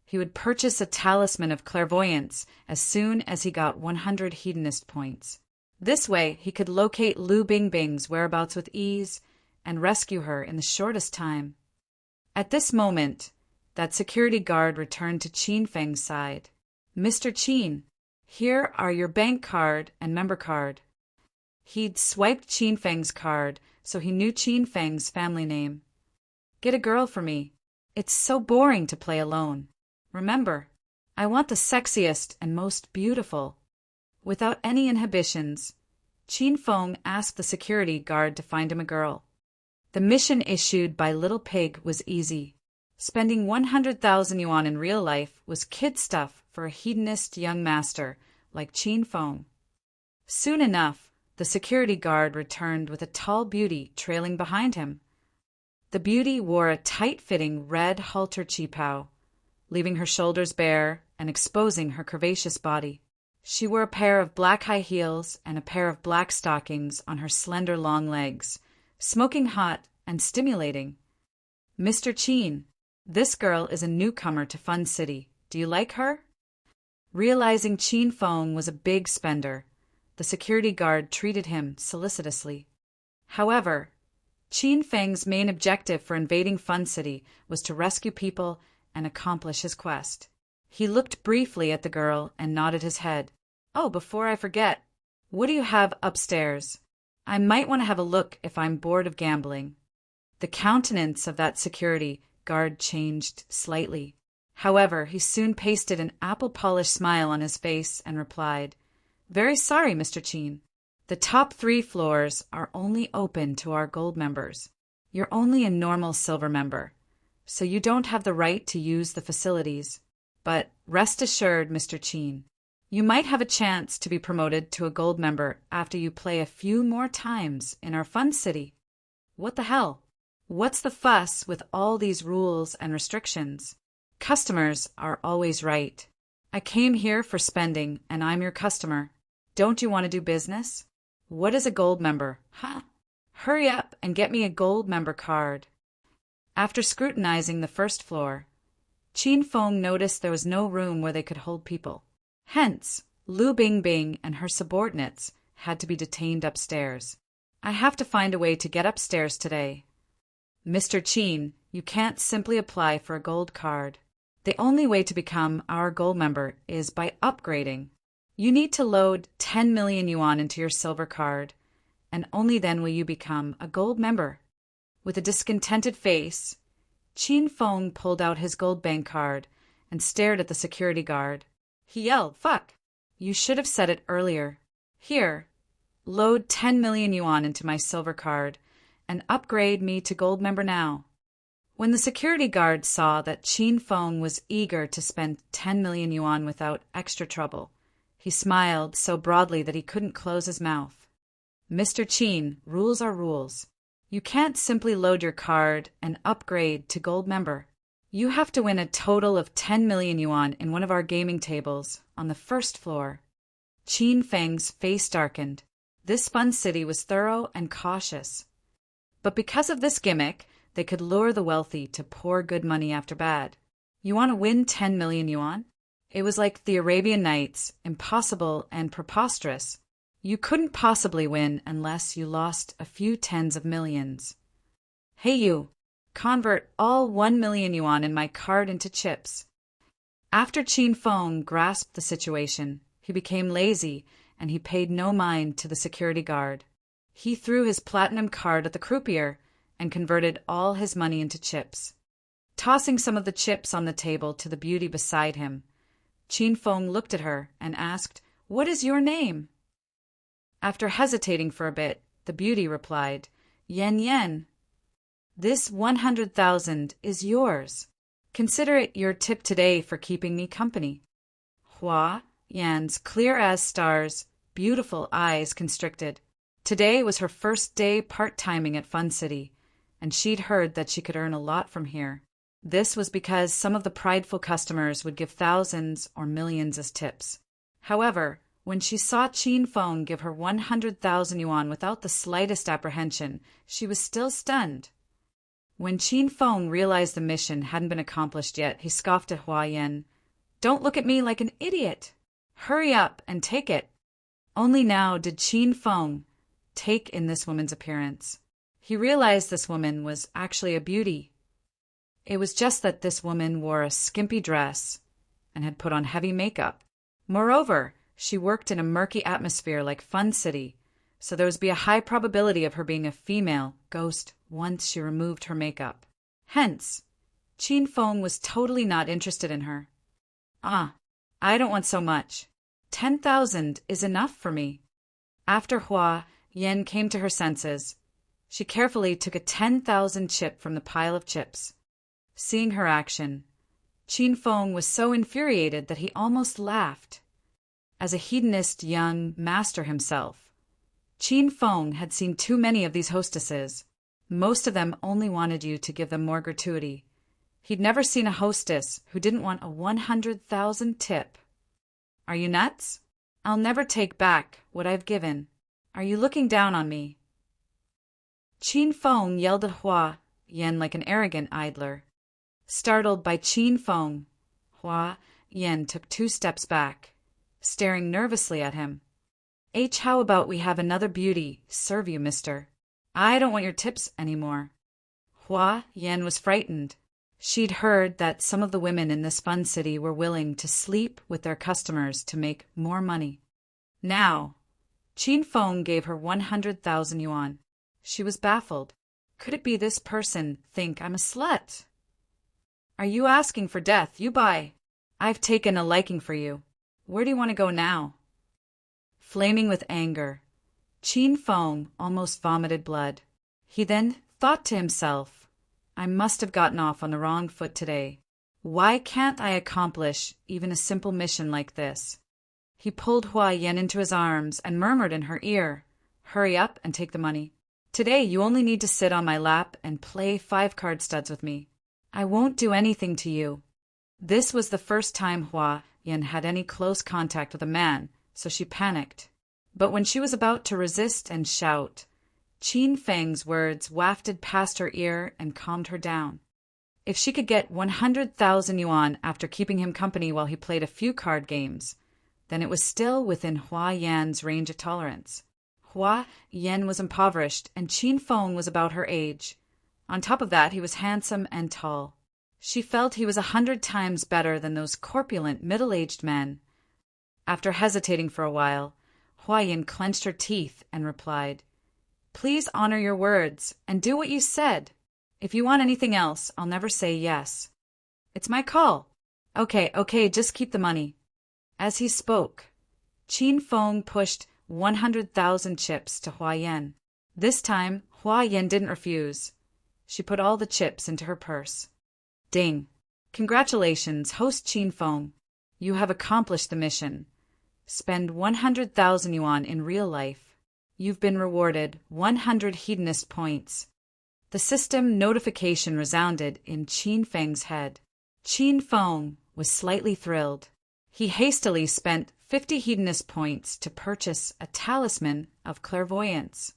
He would purchase a talisman of clairvoyance as soon as he got 100 Hedonist points. This way he could locate Lu Bingbing's whereabouts with ease and rescue her in the shortest time. At this moment, that security guard returned to Qin Feng's side. "Mr. Qin, here are your bank card and member card." He'd swiped Qin Feng's card, so he knew Qin Feng's family name. "Get a girl for me. It's so boring to play alone. Remember, I want the sexiest and most beautiful." Without any inhibitions, Qin Feng asked the security guard to find him a girl. The mission issued by Little Pig was easy. Spending 100,000 yuan in real life was kid stuff for a hedonist young master like Qin Feng. Soon enough, the security guard returned with a tall beauty trailing behind him. The beauty wore a tight-fitting red halter qipao, leaving her shoulders bare and exposing her curvaceous body. She wore a pair of black high heels and a pair of black stockings on her slender long legs, smoking hot and stimulating. "Mr. Qin, this girl is a newcomer to Fun City. Do you like her?" Realizing Qin Feng was a big spender, the security guard treated him solicitously. However, Qin Feng's main objective for invading Fun City was to rescue people and accomplish his quest. He looked briefly at the girl and nodded his head. "Oh, before I forget, what do you have upstairs? I might want to have a look if I'm bored of gambling." The countenance of that security guard changed slightly. However, he soon pasted an apple-polished smile on his face and replied, "Very sorry, Mr. Qin. The top 3 floors are only open to our gold members. You're only a normal silver member, so you don't have the right to use the facilities. But rest assured, Mr. Qin, you might have a chance to be promoted to a gold member after you play a few more times in our Fun City." What the hell? What's the fuss with all these rules and restrictions? Customers are always right. I came here for spending, and I'm your customer. Don't you want to do business? What is a gold member, huh? Hurry up and get me a gold member card. After scrutinizing the first floor, Qin Feng noticed there was no room where they could hold people. Hence, Lu Bingbing and her subordinates had to be detained upstairs. "I have to find a way to get upstairs today. Mr. Qin, you can't simply apply for a gold card. The only way to become our gold member is by upgrading. You need to load 10 million yuan into your silver card, and only then will you become a gold member." With a discontented face, Qin Feng pulled out his gold bank card and stared at the security guard. He yelled, "Fuck! You should have said it earlier. Here, load 10 million yuan into my silver card and upgrade me to gold member now." When the security guard saw that Qin Feng was eager to spend 10 million yuan without extra trouble, he smiled so broadly that he couldn't close his mouth. "Mr. Qin, rules are rules. You can't simply load your card and upgrade to gold member. You have to win a total of 10 million yuan in one of our gaming tables on the first floor." Qin Feng's face darkened. This Fun City was thorough and cautious. But because of this gimmick, they could lure the wealthy to pour good money after bad. You want to win 10 million yuan? It was like the Arabian Nights, impossible and preposterous. You couldn't possibly win unless you lost a few tens of millions. "Hey you, convert all 1 million yuan in my card into chips." After Qin Feng grasped the situation, he became lazy and he paid no mind to the security guard. He threw his platinum card at the croupier and converted all his money into chips. Tossing some of the chips on the table to the beauty beside him, Qin Feng looked at her and asked, "What is your name?" After hesitating for a bit, the beauty replied, "Yan Yan. This 100,000 is yours. Consider it your tip today for keeping me company." Hua Yan's clear as stars, beautiful eyes constricted. Today was her first day part-timing at Fun City, and she'd heard that she could earn a lot from here. This was because some of the prideful customers would give thousands or millions as tips. However, when she saw Qin Feng give her 100,000 yuan without the slightest apprehension, she was still stunned. When Qin Feng realized the mission hadn't been accomplished yet, he scoffed at Hua Yan. "Don't look at me like an idiot. Hurry up and take it." Only now did Qin Feng take in this woman's appearance. He realized this woman was actually a beauty. It was just that this woman wore a skimpy dress and had put on heavy makeup. Moreover, she worked in a murky atmosphere like Fun City, so there would be a high probability of her being a female ghost once she removed her makeup. Hence, Qin Feng was totally not interested in her. I don't want so much. 10,000 is enough for me." After Hua Yan came to her senses, she carefully took a 10,000 chip from the pile of chips. Seeing her action, Qin Feng was so infuriated that he almost laughed. As a hedonist young master himself, Qin Feng had seen too many of these hostesses. Most of them only wanted you to give them more gratuity. He'd never seen a hostess who didn't want a 100,000 tip. "Are you nuts? I'll never take back what I've given. Are you looking down on me?" Feng yelled at Hua Yan like an arrogant idler. Startled by Feng, Hua Yan took 2 steps back, staring nervously at him. How about we have another beauty serve you, mister? I don't want your tips anymore. Hua Yan was frightened. She'd heard that some of the women in this fun city were willing to sleep with their customers to make more money. Now, Feng gave her 100,000 yuan. She was baffled. Could it be this person think I'm a slut? Are you asking for death? You buy. I've taken a liking for you. Where do you want to go now? Flaming with anger, Feng almost vomited blood. He then thought to himself, I must have gotten off on the wrong foot today. Why can't I accomplish even a simple mission like this? He pulled Hua Yan into his arms and murmured in her ear, Hurry up and take the money. Today you only need to sit on my lap and play 5 card studs with me. I won't do anything to you. This was the first time Hua Yan had any close contact with a man, so she panicked. But when she was about to resist and shout, Feng's words wafted past her ear and calmed her down. If she could get 100,000 yuan after keeping him company while he played a few card games, then it was still within Hua Yan's range of tolerance. Hua Yan was impoverished, and Feng was about her age. On top of that, he was handsome and tall. She felt he was 100 times better than those corpulent, middle-aged men. After hesitating for a while, Hua Yan clenched her teeth and replied, Please honor your words and do what you said. If you want anything else, I'll never say yes. It's my call. Okay, just keep the money. As he spoke, Feng pushed 100,000 chips to Hua Yan. This time, Hua Yan didn't refuse. She put all the chips into her purse. Ding! Congratulations, host Feng. You have accomplished the mission. Spend 100,000 yuan in real life. You've been rewarded 100 hedonist points. The system notification resounded in Feng's head. Feng was slightly thrilled. He hastily spent 50 hedonist points to purchase a talisman of clairvoyance.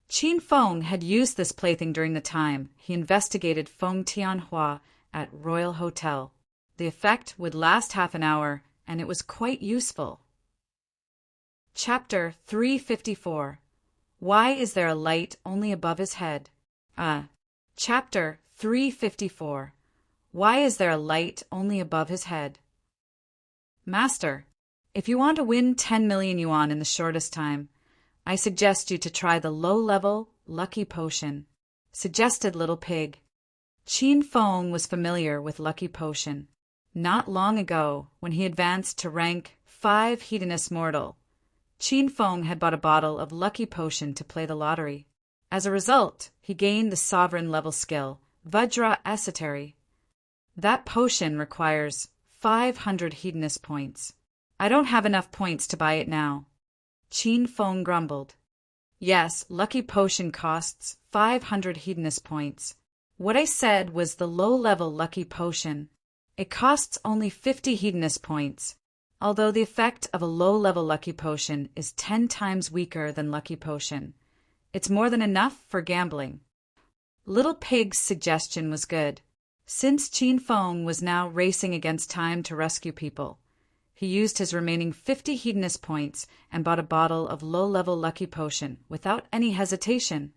Feng had used this plaything during the time he investigated Feng Tianhua at Royal Hotel. The effect would last half an hour, and it was quite useful. Chapter 354. Why is there a light only above his head? Chapter 354. Why is there a light only above his head? Master, if you want to win 10 million yuan in the shortest time, I suggest you to try the low-level Lucky Potion, suggested Little Pig. Feng was familiar with Lucky Potion. Not long ago, when he advanced to rank 5 Hedonist Mortal, Feng had bought a bottle of Lucky Potion to play the lottery. As a result, he gained the sovereign level skill, Vajra Esotery. That potion requires 500 Hedonist points. I don't have enough points to buy it now. Feng grumbled. Yes, Lucky Potion costs 500 Hedonist points. What I said was the low-level Lucky Potion. It costs only 50 Hedonist points, although the effect of a low-level Lucky Potion is 10 times weaker than Lucky Potion. It's more than enough for gambling. Little Pig's suggestion was good. Since Feng was now racing against time to rescue people, he used his remaining 50 Hedonist points and bought a bottle of low-level Lucky Potion without any hesitation.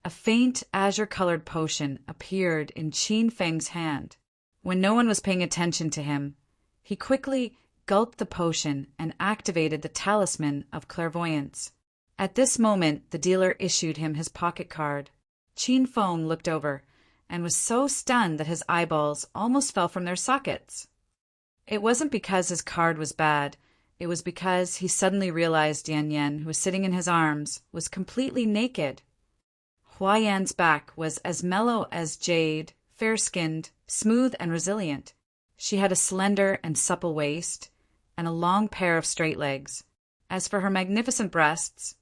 A faint azure-colored potion appeared in Feng's hand. When no one was paying attention to him, he quickly gulped the potion and activated the talisman of clairvoyance. At this moment, the dealer issued him his pocket card. Feng looked over and was so stunned that his eyeballs almost fell from their sockets. It wasn't because his card was bad. It was because he suddenly realized Yan, who was sitting in his arms, was completely naked. Hua Yan's back was as mellow as jade, fair-skinned, smooth and resilient. She had a slender and supple waist and a long pair of straight legs. As for her magnificent breasts,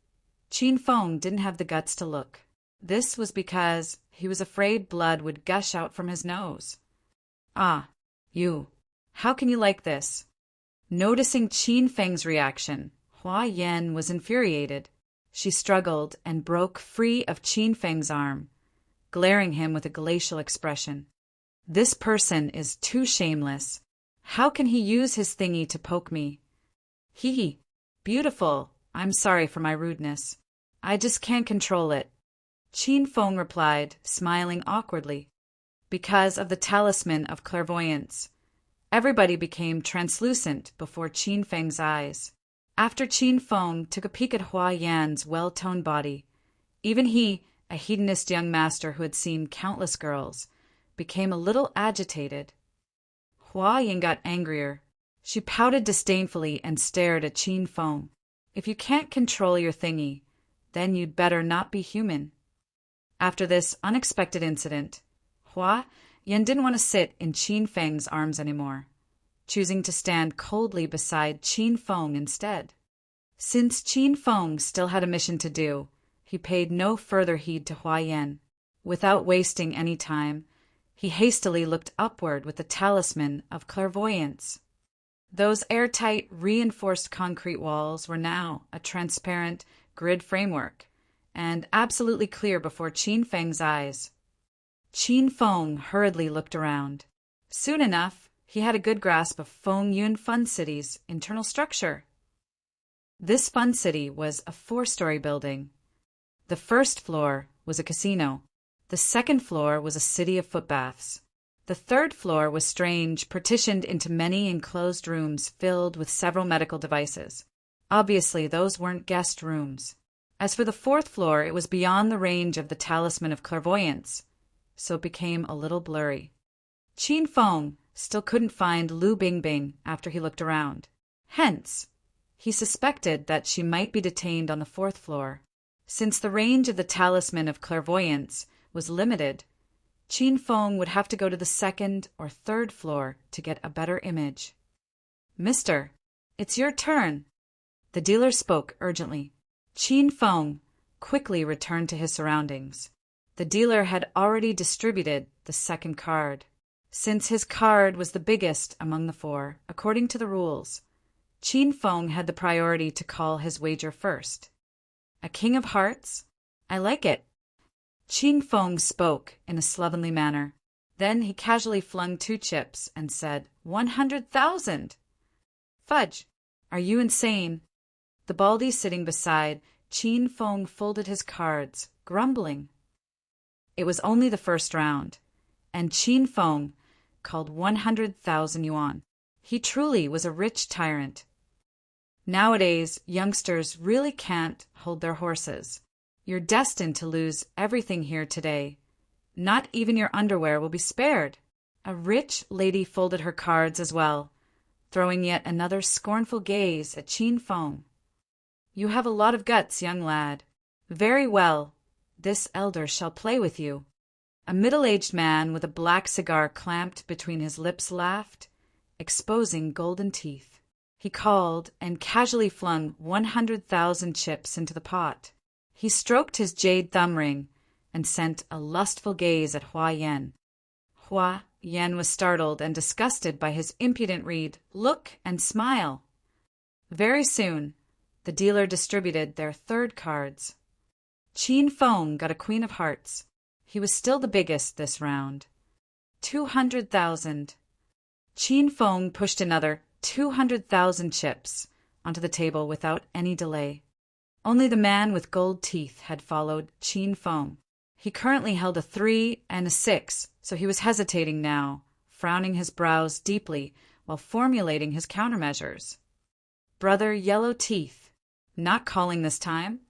Feng didn't have the guts to look. This was because he was afraid blood would gush out from his nose. Ah, you. How can you like this? Noticing Feng's reaction, Hua Yan was infuriated. She struggled and broke free of Qin Feng's arm, glaring him with a glacial expression. This person is too shameless. How can he use his thingy to poke me? Hee. Beautiful. I'm sorry for my rudeness. I just can't control it. Qin Feng replied, smiling awkwardly. Because of the talisman of clairvoyance, everybody became translucent before Qin Feng's eyes. After Qin Feng took a peek at Hua Yan's well-toned body, even he, a hedonist young master who had seen countless girls, became a little agitated. Hua Yan got angrier. She pouted disdainfully and stared at Qin Feng. If you can't control your thingy, then you'd better not be human. After this unexpected incident, Hua Yan didn't want to sit in Qin Feng's arms anymore, choosing to stand coldly beside Qin Feng instead. Since Qin Feng still had a mission to do, he paid no further heed to Hua Yan. Without wasting any time, he hastily looked upward with the talisman of clairvoyance. Those airtight, reinforced concrete walls were now a transparent grid framework, and absolutely clear before Qin Feng's eyes. Qin Feng hurriedly looked around. Soon enough, he had a good grasp of Feng Yun Fun City's internal structure. This fun city was a 4-story building. The first floor was a casino. The second floor was a city of footbaths. The third floor was strange, partitioned into many enclosed rooms filled with several medical devices. Obviously, those weren't guest rooms. As for the fourth floor, it was beyond the range of the talisman of clairvoyance, so it became a little blurry. Qin Feng still couldn't find Lu Bingbing after he looked around. Hence, he suspected that she might be detained on the fourth floor. Since the range of the talisman of clairvoyance was limited, Qin Feng would have to go to the second or third floor to get a better image. "Mister, it's your turn." The dealer spoke urgently. Qin Feng quickly returned to his surroundings. The dealer had already distributed the second card. Since his card was the biggest among the 4, according to the rules, Qin Feng had the priority to call his wager first. "A king of hearts? I like it." Qin Feng spoke in a slovenly manner. Then he casually flung 2 chips and said, 100,000! Fudge! Are you insane? The baldy sitting beside Qin Feng folded his cards, grumbling. It was only the first round, and Qin Feng called 100,000 yuan. He truly was a rich tyrant. Nowadays, youngsters really can't hold their horses. You're destined to lose everything here today. Not even your underwear will be spared. A rich lady folded her cards as well, throwing yet another scornful gaze at Qin Feng. "You have a lot of guts, young lad. Very well, this elder shall play with you." A middle-aged man with a black cigar clamped between his lips laughed, exposing golden teeth. He called and casually flung 100,000 chips into the pot. He stroked his jade thumb ring and sent a lustful gaze at Hua Yan. Hua Yan was startled and disgusted by his impudent read, "Look and smile." Very soon, the dealer distributed their third cards. Qin Feng got a queen of hearts. He was still the biggest this round. 200,000. Qin Feng pushed another 200,000 chips onto the table without any delay. Only the man with gold teeth had followed Qin Feng. He currently held a 3 and a 6, so he was hesitating now, frowning his brows deeply while formulating his countermeasures. "Brother Yellow Teeth, not calling this time?"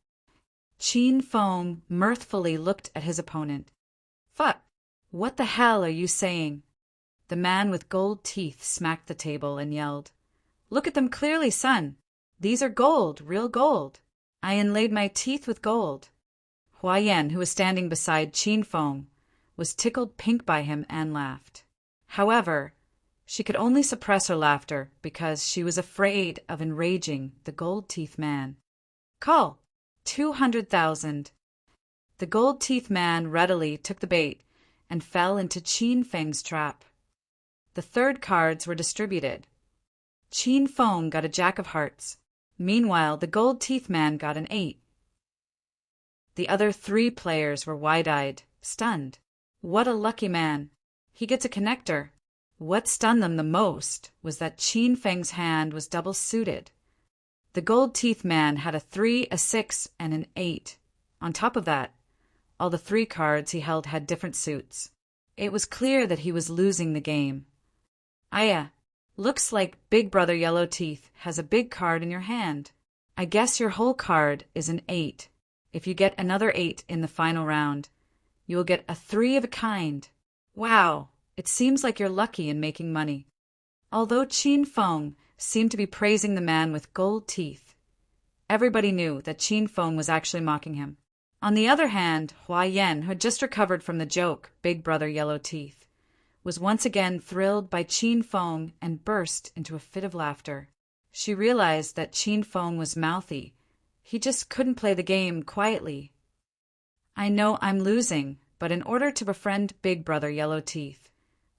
Qin Feng mirthfully looked at his opponent. "Fuck, what the hell are you saying?" The man with gold teeth smacked the table and yelled, "Look at them clearly, son. These are gold, real gold. I inlaid my teeth with gold." Hua Yan, who was standing beside Qin Feng, was tickled pink by him and laughed. However, she could only suppress her laughter because she was afraid of enraging the gold-teeth man. "Call 200,000. The gold-teeth man readily took the bait and fell into Qin Feng's trap. The third cards were distributed. Qin Feng got a jack of hearts. Meanwhile, the gold-teeth man got an 8. The other 3 players were wide-eyed, stunned. What a lucky man. He gets a connector. What stunned them the most was that Qin Feng's hand was double-suited. The gold teeth man had a 3, a 6, and an 8. On top of that, all the 3 cards he held had different suits. It was clear that he was losing the game. Aya, looks like Big Brother Yellow Teeth has a big card in your hand. I guess your whole card is an 8. If you get another 8 in the final round, you will get a 3 of a kind. Wow, it seems like you're lucky in making money. Although Qin Feng seemed to be praising the man with gold teeth, everybody knew that Qin Feng was actually mocking him. On the other hand, Hua Yan, who had just recovered from the joke, Big Brother Yellow Teeth, was once again thrilled by Qin Feng and burst into a fit of laughter. She realized that Qin Feng was mouthy. He just couldn't play the game quietly. I know I'm losing, but in order to befriend Big Brother Yellow Teeth,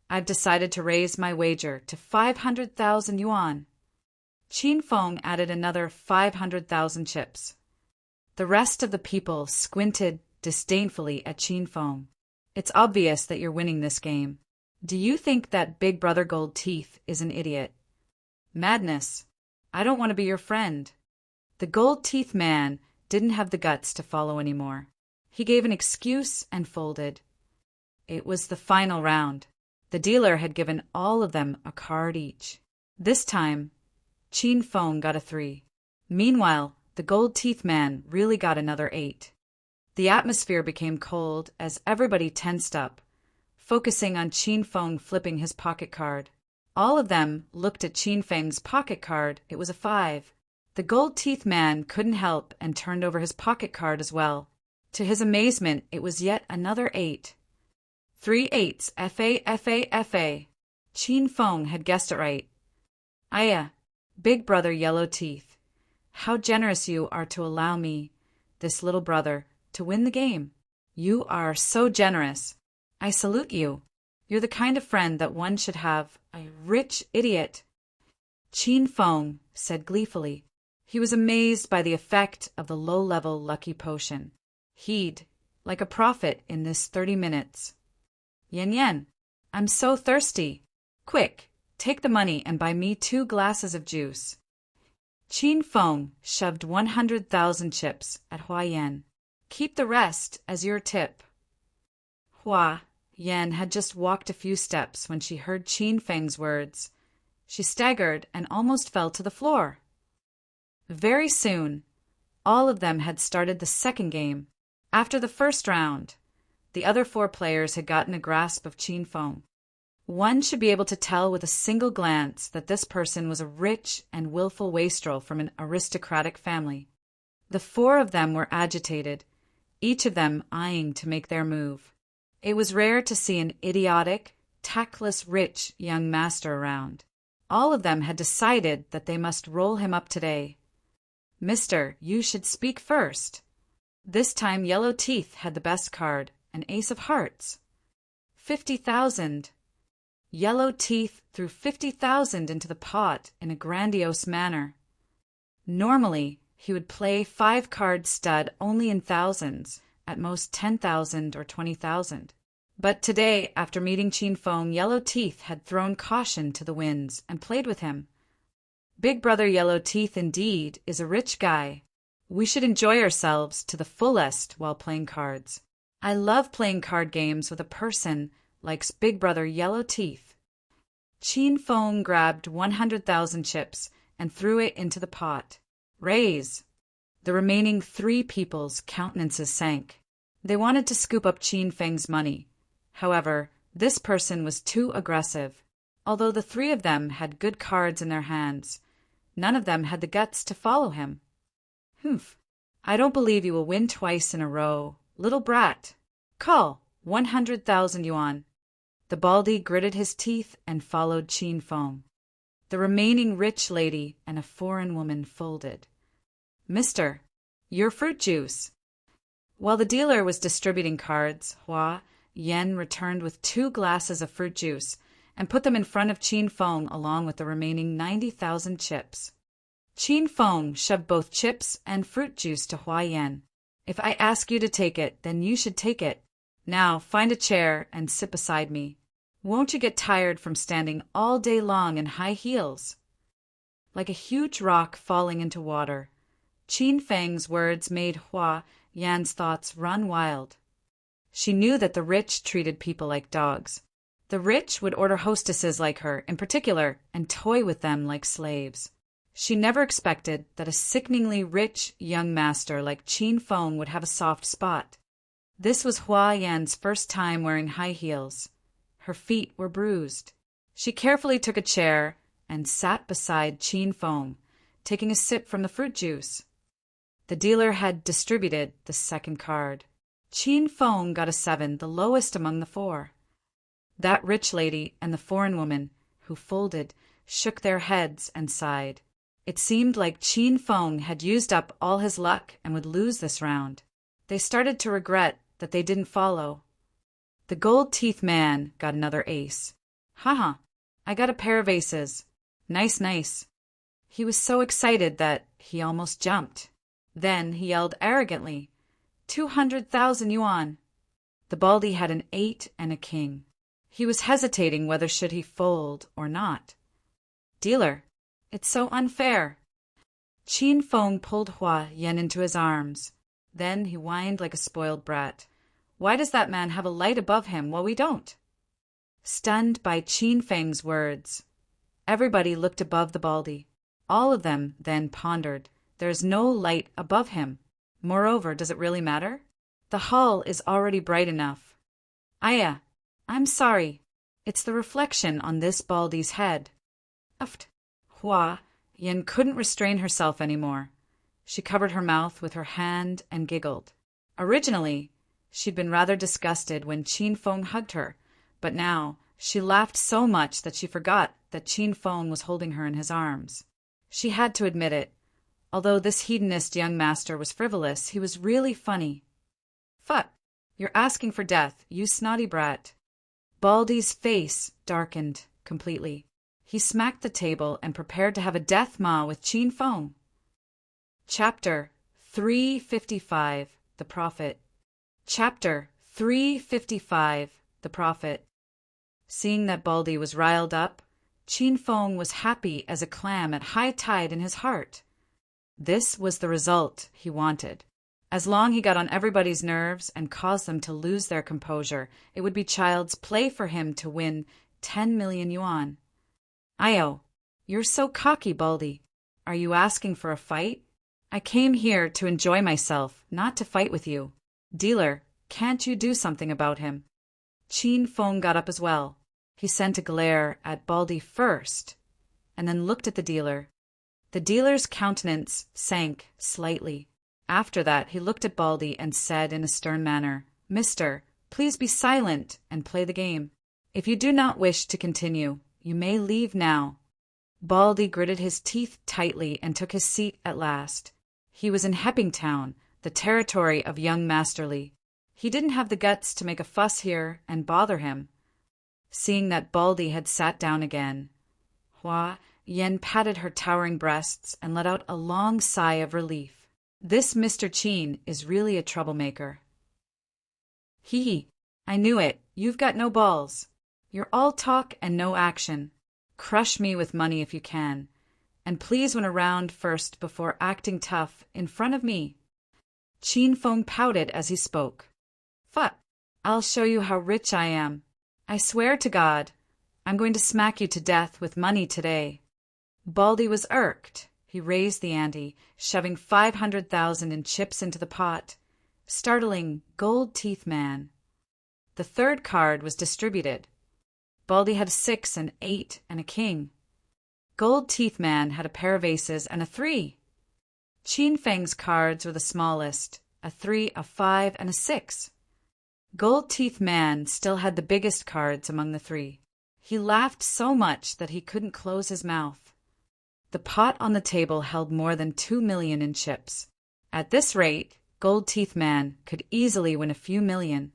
I've decided to raise my wager to 500,000 yuan. Qin Feng added another 500,000 chips. The rest of the people squinted disdainfully at Qin Feng. It's obvious that you're winning this game. Do you think that Big Brother Gold Teeth is an idiot? Madness. I don't want to be your friend. The gold teeth man didn't have the guts to follow anymore. He gave an excuse and folded. It was the final round. The dealer had given all of them a card each. This time, Qin Feng got a 3. Meanwhile, the gold teeth man really got another 8. The atmosphere became cold as everybody tensed up, focusing on Qin Feng flipping his pocket card. All of them looked at Qin Feng's pocket card. It was a 5. The gold teeth man couldn't help and turned over his pocket card as well. To his amazement, it was yet another 8. 3 8s, F.A. F.A. F.A. Qin Feng had guessed it right. Aya, Big Brother Yellow Teeth, how generous you are to allow me, this little brother, to win the game. You are so generous. I salute you. You're the kind of friend that one should have. A rich idiot. Qin Feng said gleefully. He was amazed by the effect of the low-level lucky potion. He'd, like a prophet in this 30 minutes. Yan Yan, I'm so thirsty. Quick, take the money and buy me 2 glasses of juice. Qin Feng shoved 100,000 chips at Hua Yan. Keep the rest as your tip. Hua Yan had just walked a few steps when she heard Qin Feng's words. She staggered and almost fell to the floor. Very soon, all of them had started the second game. After the first round, the other 4 players had gotten a grasp of Qin Feng. One should be able to tell with a single glance that this person was a rich and willful wastrel from an aristocratic family. The 4 of them were agitated, each of them eyeing to make their move. It was rare to see an idiotic, tactless rich young master around. All of them had decided that they must roll him up today. Mister, you should speak first. This time Yellow Teeth had the best card, an ace of hearts. 50,000. Yellow Teeth threw 50,000 into the pot in a grandiose manner. Normally, he would play 5-card stud only in thousands, at most 10,000 or 20,000. But today, after meeting Qin Feng, Yellow Teeth had thrown caution to the winds and played with him. Big Brother Yellow Teeth indeed is a rich guy. We should enjoy ourselves to the fullest while playing cards. I love playing card games with a person like Big Brother Yellow Teeth. Qin Feng grabbed 100,000 chips and threw it into the pot. Raise! The remaining 3 people's countenances sank. They wanted to scoop up Qin Feng's money. However, this person was too aggressive. Although the 3 of them had good cards in their hands, none of them had the guts to follow him. Humph! I don't believe you will win twice in a row, little brat. Call 100,000 yuan. The baldy gritted his teeth and followed Qin Feng. The remaining rich lady and a foreign woman folded. Mister, your fruit juice. While the dealer was distributing cards, Hua Yan returned with 2 glasses of fruit juice and put them in front of Qin Feng along with the remaining 90,000 chips. Qin Feng shoved both chips and fruit juice to Hua Yan. If I ask you to take it, then you should take it. Now find a chair and sit beside me. Won't you get tired from standing all day long in high heels? Like a huge rock falling into water, Qin Feng's words made Hua Yan's thoughts run wild. She knew that the rich treated people like dogs. The rich would order hostesses like her, in particular, and toy with them like slaves. She never expected that a sickeningly rich young master like Qin Feng would have a soft spot. This was Hua Yan's first time wearing high heels. Her feet were bruised. She carefully took a chair and sat beside Qin Feng, taking a sip from the fruit juice. The dealer had distributed the second card. Qin Feng got a 7, the lowest among the 4. That rich lady and the foreign woman, who folded, shook their heads and sighed. It seemed like Qin Feng had used up all his luck and would lose this round. They started to regret that they didn't follow. The gold-teeth man got another ace. Haha, I got a pair of aces. Nice, nice. He was so excited that he almost jumped. Then he yelled arrogantly, 200,000 yuan. The baldy had an 8 and a king. He was hesitating whether should he fold or not. Dealer, it's so unfair. Qin Feng pulled Hua Yan into his arms. Then he whined like a spoiled brat. Why does that man have a light above him while we don't? Stunned by Qin Feng's words, everybody looked above the baldy. All of them then pondered. There is no light above him. Moreover, does it really matter? The hall is already bright enough. Aya, I'm sorry. It's the reflection on this baldy's head. Uft. Hua Yan couldn't restrain herself anymore. She covered her mouth with her hand and giggled. Originally, she'd been rather disgusted when Qin Feng hugged her, but now she laughed so much that she forgot that Qin Feng was holding her in his arms. She had to admit it. Although this hedonist young master was frivolous, he was really funny. Fuck, you're asking for death, you snotty brat. Baldy's face darkened completely. He smacked the table and prepared to have a death maw with Qin Feng. Chapter 355, The Prophet. Chapter 355, The Prophet. Seeing that Baldy was riled up, Qin Feng was happy as a clam at high tide in his heart. This was the result he wanted. As long as he got on everybody's nerves and caused them to lose their composure, it would be child's play for him to win 10 million yuan. Ayo, you're so cocky, Baldy. Are you asking for a fight? I came here to enjoy myself, not to fight with you. Dealer, can't you do something about him? Qin Feng got up as well. He sent a glare at Baldy first, and then looked at the dealer. The dealer's countenance sank slightly. After that, he looked at Baldy and said in a stern manner, Mister, please be silent and play the game. If you do not wish to continue, you may leave now. Baldy gritted his teeth tightly and took his seat at last. He was in Hepping Town, the territory of young Masterly. He didn't have the guts to make a fuss here and bother him. Seeing that Baldy had sat down again, Hua Yan patted her towering breasts and let out a long sigh of relief. This Mr. Qin is really a troublemaker. Hee, I knew it. You've got no balls. You're all talk and no action. Crush me with money if you can. And please win a round first before acting tough in front of me. Qin Feng pouted as he spoke. Fuck, I'll show you how rich I am. I swear to God, I'm going to smack you to death with money today. Baldy was irked. He raised the ante, shoving 500,000 in chips into the pot. Startling gold-teeth man. The third card was distributed. Baldy had a 6, an 8, and a king. Gold-teeth man had a pair of aces and a 3. Qin Feng's cards were the smallest, a 3, a 5, and a 6. Gold-teeth man still had the biggest cards among the 3. He laughed so much that he couldn't close his mouth. The pot on the table held more than 2 million in chips. At this rate, Gold-teeth man could easily win a few million.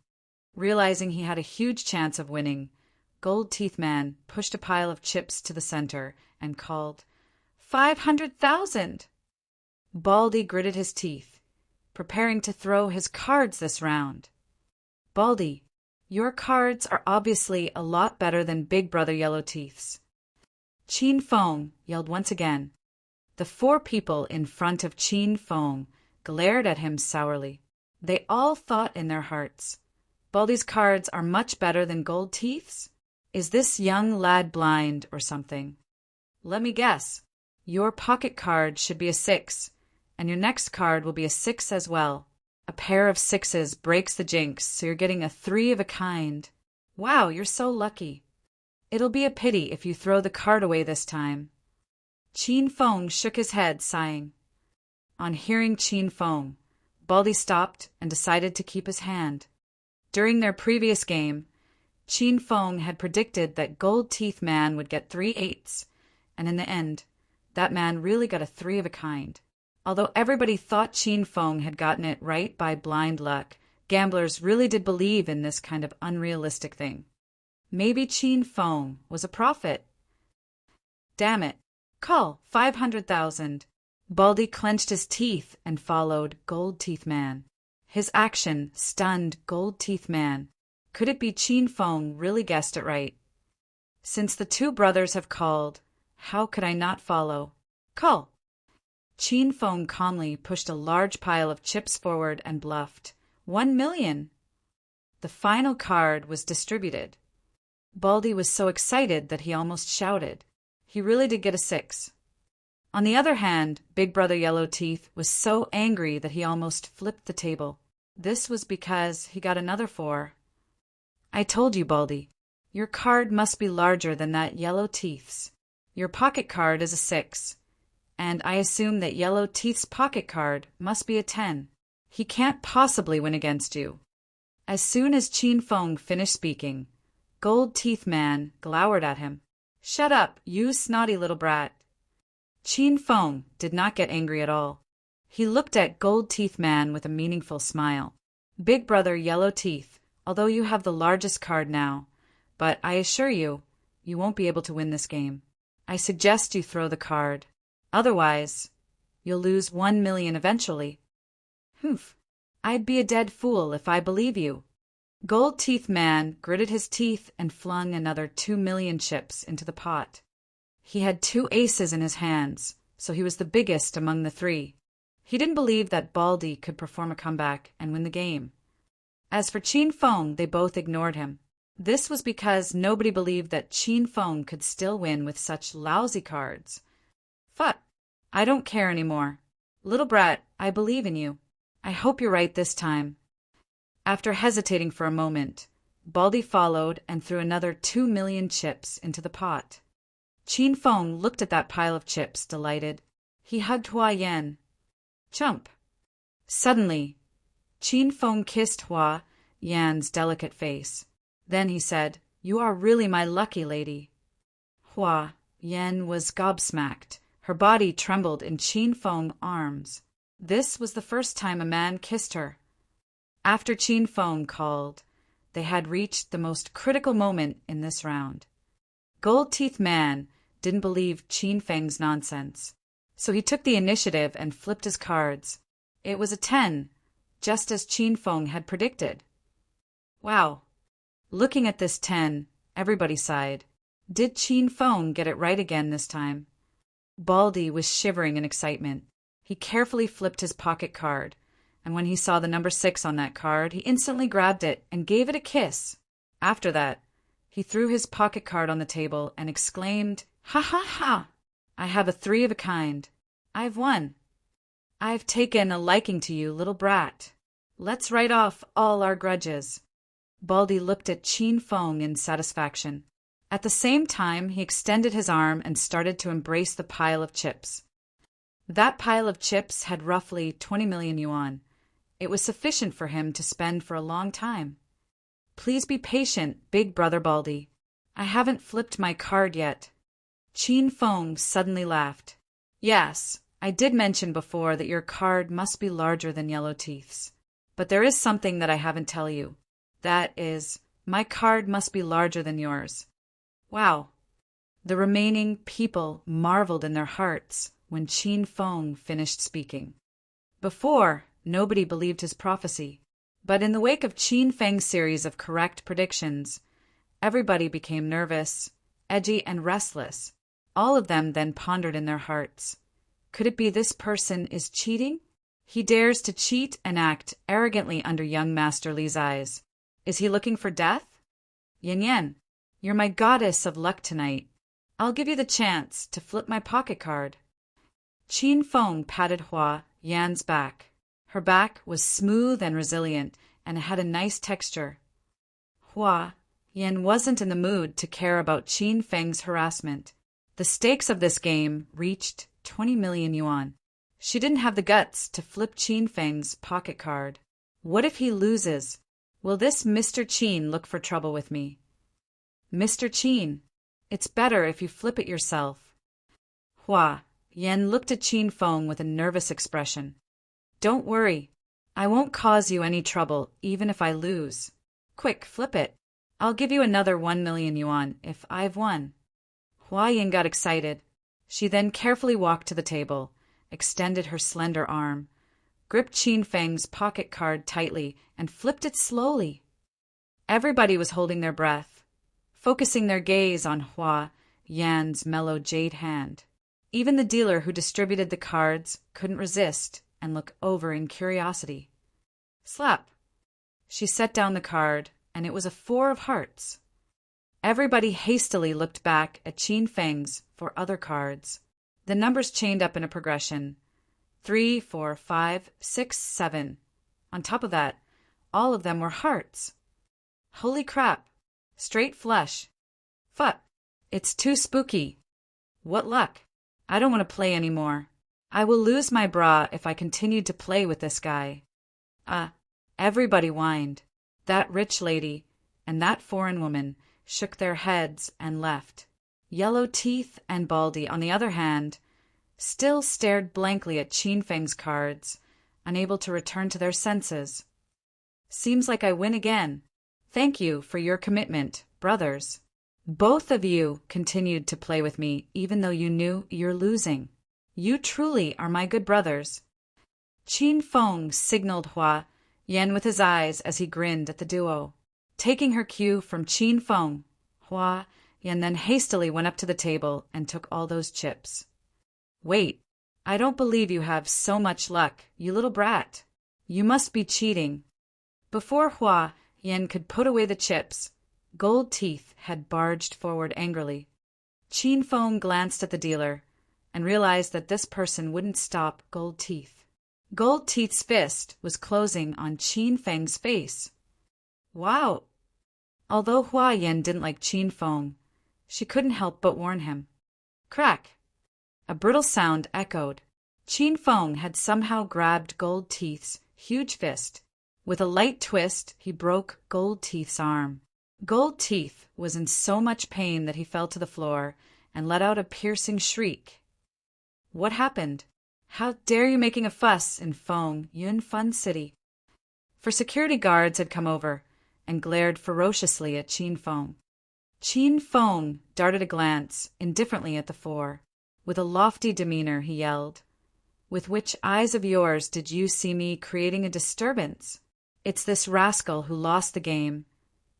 Realizing he had a huge chance of winning, Gold-teeth man pushed a pile of chips to the center and called, 500,000! Baldy gritted his teeth. preparing to throw his cards this round. Baldy, your cards are obviously a lot better than Big Brother Yellowteeth's. Qin Feng yelled once again. The four people in front of Qin Feng glared at him sourly. They all thought in their hearts, Baldy's cards are much better than Gold Teeth's? Is this young lad blind or something? Let me guess. Your pocket card should be a 6, and your next card will be a 6 as well. A pair of 6s breaks the jinx, so you're getting a 3 of a kind. Wow, you're so lucky. It'll be a pity if you throw the card away this time. Qin Feng shook his head, sighing. On hearing Qin Feng, Baldy stopped and decided to keep his hand. During their previous game, Qin Feng had predicted that Gold Teeth Man would get 3 8s, and in the end, that man really got a 3 of a kind. Although everybody thought Qin Feng had gotten it right by blind luck, gamblers really did believe in this kind of unrealistic thing. Maybe Qin Feng was a prophet. Damn it. Call 500,000. Baldy clenched his teeth and followed Gold Teeth Man. His action stunned Gold Teeth Man. Could it be Qin Feng really guessed it right? Since the two brothers have called, how could I not follow? Call. Qin Feng calmly pushed a large pile of chips forward and bluffed. 1 million! The final card was distributed. Baldy was so excited that he almost shouted. He really did get a 6. On the other hand, Big Brother Yellowteeth was so angry that he almost flipped the table. This was because he got another 4. I told you, Baldy. Your card must be larger than that Yellowteeth's. Your pocket card is a 6. And I assume that Yellowteeth's pocket card must be a 10. He can't possibly win against you. As soon as Qin Feng finished speaking, Gold Teeth Man glowered at him. Shut up, you snotty little brat. Qin Feng did not get angry at all. He looked at Gold Teeth Man with a meaningful smile. Big Brother Yellowteeth, although you have the largest card now, but I assure you, you won't be able to win this game. I suggest you throw the card. Otherwise, you'll lose 1 million eventually. Humph. I'd be a dead fool if I believe you. Gold Teeth Man gritted his teeth and flung another 2 million chips into the pot. He had 2 aces in his hands, so he was the biggest among the 3. He didn't believe that Baldy could perform a comeback and win the game. As for Qin Feng, they both ignored him. This was because nobody believed that Qin Feng could still win with such lousy cards. Fuck. I don't care anymore. Little brat, I believe in you. I hope you're right this time. After hesitating for a moment, Baldy followed and threw another 2 million chips into the pot. Qin Feng looked at that pile of chips, delighted. He hugged Hua Yan. Chump. Suddenly, Qin Feng kissed Hua Yan's delicate face. Then he said, You are really my lucky lady. Hua Yan was gobsmacked. Her body trembled in Qin Feng's arms. This was the first time a man kissed her. After Qin Feng called, they had reached the most critical moment in this round. Gold Teeth Man didn't believe Qin Feng's nonsense, so he took the initiative and flipped his cards. It was a 10, just as Qin Feng had predicted. Wow. Looking at this 10, everybody sighed. Did Qin Feng get it right again this time? Baldy was shivering in excitement. He carefully flipped his pocket card, and when he saw the number 6 on that card, he instantly grabbed it and gave it a kiss. After that, he threw his pocket card on the table and exclaimed, Ha ha ha! I have a 3 of a kind. I've won. I've taken a liking to you, little brat. Let's write off all our grudges. Baldy looked at Qin Feng in satisfaction. At the same time, he extended his arm and started to embrace the pile of chips. That pile of chips had roughly 20 million yuan. It was sufficient for him to spend for a long time. Please be patient, Big Brother Baldy. I haven't flipped my card yet. Qin Feng suddenly laughed. Yes, I did mention before that your card must be larger than Yellowteeth's. But there is something that I haven't tell you. That is, my card must be larger than yours. Wow. The remaining people marveled in their hearts when Qin Feng finished speaking. Before, Nobody believed his prophecy. But in the wake of Qin Feng's series of correct predictions, everybody became nervous, edgy, and restless. All of them then pondered in their hearts. Could it be this person is cheating? He dares to cheat and act arrogantly under young Master Li's eyes. Is he looking for death? Yan, you're my goddess of luck tonight. I'll give you the chance to flip my pocket card. Qin Feng patted Hua Yan's back. Her back was smooth and resilient, and it had a nice texture. Hua Yan wasn't in the mood to care about Qin Feng's harassment. The stakes of this game reached 20 million yuan. She didn't have the guts to flip Qin Feng's pocket card. What if he loses? Will this Mr. Qin look for trouble with me? Mr. Qin, it's better if you flip it yourself. Hua Yan looked at Qin Feng with a nervous expression. Don't worry. I won't cause you any trouble, even if I lose. Quick, flip it. I'll give you another 1 million yuan if I've won. Hua Yan got excited. She then carefully walked to the table, extended her slender arm, gripped Qin Feng's pocket card tightly, and flipped it slowly. Everybody was holding their breath, focusing their gaze on Hua Yan's mellow jade hand. Even the dealer who distributed the cards couldn't resist and look over in curiosity. Slap! She set down the card, and it was a 4 of hearts. Everybody hastily looked back at Qin Feng's for other cards. The numbers chained up in a progression. 3, 4, 5, 6, 7. On top of that, all of them were hearts. Holy crap! Straight flush. Phut! It's too spooky. What luck! I don't want to play anymore. I will lose my bra if I continue to play with this guy. Everybody whined. That rich lady and that foreign woman shook their heads and left. Yellow Teeth and Baldy, on the other hand, still stared blankly at Qin Feng's cards, unable to return to their senses. Seems like I win again. Thank you for your commitment, brothers. Both of you continued to play with me even though you knew you're losing. You truly are my good brothers. Qin Feng signaled Hua Yan with his eyes as he grinned at the duo. Taking her cue from Qin Feng, Hua Yan then hastily went up to the table and took all those chips. Wait, I don't believe you have so much luck, you little brat. You must be cheating. Before Hua Yan could put away the chips, Gold Teeth had barged forward angrily. Qin Feng glanced at the dealer and realized that this person wouldn't stop Gold Teeth. Gold Teeth's fist was closing on Qin Feng's face. Wow! Although Hua Yan didn't like Qin Feng, she couldn't help but warn him. Crack! A brittle sound echoed. Qin Feng had somehow grabbed Gold Teeth's huge fist. With a light twist, he broke Gold Teeth's arm. Gold Teeth was in so much pain that he fell to the floor and let out a piercing shriek. What happened? How dare you making a fuss in Feng Yunfan City? For security guards had come over and glared ferociously at Qin Feng. Qin Feng darted a glance indifferently at the four. With a lofty demeanor, he yelled, "With which eyes of yours did you see me creating a disturbance? It's this rascal who lost the game,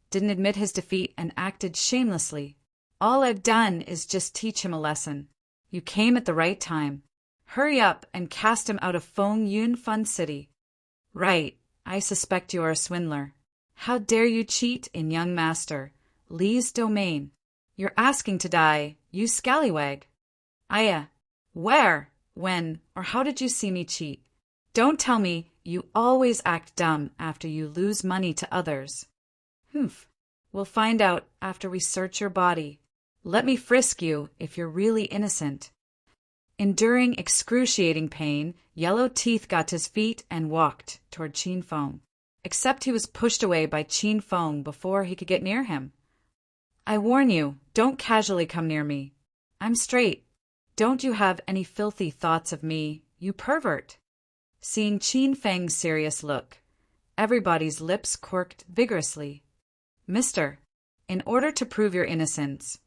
didn't admit his defeat, and acted shamelessly. All I've done is just teach him a lesson. You came at the right time. Hurry up and cast him out of Feng Yunfan City." "Right, I suspect you are a swindler. How dare you cheat in young Master Li's domain? You're asking to die, you scallywag." "Aya, where, when, or how did you see me cheat? Don't tell me you always act dumb after you lose money to others." "Humph, we'll find out after we search your body. Let me frisk you if you're really innocent." Enduring excruciating pain, Yellow Teeth got to his feet and walked toward Qin Feng. Except he was pushed away by Qin Feng before he could get near him. "I warn you, don't casually come near me. I'm straight. Don't you have any filthy thoughts of me, you pervert." Seeing Qin Feng's serious look, everybody's lips quirked vigorously. "Mister, in order to prove your innocence,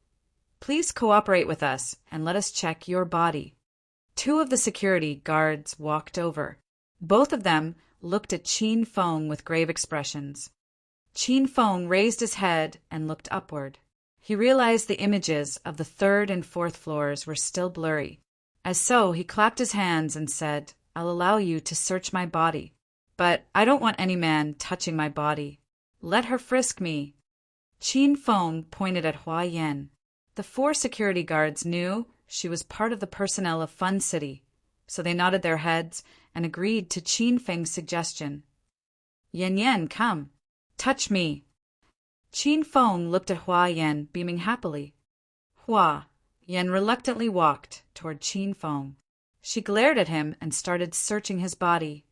please cooperate with us and let us check your body." Two of the security guards walked over. Both of them looked at Qin Feng with grave expressions. Qin Feng raised his head and looked upward. He realized the images of the third and fourth floors were still blurry. As so, he clapped his hands and said, "I'll allow you to search my body. But I don't want any man touching my body. Let her frisk me." Qin Feng pointed at Hua Yan. The 4 security guards knew she was part of the personnel of Fun City, so they nodded their heads and agreed to Qin Feng's suggestion. "Yan, come. Touch me." Qin Feng looked at Hua Yan, beaming happily. Hua Yan reluctantly walked toward Qin Feng. She glared at him and started searching his body.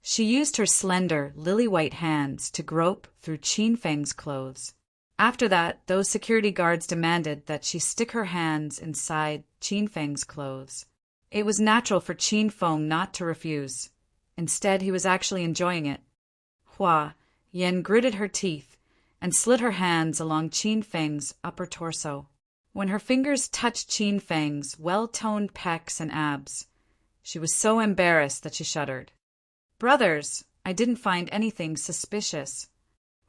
She used her slender, lily-white hands to grope through Qin Feng's clothes. After that, those security guards demanded that she stick her hands inside Qin Feng's clothes. It was natural for Qin Feng not to refuse. Instead, he was actually enjoying it. Hua Yan gritted her teeth and slid her hands along Qin Feng's upper torso. When her fingers touched Qin Feng's well-toned pecs and abs, she was so embarrassed that she shuddered. "Brothers, I didn't find anything suspicious."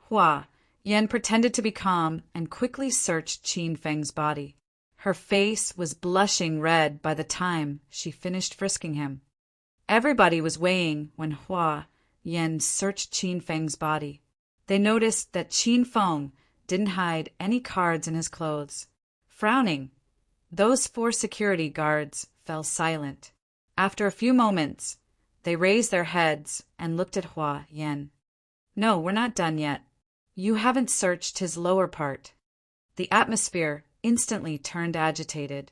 Hua Yan pretended to be calm and quickly searched Qin Feng's body. Her face was blushing red by the time she finished frisking him. Everybody was weighing when Hua Yan searched Qin Feng's body. They noticed that Qin Feng didn't hide any cards in his clothes. Frowning, those 4 security guards fell silent. After a few moments, they raised their heads and looked at Hua Yan. "No, we're not done yet. You haven't searched his lower part." The atmosphere instantly turned agitated.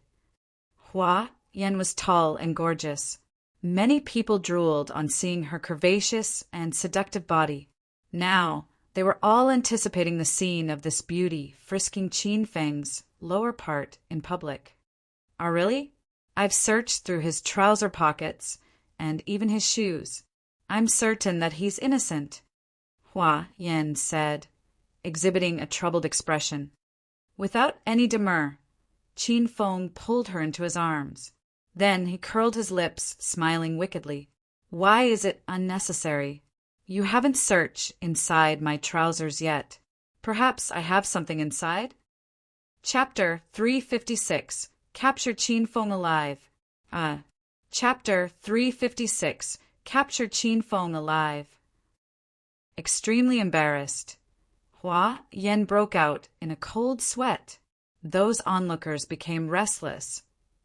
Hua Yan was tall and gorgeous. Many people drooled on seeing her curvaceous and seductive body. Now, they were all anticipating the scene of this beauty frisking Qin Feng's lower part in public. "Oh, really? I've searched through his trouser pockets and even his shoes. I'm certain that he's innocent," Hua Yan said, exhibiting a troubled expression. Without any demur, Qin Feng pulled her into his arms. Then he curled his lips, smiling wickedly. "Why is it unnecessary? You haven't searched inside my trousers yet. Perhaps I have something inside?" Chapter 356. Capture Qin Feng alive. Chapter 356. Capture Qin Feng alive. Extremely embarrassed, Hua Yan broke out in a cold sweat. Those onlookers became restless.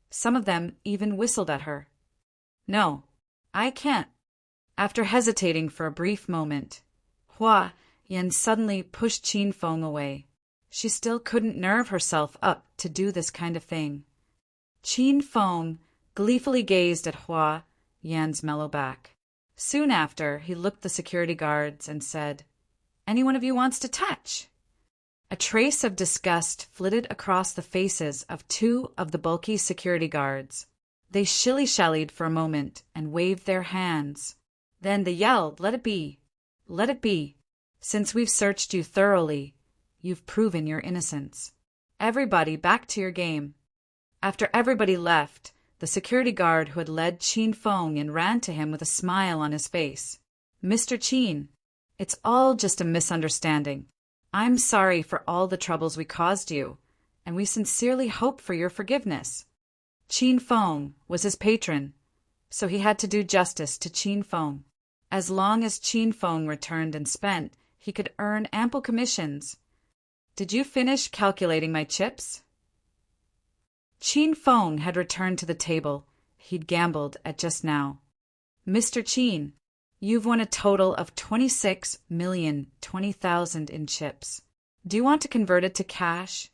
Some of them even whistled at her. "No, I can't." After hesitating for a brief moment, Hua Yan suddenly pushed Qin Feng away. She still couldn't nerve herself up to do this kind of thing. Qin Feng gleefully gazed at Hua Yan's mellow back. Soon after, he looked the security guards and said, "Any one of you wants to touch?" A trace of disgust flitted across the faces of 2 of the bulky security guards. They shilly-shallied for a moment and waved their hands. Then they yelled, "Let it be! Let it be! Since we've searched you thoroughly, you've proven your innocence. Everybody back to your game." After everybody left, the security guard who had led Qin Feng in ran to him with a smile on his face. "Mr. Qin, it's all just a misunderstanding. I'm sorry for all the troubles we caused you, and we sincerely hope for your forgiveness." Qin Feng was his patron, so he had to do justice to Qin Feng. As long as Qin Feng returned and spent, he could earn ample commissions. "Did you finish calculating my chips?" Qin Feng had returned to the table he'd gambled at just now. "Mr. Qin, you've won a total of 26,020,000 in chips. Do you want to convert it to cash,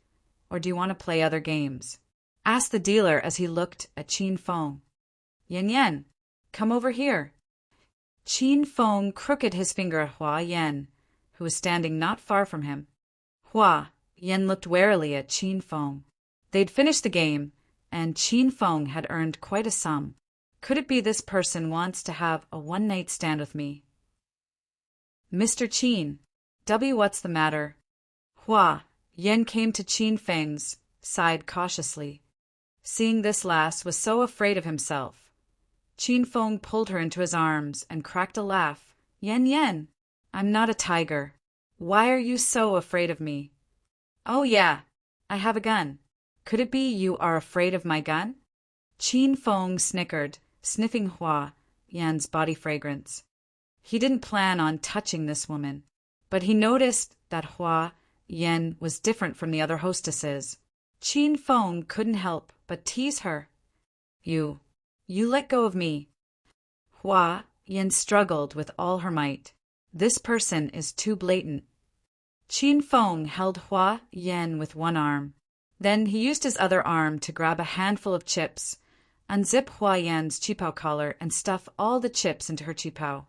or do you want to play other games?" asked the dealer as he looked at Qin Feng. "Yan, come over here." Qin Feng crooked his finger at Hua Yan, who was standing not far from him. Hua Yan looked warily at Qin Feng. They'd finished the game, and Qin Feng had earned quite a sum. Could it be this person wants to have a one-night stand with me? "Mr. Qin, what's the matter?" Hua Yan came to Qin Feng's side cautiously. Seeing this last was so afraid of himself, Qin Feng pulled her into his arms and cracked a laugh. Yan Yan, I'm not a tiger. Why are you so afraid of me? Oh yeah, I have a gun. Could it be you are afraid of my gun? Qin Feng snickered, sniffing Hua Yan's body fragrance. He didn't plan on touching this woman, but he noticed that Hua Yan was different from the other hostesses. Qin Feng couldn't help but tease her. You let go of me. Hua Yan struggled with all her might. This person is too blatant. Qin Feng held Hua Yan with one arm. Then he used his other arm to grab a handful of chips, unzip Hua Yan's qipao collar and stuff all the chips into her qipao.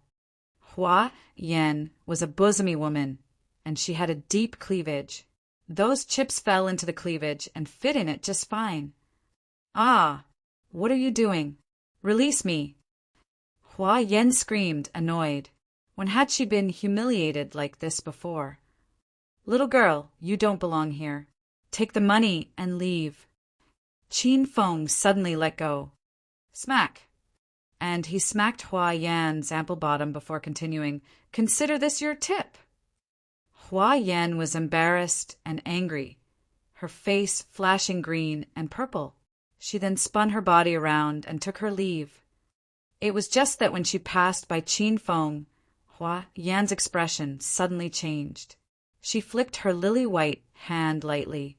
Hua Yan was a bosomy woman, and she had a deep cleavage. Those chips fell into the cleavage and fit in it just fine. Ah, what are you doing? Release me. Hua Yan screamed, annoyed. When had she been humiliated like this before? Little girl, you don't belong here. Take the money and leave. Qin Feng suddenly let go. Smack. And he smacked Hua Yan's ample bottom before continuing, Consider this your tip. Hua Yan was embarrassed and angry, her face flashing green and purple. She then spun her body around and took her leave. It was just that when she passed by Qin Feng, Hua Yan's expression suddenly changed. She flicked her lily-white hand lightly,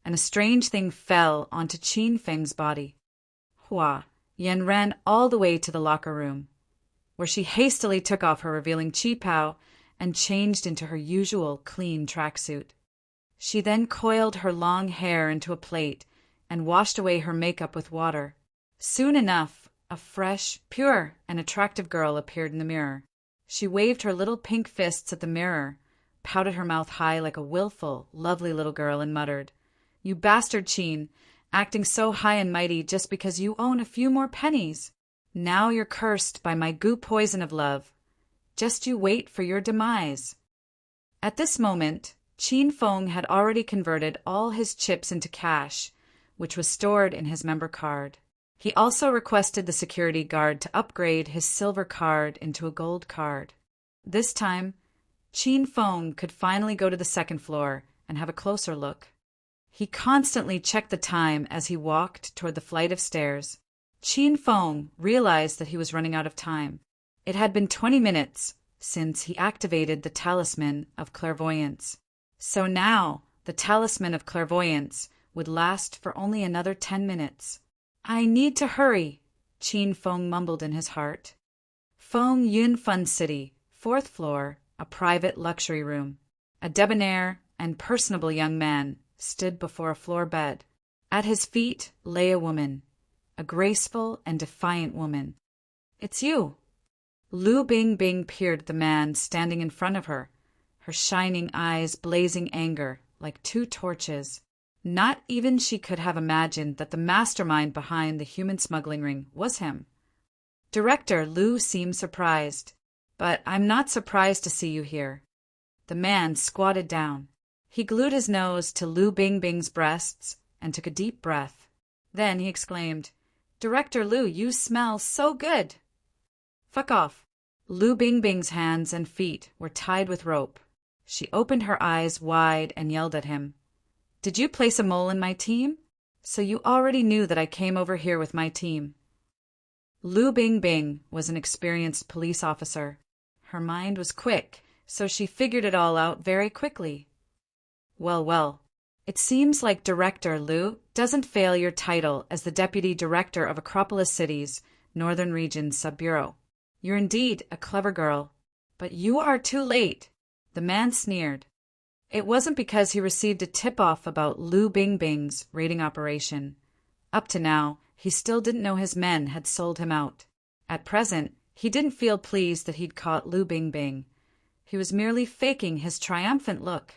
and a strange thing fell onto Qin Feng's body. Hua Yan ran all the way to the locker room, where she hastily took off her revealing qipao and changed into her usual clean tracksuit. She then coiled her long hair into a plate and washed away her makeup with water. Soon enough, a fresh, pure, and attractive girl appeared in the mirror. She waved her little pink fists at the mirror, pouted her mouth high like a willful, lovely little girl, and muttered, You bastard, Qin, acting so high and mighty just because you own a few more pennies. Now you're cursed by my goo poison of love. Just you wait for your demise. At this moment, Qin Feng had already converted all his chips into cash, which was stored in his member card. He also requested the security guard to upgrade his silver card into a gold card. This time, Qin Feng could finally go to the second floor and have a closer look. He constantly checked the time as he walked toward the flight of stairs. Qin Feng realized that he was running out of time. It had been 20 minutes since he activated the Talisman of Clairvoyance. So now, the Talisman of Clairvoyance would last for only another 10 minutes. I need to hurry, Qin Feng mumbled in his heart. Feng Yun Fun City, 4th floor, a private luxury room. A debonair and personable young man stood before a floor bed. At his feet lay a woman, a graceful and defiant woman. It's you. Lu Bingbing peered at the man standing in front of her, her shining eyes blazing anger like two torches. Not even she could have imagined that the mastermind behind the human smuggling ring was him. Director Lu seemed surprised, but I'm not surprised to see you here. The man squatted down. He glued his nose to Lu Bingbing's breasts and took a deep breath. Then he exclaimed, Director Lu, you smell so good. Fuck off. Lu Bingbing's hands and feet were tied with rope. She opened her eyes wide and yelled at him. Did you place a mole in my team? So you already knew that I came over here with my team. Lu Bingbing was an experienced police officer. Her mind was quick, so she figured it all out very quickly. Well, it seems like Director Lu doesn't fail your title as the Deputy Director of Acropolis City's Northern Region Sub-Bureau. You're indeed a clever girl, but you are too late. The man sneered. It wasn't because he received a tip-off about Lu Bingbing's raiding operation. Up to now, he still didn't know his men had sold him out. At present, he didn't feel pleased that he'd caught Lu Bingbing. He was merely faking his triumphant look.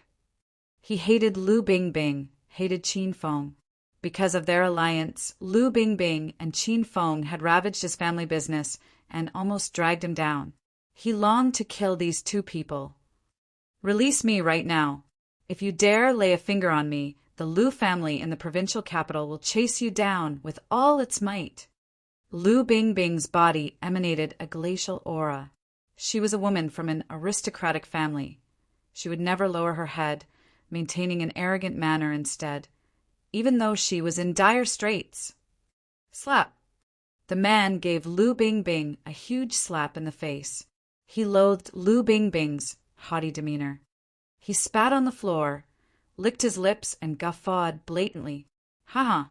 He hated Lu Bingbing, hated Qin Feng. Because of their alliance, Lu Bingbing and Qin Feng had ravaged his family business and almost dragged him down. He longed to kill these two people. Release me right now. If you dare lay a finger on me, the Lu family in the provincial capital will chase you down with all its might. Lu Bingbing's body emanated a glacial aura. She was a woman from an aristocratic family. She would never lower her head, maintaining an arrogant manner instead, even though she was in dire straits. Slap! The man gave Lu Bingbing a huge slap in the face. He loathed Lu Bingbing's haughty demeanor. He spat on the floor, licked his lips, and guffawed blatantly. Haha,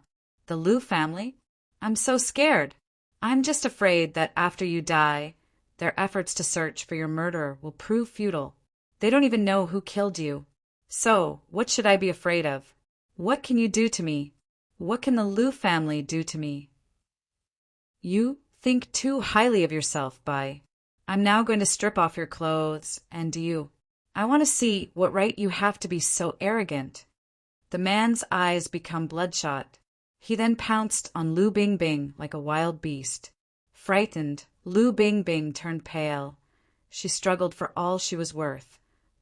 the Lu family? I'm so scared. I'm just afraid that after you die, their efforts to search for your murderer will prove futile. They don't even know who killed you. So, what should I be afraid of? What can you do to me? What can the Lu family do to me? You think too highly of yourself, Bai. I'm now going to strip off your clothes, and you. I want to see what right you have to be so arrogant. The man's eyes become bloodshot. He then pounced on Lu Bingbing like a wild beast. Frightened, Lu Bingbing turned pale. She struggled for all she was worth,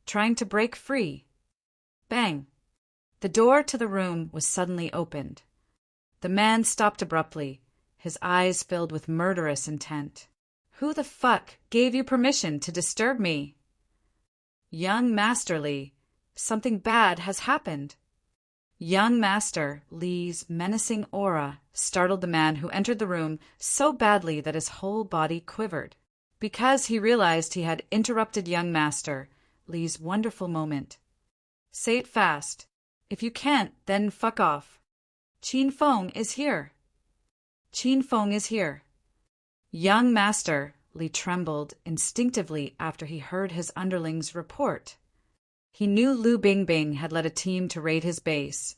trying to break free. Bang! The door to the room was suddenly opened. The man stopped abruptly, his eyes filled with murderous intent. Who the fuck gave you permission to disturb me? Young Master Li, something bad has happened. Young Master Li's menacing aura startled the man who entered the room so badly that his whole body quivered. Because he realized he had interrupted young Master Li's wonderful moment. Say it fast. If you can't, then fuck off. Qin Feng is here. Qin Feng is here. Young Master Li trembled instinctively after he heard his underling's report. He knew Lu Bingbing had led a team to raid his base,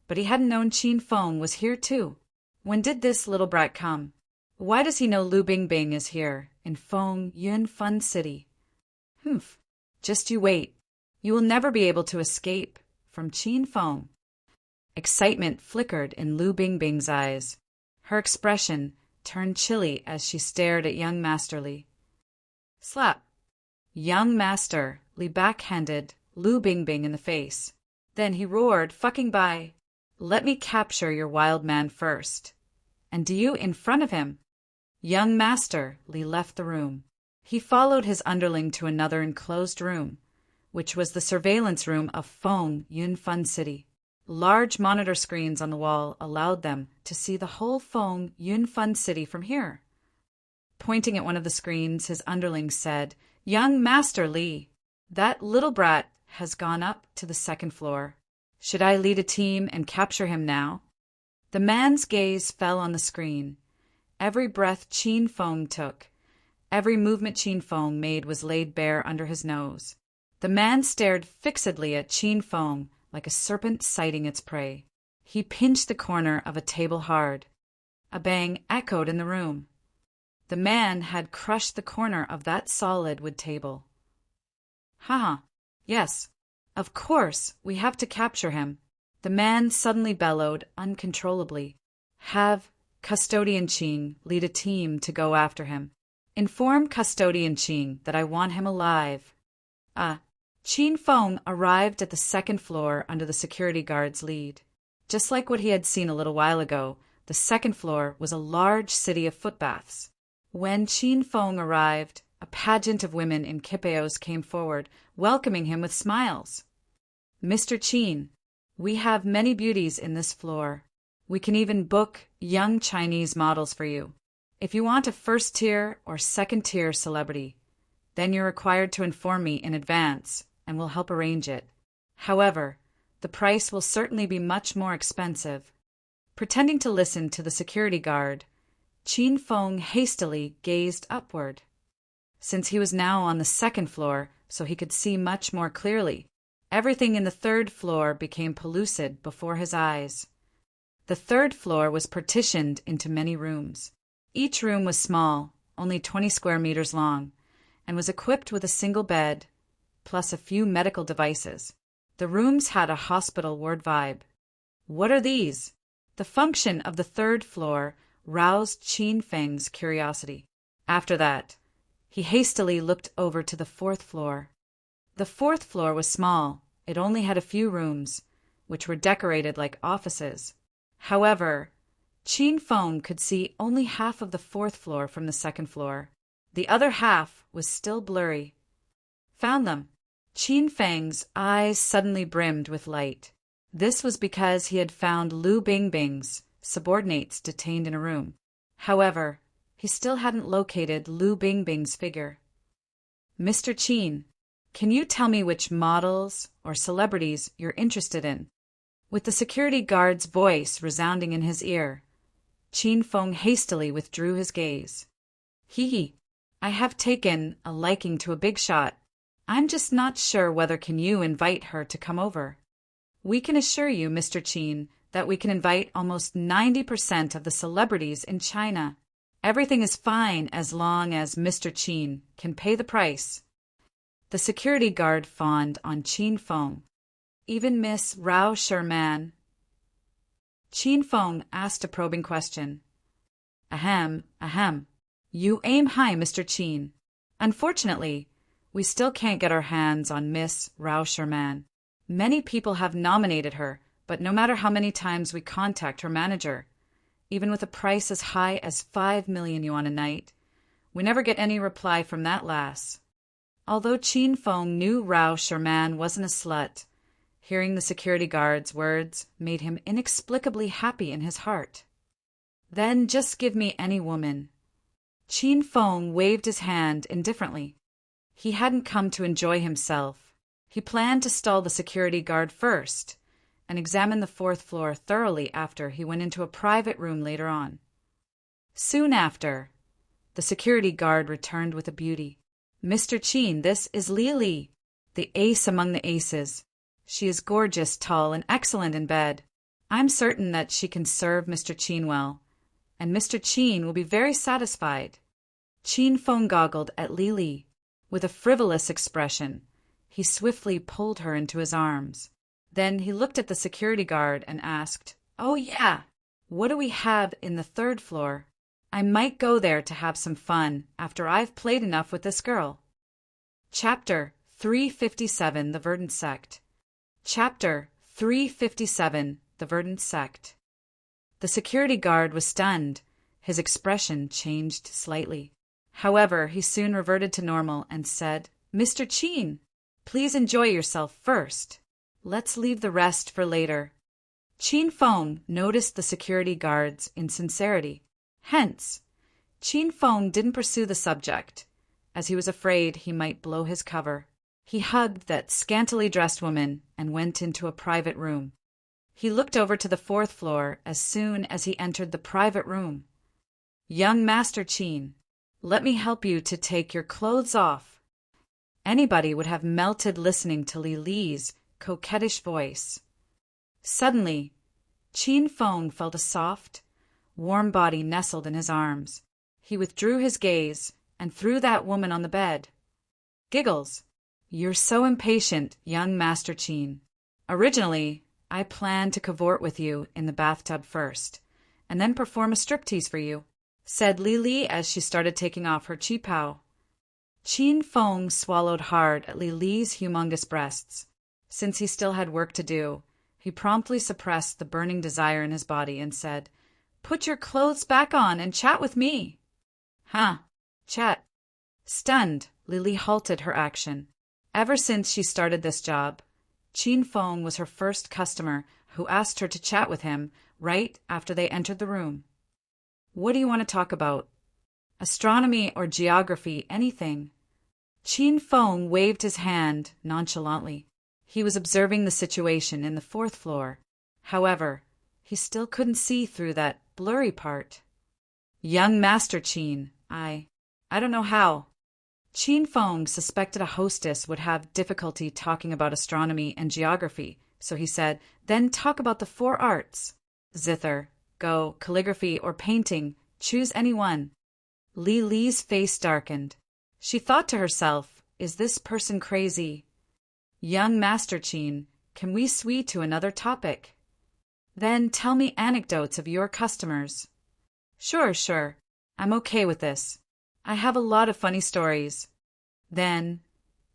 but he hadn't known Qin Feng was here too. When did this little brat come? Why does he know Lu Bingbing is here, in Feng Yun Fun City? Humph. Just you wait. You will never be able to escape from Qin Feng. Excitement flickered in Lu Bingbing's eyes. Her expression turned chilly as she stared at young Master Li. Slap! Young Master Li backhanded Lu Bingbing in the face. Then he roared, fucking Bai. Let me capture your wild man first. And do you in front of him? Young Master Li left the room. He followed his underling to another enclosed room, which was the surveillance room of Feng Yun Fun City. Large monitor screens on the wall allowed them to see the whole Feng Yun Fun City from here. Pointing at one of the screens, his underling said, Young Master Li, that little brat has gone up to the second floor. Should I lead a team and capture him now? The man's gaze fell on the screen. Every breath Qin Feng took, every movement Qin Feng made was laid bare under his nose. The man stared fixedly at Qin Feng like a serpent sighting its prey. He pinched the corner of a table hard. A bang echoed in the room. The man had crushed the corner of that solid wood table. Haha, yes, of course, we have to capture him. The man suddenly bellowed uncontrollably. Have Custodian Qing lead a team to go after him. Inform Custodian Qing that I want him alive. Qin Feng arrived at the second floor under the security guard's lead. Just like what he had seen a little while ago, the second floor was a large city of footbaths. When Qin Feng arrived, a pageant of women in kipeos came forward, welcoming him with smiles. Mr. Qin, we have many beauties in this floor. We can even book young Chinese models for you. If you want a first-tier or second-tier celebrity, then you're required to inform me in advance, and we'll help arrange it. However, the price will certainly be much more expensive. Pretending to listen to the security guard, Qin Feng hastily gazed upward. Since he was now on the second floor, so he could see much more clearly, everything in the third floor became pellucid before his eyes. The third floor was partitioned into many rooms. Each room was small, only 20 square meters long, and was equipped with a single bed, plus a few medical devices. The rooms had a hospital ward vibe. What are these? The function of the third floor roused Qin Feng's curiosity. After that, he hastily looked over to the fourth floor. The fourth floor was small. It only had a few rooms, which were decorated like offices. However, Feng could see only half of the fourth floor from the second floor. The other half was still blurry. Found them. Feng's eyes suddenly brimmed with light. This was because he had found Lu Bingbing's subordinates detained in a room. However, he still hadn't located Lu Bingbing's figure. Mr. Qin, can you tell me which models or celebrities you're interested in? With the security guard's voice resounding in his ear, Feng hastily withdrew his gaze. I have taken a liking to a big shot. I'm just not sure whether can you invite her to come over. We can assure you, Mr. Qin, that we can invite almost 90% of the celebrities in China. Everything is fine as long as Mr. Qin can pay the price. The security guard fawned on Feng. Even Miss Rao Sherman. Feng asked a probing question. Ahem. You aim high, Mr. Qin. Unfortunately, we still can't get our hands on Miss Rao Sherman. Many people have nominated her, but no matter how many times we contact her manager, even with a price as high as 5 million yuan a night, we never get any reply from that lass. Although Feng knew Rao Sherman wasn't a slut, hearing the security guard's words made him inexplicably happy in his heart. Then just give me any woman. Feng waved his hand indifferently. He hadn't come to enjoy himself. He planned to stall the security guard first and examine the fourth floor thoroughly after he went into a private room later on. Soon after, the security guard returned with a beauty. Mr. Qin, this is Li, the ace among the aces. She is gorgeous, tall, and excellent in bed. I'm certain that she can serve Mr. Qin well, and Mr. Qin will be very satisfied. Feng goggled at Li. With a frivolous expression, he swiftly pulled her into his arms. Then he looked at the security guard and asked, "Oh yeah, what do we have in the third floor? I might go there to have some fun after I've played enough with this girl." Chapter 357, The Verdant Sect. Chapter 357, The Verdant Sect. The security guard was stunned. His expression changed slightly. However, he soon reverted to normal and said, "Mr. Qin, please enjoy yourself first. Let's leave the rest for later." Feng noticed the security guard's insincerity. Hence, Feng didn't pursue the subject, as he was afraid he might blow his cover. He hugged that scantily dressed woman and went into a private room. He looked over to the fourth floor as soon as he entered the private room. "Young Master Qin, let me help you to take your clothes off." Anybody would have melted listening to Li's coquettish voice. Suddenly, Feng felt a soft, warm body nestled in his arms. He withdrew his gaze and threw that woman on the bed. Giggles. "You're so impatient, young Master Qin. Originally, I planned to cavort with you in the bathtub first, and then perform a striptease for you," said Li as she started taking off her qipao. Feng swallowed hard at Li's humongous breasts. Since he still had work to do, he promptly suppressed the burning desire in his body and said, "Put your clothes back on and chat with me." "Huh, chat." Stunned, Li halted her action. Ever since she started this job, Feng was her first customer who asked her to chat with him right after they entered the room. "What do you want to talk about?" "Astronomy or geography, anything." Feng waved his hand nonchalantly. He was observing the situation in the fourth floor. However, he still couldn't see through that blurry part. "Young Master Qin, I don't know how." Feng suspected a hostess would have difficulty talking about astronomy and geography, so he said, "Then talk about the four arts. Zither, go, calligraphy or painting, choose any one." Li's face darkened. She thought to herself, "Is this person crazy?" "Young Master Qin, can we switch to another topic?" "Then tell me anecdotes of your customers." Sure. I'm okay with this. I have a lot of funny stories." Then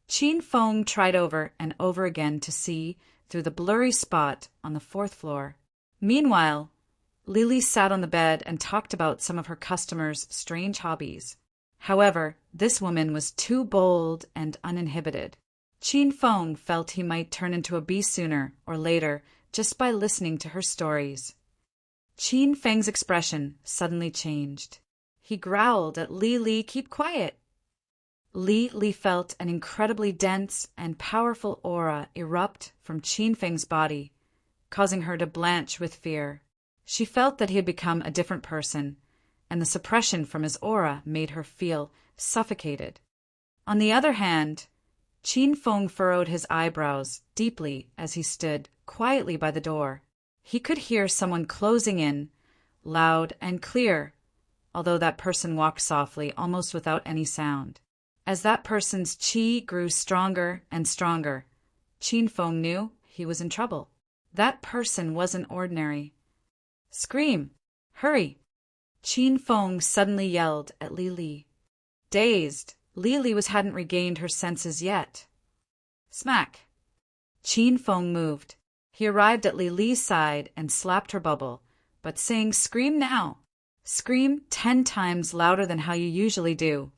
Feng tried over and over again to see through the blurry spot on the fourth floor. Meanwhile, Lily sat on the bed and talked about some of her customers' strange hobbies. However, this woman was too bold and uninhibited. Feng felt he might turn into a beast sooner or later just by listening to her stories. Feng's expression suddenly changed. He growled at Li, "Keep quiet." Li felt an incredibly dense and powerful aura erupt from Feng's body, causing her to blanch with fear. She felt that he had become a different person, and the suppression from his aura made her feel suffocated. On the other hand, Feng furrowed his eyebrows deeply as he stood quietly by the door. He could hear someone closing in, loud and clear, although that person walked softly, almost without any sound. As that person's qi grew stronger and stronger, Feng knew he was in trouble. That person wasn't ordinary. "Scream! Hurry!" Feng suddenly yelled at Li. Dazed, Li hadn't regained her senses yet. Smack! Feng moved. He arrived at Li's side and slapped her bubble, but saying, "Scream now! Scream 10 times louder than how you usually do."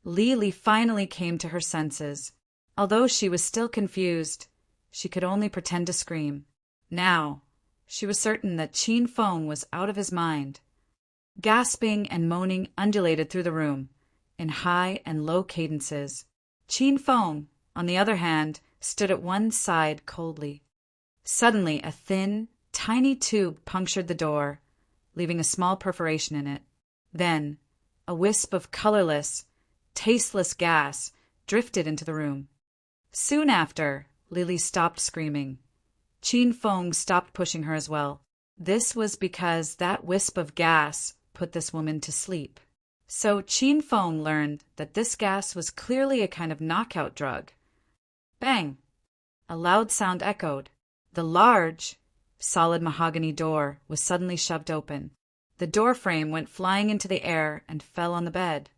Li finally came to her senses. Although she was still confused, she could only pretend to scream. Now, she was certain that Feng was out of his mind. Gasping and moaning undulated through the room, in high and low cadences. Feng, on the other hand, stood at one side coldly. Suddenly, a thin, tiny tube punctured the door, leaving a small perforation in it. Then, a wisp of colorless, tasteless gas drifted into the room. Soon after, Lily stopped screaming. Feng stopped pushing her as well. This was because that wisp of gas put this woman to sleep. So Feng learned that this gas was clearly a kind of knockout drug. Bang! A loud sound echoed. The large, solid mahogany door was suddenly shoved open. The door frame went flying into the air and fell on the bed.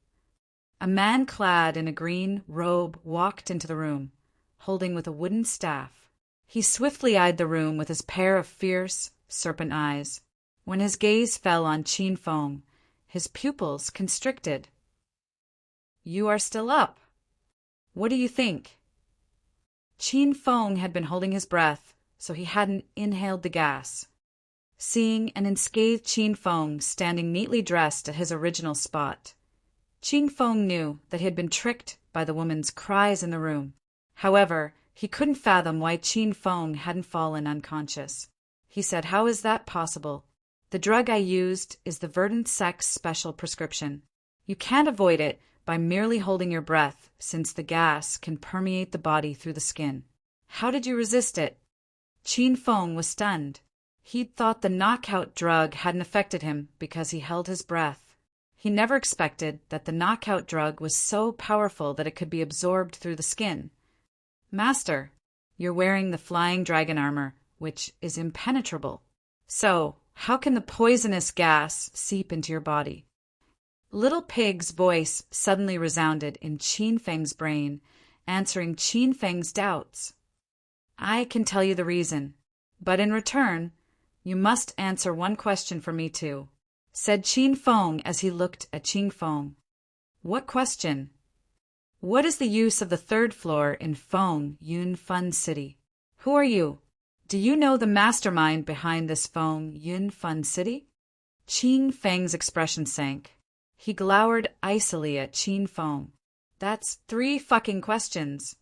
A man clad in a green robe walked into the room, holding with a wooden staff. He swiftly eyed the room with his pair of fierce, serpent eyes. When his gaze fell on Feng, his pupils constricted. "You are still up. What do you think?" Feng had been holding his breath, so he hadn't inhaled the gas. Seeing an unscathed Feng standing neatly dressed at his original spot, Feng knew that he had been tricked by the woman's cries in the room. However, he couldn't fathom why Feng hadn't fallen unconscious. He said, "How is that possible? The drug I used is the Verdant Sect's special prescription. You can't avoid it by merely holding your breath, since the gas can permeate the body through the skin. How did you resist it?" Feng was stunned. He'd thought the knockout drug hadn't affected him because he held his breath. He never expected that the knockout drug was so powerful that it could be absorbed through the skin. "Master, you're wearing the flying dragon armor, which is impenetrable. So, how can the poisonous gas seep into your body?" Little Pig's voice suddenly resounded in Feng's brain, answering Feng's doubts. "I can tell you the reason, but in return, you must answer one question for me too," said Feng as he looked at Feng. "What question?" "What is the use of the 3rd floor in Feng Yun Fun City? Who are you? Do you know the mastermind behind this Feng Yun Fun City?" Feng's expression sank. He glowered icily at Feng. "That's 3 fucking questions."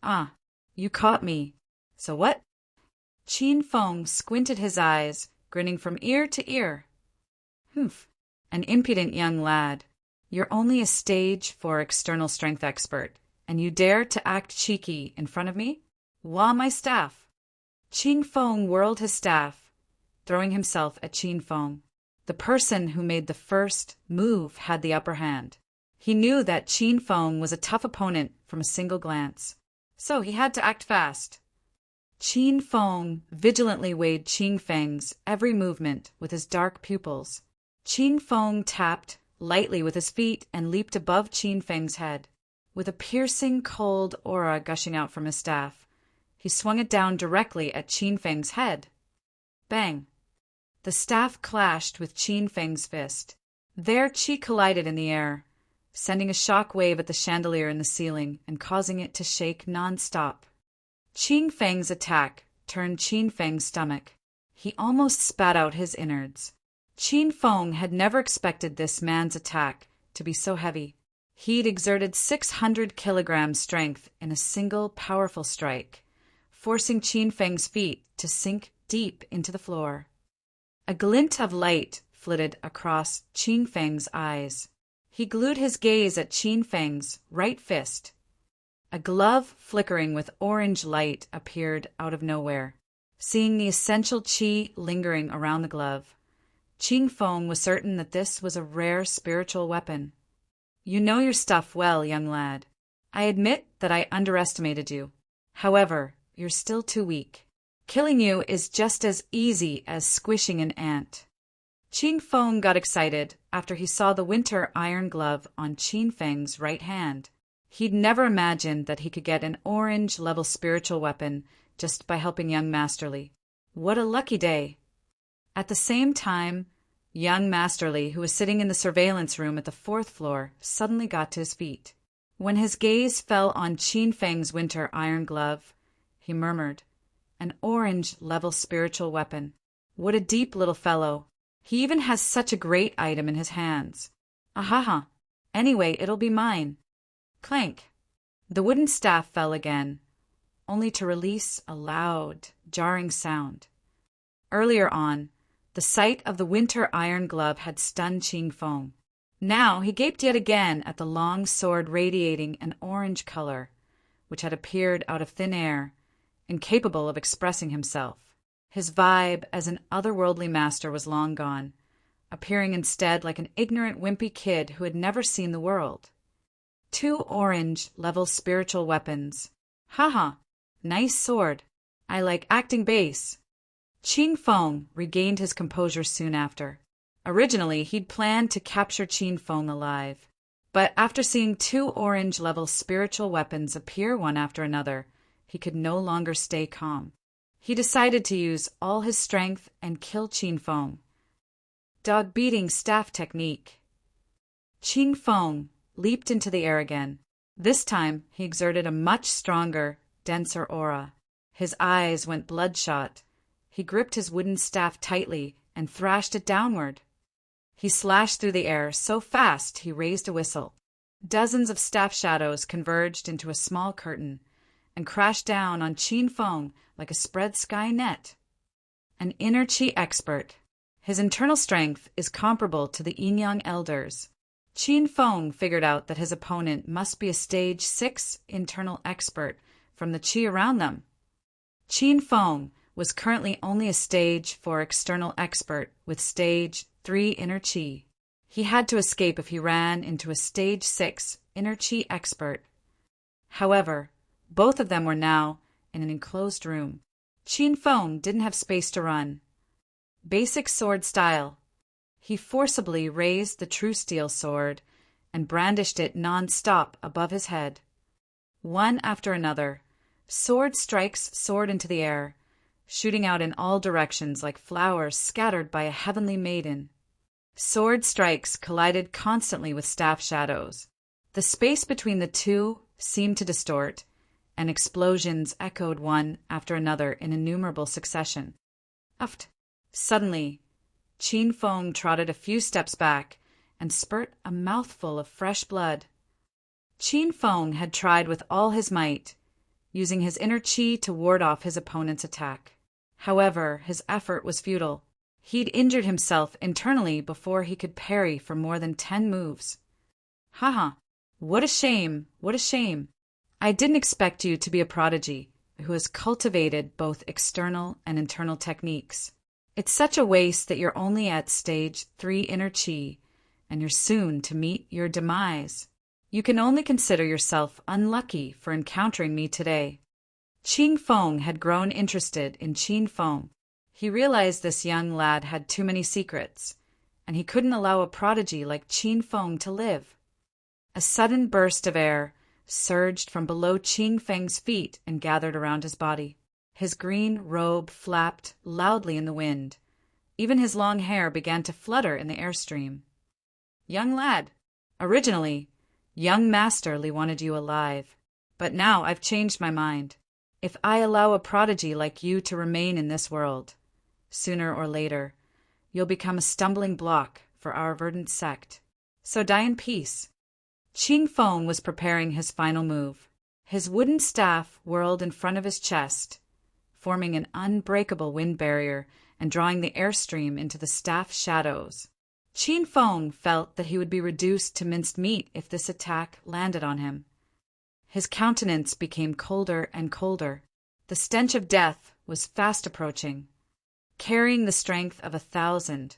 "Ah, you caught me. So what?" Feng squinted his eyes, grinning from ear to ear. "Humph, an impudent young lad. You're only a stage 4 external strength expert, and you dare to act cheeky in front of me? Wah, my staff." Feng whirled his staff, throwing himself at Feng. The person who made the first move had the upper hand. He knew that Feng was a tough opponent from a single glance, so he had to act fast. Feng vigilantly weighed Feng's every movement with his dark pupils. Feng tapped lightly with his feet and leaped above Feng's head. With a piercing cold aura gushing out from his staff, he swung it down directly at Feng's head. Bang! The staff clashed with Qin Feng's fist. Their chi collided in the air, sending a shock wave at the chandelier in the ceiling and causing it to shake non-stop. Qin Feng's attack turned Qin Feng's stomach. He almost spat out his innards. Qin Feng had never expected this man's attack to be so heavy. He'd exerted 600 kilograms strength in a single powerful strike, forcing Qin Feng's feet to sink deep into the floor. A glint of light flitted across Qin Feng's eyes. He glued his gaze at Qin Feng's right fist. A glove flickering with orange light appeared out of nowhere. Seeing the essential qi lingering around the glove, Qin Feng was certain that this was a rare spiritual weapon. "You know your stuff well, young lad. I admit that I underestimated you. However, you're still too weak. Killing you is just as easy as squishing an ant." Qin Feng got excited after he saw the winter iron glove on Qin Feng's right hand. He'd never imagined that he could get an orange-level spiritual weapon just by helping young Masterly. What a lucky day! At the same time, young Masterly, who was sitting in the surveillance room at the 4th floor, suddenly got to his feet. When his gaze fell on Qin Feng's winter iron glove, he murmured, "An orange-level spiritual weapon. What a deep little fellow. He even has such a great item in his hands. Ahaha. Anyway, it'll be mine." Clank. The wooden staff fell again, only to release a loud, jarring sound. Earlier on, the sight of the winter iron glove had stunned Qin Feng. Now he gaped yet again at the long sword radiating an orange color, which had appeared out of thin air, incapable of expressing himself. His vibe as an otherworldly master was long gone, appearing instead like an ignorant, wimpy kid who had never seen the world. 2 orange-level spiritual weapons. Haha, nice sword. I like acting bass. Qin Feng regained his composure soon after. Originally, he'd planned to capture Qin Feng alive. But after seeing 2 orange-level spiritual weapons appear one after another, he could no longer stay calm. He decided to use all his strength and kill Qin Feng. Dog-beating staff technique. Qin Feng leaped into the air again. This time, he exerted a much stronger, denser aura. His eyes went bloodshot. He gripped his wooden staff tightly and thrashed it downward. He slashed through the air so fast he raised a whistle. Dozens of staff shadows converged into a small curtain and crashed down on Qin Feng like a spread sky net. An inner chi expert. His internal strength is comparable to the Yin-Yang elders. Qin Feng figured out that his opponent must be a stage 6 internal expert from the chi around them. Qin Feng was currently only a stage 4 external expert with stage 3 inner chi. He had to escape if he ran into a stage 6 inner chi expert. However, both of them were now in an enclosed room. Qin Feng didn't have space to run. Basic sword style. He forcibly raised the true steel sword and brandished it non-stop above his head. One after another, sword strikes soared into the air, shooting out in all directions like flowers scattered by a heavenly maiden. Sword strikes collided constantly with staff shadows. The space between the two seemed to distort, and explosions echoed one after another in innumerable succession. Uft! Suddenly, Qin Feng trotted a few steps back and spurt a mouthful of fresh blood. Qin Feng had tried with all his might, using his inner chi to ward off his opponent's attack. However, his effort was futile. He'd injured himself internally before he could parry for more than 10 moves. Haha, what a shame, what a shame. I didn't expect you to be a prodigy who has cultivated both external and internal techniques. It's such a waste that you're only at stage 3 inner chi, and you're soon to meet your demise. You can only consider yourself unlucky for encountering me today. Qin Feng had grown interested in Qin Feng. He realized this young lad had too many secrets, and he couldn't allow a prodigy like Qin Feng to live. A sudden burst of air surged from below Qin Feng's feet and gathered around his body. His green robe flapped loudly in the wind. Even his long hair began to flutter in the airstream. Young lad, originally, young Master Li wanted you alive, but now I've changed my mind. If I allow a prodigy like you to remain in this world, sooner or later, you'll become a stumbling block for our Verdant Sect. So die in peace. Feng was preparing his final move. His wooden staff whirled in front of his chest, forming an unbreakable wind barrier and drawing the airstream into the staff shadows. Feng felt that he would be reduced to minced meat if this attack landed on him. His countenance became colder and colder. The stench of death was fast approaching. Carrying the strength of 1,000,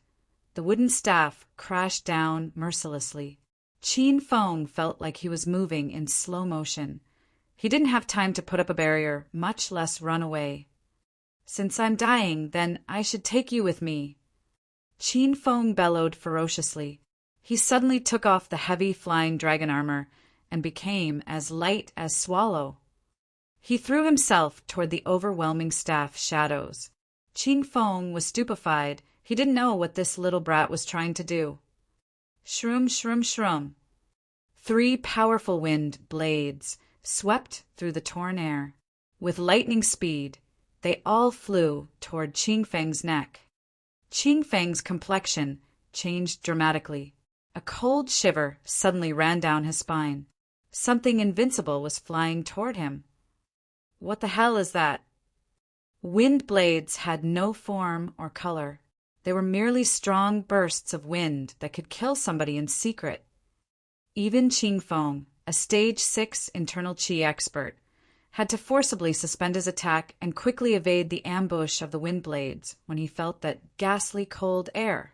the wooden staff crashed down mercilessly. Feng felt like he was moving in slow motion. He didn't have time to put up a barrier, much less run away. Since I'm dying, then I should take you with me. Feng bellowed ferociously. He suddenly took off the heavy flying dragon armor and became as light as swallow. He threw himself toward the overwhelming staff shadows. Feng was stupefied. He didn't know what this little brat was trying to do. Shroom, shroom, shroom. 3 powerful wind blades swept through the torn air. With lightning speed, they all flew toward Feng's neck. Feng's complexion changed dramatically. A cold shiver suddenly ran down his spine. Something invincible was flying toward him. What the hell is that? Wind blades had no form or color. They were merely strong bursts of wind that could kill somebody in secret. Even Feng, a stage 6 internal chi expert, had to forcibly suspend his attack and quickly evade the ambush of the wind blades when he felt that ghastly cold air.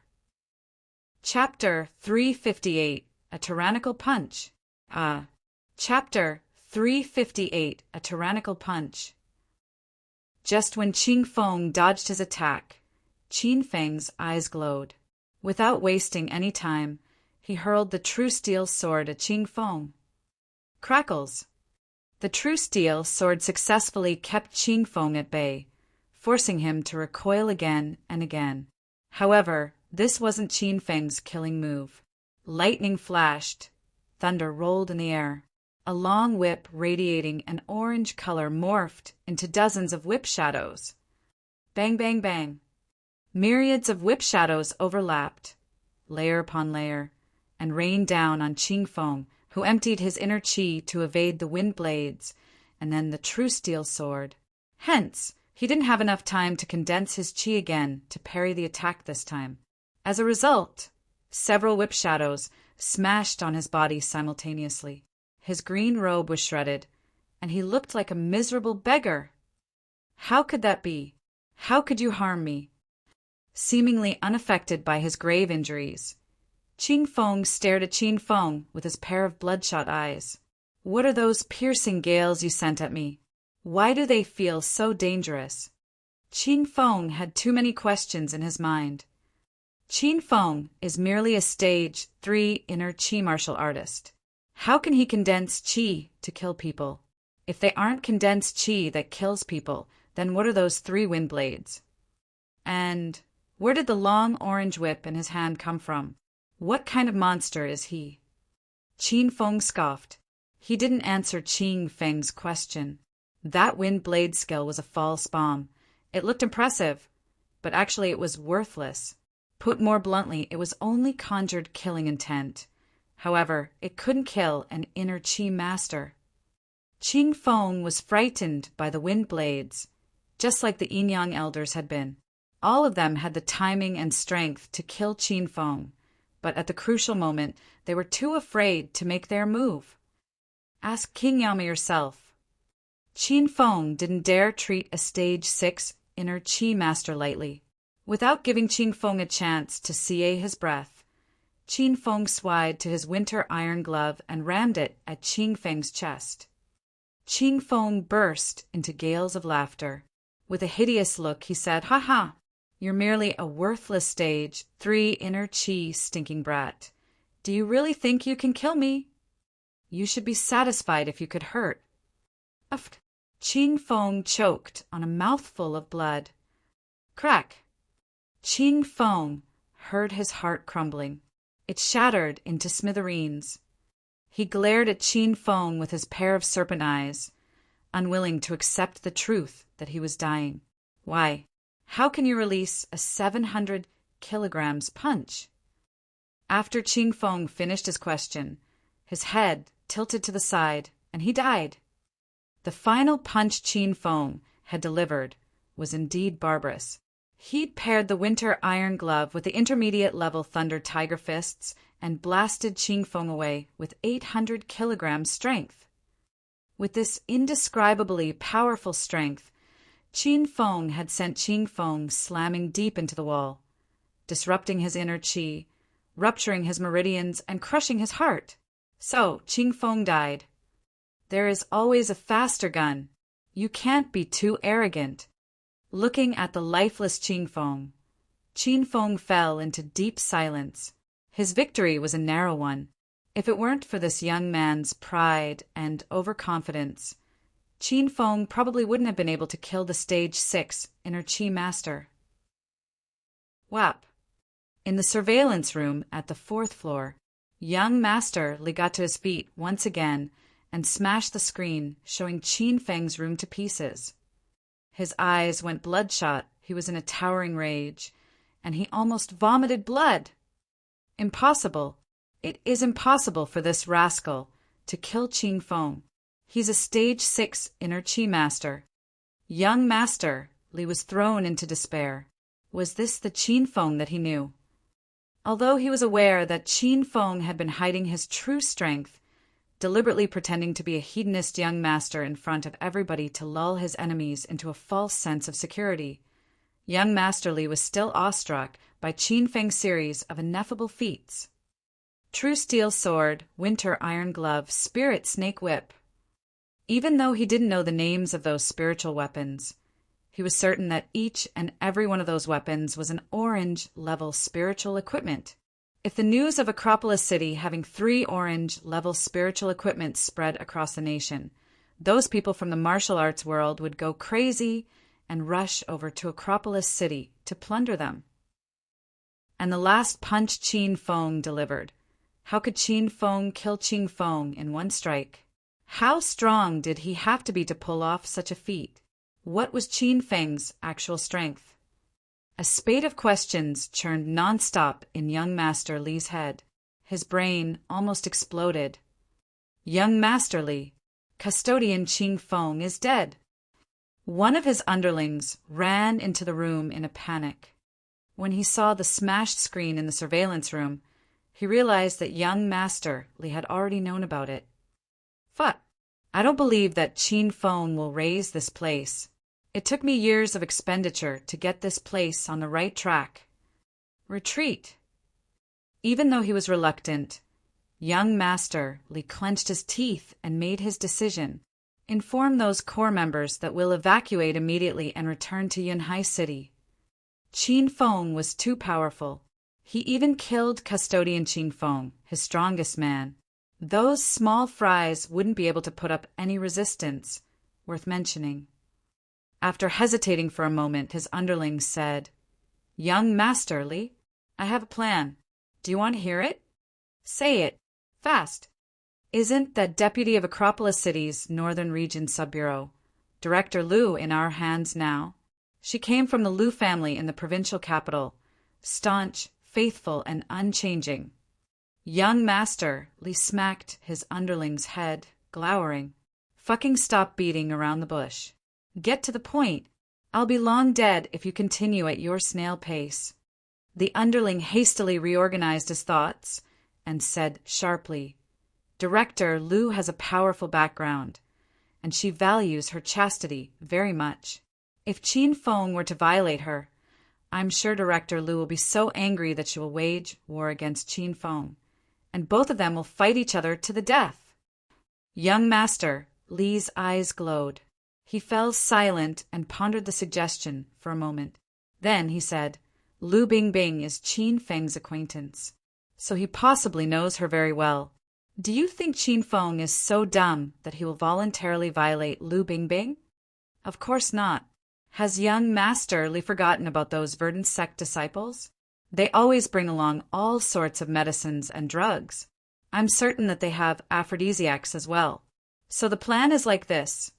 Chapter 358, A Tyrannical Punch. Chapter 358, A Tyrannical Punch. Just when Feng dodged his attack, Feng's eyes glowed. Without wasting any time, he hurled the true steel sword at Feng. Crackles! The true steel sword successfully kept Feng at bay, forcing him to recoil again and again. However, this wasn't Feng's killing move. Lightning flashed. Thunder rolled in the air. A long whip radiating an orange color morphed into dozens of whip shadows. Bang, bang, bang. Myriads of whip shadows overlapped, layer upon layer, and rained down on Feng, who emptied his inner chi to evade the wind blades and then the true steel sword. Hence, he didn't have enough time to condense his chi again to parry the attack this time. As a result, several whip shadows smashed on his body simultaneously. His green robe was shredded, and he looked like a miserable beggar. How could that be? How could you harm me? Seemingly unaffected by his grave injuries, Feng stared at Feng with his pair of bloodshot eyes. What are those piercing gales you sent at me? Why do they feel so dangerous? Feng had too many questions in his mind. Feng is merely a stage 3 inner chi martial artist. How can he condense chi to kill people? If they aren't condensed chi that kills people, then what are those 3 wind blades? And where did the long orange whip in his hand come from? What kind of monster is he? Feng scoffed. He didn't answer Feng's question. That wind blade skill was a false bomb. It looked impressive, but actually it was worthless. Put more bluntly, it was only conjured killing intent. However, it couldn't kill an inner chi master. Feng was frightened by the wind blades, just like the Yin-Yang elders had been. All of them had the timing and strength to kill Feng, but at the crucial moment, they were too afraid to make their move. Ask King Yama yourself. Feng didn't dare treat a stage 6 inner chi master lightly. Without giving Feng a chance to CA his breath, Feng swiped to his winter iron glove and rammed it at Feng's chest. Feng burst into gales of laughter. With a hideous look, he said, "Ha ha! You're merely a worthless stage 3 inner chi stinking brat. Do you really think you can kill me? You should be satisfied if you could hurt." Feng choked on a mouthful of blood. Crack! Feng heard his heart crumbling. It shattered into smithereens. He glared at Feng with his pair of serpent eyes, unwilling to accept the truth that he was dying. Why? How can you release a 700 kilograms punch? After Feng finished his question, his head tilted to the side, and he died. The final punch Feng had delivered was indeed barbarous. He'd paired the winter iron glove with the intermediate level thunder tiger fists and blasted Feng away with 800 kilograms strength. With this indescribably powerful strength, Feng had sent Feng slamming deep into the wall, disrupting his inner qi, rupturing his meridians, and crushing his heart. So, Feng died. There is always a faster gun. You can't be too arrogant. Looking at the lifeless Feng fell into deep silence. His victory was a narrow one. If it weren't for this young man's pride and overconfidence, Feng probably wouldn't have been able to kill the stage 6 inner Qi master. Whap! In the surveillance room at the 4th floor, young Master Li got to his feet once again and smashed the screen, showing Feng's room to pieces. His eyes went bloodshot, he was in a towering rage, and he almost vomited blood. Impossible. It is impossible for this rascal to kill Feng. He's a stage 6 inner Qi master. Young Master Li was thrown into despair. Was this the Feng that he knew? Although he was aware that Feng had been hiding his true strength, deliberately pretending to be a hedonist young master in front of everybody to lull his enemies into a false sense of security, young Master Li was still awestruck by Feng's series of ineffable feats. True steel sword, winter iron glove, spirit snake whip. Even though he didn't know the names of those spiritual weapons, he was certain that each and every one of those weapons was an orange-level spiritual equipment. If the news of Acropolis City having 3 orange-level spiritual equipment spread across the nation, those people from the martial arts world would go crazy and rush over to Acropolis City to plunder them. And the last punch Feng delivered. How could Feng kill Feng in one strike? How strong did he have to be to pull off such a feat? What was Feng's actual strength? A spate of questions churned non-stop in young Master Li's head. His brain almost exploded. Young Master Li, custodian Feng is dead. One of his underlings ran into the room in a panic. When he saw the smashed screen in the surveillance room, he realized that young Master Li had already known about it. Fuck. I don't believe that Feng will raise this place. It took me years of expenditure to get this place on the right track. Retreat. Even though he was reluctant, young Master Li clenched his teeth and made his decision. Inform those core members that we'll evacuate immediately and return to Yunhai City. Feng was too powerful. He even killed Custodian Feng, his strongest man. Those small fries wouldn't be able to put up any resistance worth mentioning. After hesitating for a moment, his underling said, "Young Master Li, I have a plan. Do you want to hear it? Say it. Fast." Isn't the deputy of Acropolis City's Northern Region Subbureau, Director Liu, in our hands now? She came from the Liu family in the provincial capital, staunch, faithful, and unchanging. Young Master Li smacked his underling's head, glowering. "Fucking stop beating around the bush. Get to the point. I'll be long dead if you continue at your snail pace." The underling hastily reorganized his thoughts and said sharply, "Director Liu has a powerful background, and she values her chastity very much. If Feng were to violate her, I'm sure Director Liu will be so angry that she will wage war against Feng, and both of them will fight each other to the death." Young Master Li's eyes glowed. He fell silent and pondered the suggestion for a moment. Then he said, "Liu Bingbing is Feng's acquaintance, so he possibly knows her very well. Do you think Feng is so dumb that he will voluntarily violate Liu Bingbing? Of course not. Has young Master Li forgotten about those Verdant Sect disciples? They always bring along all sorts of medicines and drugs. I'm certain that they have aphrodisiacs as well. So the plan is like this.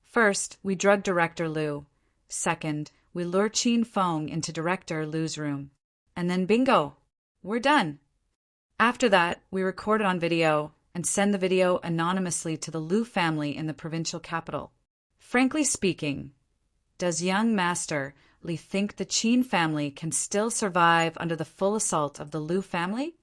First, we drug Director Lu. Second, we lure Feng into Director Lu's room. And then bingo! We're done. After that, we record it on video and send the video anonymously to the Lu family in the provincial capital. Frankly speaking, does young Master Li think the Qin family can still survive under the full assault of the Lu family?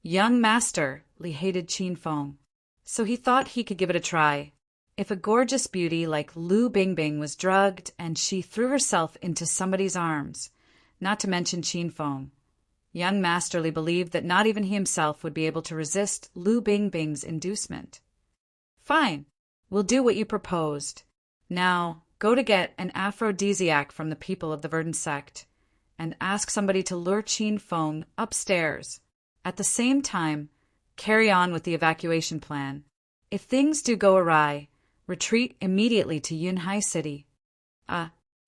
Young Master Li hated Feng, so he thought he could give it a try. If a gorgeous beauty like Lu Bingbing was drugged and she threw herself into somebody's arms, not to mention Feng, young Master Li believed that not even he himself would be able to resist Lu Bingbing's inducement. Fine, we'll do what you proposed. Now, go to get an aphrodisiac from the people of the Verdant Sect and ask somebody to lure Feng upstairs. At the same time, carry on with the evacuation plan. If things do go awry, retreat immediately to Yunhai City.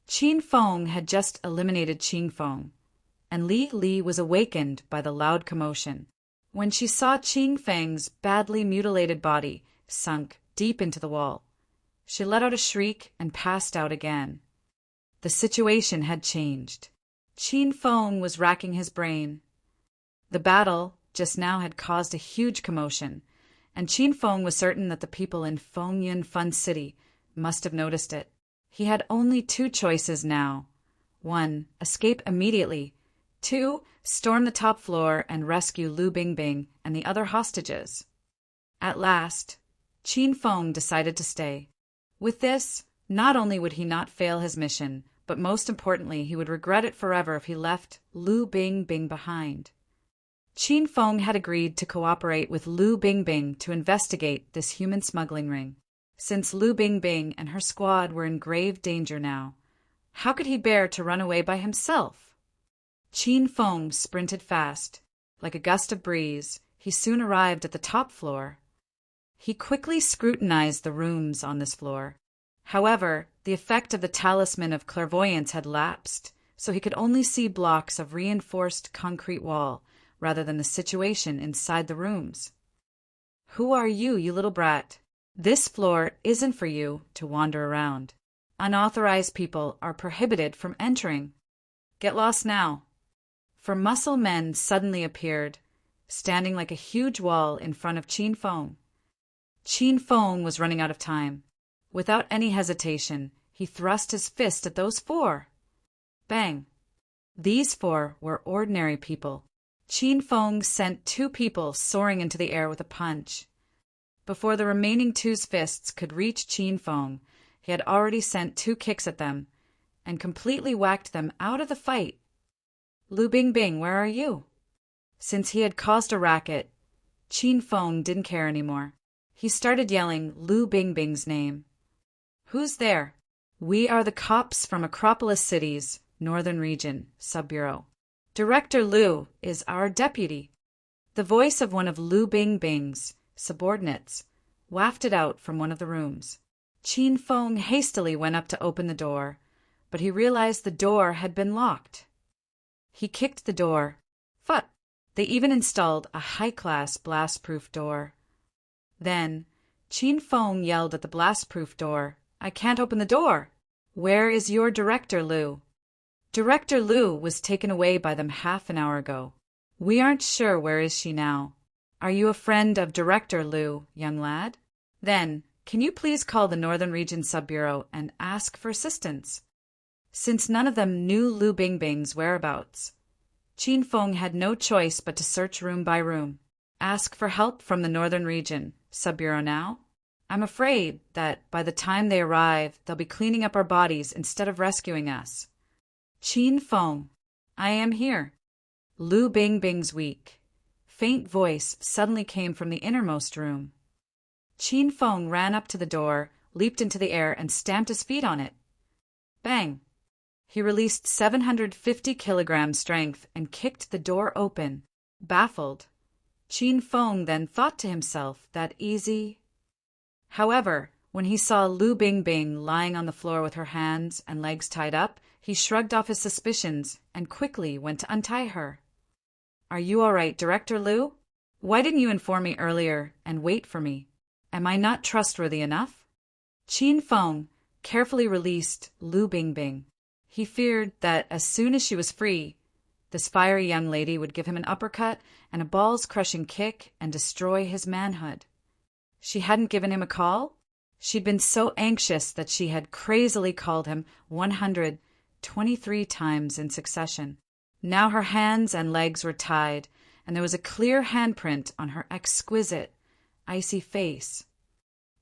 Feng had just eliminated Feng, and Li was awakened by the loud commotion. When she saw Feng's badly mutilated body sunk deep into the wall, she let out a shriek and passed out again. The situation had changed. Feng was racking his brain. The battle just now had caused a huge commotion, and Feng was certain that the people in Fengyun Fun City must have noticed it. He had only two choices now. 1. Escape immediately. 2. Storm the top floor and rescue Lu Bingbing and the other hostages. At last, Feng decided to stay. With this, not only would he not fail his mission, but most importantly, he would regret it forever if he left Lu Bingbing behind. Feng had agreed to cooperate with Lu Bingbing to investigate this human smuggling ring. Since Lu Bingbing and her squad were in grave danger now, how could he bear to run away by himself? Feng sprinted fast. Like a gust of breeze, he soon arrived at the top floor. He quickly scrutinized the rooms on this floor. However, the effect of the talisman of clairvoyance had lapsed, so he could only see blocks of reinforced concrete wall rather than the situation inside the rooms. Who are you, you little brat? This floor isn't for you to wander around. Unauthorized people are prohibited from entering. Get lost now. For muscle men suddenly appeared, standing like a huge wall in front of Feng. Feng was running out of time. Without any hesitation, he thrust his fist at those four. Bang! These four were ordinary people. Feng sent two people soaring into the air with a punch. Before the remaining two's fists could reach Feng, he had already sent two kicks at them and completely whacked them out of the fight. Lu Bingbing, where are you? Since he had caused a racket, Feng didn't care anymore. He started yelling Lu Bingbing's name. Who's there? We are the cops from Acropolis City's Northern Region, Sub-Bureau. Director Lu is our deputy. The voice of one of Lu Bingbing's subordinates wafted out from one of the rooms. Feng hastily went up to open the door, but he realized the door had been locked. He kicked the door. Fuck! They even installed a high-class blast-proof door. Then, Feng yelled at the blast-proof door, I can't open the door. Where is your Director Lu? Director Lu was taken away by them half an hour ago. We aren't sure where is she now. Are you a friend of Director Lu, young lad? Then, can you please call the Northern Region Sub-Bureau and ask for assistance? Since none of them knew Lu Bingbing's whereabouts, Feng had no choice but to search room by room. Ask for help from the Northern Region Sub-Bureau now? I'm afraid that by the time they arrive, they'll be cleaning up our bodies instead of rescuing us. Feng, I am here. Lu Bingbing's weak, faint voice suddenly came from the innermost room. Feng ran up to the door, leaped into the air, and stamped his feet on it. Bang! He released 750 kilograms strength and kicked the door open. Baffled, Feng then thought to himself that easy. However, When he saw Lu Bingbing lying on the floor with her hands and legs tied up, he shrugged off his suspicions and quickly went to untie her. "Are you all right, Director Lu? Why didn't you inform me earlier and wait for me? Am I not trustworthy enough?" Feng carefully released Lu Bingbing. He feared that as soon as she was free, this fiery young lady would give him an uppercut and a balls-crushing kick and destroy his manhood. She hadn't given him a call? She'd been so anxious that she had crazily called him 123 times in succession. Now her hands and legs were tied, and there was a clear handprint on her exquisite, icy face.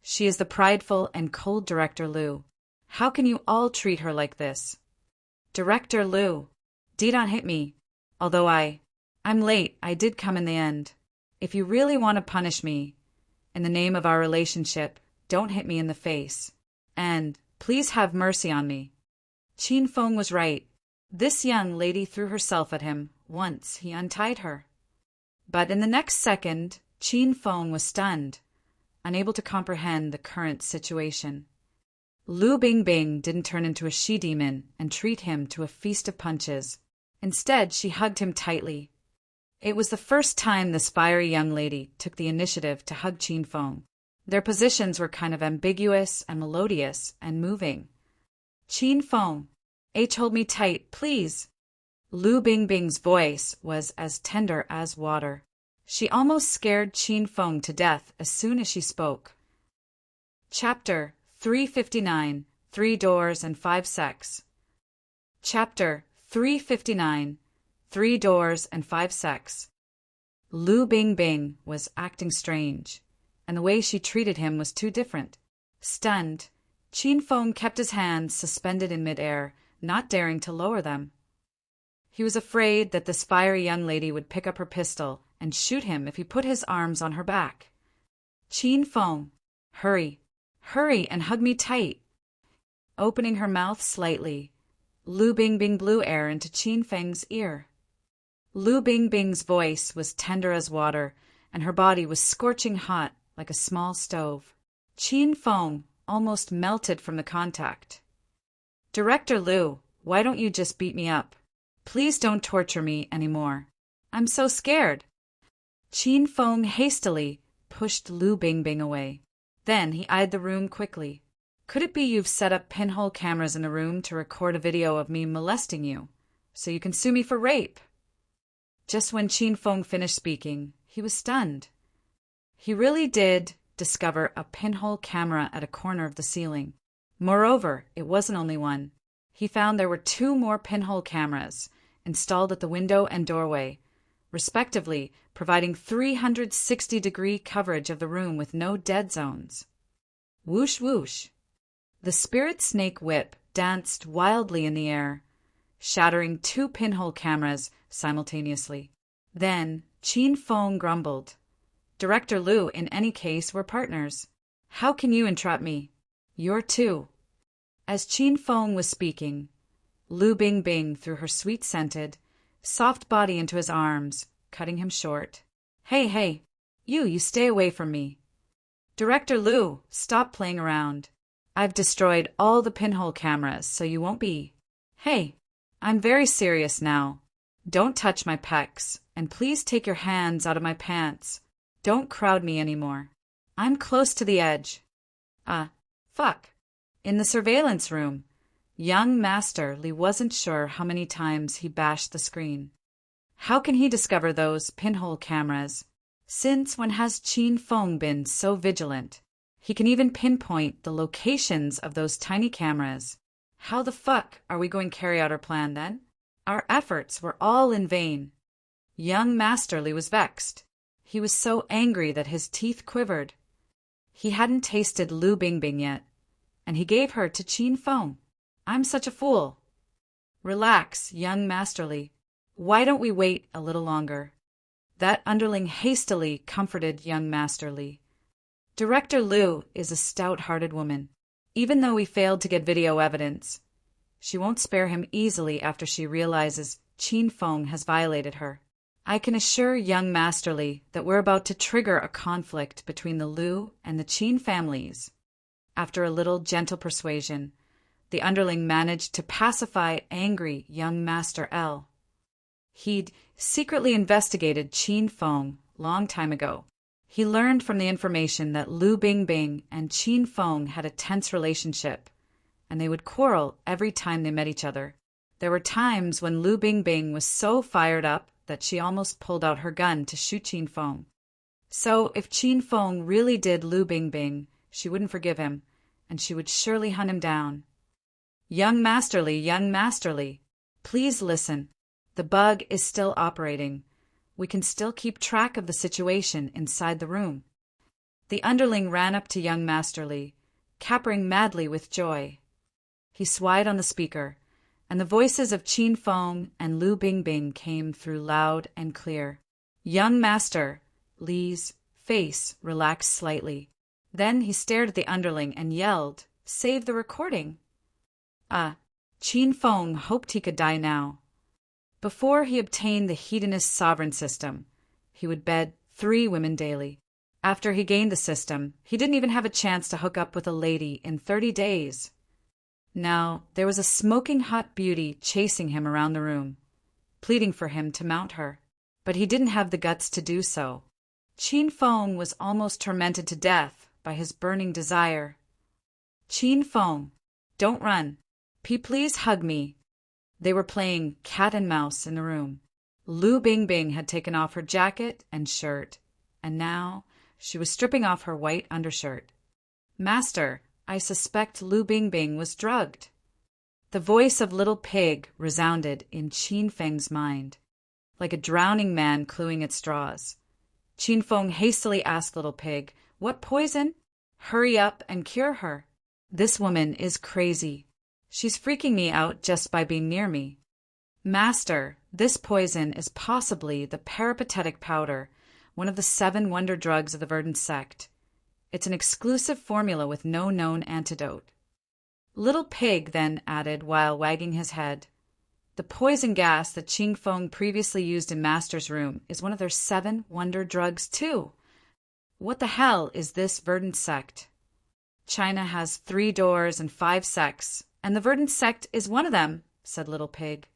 She is the prideful and cold Director Lu. How can you all treat her like this? Director Lu, don't hit me. Although I'm late, I did come in the end. If you really want to punish me, in the name of our relationship, don't hit me in the face. And please have mercy on me. Feng was right. This young lady threw herself at him once he untied her. But in the next second, Feng was stunned, unable to comprehend the current situation. Lu Bingbing didn't turn into a she-demon and treat him to a feast of punches. Instead, she hugged him tightly. It was the first time this fiery young lady took the initiative to hug Feng. Their positions were kind of ambiguous and melodious and moving. "Feng, hold me tight, please." Lu Bingbing's voice was as tender as water. She almost scared Feng to death as soon as she spoke. Chapter 359, 3 Doors and 5 Sects. Chapter 359, 3 Doors and 5 Sects. Lu Bingbing was acting strange, and the way she treated him was too different. Stunned, Feng kept his hands suspended in midair, not daring to lower them. He was afraid that this fiery young lady would pick up her pistol and shoot him if he put his arms on her back. "Feng, hurry, hurry and hug me tight." Opening her mouth slightly, Lu Bingbing blew air into Feng's ear. Lu Bingbing's voice was tender as water, and her body was scorching hot like a small stove. Feng almost melted from the contact. "Director Lu, why don't you just beat me up? Please don't torture me anymore. I'm so scared." Feng hastily pushed Lu Bingbing away. Then he eyed the room quickly. "Could it be you've set up pinhole cameras in the room to record a video of me molesting you, so you can sue me for rape?" Just when Feng finished speaking, he was stunned. He really did discover a pinhole camera at a corner of the ceiling. Moreover, it wasn't only one. He found there were 2 more pinhole cameras installed at the window and doorway, respectively, providing 360-degree coverage of the room with no dead zones. Whoosh whoosh. The spirit snake whip danced wildly in the air, shattering 2 pinhole cameras simultaneously. Then Feng grumbled. "Director Lu, in any case, we're partners. How can you entrap me? You're too." As Feng was speaking, Lu Bingbing threw her sweet-scented, soft body into his arms, cutting him short. Hey, you stay away from me. Director Lu, stop playing around. I've destroyed all the pinhole cameras, so you won't be. Hey, I'm very serious now. Don't touch my pecs, and please take your hands out of my pants. Don't crowd me anymore. I'm close to the edge. Fuck. In the surveillance room, young Master Li wasn't sure how many times he bashed the screen. How can he discover those pinhole cameras? Since when has Feng been so vigilant? He can even pinpoint the locations of those tiny cameras. How the fuck are we going to carry out our plan then? Our efforts were all in vain. Young Master Li was vexed. He was so angry that his teeth quivered. He hadn't tasted Lu Bingbing yet, and he gave her to Feng. I'm such a fool. Relax, young Master Li. Why don't we wait a little longer? That underling hastily comforted young Master Li. Director Lu is a stout-hearted woman. Even though we failed to get video evidence, she won't spare him easily after she realizes Feng has violated her. I can assure young Master Li that we're about to trigger a conflict between the Lu and the Qin families. After a little gentle persuasion, the underling managed to pacify angry young Master L. He'd secretly investigated Qin Feng long time ago. He learned from the information that Lu Bingbing and Qin Feng had a tense relationship, and they would quarrel every time they met each other. There were times when Lu Bingbing was so fired up that she almost pulled out her gun to shoot Qin Feng. So if Qin Feng really did Lu Bingbing, she wouldn't forgive him, and she would surely hunt him down. Young Masterly, please listen. The bug is still operating. We can still keep track of the situation inside the room. The underling ran up to young Masterly, capering madly with joy. He swied on the speaker, and the voices of Qin Feng and Lu Bingbing came through loud and clear. Young Master Li's face relaxed slightly. Then he stared at the underling and yelled, "Save the recording!" Qin Feng hoped he could die now. Before he obtained the Hedonist sovereign system, he would bed 3 women daily. After he gained the system, he didn't even have a chance to hook up with a lady in 30 days. Now, there was a smoking hot beauty chasing him around the room, pleading for him to mount her. But he didn't have the guts to do so. Qin Feng was almost tormented to death by his burning desire. "Qin Feng, don't run. Please hug me." They were playing cat and mouse in the room. Lu Bingbing had taken off her jacket and shirt, and now she was stripping off her white undershirt. "Master, I suspect Lu Bingbing was drugged." The voice of Little Pig resounded in Qin Feng's mind, like a drowning man cluing at straws. Qin Feng hastily asked Little Pig, "What poison? Hurry up and cure her. This woman is crazy. She's freaking me out just by being near me." "Master, this poison is possibly the peripatetic powder, one of the 7 wonder drugs of the Verdant Sect. It's an exclusive formula with no known antidote." Little Pig then added while wagging his head, "The poison gas that Qin Feng previously used in Master's room is one of their 7 wonder drugs too. What the hell is this Verdant Sect? China has 3 doors and 5 sects, and the Verdant Sect is one of them," said Little Pig.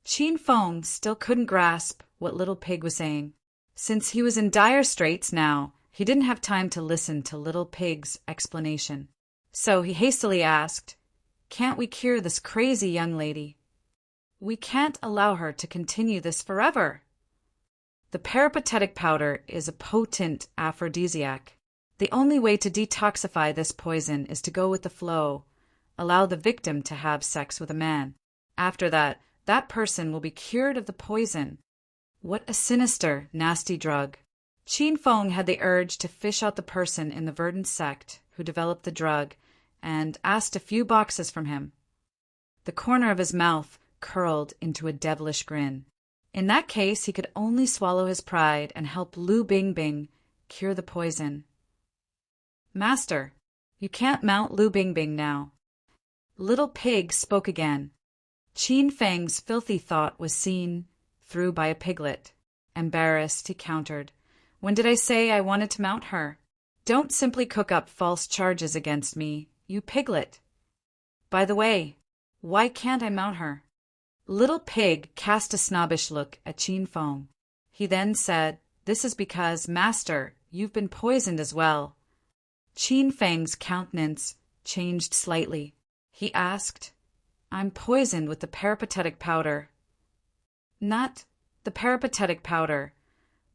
Qin Feng still couldn't grasp what Little Pig was saying. Since he was in dire straits now, he didn't have time to listen to Little Pig's explanation. So he hastily asked, "Can't we cure this crazy young lady?" "We can't allow her to continue this forever. The peripatetic powder is a potent aphrodisiac. The only way to detoxify this poison is to go with the flow, allow the victim to have sex with a man. After that, that person will be cured of the poison." What a sinister, nasty drug. Qin Feng had the urge to fish out the person in the Verdant Sect who developed the drug and asked a few boxes from him. The corner of his mouth curled into a devilish grin. In that case, he could only swallow his pride and help Lu Bingbing cure the poison. "Master, you can't mount Lu Bingbing now." Little Pig spoke again. Qin Feng's filthy thought was seen through by a piglet. Embarrassed, he countered, "When did I say I wanted to mount her? Don't simply cook up false charges against me, you piglet. By the way, why can't I mount her?" Little Pig cast a snobbish look at Qin Feng. He then said, "This is because, Master, you've been poisoned as well." Qin Feng's countenance changed slightly. He asked, "I'm poisoned with the peripatetic powder." "Not the peripatetic powder,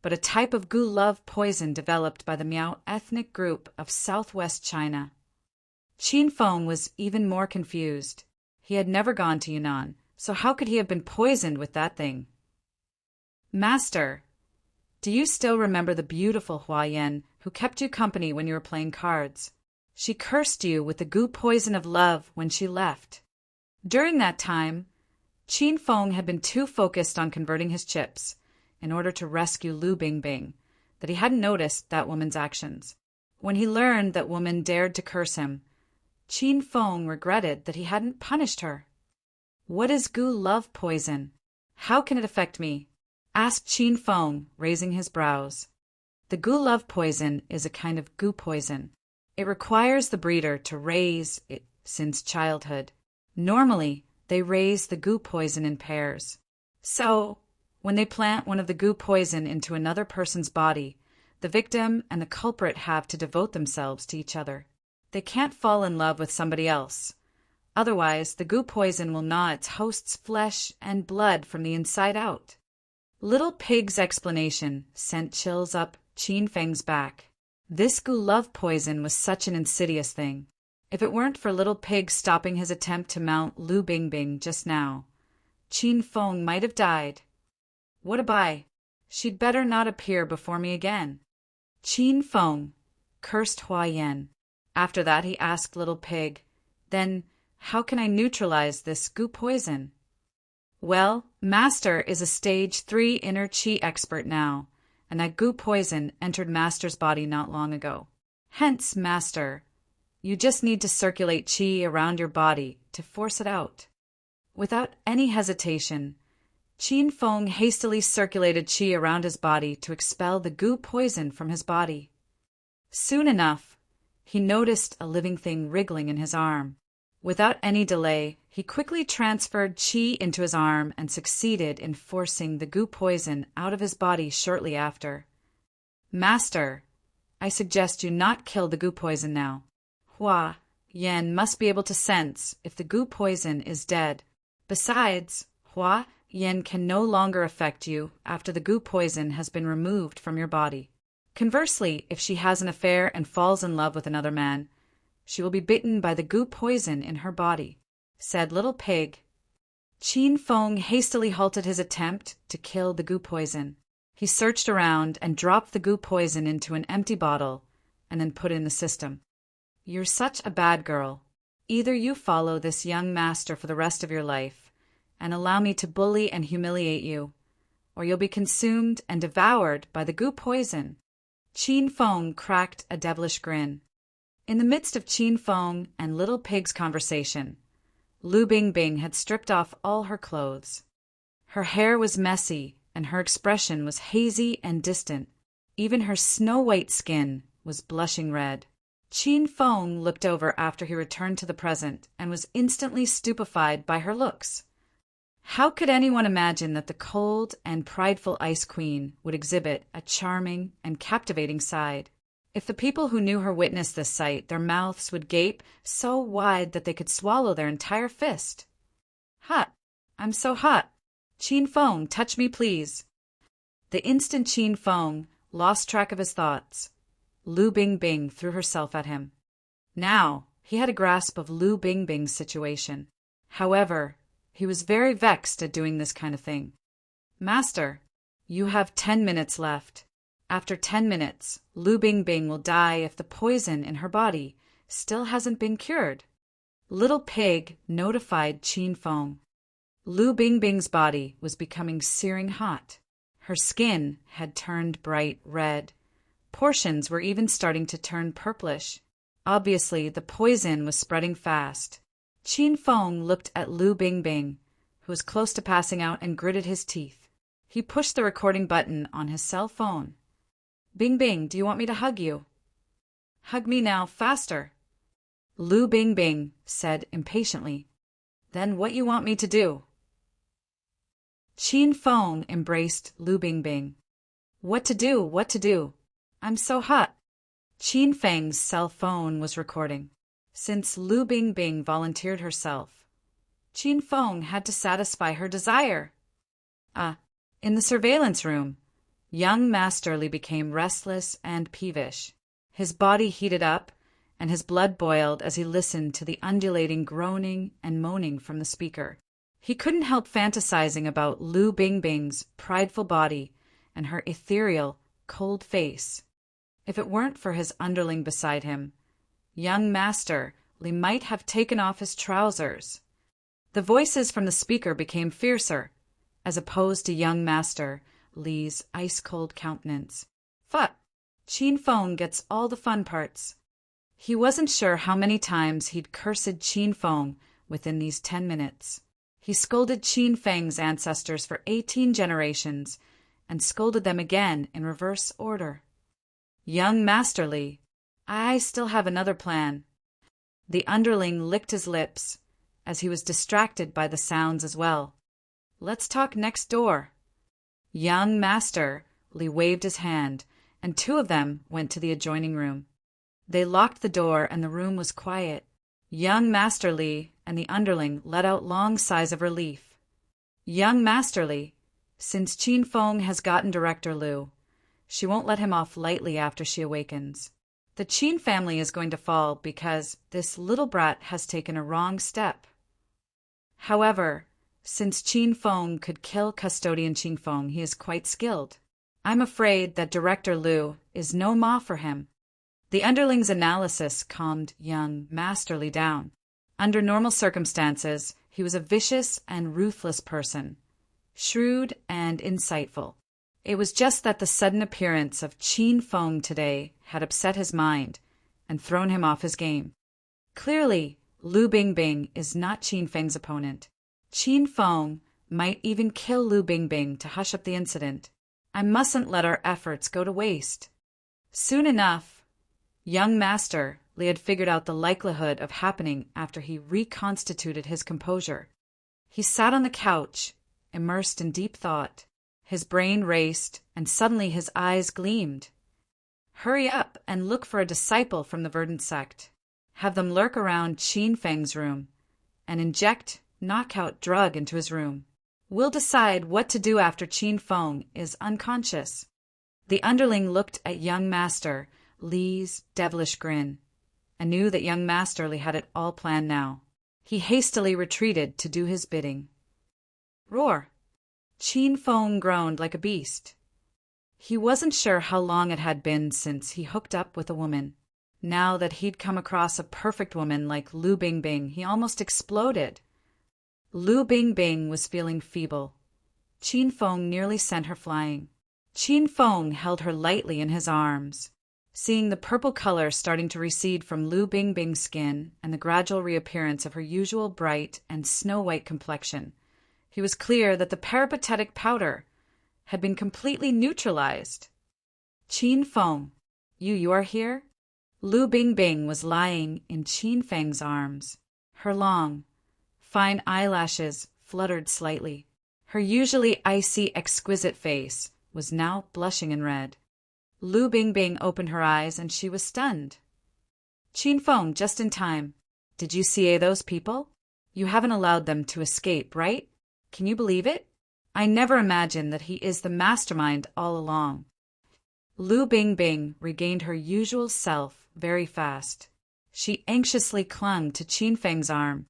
but a type of gu-love poison developed by the Miao ethnic group of southwest China." Qin Feng was even more confused. He had never gone to Yunnan, so how could he have been poisoned with that thing? "Master, do you still remember the beautiful Hua Yan who kept you company when you were playing cards? She cursed you with the goo poison of love when she left." During that time, Qin Feng had been too focused on converting his chips in order to rescue Lu Bingbing that he hadn't noticed that woman's actions. When he learned that woman dared to curse him, Qin Feng regretted that he hadn't punished her. "What is goo love poison? How can it affect me?" asked Qin Feng, raising his brows. "The goo love poison is a kind of goo poison. It requires the breeder to raise it since childhood. Normally, they raise the goo poison in pairs. So, when they plant one of the goo poison into another person's body, the victim and the culprit have to devote themselves to each other. They can't fall in love with somebody else. Otherwise, the goo poison will gnaw its host's flesh and blood from the inside out. Little Pig's explanation sent chills up Qin Feng's back. This goo love poison was such an insidious thing. If it weren't for Little Pig stopping his attempt to mount Lu Bingbing just now, Qin Feng might have died. What a bye! She'd better not appear before me again. Qin Feng cursed Hua Yan. After that he asked Little Pig, "Then, how can I neutralize this goo poison?" "Well, Master is a stage 3 inner Qi expert now, and that goo poison entered Master's body not long ago. Hence, Master, you just need to circulate Qi around your body to force it out." Without any hesitation, Qin Feng hastily circulated Qi around his body to expel the goo poison from his body. Soon enough, he noticed a living thing wriggling in his arm. Without any delay, he quickly transferred Qi into his arm and succeeded in forcing the goo poison out of his body shortly after. "Master, I suggest you not kill the goo poison now. Hua Yan must be able to sense if the goo poison is dead. Besides, Hua Yan can no longer affect you after the goo poison has been removed from your body. Conversely, if she has an affair and falls in love with another man, she will be bitten by the goo poison in her body," said Little Pig. Qin Feng hastily halted his attempt to kill the goo poison. He searched around and dropped the goo poison into an empty bottle and then put it in the system. "You're such a bad girl. Either you follow this young master for the rest of your life and allow me to bully and humiliate you, or you'll be consumed and devoured by the goo poison." Qin Feng cracked a devilish grin. In the midst of Qin Feng and Little Pig's conversation, Lu Bingbing had stripped off all her clothes. Her hair was messy, and her expression was hazy and distant. Even her snow-white skin was blushing red. Qin Feng looked over after he returned to the present and was instantly stupefied by her looks. How could anyone imagine that the cold and prideful Ice Queen would exhibit a charming and captivating side? If the people who knew her witnessed this sight, their mouths would gape so wide that they could swallow their entire fist. "Hot! I'm so hot! Qin Feng, touch me, please!" The instant Qin Feng lost track of his thoughts, Lu Bingbing threw herself at him. Now he had a grasp of Lu Bingbing's situation. However, he was very vexed at doing this kind of thing. "Master, you have 10 minutes left. After 10 minutes, Lu Bingbing will die if the poison in her body still hasn't been cured." Little Pig notified Qin Feng. Lu Bingbing's body was becoming searing hot. Her skin had turned bright red. Portions were even starting to turn purplish. Obviously, the poison was spreading fast. Qin Feng looked at Lu Bingbing, who was close to passing out, and gritted his teeth. He pushed the recording button on his cell phone. "Bingbing, do you want me to hug you?" "Hug me now, faster," Lu Bingbing said impatiently. "Then what you want me to do?" Qin Feng embraced Lu Bingbing. What to do? What to do? I'm so hot." Qin Feng's cell phone was recording. Since Lu Bingbing volunteered herself, Qin Feng had to satisfy her desire. In the surveillance room, young Masterly became restless and peevish. His body heated up, and his blood boiled as he listened to the undulating groaning and moaning from the speaker. He couldn't help fantasizing about Lu Bingbing's prideful body and her ethereal, cold face. If it weren't for his underling beside him, young Master Li might have taken off his trousers. The voices from the speaker became fiercer, as opposed to young Master Li's ice-cold countenance. "Fuck! Qin Feng gets all the fun parts." He wasn't sure how many times he'd cursed Qin Feng within these 10 minutes. He scolded Qin Feng's ancestors for 18 generations, and scolded them again in reverse order. Young Master Li, I still have another plan. The underling licked his lips, as he was distracted by the sounds as well. Let's talk next door. Young Master Li waved his hand, and two of them went to the adjoining room. They locked the door, and the room was quiet. Young Master Li and the underling let out long sighs of relief. Young Master Li, since Qin Feng has gotten Director Liu, she won't let him off lightly after she awakens. The Qin family is going to fall because this little brat has taken a wrong step. However, since Qin Feng could kill Custodian Qin Feng, he is quite skilled. I'm afraid that Director Liu is no ma for him. The underling's analysis calmed young Master Li down. Under normal circumstances, he was a vicious and ruthless person, shrewd and insightful. It was just that the sudden appearance of Qin Feng today had upset his mind and thrown him off his game. Clearly, Lu Bingbing is not Qin Feng's opponent. Qin Feng might even kill Lu Bingbing to hush up the incident. I mustn't let our efforts go to waste. Soon enough, young Master Li had figured out the likelihood of happening after he reconstituted his composure. He sat on the couch, immersed in deep thought. His brain raced, and suddenly his eyes gleamed. Hurry up and look for a disciple from the Verdant Sect. Have them lurk around Qin Feng's room and inject knockout drug into his room. We'll decide what to do after Qin Feng is unconscious. The underling looked at young Master Li's devilish grin and knew that young Master Li had it all planned now. He hastily retreated to do his bidding. Roar! Qin Feng groaned like a beast. He wasn't sure how long it had been since he hooked up with a woman. Now that he'd come across a perfect woman like Lu Bingbing, he almost exploded. Lu Bingbing was feeling feeble. Qin Feng nearly sent her flying. Qin Feng held her lightly in his arms. Seeing the purple color starting to recede from Lu Bingbing's skin and the gradual reappearance of her usual bright and snow-white complexion, he was clear that the peripatetic powder had been completely neutralized. Qin Feng, you are here? Lu Bingbing was lying in Qin Feng's arms. Her long, fine eyelashes fluttered slightly. Her usually icy, exquisite face was now blushing and red. Lu Bingbing opened her eyes and she was stunned. Qin Feng, just in time. Did you see those people? You haven't allowed them to escape, right? Can you believe it? I never imagined that he is the mastermind all along. Lu Bingbing regained her usual self very fast. She anxiously clung to Qin Feng's arm.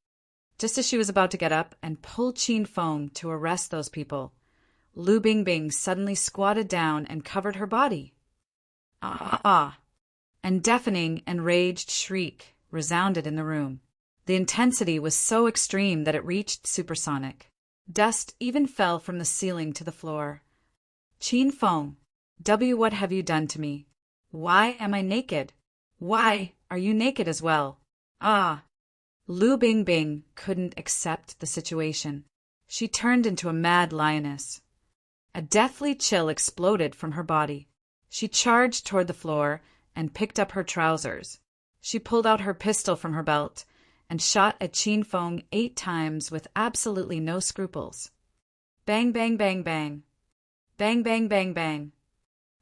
Just as she was about to get up and pull Qin Feng to arrest those people, Lu Bingbing suddenly squatted down and covered her body. Ah! An deafening, enraged shriek resounded in the room. The intensity was so extreme that it reached supersonic. Dust even fell from the ceiling to the floor. Qin Feng, what have you done to me? Why am I naked? Why are you naked as well? Ah! Lu Bingbing couldn't accept the situation. She turned into a mad lioness. A deathly chill exploded from her body. She charged toward the floor and picked up her trousers. She pulled out her pistol from her belt and shot at Qin Feng 8 times with absolutely no scruples. Bang, bang, bang, bang. Bang, bang, bang, bang.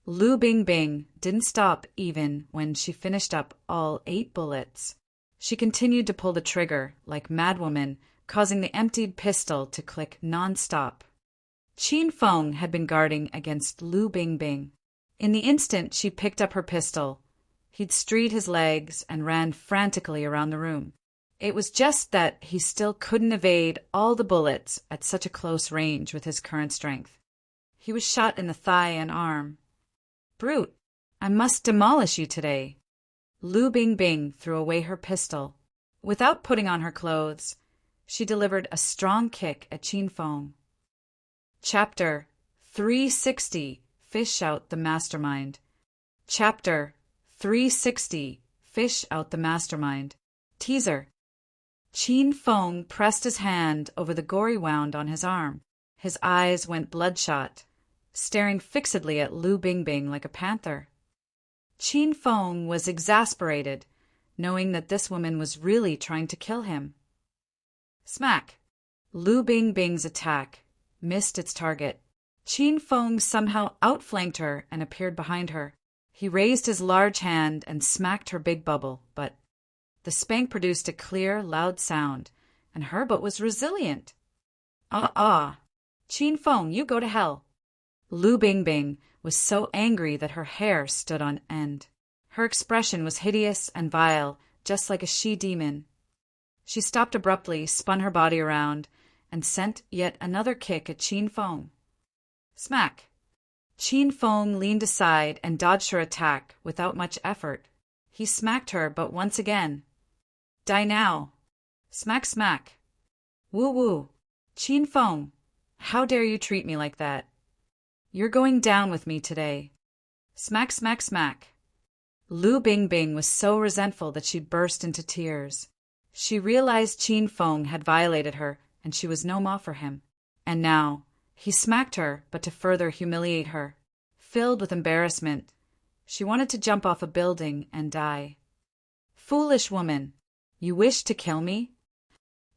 Lu Bingbing didn't stop even when she finished up all 8 bullets. She continued to pull the trigger like madwoman, causing the emptied pistol to click non-stop. Qin Feng had been guarding against Lu Bingbing. In the instant she picked up her pistol, he'd streed his legs and ran frantically around the room. It was just that he still couldn't evade all the bullets at such a close range with his current strength. He was shot in the thigh and arm. Brute, I must demolish you today. Lu Bingbing threw away her pistol. Without putting on her clothes, she delivered a strong kick at Qin Feng. Chapter 360 Fish Out the Mastermind. Chapter 360 Fish Out the Mastermind. Teaser. Qin Feng pressed his hand over the gory wound on his arm. His eyes went bloodshot, staring fixedly at Lu Bingbing like a panther. Feng was exasperated, knowing that this woman was really trying to kill him. Smack! Lu Bingbing's attack missed its target. Feng somehow outflanked her and appeared behind her. He raised his large hand and smacked her big bubble, but the spank produced a clear, loud sound, and her butt was resilient. Feng, you go to hell. Lu Bingbing was so angry that her hair stood on end. Her expression was hideous and vile, just like a she-demon. She stopped abruptly, spun her body around, and sent yet another kick at Feng. Smack! Feng leaned aside and dodged her attack without much effort. He smacked her, but once again. Die now! Smack, smack! Woo-woo! Feng, how dare you treat me like that? You're going down with me today. Smack, smack, smack! Lu Bingbing was so resentful that she burst into tears. She realized Feng had violated her, and she was no more for him. And now, he smacked her, but to further humiliate her. Filled with embarrassment, she wanted to jump off a building and die. Foolish woman! You wish to kill me?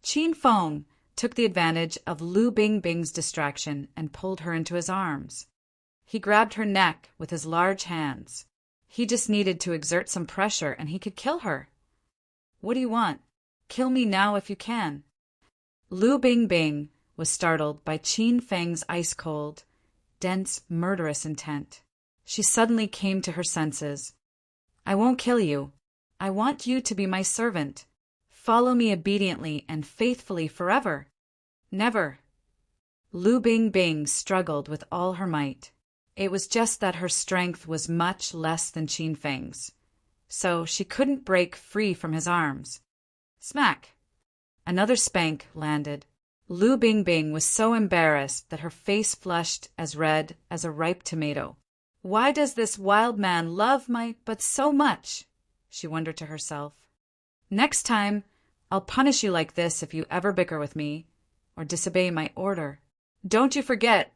Feng took the advantage of Lu Bingbing's distraction and pulled her into his arms. He grabbed her neck with his large hands. He just needed to exert some pressure and he could kill her. What do you want? Kill me now if you can. Lu Bingbing was startled by Feng's ice-cold, dense, murderous intent. She suddenly came to her senses. I won't kill you. I want you to be my servant. Follow me obediently and faithfully forever. Never. Lu Bingbing struggled with all her might. It was just that her strength was much less than Feng's, so she couldn't break free from his arms. Smack! Another spank landed. Lu Bingbing was so embarrassed that her face flushed as red as a ripe tomato. Why does this wild man love my butt so much? She wondered to herself. Next time, I'll punish you like this if you ever bicker with me or disobey my order. Don't you forget,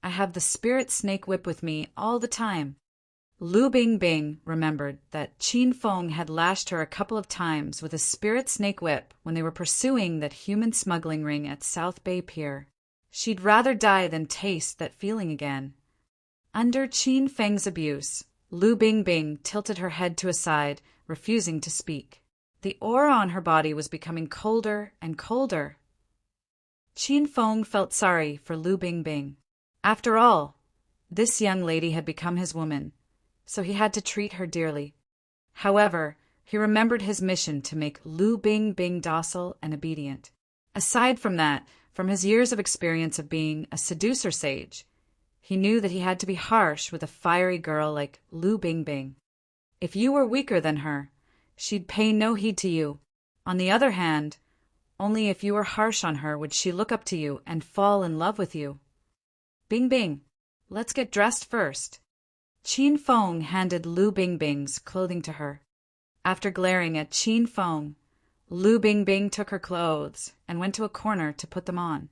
I have the spirit snake whip with me all the time. Lu Bingbing remembered that Feng had lashed her a couple of times with a spirit snake whip when they were pursuing that human smuggling ring at South Bay Pier. She'd rather die than taste that feeling again. Under Feng's abuse, Lu Bingbing tilted her head to a side, refusing to speak. The aura on her body was becoming colder and colder. Feng felt sorry for Lu Bingbing. After all, this young lady had become his woman, so he had to treat her dearly. However, he remembered his mission to make Lu Bingbing docile and obedient. Aside from that, from his years of experience of being a seducer sage, he knew that he had to be harsh with a fiery girl like Lu Bingbing. If you were weaker than her, she'd pay no heed to you. On the other hand, only if you were harsh on her would she look up to you and fall in love with you. Bingbing, let's get dressed first. Feng handed Lu Bingbing's clothing to her. After glaring at Feng, Lu Bingbing took her clothes and went to a corner to put them on.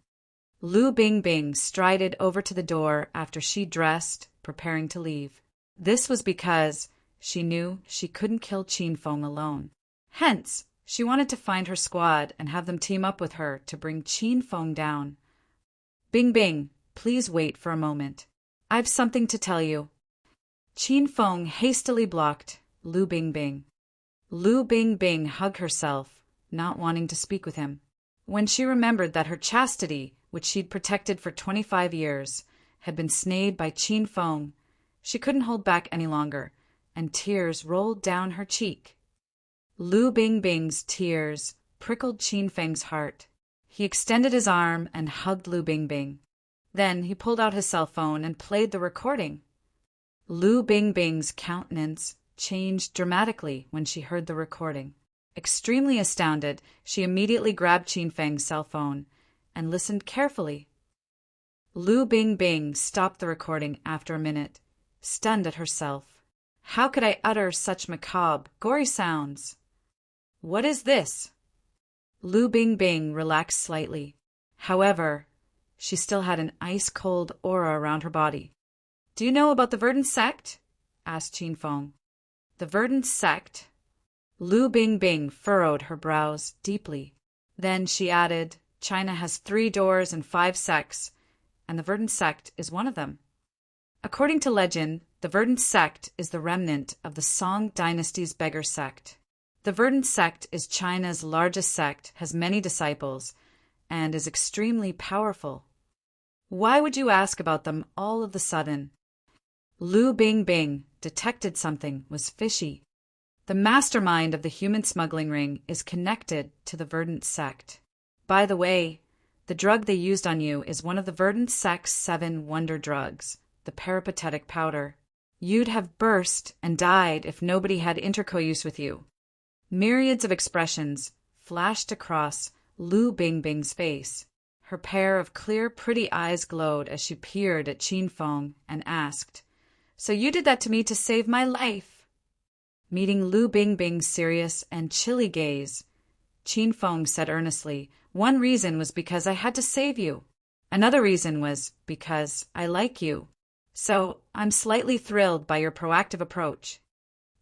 Lu Bingbing strided over to the door after she dressed, preparing to leave. This was because she knew she couldn't kill Feng alone. Hence, she wanted to find her squad and have them team up with her to bring Feng down. Bingbing, please wait for a moment. I've something to tell you. Feng hastily blocked Lu Bingbing. Lu Bingbing hugged herself, not wanting to speak with him. When she remembered that her chastity, which she'd protected for 25 years, had been snayed by Feng, she couldn't hold back any longer, and tears rolled down her cheek. Lu Bingbing's tears prickled Feng's heart. He extended his arm and hugged Lu Bingbing. Then he pulled out his cell phone and played the recording. Lu Bingbing's countenance changed dramatically when she heard the recording. Extremely astounded, she immediately grabbed Feng's cell phone and listened carefully. Lu Bingbing stopped the recording after a minute, stunned at herself. How could I utter such macabre, gory sounds? What is this? Lu Bingbing relaxed slightly. However, she still had an ice-cold aura around her body. Do you know about the Verdant Sect? Asked Feng. The Verdant Sect. Lu Bingbing furrowed her brows deeply. Then she added, China has 3 doors and 5 sects, and the Verdant Sect is one of them. According to legend, the Verdant Sect is the remnant of the Song dynasty's beggar sect. The Verdant Sect is China's largest sect, has many disciples, and is extremely powerful. Why would you ask about them all of a sudden? Lu Bingbing detected something was fishy. The mastermind of the human smuggling ring is connected to the Verdant Sect. By the way, the drug they used on you is one of the Verdant Sect's 7 wonder drugs, the peripatetic powder. You'd have burst and died if nobody had intercourse with you. Myriads of expressions flashed across Lu Bingbing's face. Her pair of clear, pretty eyes glowed as she peered at Qin Feng and asked, So you did that to me to save my life? Meeting Lu Bingbing's serious and chilly gaze, Qin Feng said earnestly, One reason was because I had to save you. Another reason was because I like you. So I'm slightly thrilled by your proactive approach.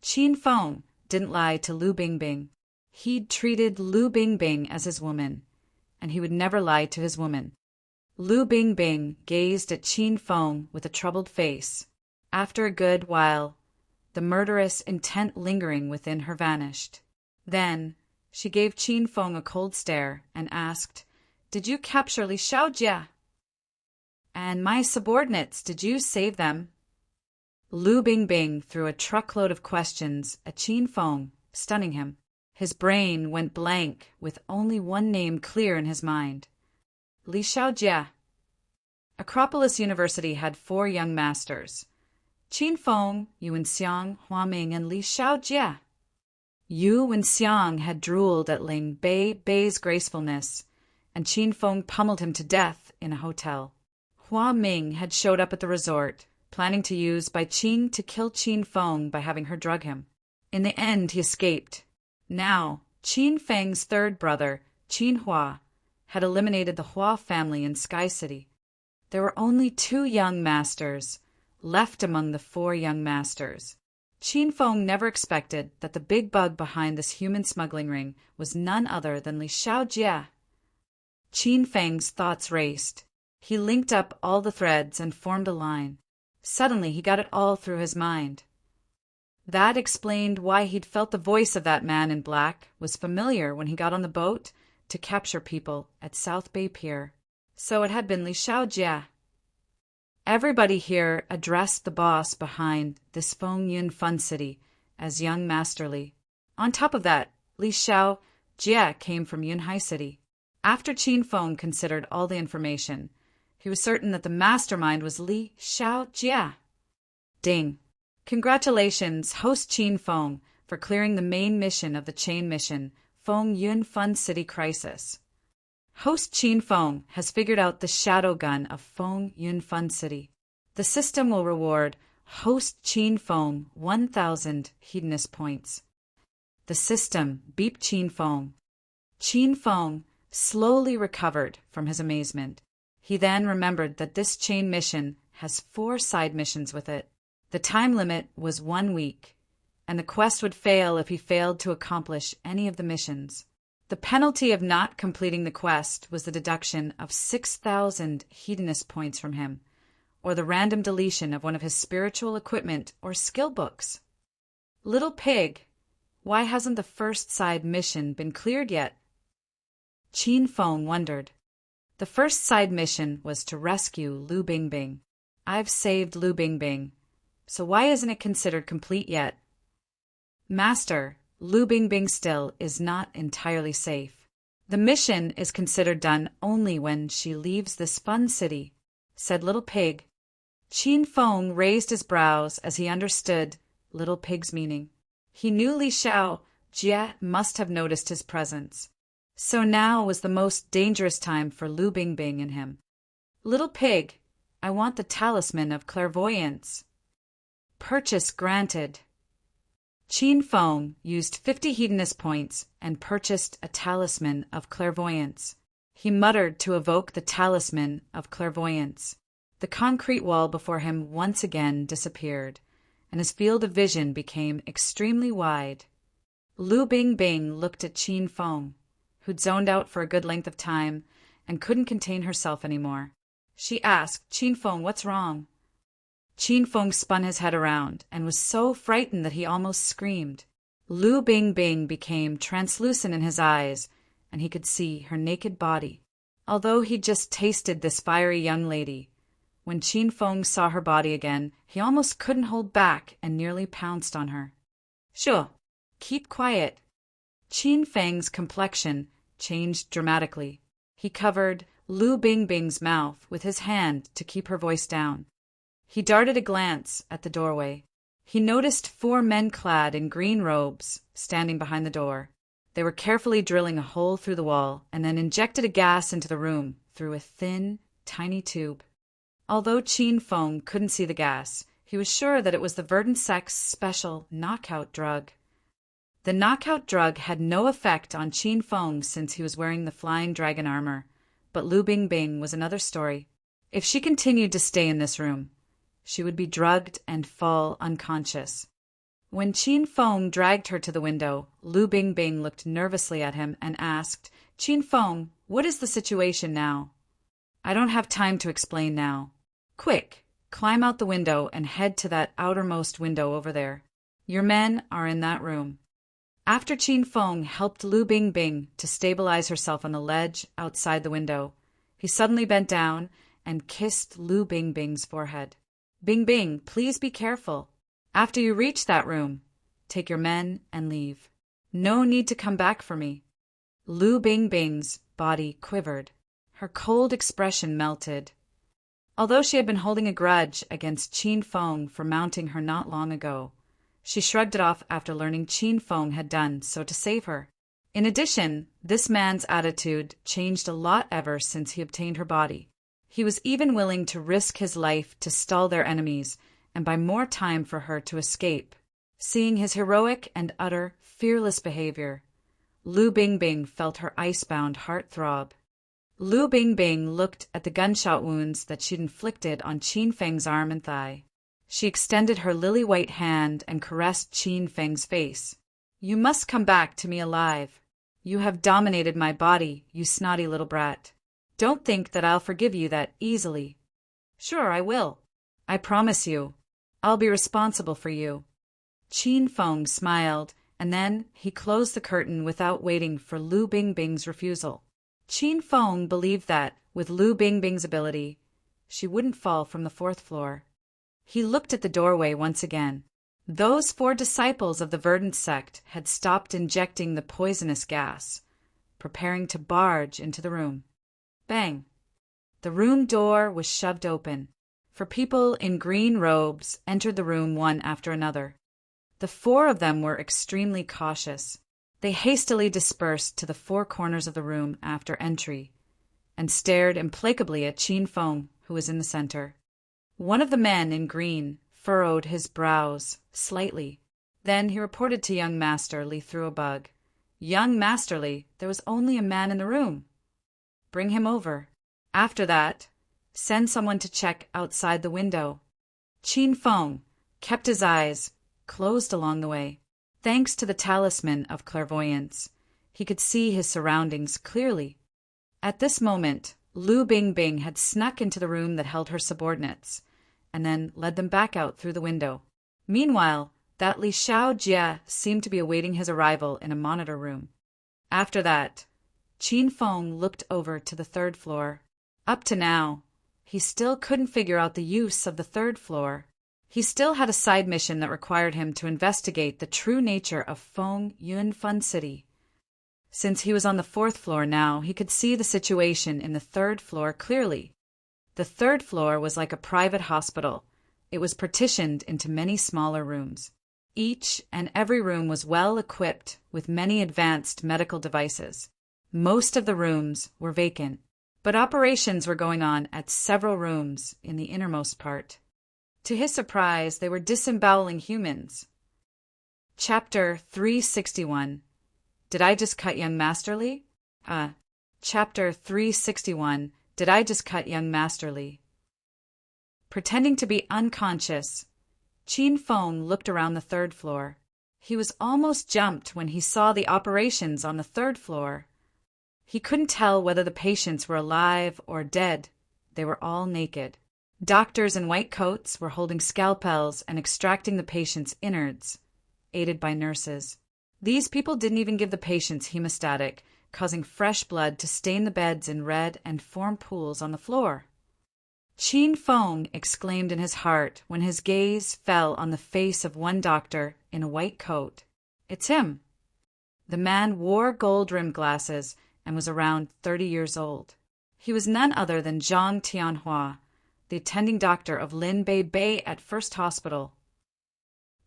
Qin Feng didn't lie to Lu Bingbing. He'd treated Lu Bingbing as his woman, and he would never lie to his woman. Lu Bingbing gazed at Qin Feng with a troubled face. After a good while, the murderous intent lingering within her vanished. Then she gave Qin Feng a cold stare and asked, Did you capture Li Shaojia? And my subordinates, did you save them? Lu Bingbing threw a truckload of questions at Qin Feng, stunning him. His brain went blank with only one name clear in his mind. Li Shaojia. Acropolis University had 4 young masters. Qin Feng, Yu Wenxiang, Hua Ming, and Li Shaojia. Yu Wenxiang had drooled at Ling Bei's gracefulness, and Qin Feng pummeled him to death in a hotel. Hua Ming had showed up at the resort, planning to use Bai Qing to kill Qin Feng by having her drug him. In the end, he escaped. Now, Qin Feng's 3rd brother, Qin Hua, had eliminated the Hua family in Sky City. There were only 2 young masters left among the 4 young masters. Qin Feng never expected that the big bug behind this human smuggling ring was none other than Li Shaojia. Qin Feng's thoughts raced. He linked up all the threads and formed a line. Suddenly, he got it all through his mind. That explained why he'd felt the voice of that man in black was familiar when he got on the boat to capture people at South Bay Pier. So it had been Li Shaojia. Everybody here addressed the boss behind this Feng Yun Fun City as Young Master Li. On top of that, Li Shaojia came from Yunhai City. After Qin Feng considered all the information, he was certain that the mastermind was Li Shaojia. Ding. Congratulations, host Qin Feng, for clearing the main mission of the chain mission, Feng Yun Fun City Crisis. Host Qin Feng has figured out the shadow gun of Feng Yun Fun City. The system will reward host Qin Feng 1,000 hedonist points. The system beeped Qin Feng. Qin Feng slowly recovered from his amazement. He then remembered that this chain mission has 4 side missions with it. The time limit was 1 week, and the quest would fail if he failed to accomplish any of the missions. The penalty of not completing the quest was the deduction of 6,000 hedonist points from him, or the random deletion of one of his spiritual equipment or skill books. Little pig, why hasn't the first side mission been cleared yet? Qin Feng wondered. The first side mission was to rescue Lu Bingbing. I've saved Lu Bingbing, so why isn't it considered complete yet? Master, Lu Bingbing still is not entirely safe. The mission is considered done only when she leaves this fun city, said Little Pig. Qin Feng raised his brows as he understood Little Pig's meaning. He knew Li Shaojia must have noticed his presence. So now was the most dangerous time for Lu Bingbing and him. Little Pig, I want the talisman of clairvoyance. Purchase granted. Qin Feng used 50 hedonist points and purchased a talisman of clairvoyance. He muttered to evoke the talisman of clairvoyance. The concrete wall before him once again disappeared, and his field of vision became extremely wide. Lu Bingbing looked at Qin Feng, who'd zoned out for a good length of time and couldn't contain herself anymore. She asked, "Qin Feng, what's wrong?" Qin Feng spun his head around and was so frightened that he almost screamed. Lu Bingbing became translucent in his eyes, and he could see her naked body. Although he'd just tasted this fiery young lady, when Qin Feng saw her body again, he almost couldn't hold back and nearly pounced on her. "Sure, keep quiet." Qin Feng's complexion changed dramatically. He covered Lu Bingbing's mouth with his hand to keep her voice down. He darted a glance at the doorway. He noticed 4 men clad in green robes standing behind the door. They were carefully drilling a hole through the wall and then injected a gas into the room through a thin, tiny tube. Although Qin Feng couldn't see the gas, he was sure that it was the Verdant Sect's special knockout drug. The knockout drug had no effect on Qin Feng since he was wearing the flying dragon armor, but Lu Bingbing was another story. If she continued to stay in this room, she would be drugged and fall unconscious. When Qin Feng dragged her to the window, Lu Bingbing looked nervously at him and asked, "Qin Feng, what is the situation now?" "I don't have time to explain now. Quick, climb out the window and head to that outermost window over there. Your men are in that room." After Qin Feng helped Lu Bingbing to stabilize herself on the ledge outside the window, he suddenly bent down and kissed Lu Bingbing's forehead. "Bingbing, please be careful. After you reach that room, take your men and leave. No need to come back for me." Lu Bingbing's body quivered. Her cold expression melted. Although she had been holding a grudge against Qin Feng for mounting her not long ago, she shrugged it off after learning Qin Feng had done so to save her. In addition, this man's attitude changed a lot ever since he obtained her body. He was even willing to risk his life to stall their enemies and buy more time for her to escape. Seeing his heroic and utter fearless behavior, Lu Bingbing felt her icebound heart throb. Lu Bingbing looked at the gunshot wounds that she'd inflicted on Qin Feng's arm and thigh. She extended her lily-white hand and caressed Qin Feng's face. "You must come back to me alive. You have dominated my body, you snotty little brat. Don't think that I'll forgive you that easily." "Sure, I will. I promise you. I'll be responsible for you." Qin Feng smiled, and then he closed the curtain without waiting for Lu Bingbing's refusal. Qin Feng believed that, with Lu Bingbing's ability, she wouldn't fall from the 4th floor. He looked at the doorway once again. Those 4 disciples of the Verdant Sect had stopped injecting the poisonous gas, preparing to barge into the room. Bang! The room door was shoved open. 4 people in green robes entered the room one after another. The 4 of them were extremely cautious. They hastily dispersed to the 4 corners of the room after entry and stared implacably at Qin Feng, who was in the center. One of the men in green furrowed his brows slightly. Then he reported to young Masterly through a bug. "Young Masterly, there was only a man in the room. Bring him over. After that, send someone to check outside the window." Qin Feng kept his eyes closed along the way. Thanks to the talisman of clairvoyance, he could see his surroundings clearly. At this moment, Lu Bingbing had snuck into the room that held her subordinates, and then led them back out through the window. Meanwhile, that Li Xiao Jie seemed to be awaiting his arrival in a monitor room. After that, Qin Feng looked over to the 3rd floor. Up to now, he still couldn't figure out the use of the 3rd floor. He still had a side mission that required him to investigate the true nature of Feng Yunfan City. Since he was on the 4th floor now, he could see the situation in the 3rd floor clearly. The 3rd floor was like a private hospital. It was partitioned into many smaller rooms. Each and every room was well equipped with many advanced medical devices. Most of the rooms were vacant, but operations were going on at several rooms in the innermost part. To his surprise, they were disemboweling humans. Chapter 361. Did I just cut young Masterly? Chapter 361. Did I just cut young Masterly? Pretending to be unconscious, Qin Feng looked around the third floor. He was almost jumped when he saw the operations on the third floor. He couldn't tell whether the patients were alive or dead. They were all naked. Doctors in white coats were holding scalpels and extracting the patients' innards, aided by nurses. These people didn't even give the patients hemostatic, causing fresh blood to stain the beds in red and form pools on the floor. Qin Feng exclaimed in his heart when his gaze fell on the face of one doctor in a white coat. It's him. The man wore gold-rimmed glasses and was around 30 years old. He was none other than Zhang Tianhua, the attending doctor of Lin Bei Bei at First Hospital.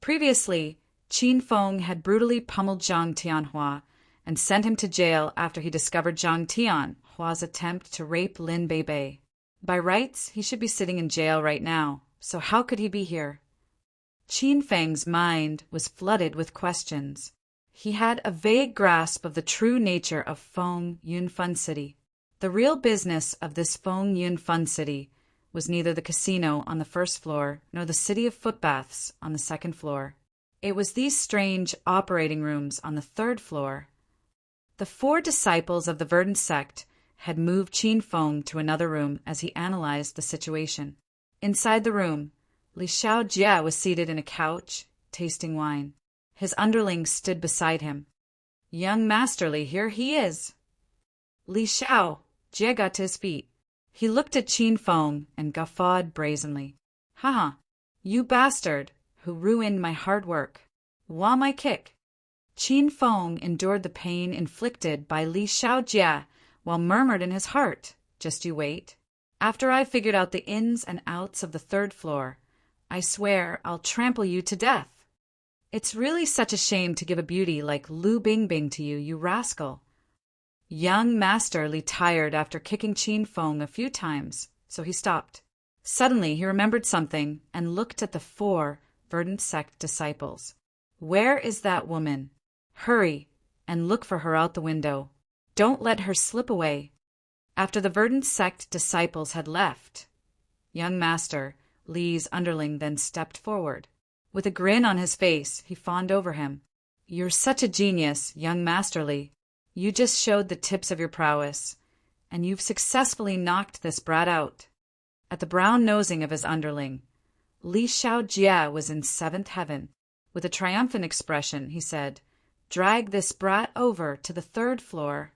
Previously, Qin Feng had brutally pummeled Zhang Tianhua and sent him to jail after he discovered Zhang Tianhua's attempt to rape Lin Bei Bei. By rights, he should be sitting in jail right now, so how could he be here? Qin Feng's mind was flooded with questions. He had a vague grasp of the true nature of Feng Yunfan City. The real business of this Feng Yunfan City was neither the casino on the first floor nor the city of footbaths on the second floor. It was these strange operating rooms on the third floor. The 4 disciples of the Verdant Sect had moved Qin Feng to another room as he analyzed the situation. Inside the room, Li Xiaojie was seated in a couch, tasting wine. His underling stood beside him. Young Masterly, here he is. Li Xiaojie got to his feet. He looked at Qin Feng and guffawed brazenly. Ha! You bastard, who ruined my hard work. Wha my kick? Qin Feng endured the pain inflicted by Li Xiaojie while murmured in his heart, just you wait. After I've figured out the ins and outs of the third floor, I swear I'll trample you to death. It's really such a shame to give a beauty like Lu Bingbing to you, you rascal. Young Masterly tired after kicking Qin Feng a few times, so he stopped. Suddenly he remembered something and looked at the 4 Verdant Sect disciples. Where is that woman? Hurry and look for her out the window. Don't let her slip away. After the Verdant Sect disciples had left, young Master Li's underling then stepped forward. With a grin on his face, he fawned over him. You're such a genius, young Master Li. You just showed the tips of your prowess, and you've successfully knocked this brat out. At the brown nosing of his underling, Li Xiaojie was in 7th heaven. With a triumphant expression, he said, Drag this brat over to the 3rd floor.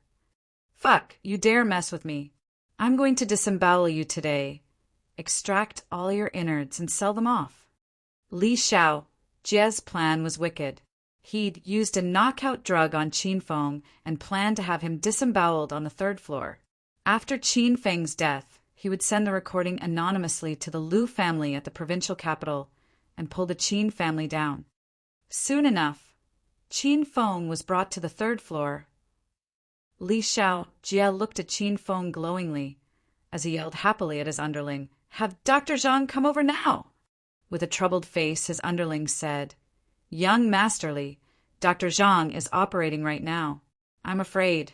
Fuck, you dare mess with me. I'm going to disembowel you today. Extract all your innards and sell them off. Li Xiaojie's plan was wicked. He'd used a knockout drug on Qin Feng and planned to have him disemboweled on the 3rd floor. After Qin Feng's death, he would send the recording anonymously to the Lu family at the provincial capital and pull the Qin family down. Soon enough, Qin Feng was brought to the 3rd floor. Li Xiaojie looked at Qin Feng glowingly as he yelled happily at his underling, Have Dr. Zhang come over now! With a troubled face, his underling said, Young Masterly, Dr. Zhang is operating right now. I'm afraid.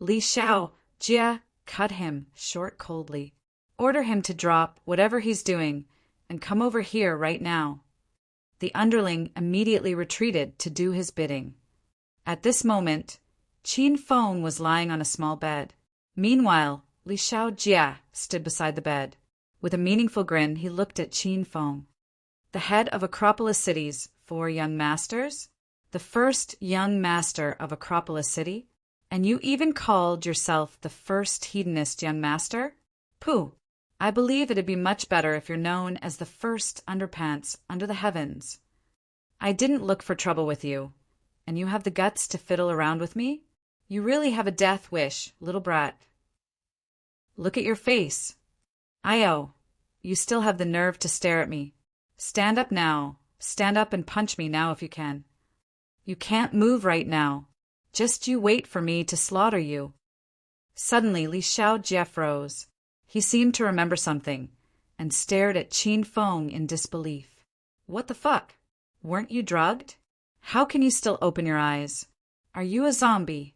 Li Xiaojie cut him short coldly. Order him to drop whatever he's doing and come over here right now. The underling immediately retreated to do his bidding. At this moment, Qin Feng was lying on a small bed. Meanwhile, Li Xiaojie stood beside the bed. With a meaningful grin, he looked at Qin Feng. The head of Acropolis City's 4 young masters? The first young master of Acropolis City? And you even called yourself the first hedonist young master? Pooh! I believe it'd be much better if you're known as the first underpants under the heavens. I didn't look for trouble with you, and you have the guts to fiddle around with me? You really have a death wish, little brat. Look at your face. Io, you still have the nerve to stare at me. Stand up now. Stand up and punch me now if you can. You can't move right now. Just you wait for me to slaughter you. Suddenly, Li Xiaojie froze. He seemed to remember something, and stared at Qin Feng in disbelief. What the fuck? Weren't you drugged? How can you still open your eyes? Are you a zombie?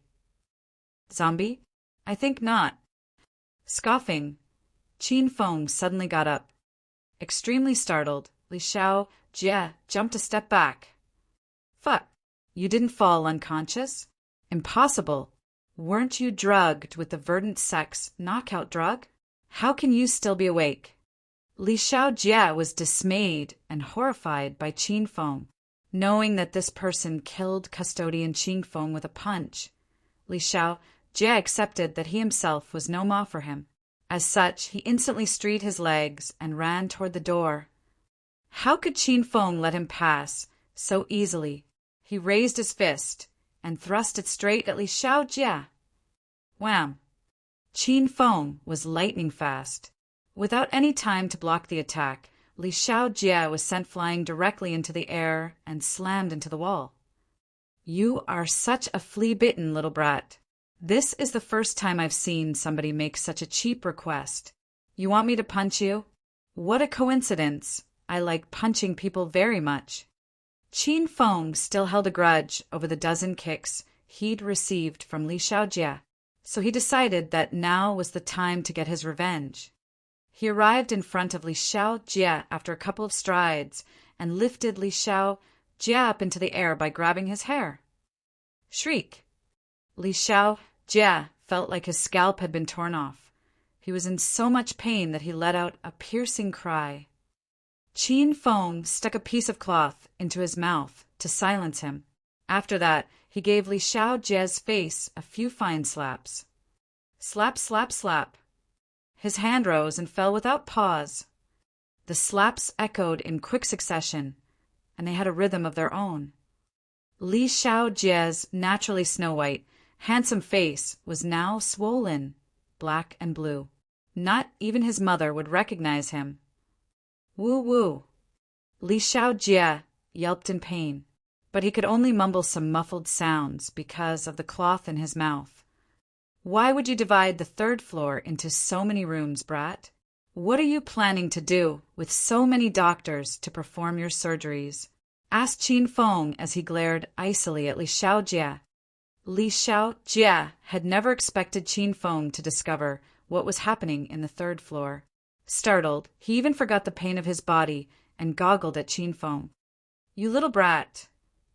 Zombie? I think not. Scoffing, Qin Feng suddenly got up. Extremely startled, Li Xiaojie Jie jumped a step back. Fuck, you didn't fall unconscious? Impossible. Weren't you drugged with the Verdant Sect's knockout drug? How can you still be awake? Li Xiaojie was dismayed and horrified by Qin Feng. Knowing that this person killed custodian Qin Feng with a punch, Li Xiaojie accepted that he himself was no more for him. As such, he instantly straightened his legs and ran toward the door. How could Qin Feng let him pass so easily? He raised his fist and thrust it straight at Li Xiaojie. Wham! Qin Feng was lightning fast. Without any time to block the attack, Li Xiaojie was sent flying directly into the air and slammed into the wall. You are such a flea-bitten little brat. This is the first time I've seen somebody make such a cheap request. You want me to punch you? What a coincidence. I like punching people very much. Qin Feng still held a grudge over the dozen kicks he'd received from Li Xiaojie, so he decided that now was the time to get his revenge. He arrived in front of Li Xiaojie after a couple of strides and lifted Li Xiaojie up into the air by grabbing his hair. Shriek! Li Xiaojie felt like his scalp had been torn off. He was in so much pain that he let out a piercing cry. Qin Feng stuck a piece of cloth into his mouth to silence him. After that, he gave Li Xiaojie's face a few fine slaps. Slap, slap, slap. His hand rose and fell without pause. The slaps echoed in quick succession, and they had a rhythm of their own. Li Xiaojie's naturally snow-white, handsome face was now swollen, black and blue. Not even his mother would recognize him. Woo-woo. Li Xiaojie yelped in pain, but he could only mumble some muffled sounds because of the cloth in his mouth. Why would you divide the third floor into so many rooms, brat? What are you planning to do with so many doctors to perform your surgeries? Asked Qin Feng as he glared icily at Li Xiaojie. Li Xiaojie had never expected Qin Feng to discover what was happening in the third floor. Startled, he even forgot the pain of his body and goggled at Qin Feng. You little brat,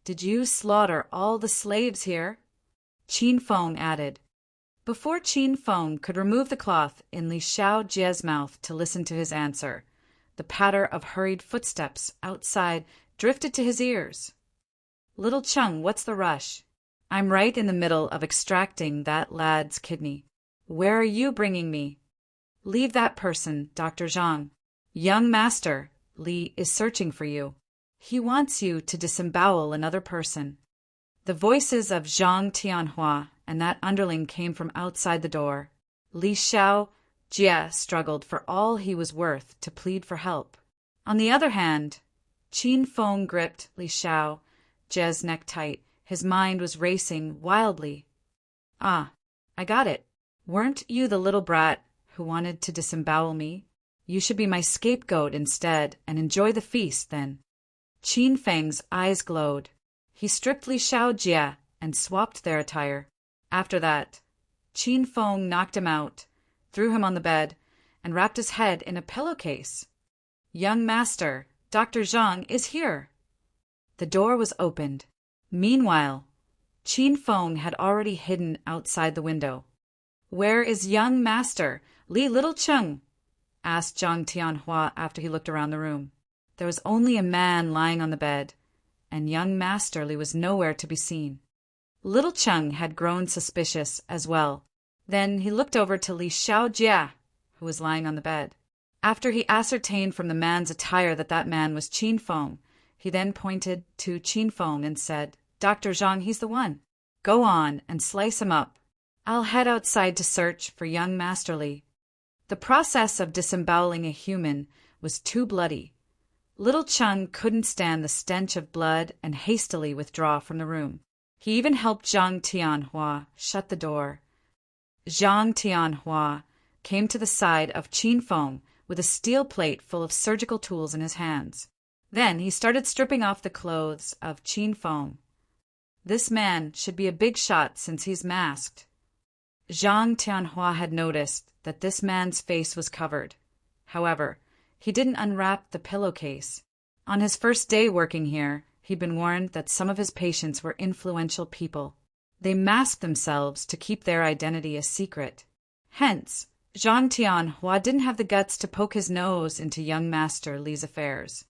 did you slaughter all the slaves here? Qin Feng added. Before Qin Feng could remove the cloth in Li Xiaojie's mouth to listen to his answer, the patter of hurried footsteps outside drifted to his ears. Little Chung, what's the rush? I'm right in the middle of extracting that lad's kidney. Where are you bringing me? Leave that person, Dr. Zhang. Young master, Li is searching for you. He wants you to disembowel another person. The voices of Zhang Tianhua and that underling came from outside the door. Li Xiaojie struggled for all he was worth to plead for help. On the other hand, Qin Feng gripped Li Xiaojie's neck tight. His mind was racing wildly. Ah, I got it. Weren't you the little brat who wanted to disembowel me? You should be my scapegoat instead and enjoy the feast then. Qin Feng's eyes glowed. He stripped Li Xiaojie and swapped their attire. After that, Qin Feng knocked him out, threw him on the bed, and wrapped his head in a pillowcase. Young master, Dr. Zhang is here. The door was opened. Meanwhile, Qin Feng had already hidden outside the window. Where is young master, Li Little Chung? Asked Zhang Tianhua after he looked around the room. There was only a man lying on the bed, and young master Li was nowhere to be seen. Little Chung had grown suspicious as well. Then he looked over to Li Xiaojie, who was lying on the bed. After he ascertained from the man's attire that that man was Qin Feng, he then pointed to Qin Feng and said, Dr. Zhang, he's the one. Go on and slice him up. I'll head outside to search for young Master Li. The process of disemboweling a human was too bloody. Little Chung couldn't stand the stench of blood and hastily withdraw from the room. He even helped Zhang Tianhua shut the door. Zhang Tianhua came to the side of Qin Feng with a steel plate full of surgical tools in his hands. Then he started stripping off the clothes of Qin Feng. This man should be a big shot since he's masked. Zhang Tianhua had noticed that this man's face was covered. However, he didn't unwrap the pillowcase. On his first day working here, he'd been warned that some of his patients were influential people. They masked themselves to keep their identity a secret. Hence, Zhang Tianhua didn't have the guts to poke his nose into young Master Li's affairs.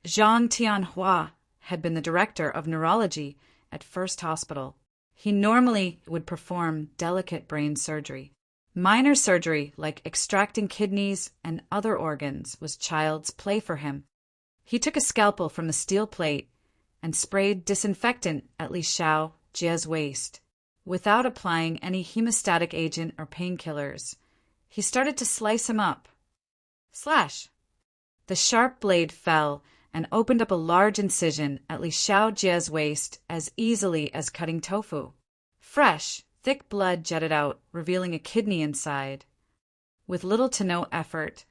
Zhang Tianhua had been the director of neurology at First Hospital. He normally would perform delicate brain surgery. Minor surgery, like extracting kidneys and other organs, was child's play for him. He took a scalpel from the steel plate and sprayed disinfectant at Li Xiao Jie's waist. Without applying any hemostatic agent or painkillers, he started to slice him up. Slash! The sharp blade fell and opened up a large incision at Li Xiao Jie's waist as easily as cutting tofu. Fresh, thick blood jetted out, revealing a kidney inside. With little to no effort,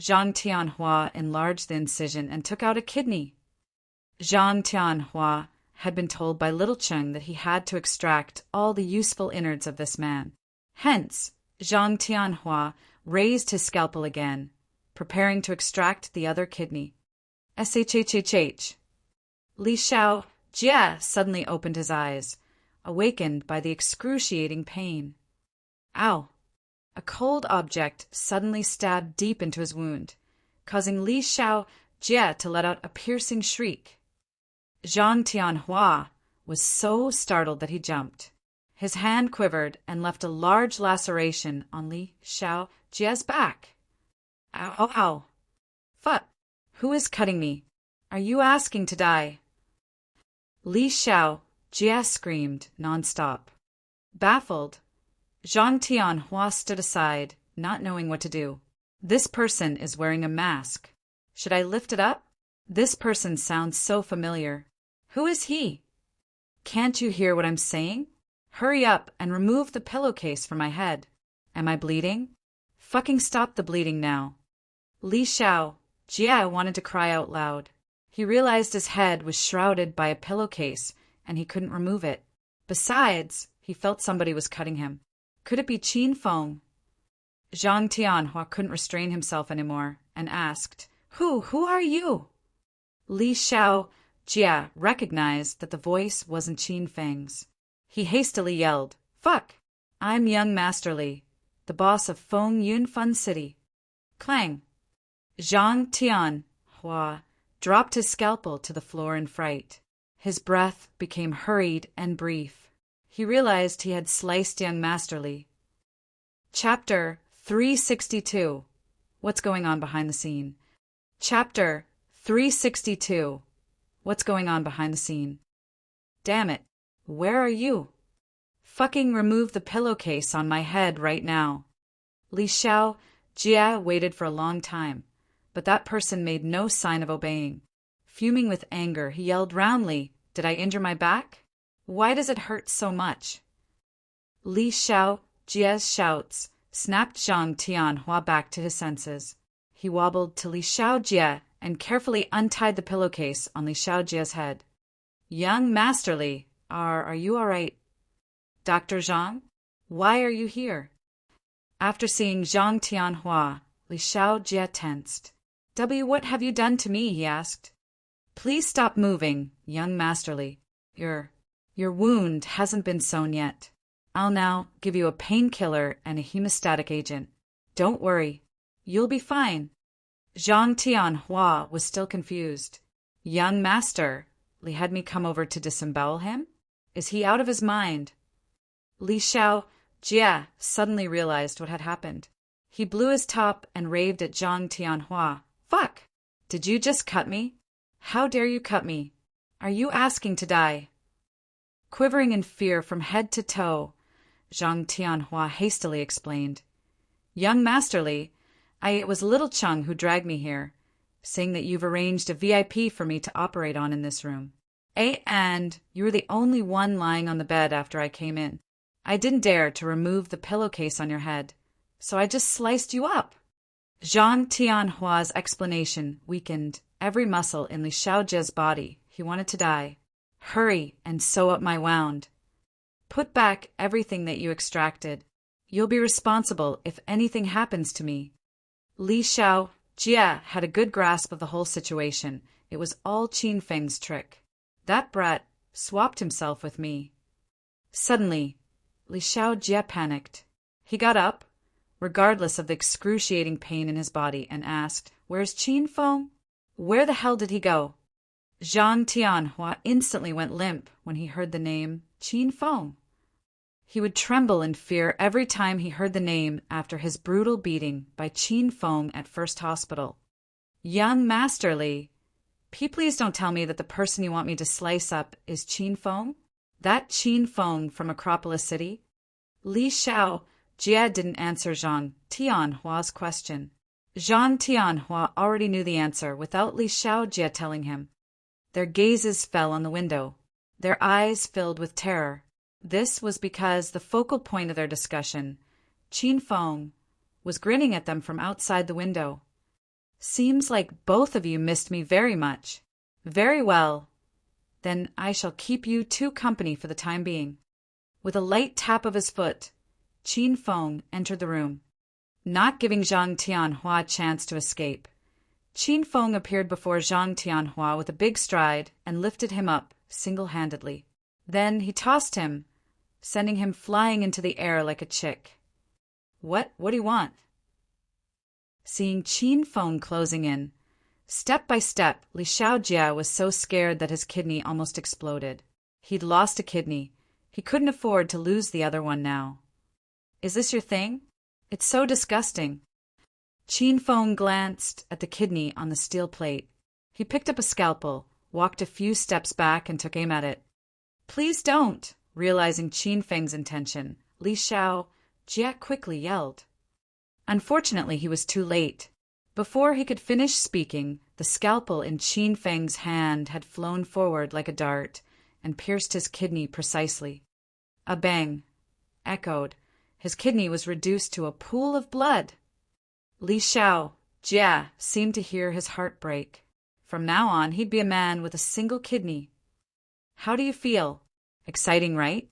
Zhang Tianhua enlarged the incision and took out a kidney. Zhang Tianhua had been told by Little Cheng that he had to extract all the useful innards of this man. Hence, Zhang Tianhua raised his scalpel again, preparing to extract the other kidney. SHHHH. Li Xiao Jie suddenly opened his eyes, awakened by the excruciating pain. Ow! A cold object suddenly stabbed deep into his wound, causing Li Xiao Jie to let out a piercing shriek. Zhang Tianhua was so startled that he jumped. His hand quivered and left a large laceration on Li Xiao Jie's back. Ow, ow, ow. Fuck! Who is cutting me? Are you asking to die? Li Xiao Jie screamed nonstop. Baffled, Zhang Tianhua stood aside, not knowing what to do. This person is wearing a mask. Should I lift it up? This person sounds so familiar. Who is he? Can't you hear what I'm saying? Hurry up and remove the pillowcase from my head. Am I bleeding? Fucking stop the bleeding now. Li Xiao Jie wanted to cry out loud. He realized his head was shrouded by a pillowcase and he couldn't remove it. Besides, he felt somebody was cutting him. Could it be Feng? Zhang Tianhua couldn't restrain himself anymore and asked, Who are you? Li Xiao Jie recognized that the voice wasn't Feng's. He hastily yelled, Fuck! I'm young Master Li, the boss of Feng Yunfan City. Clang! Zhang Tianhua dropped his scalpel to the floor in fright. His breath became hurried and brief. He realized he had sliced young Master Li. Chapter 362. What's going on behind the scene? Chapter 362. What's going on behind the scene? Damn it. Where are you? Fucking remove the pillowcase on my head right now. Li Xiao Jie waited for a long time, but that person made no sign of obeying. Fuming with anger, he yelled roundly, Did I injure my back? Why does it hurt so much? Li Xiao Jie's shouts snapped Zhang Tianhua back to his senses. He wobbled to Li Xiao Jie and carefully untied the pillowcase on Li Xiao Jie's head. Young Master Li, are you all right? Dr. Zhang? Why are you here? After seeing Zhang Tianhua, Li Xiao Jie tensed. What have you done to me? He asked. Please stop moving, young Master Li. Your wound hasn't been sewn yet. I'll now give you a painkiller and a hemostatic agent. Don't worry. You'll be fine. Zhang Tianhua was still confused. Young Master, Li had me come over to disembowel him? Is he out of his mind? Li Xiao Jie suddenly realized what had happened. He blew his top and raved at Zhang Tianhua. Fuck! Did you just cut me? How dare you cut me? Are you asking to die? Quivering in fear from head to toe, Zhang Tianhua hastily explained. Young Master Li, it was Little Cheng who dragged me here, saying that you've arranged a VIP for me to operate on in this room. And you were the only one lying on the bed after I came in. I didn't dare to remove the pillowcase on your head, so I just sliced you up. Zhang Tianhua's explanation weakened every muscle in Li Xiaojie's body. He wanted to die. Hurry and sew up my wound. Put back everything that you extracted. You'll be responsible if anything happens to me. Li Xiao Jie had a good grasp of the whole situation. it was all Qin Feng's trick. That brat swapped himself with me. Suddenly, Li Xiaojie panicked. He got up, regardless of the excruciating pain in his body, and asked, "Where's Qin Feng? Where the hell did he go?" Zhang Tianhua instantly went limp when he heard the name Qin Feng. He would tremble in fear every time he heard the name after his brutal beating by Qin Feng at First Hospital. "Young Master Li, please don't tell me that the person you want me to slice up is Qin Feng? That Qin Feng from Acropolis City?" Li Xiaojie didn't answer Zhang Tianhua's question. Zhang Tianhua already knew the answer without Li Xiaojie telling him. Their gazes fell on the window. Their eyes filled with terror. This was because the focal point of their discussion, Qin Feng, was grinning at them from outside the window. "Seems like both of you missed me very much. Very well. Then I shall keep you two company for the time being." With a light tap of his foot, Qin Feng entered the room. Not giving Zhang Tianhua a chance to escape, Qin Feng appeared before Zhang Tianhua with a big stride and lifted him up single-handedly. Then he tossed him, sending him flying into the air like a chick. What do you want?" Seeing Qin Feng closing in, step by step, Li Xiaojie was so scared that his kidney almost exploded. He'd lost a kidney. He couldn't afford to lose the other one now. "Is this your thing? It's so disgusting." Qin Feng glanced at the kidney on the steel plate. He picked up a scalpel, walked a few steps back, and took aim at it. "Please don't!" Realizing Qin Feng's intention, Li Xiaojie quickly yelled. Unfortunately, he was too late. Before he could finish speaking, the scalpel in Qin Feng's hand had flown forward like a dart and pierced his kidney precisely. A bang echoed. His kidney was reduced to a pool of blood. Li Xiaojie seemed to hear his heart break. From now on, he'd be a man with a single kidney. "How do you feel? Exciting, right?"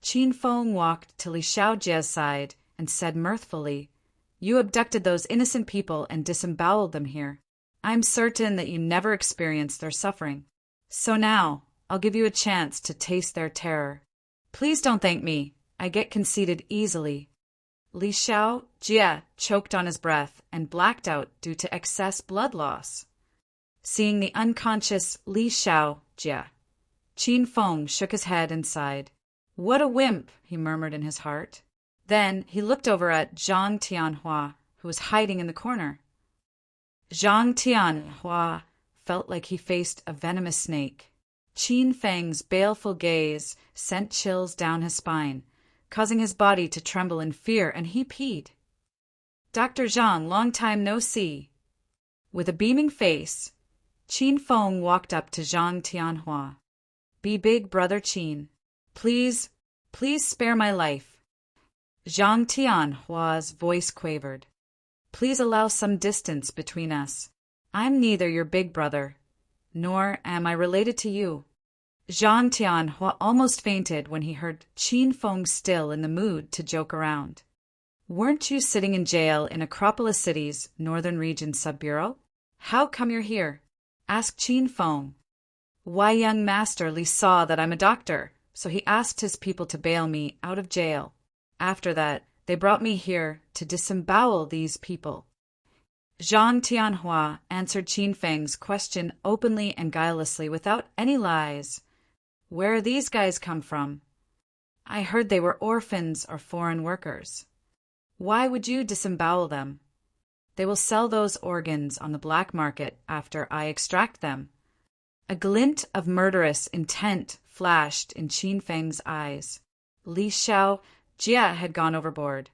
Qin Feng walked to Li Xiaojie's side and said mirthfully, "You abducted those innocent people and disemboweled them here. I'm certain that you never experienced their suffering. So now, I'll give you a chance to taste their terror. Please don't thank me. I get conceited easily." Li Xiaojie choked on his breath and blacked out due to excess blood loss. Seeing the unconscious Li Xiaojie, Qin Feng shook his head and sighed. "What a wimp," he murmured in his heart. Then he looked over at Zhang Tianhua, who was hiding in the corner. Zhang Tianhua felt like he faced a venomous snake. Qin Feng's baleful gaze sent chills down his spine, causing his body to tremble in fear, and he peed. "Dr. Zhang, long time no see." With a beaming face, Qin Feng walked up to Zhang Tianhua. "Be big, brother Qin. Please spare my life." Zhang Tianhua's voice quavered. "Please allow some distance between us. I'm neither your big brother, nor am I related to you." Zhang Tianhua almost fainted when he heard Qin Feng still in the mood to joke around. "Weren't you sitting in jail in Acropolis City's Northern Region Sub-Bureau? How come you're here?" asked Qin Feng. "Why, young Master Li saw that I'm a doctor, so he asked his people to bail me out of jail. After that, they brought me here to disembowel these people." Zhang Tianhua answered Qin Feng's question openly and guilelessly without any lies. "Where these guys come from? I heard they were orphans or foreign workers. Why would you disembowel them? They will sell those organs on the black market after I extract them." A glint of murderous intent flashed in Qin Feng's eyes. Li Xiaojie had gone overboard.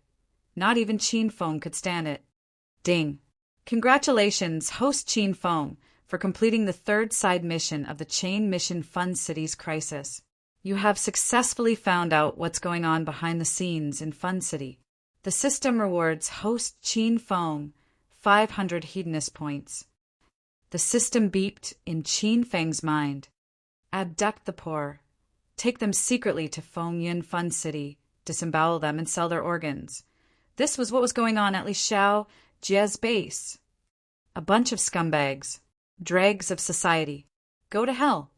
Not even Qin Feng could stand it. Ding! Congratulations, host Qin Feng, for completing the third side mission of the chain mission Fun City's crisis. You have successfully found out what's going on behind the scenes in Fun City. The system rewards host Qin Feng 500 hedonist points. The system beeped in Qin Feng's mind. Abduct the poor. Take them secretly to Feng Yun Fun City, disembowel them, and sell their organs. This was what was going on at Li Xiaojie's base. A bunch of scumbags. Dregs of society. Go to hell.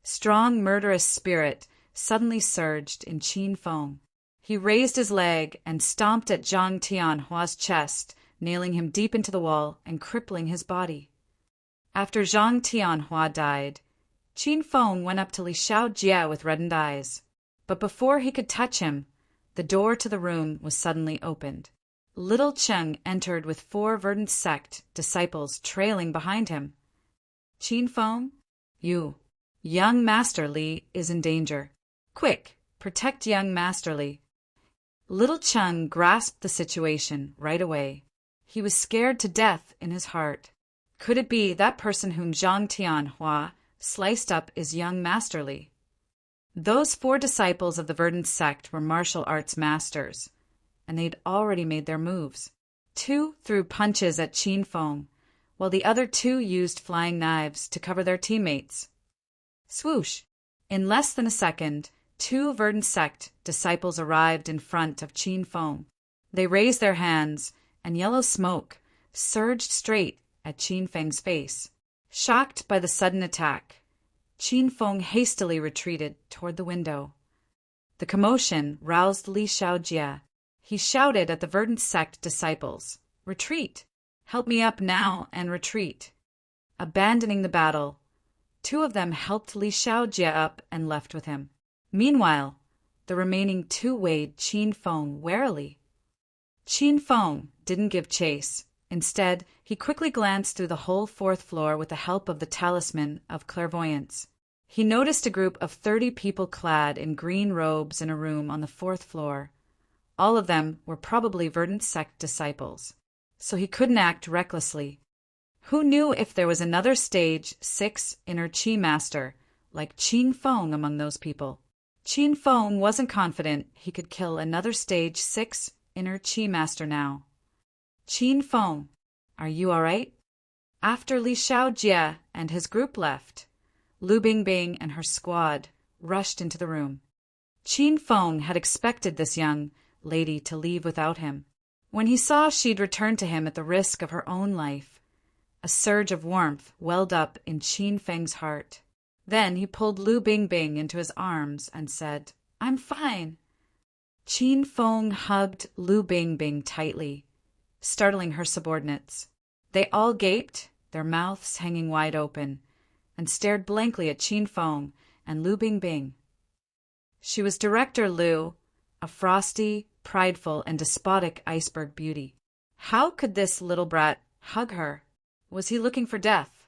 Strong, murderous spirit suddenly surged in Qin Feng. He raised his leg and stomped at Zhang Tianhua's chest, nailing him deep into the wall and crippling his body. After Zhang Tianhua died, Qin Feng went up to Li Xiaojie with reddened eyes. But before he could touch him, the door to the room was suddenly opened. Little Cheng entered with 4 Verdant Sect disciples trailing behind him. Qin Feng, young Master Li is in danger. Quick, protect young Master Li. Little Cheng grasped the situation right away. He was scared to death in his heart. Could it be that person whom Zhang Tianhua sliced up is young Master Li? Those 4 disciples of the Verdant Sect were martial arts masters, and they'd already made their moves. 2 threw punches at Qin Feng, while the other 2 used flying knives to cover their teammates. Swoosh! In less than a second, 2 Verdant Sect disciples arrived in front of Qin Feng. They raised their hands, and yellow smoke surged straight at Qin Feng's face. Shocked by the sudden attack, Qin Feng hastily retreated toward the window. The commotion roused Li Xiaojie. He shouted at the Verdant Sect disciples, "Retreat! Help me up now and retreat!" Abandoning the battle, 2 of them helped Li Xiaojie up and left with him. Meanwhile, the remaining 2 weighed Qin Feng warily. Qin Feng didn't give chase. Instead, he quickly glanced through the whole 4th floor with the help of the Talisman of Clairvoyance. He noticed a group of 30 people clad in green robes in a room on the 4th floor. All of them were probably Verdant Sect disciples, so he couldn't act recklessly. Who knew if there was another stage 6 inner Qi master like Qin Feng among those people? Qin Feng wasn't confident he could kill another stage 6 inner Qi master now. Qin Feng, are you all right? After Li Xiaojie and his group left, Lu Bingbing and her squad rushed into the room. Qin Feng had expected this young lady to leave without him. When he saw she'd returned to him at the risk of her own life, a surge of warmth welled up in Qin Feng's heart. Then he pulled Lu Bingbing into his arms and said, "I'm fine." Qin Feng hugged Lu Bingbing tightly, startling her subordinates. They all gaped, their mouths hanging wide open, and stared blankly at Qin Feng and Lu Bingbing. She was Director Lu, a frosty, prideful, and despotic iceberg beauty. How could this little brat hug her? Was he looking for death?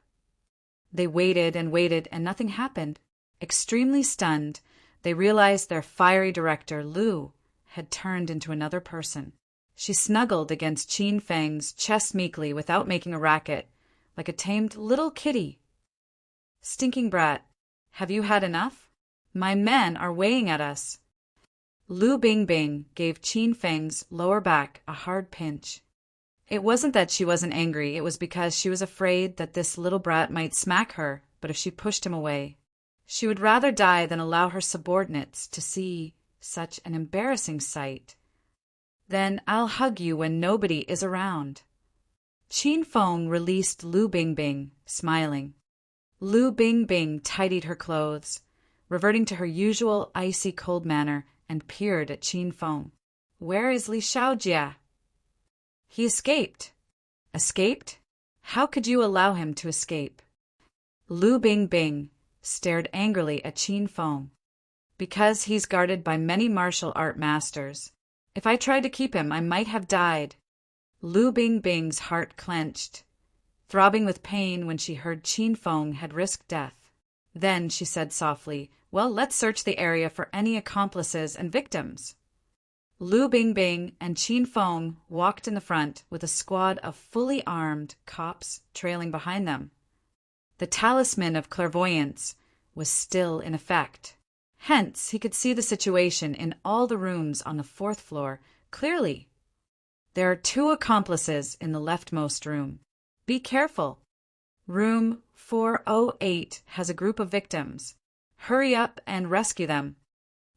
They waited and waited, and nothing happened. Extremely stunned, they realized their fiery director, Lu, had turned into another person. She snuggled against Qin Feng's chest meekly without making a racket, like a tamed little kitty. "Stinking brat, have you had enough? My men are weighing at us." Lu Bingbing gave Qin Feng's lower back a hard pinch. It wasn't that she wasn't angry, it was because she was afraid that this little brat might smack her, but if she pushed him away, she would rather die than allow her subordinates to see such an embarrassing sight. "Then I'll hug you when nobody is around." Qin Feng released Lu Bingbing, smiling. Lu Bingbing tidied her clothes, reverting to her usual icy cold manner, and peered at Qin Feng. "Where is Li Xiaojie?" "He escaped." "Escaped? How could you allow him to escape?" Lu Bingbing stared angrily at Qin Feng. "Because he's guarded by many martial art masters. If I tried to keep him, I might have died." Lu Bingbing's heart clenched, throbbing with pain when she heard Qin Feng had risked death. Then she said softly, "Well, let's search the area for any accomplices and victims." Lu Bingbing and Qin Feng walked in the front with a squad of fully armed cops trailing behind them. The Talisman of Clairvoyance was still in effect. Hence, he could see the situation in all the rooms on the 4th floor clearly. "There are 2 accomplices in the leftmost room. Be careful. Room 408 has a group of victims. Hurry up and rescue them.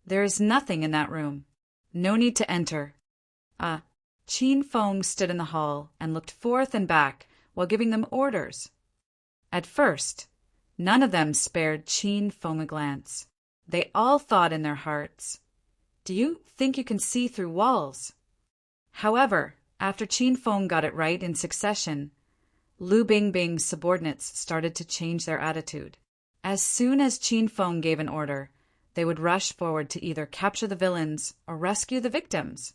There is nothing in that room. No need to enter." Qin Feng stood in the hall and looked forth and back while giving them orders. At first, none of them spared Qin Feng a glance. They all thought in their hearts, "Do you think you can see through walls?" However, after Qin Feng got it right in succession, Lu Bingbing's subordinates started to change their attitude. As soon as Qin Feng gave an order, they would rush forward to either capture the villains or rescue the victims.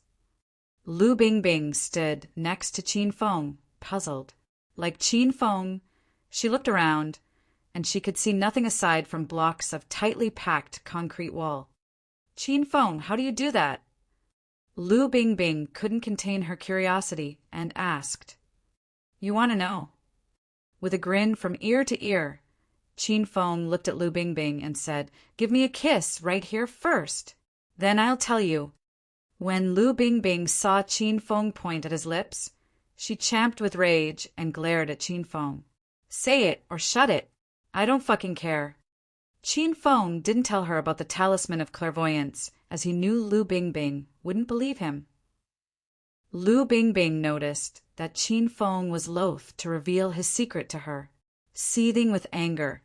Lu Bingbing stood next to Qin Feng, puzzled. Like Qin Feng, she looked around, and she could see nothing aside from blocks of tightly packed concrete wall. "Qin Feng, how do you do that?" Lu Bingbing couldn't contain her curiosity and asked, "You want to know?" With a grin from ear to ear, Qin Feng looked at Lu Bingbing and said, "Give me a kiss right here first. Then I'll tell you." When Lu Bingbing saw Qin Feng point at his lips, she champed with rage and glared at Qin Feng. "Say it or shut it. I don't fucking care." Qin Feng didn't tell her about the talisman of clairvoyance, as he knew Lu Bingbing wouldn't believe him. Lu Bingbing noticed that Qin Feng was loath to reveal his secret to her. Seething with anger,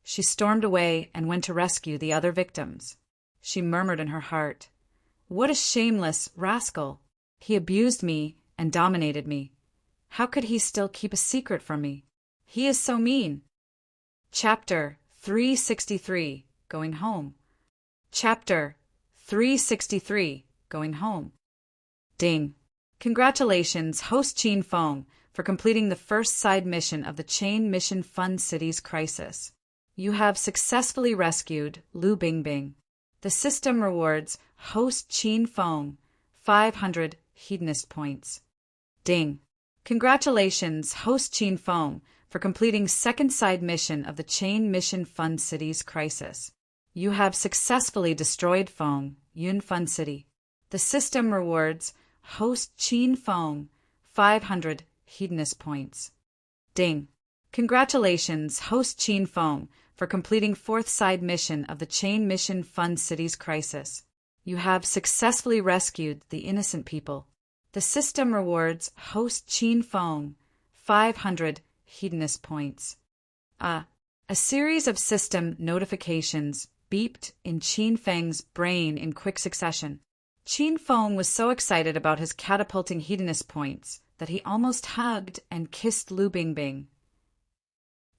she stormed away and went to rescue the other victims. She murmured in her heart, "What a shameless rascal! He abused me and dominated me. How could he still keep a secret from me? He is so mean." Chapter 363, Going Home. Chapter 363, Going Home. Ding. Congratulations, host Qin Feng, for completing the first side mission of the Chain Mission Fun Cities Crisis. You have successfully rescued Lu Bingbing. The system rewards host Qin Feng 500 Hedonist points. Ding. Congratulations, host Qin Feng, for completing second side mission of the Chain Mission Fun Cities Crisis. You have successfully destroyed Feng Yun Fun City. The system rewards host Qin Feng 500 Hedonist points. Ding. Congratulations, host Qin Feng, for completing fourth side mission of the Chain Mission Fun Cities Crisis. You have successfully rescued the innocent people. The system rewards host Qin Feng 500 Hedonist points. A series of system notifications beeped in Qin Feng's brain in quick succession. Qin Feng was so excited about his catapulting Hedonist points that he almost hugged and kissed Lu Bingbing.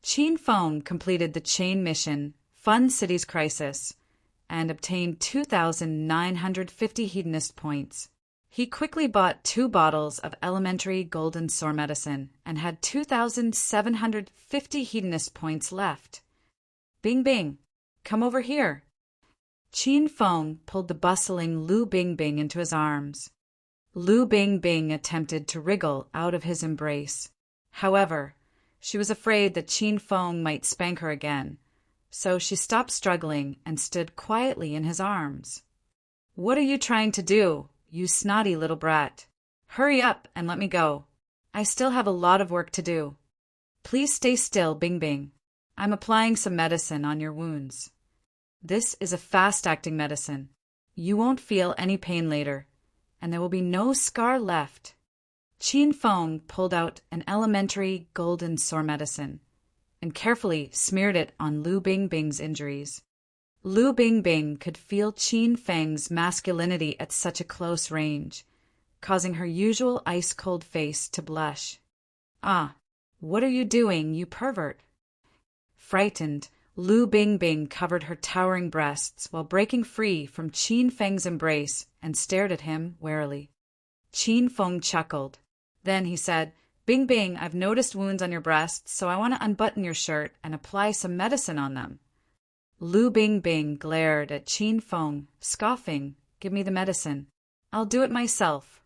Qin Feng completed the Chain Mission Fun Cities Crisis and obtained 2,950 Hedonist points. He quickly bought 2 bottles of elementary golden sore medicine and had 2,750 Hedonist points left. "Bing Bing, come over here." Qin Feng pulled the bustling Lu Bingbing into his arms. Lu Bingbing attempted to wriggle out of his embrace. However, she was afraid that Qin Feng might spank her again, so she stopped struggling and stood quietly in his arms. "What are you trying to do, you snotty little brat? Hurry up and let me go. I still have a lot of work to do. Please stay still, Bingbing. I'm applying some medicine on your wounds. This is a fast-acting medicine. You won't feel any pain later, and there will be no scar left." Qin Feng pulled out an elementary golden sore medicine and carefully smeared it on Lu Bingbing's injuries. Lu Bingbing could feel Qin Feng's masculinity at such a close range, causing her usual ice-cold face to blush. "Ah, what are you doing, you pervert?" Frightened, Lu Bingbing covered her towering breasts while breaking free from Qin Feng's embrace and stared at him warily. Qin Feng chuckled. Then he said, "Bingbing, I've noticed wounds on your breasts, so I want to unbutton your shirt and apply some medicine on them." Lu Bingbing glared at Qin Feng, scoffing, "Give me the medicine. I'll do it myself."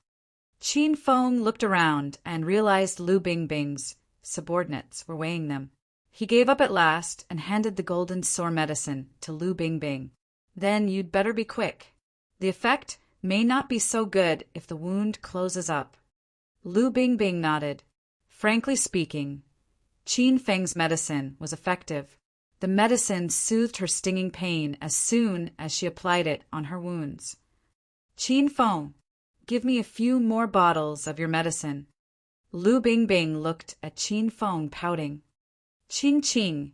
Qin Feng looked around and realized Lu Bingbing's subordinates were weighing them. He gave up at last and handed the golden sore medicine to Lu Bingbing. "Then you'd better be quick. The effect may not be so good if the wound closes up." Lu Bingbing nodded. Frankly speaking, Qin Feng's medicine was effective. The medicine soothed her stinging pain as soon as she applied it on her wounds. "Qin Feng, give me a few more bottles of your medicine." Lu Bingbing looked at Qin Feng pouting. Ching Ching,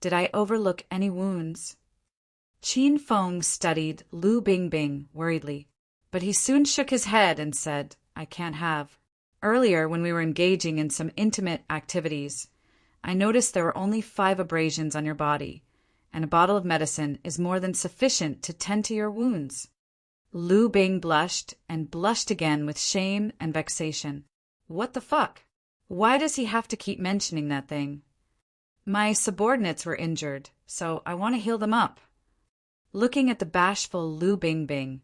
did I overlook any wounds? Qin Feng studied Lu Bingbing worriedly, but he soon shook his head and said, I can't have. Earlier, when we were engaging in some intimate activities, I noticed there were only 5 abrasions on your body, and a bottle of medicine is more than sufficient to tend to your wounds. Lu Bing blushed and blushed again with shame and vexation. What the fuck? Why does he have to keep mentioning that thing? My subordinates were injured, so I want to heal them up. Looking at the bashful Lu Bingbing,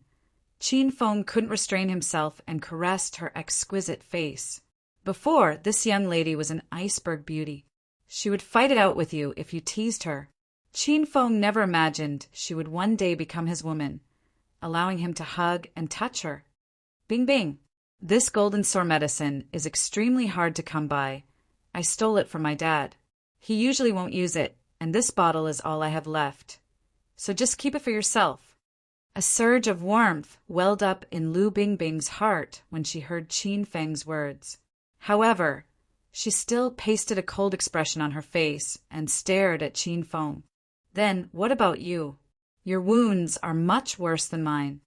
Qin Feng couldn't restrain himself and caressed her exquisite face. Before, this young lady was an iceberg beauty. She would fight it out with you if you teased her. Qin Feng never imagined she would one day become his woman, allowing him to hug and touch her. Bing Bing, this golden sore medicine is extremely hard to come by. I stole it from my dad. He usually won't use it, and this bottle is all I have left. So just keep it for yourself. A surge of warmth welled up in Lu Bingbing's heart when she heard Qin Feng's words. However, she still pasted a cold expression on her face and stared at Qin Feng. Then, what about you? Your wounds are much worse than mine.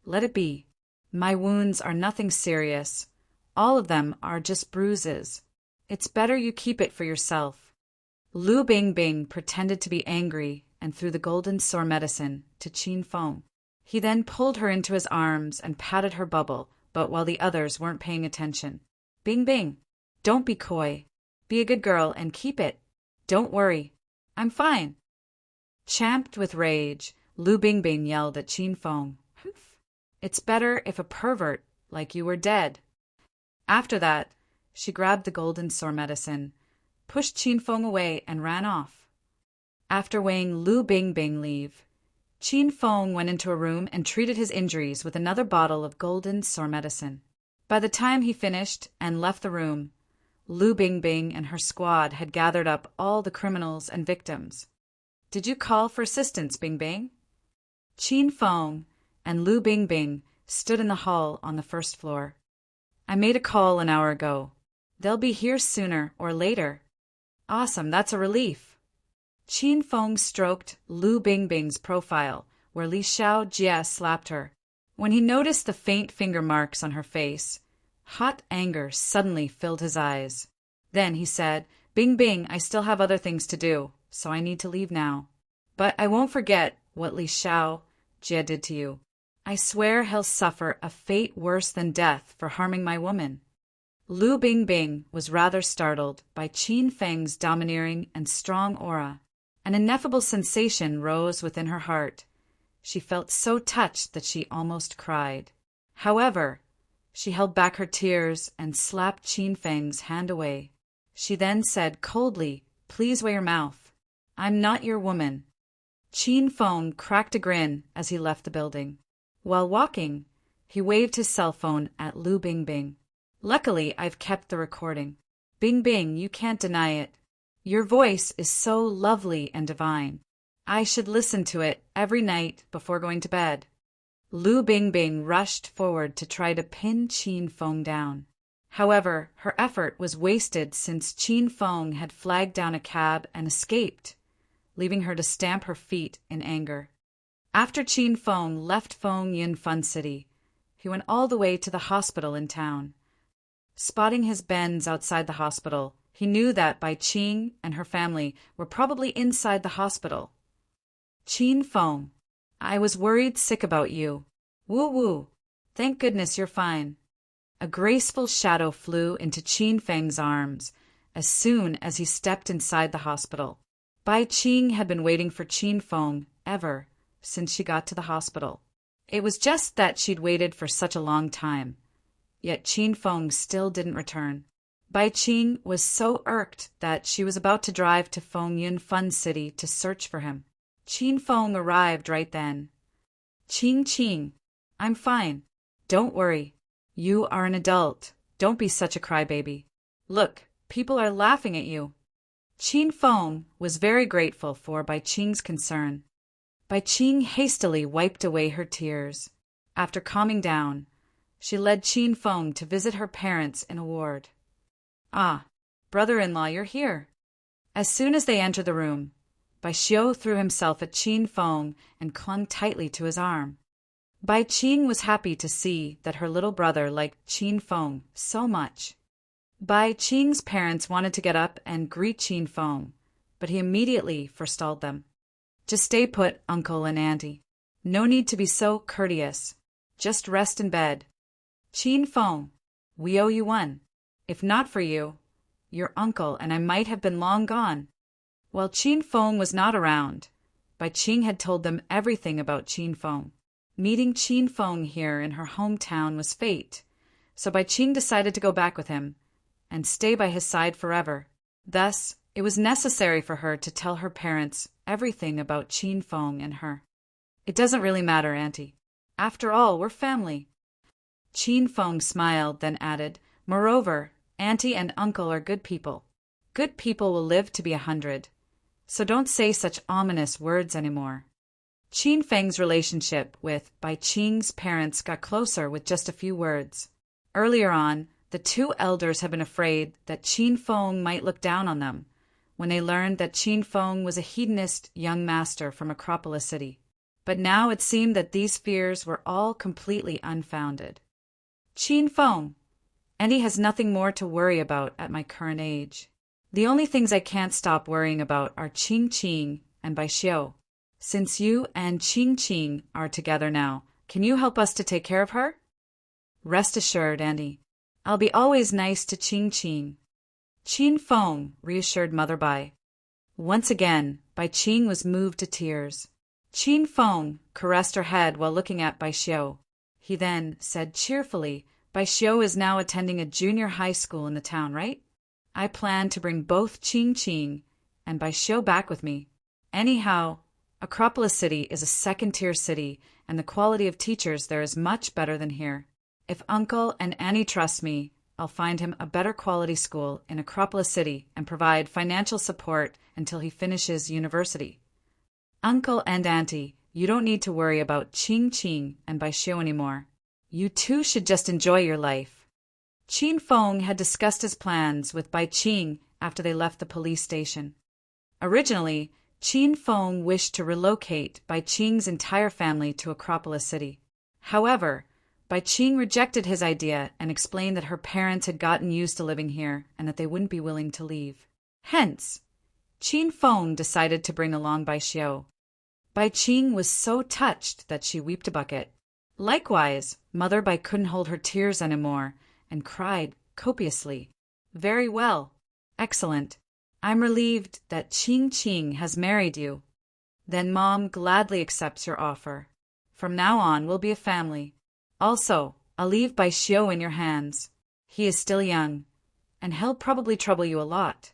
Let it be. My wounds are nothing serious. All of them are just bruises. It's better you keep it for yourself. Lu Bingbing pretended to be angry and threw the golden sore medicine to Qin Feng. He then pulled her into his arms and patted her bubble, but while the others weren't paying attention. Bing Bing, don't be coy. Be a good girl and keep it. Don't worry. I'm fine. Champed with rage, Lu Bingbing yelled at Qin Feng. It's better if a pervert like you were dead. After that, she grabbed the golden sore medicine, pushed Qin Feng away and ran off. After weighing Lu Bingbing leave, Qin Feng went into a room and treated his injuries with another bottle of golden sore medicine. By the time he finished and left the room, Lu Bingbing and her squad had gathered up all the criminals and victims. Did you call for assistance, Bingbing? Qin Feng and Lu Bingbing stood in the hall on the first floor. I made a call an hour ago. They'll be here sooner or later. Awesome, that's a relief. Qin Feng stroked Lu Bingbing's profile, where Li Xiao Jie slapped her. When he noticed the faint finger marks on her face, hot anger suddenly filled his eyes. Then he said, Bing Bing, I still have other things to do, so I need to leave now. But I won't forget what Li Xiao Jie did to you. I swear he'll suffer a fate worse than death for harming my woman. Lu Bingbing was rather startled by Qin Feng's domineering and strong aura. An ineffable sensation rose within her heart. She felt so touched that she almost cried. However, she held back her tears and slapped Qin Feng's hand away. She then said coldly, Please wear your mouth. I'm not your woman. Qin Feng cracked a grin as he left the building. While walking, he waved his cell phone at Lu Bingbing. Luckily, I've kept the recording. Bing Bing, you can't deny it. Your voice is so lovely and divine. I should listen to it every night before going to bed. Lu Bingbing rushed forward to try to pin Qin Feng down. However, her effort was wasted since Qin Feng had flagged down a cab and escaped, leaving her to stamp her feet in anger. After Qin Feng left Feng Yun Fun City, he went all the way to the hospital in town. Spotting his Benz outside the hospital, he knew that Bai Qing and her family were probably inside the hospital. Qin Feng, I was worried sick about you. Woo woo. Thank goodness you're fine. A graceful shadow flew into Qin Feng's arms as soon as he stepped inside the hospital. Bai Qing had been waiting for Qin Feng ever since she got to the hospital. It was just that she'd waited for such a long time. Yet Qin Feng still didn't return. Bai Qing was so irked that she was about to drive to Feng Yun Fun City to search for him. Qin Feng arrived right then. Qing, I'm fine. Don't worry. You are an adult. Don't be such a crybaby. Look, people are laughing at you. Qin Feng was very grateful for Bai Qing's concern. Bai Qing hastily wiped away her tears. After calming down, she led Qin Feng to visit her parents in a ward. Ah, brother-in-law, you're here. As soon as they entered the room, Bai Xiu threw himself at Qin Feng and clung tightly to his arm. Bai Qing was happy to see that her little brother liked Qin Feng so much. Bai Qing's parents wanted to get up and greet Qin Feng, but he immediately forestalled them. Just stay put, uncle and auntie. No need to be so courteous. Just rest in bed. Qin Feng, we owe you one. If not for you, your uncle and I might have been long gone. While Qin Feng was not around, Bai Qing had told them everything about Qin Feng. Meeting Qin Feng here in her hometown was fate, so Bai Qing decided to go back with him and stay by his side forever. Thus, it was necessary for her to tell her parents everything about Qin Feng and her. It doesn't really matter, auntie. After all, we're family. Qin Feng smiled, then added, moreover, auntie and uncle are good people. Good people will live to be 100. So don't say such ominous words anymore. Qin Feng's relationship with Bai Qing's parents got closer with just a few words. Earlier on, the two elders had been afraid that Qin Feng might look down on them when they learned that Qin Feng was a hedonist young master from Acropolis City. But now it seemed that these fears were all completely unfounded. Qin Feng, Andy has nothing more to worry about at my current age. The only things I can't stop worrying about are Qing Qing and Bai Xiu. Since you and Qing Qing are together now, can you help us to take care of her? Rest assured, Andy. I'll be always nice to Qing Qing. Qin Feng reassured Mother Bai. Once again, Bai Qing was moved to tears. Qin Feng caressed her head while looking at Bai Xiu. He then said cheerfully, Bai Xiu is now attending a junior high school in the town, right? I plan to bring both Qing Qing and Bai Xiu back with me. Anyhow, Acropolis City is a second-tier city, and the quality of teachers there is much better than here. If Uncle and Annie trust me, I'll find him a better quality school in Acropolis City and provide financial support until he finishes university. Uncle and Auntie, you don't need to worry about Qing Qing and Bai Xiu anymore. You two should just enjoy your life. Qin Feng had discussed his plans with Bai Qing after they left the police station. Originally, Qin Feng wished to relocate Bai Qing's entire family to Acropolis City. However, Bai Qing rejected his idea and explained that her parents had gotten used to living here and that they wouldn't be willing to leave. Hence, Qin Feng decided to bring along Bai Xiu. Bai Qing was so touched that she wept a bucket. Likewise, Mother Bai couldn't hold her tears anymore and cried copiously. Very well. Excellent. I'm relieved that Qing Qing has married you. Then Mom gladly accepts your offer. From now on, we'll be a family. Also, I'll leave Bai Xiu in your hands. He is still young, and he'll probably trouble you a lot.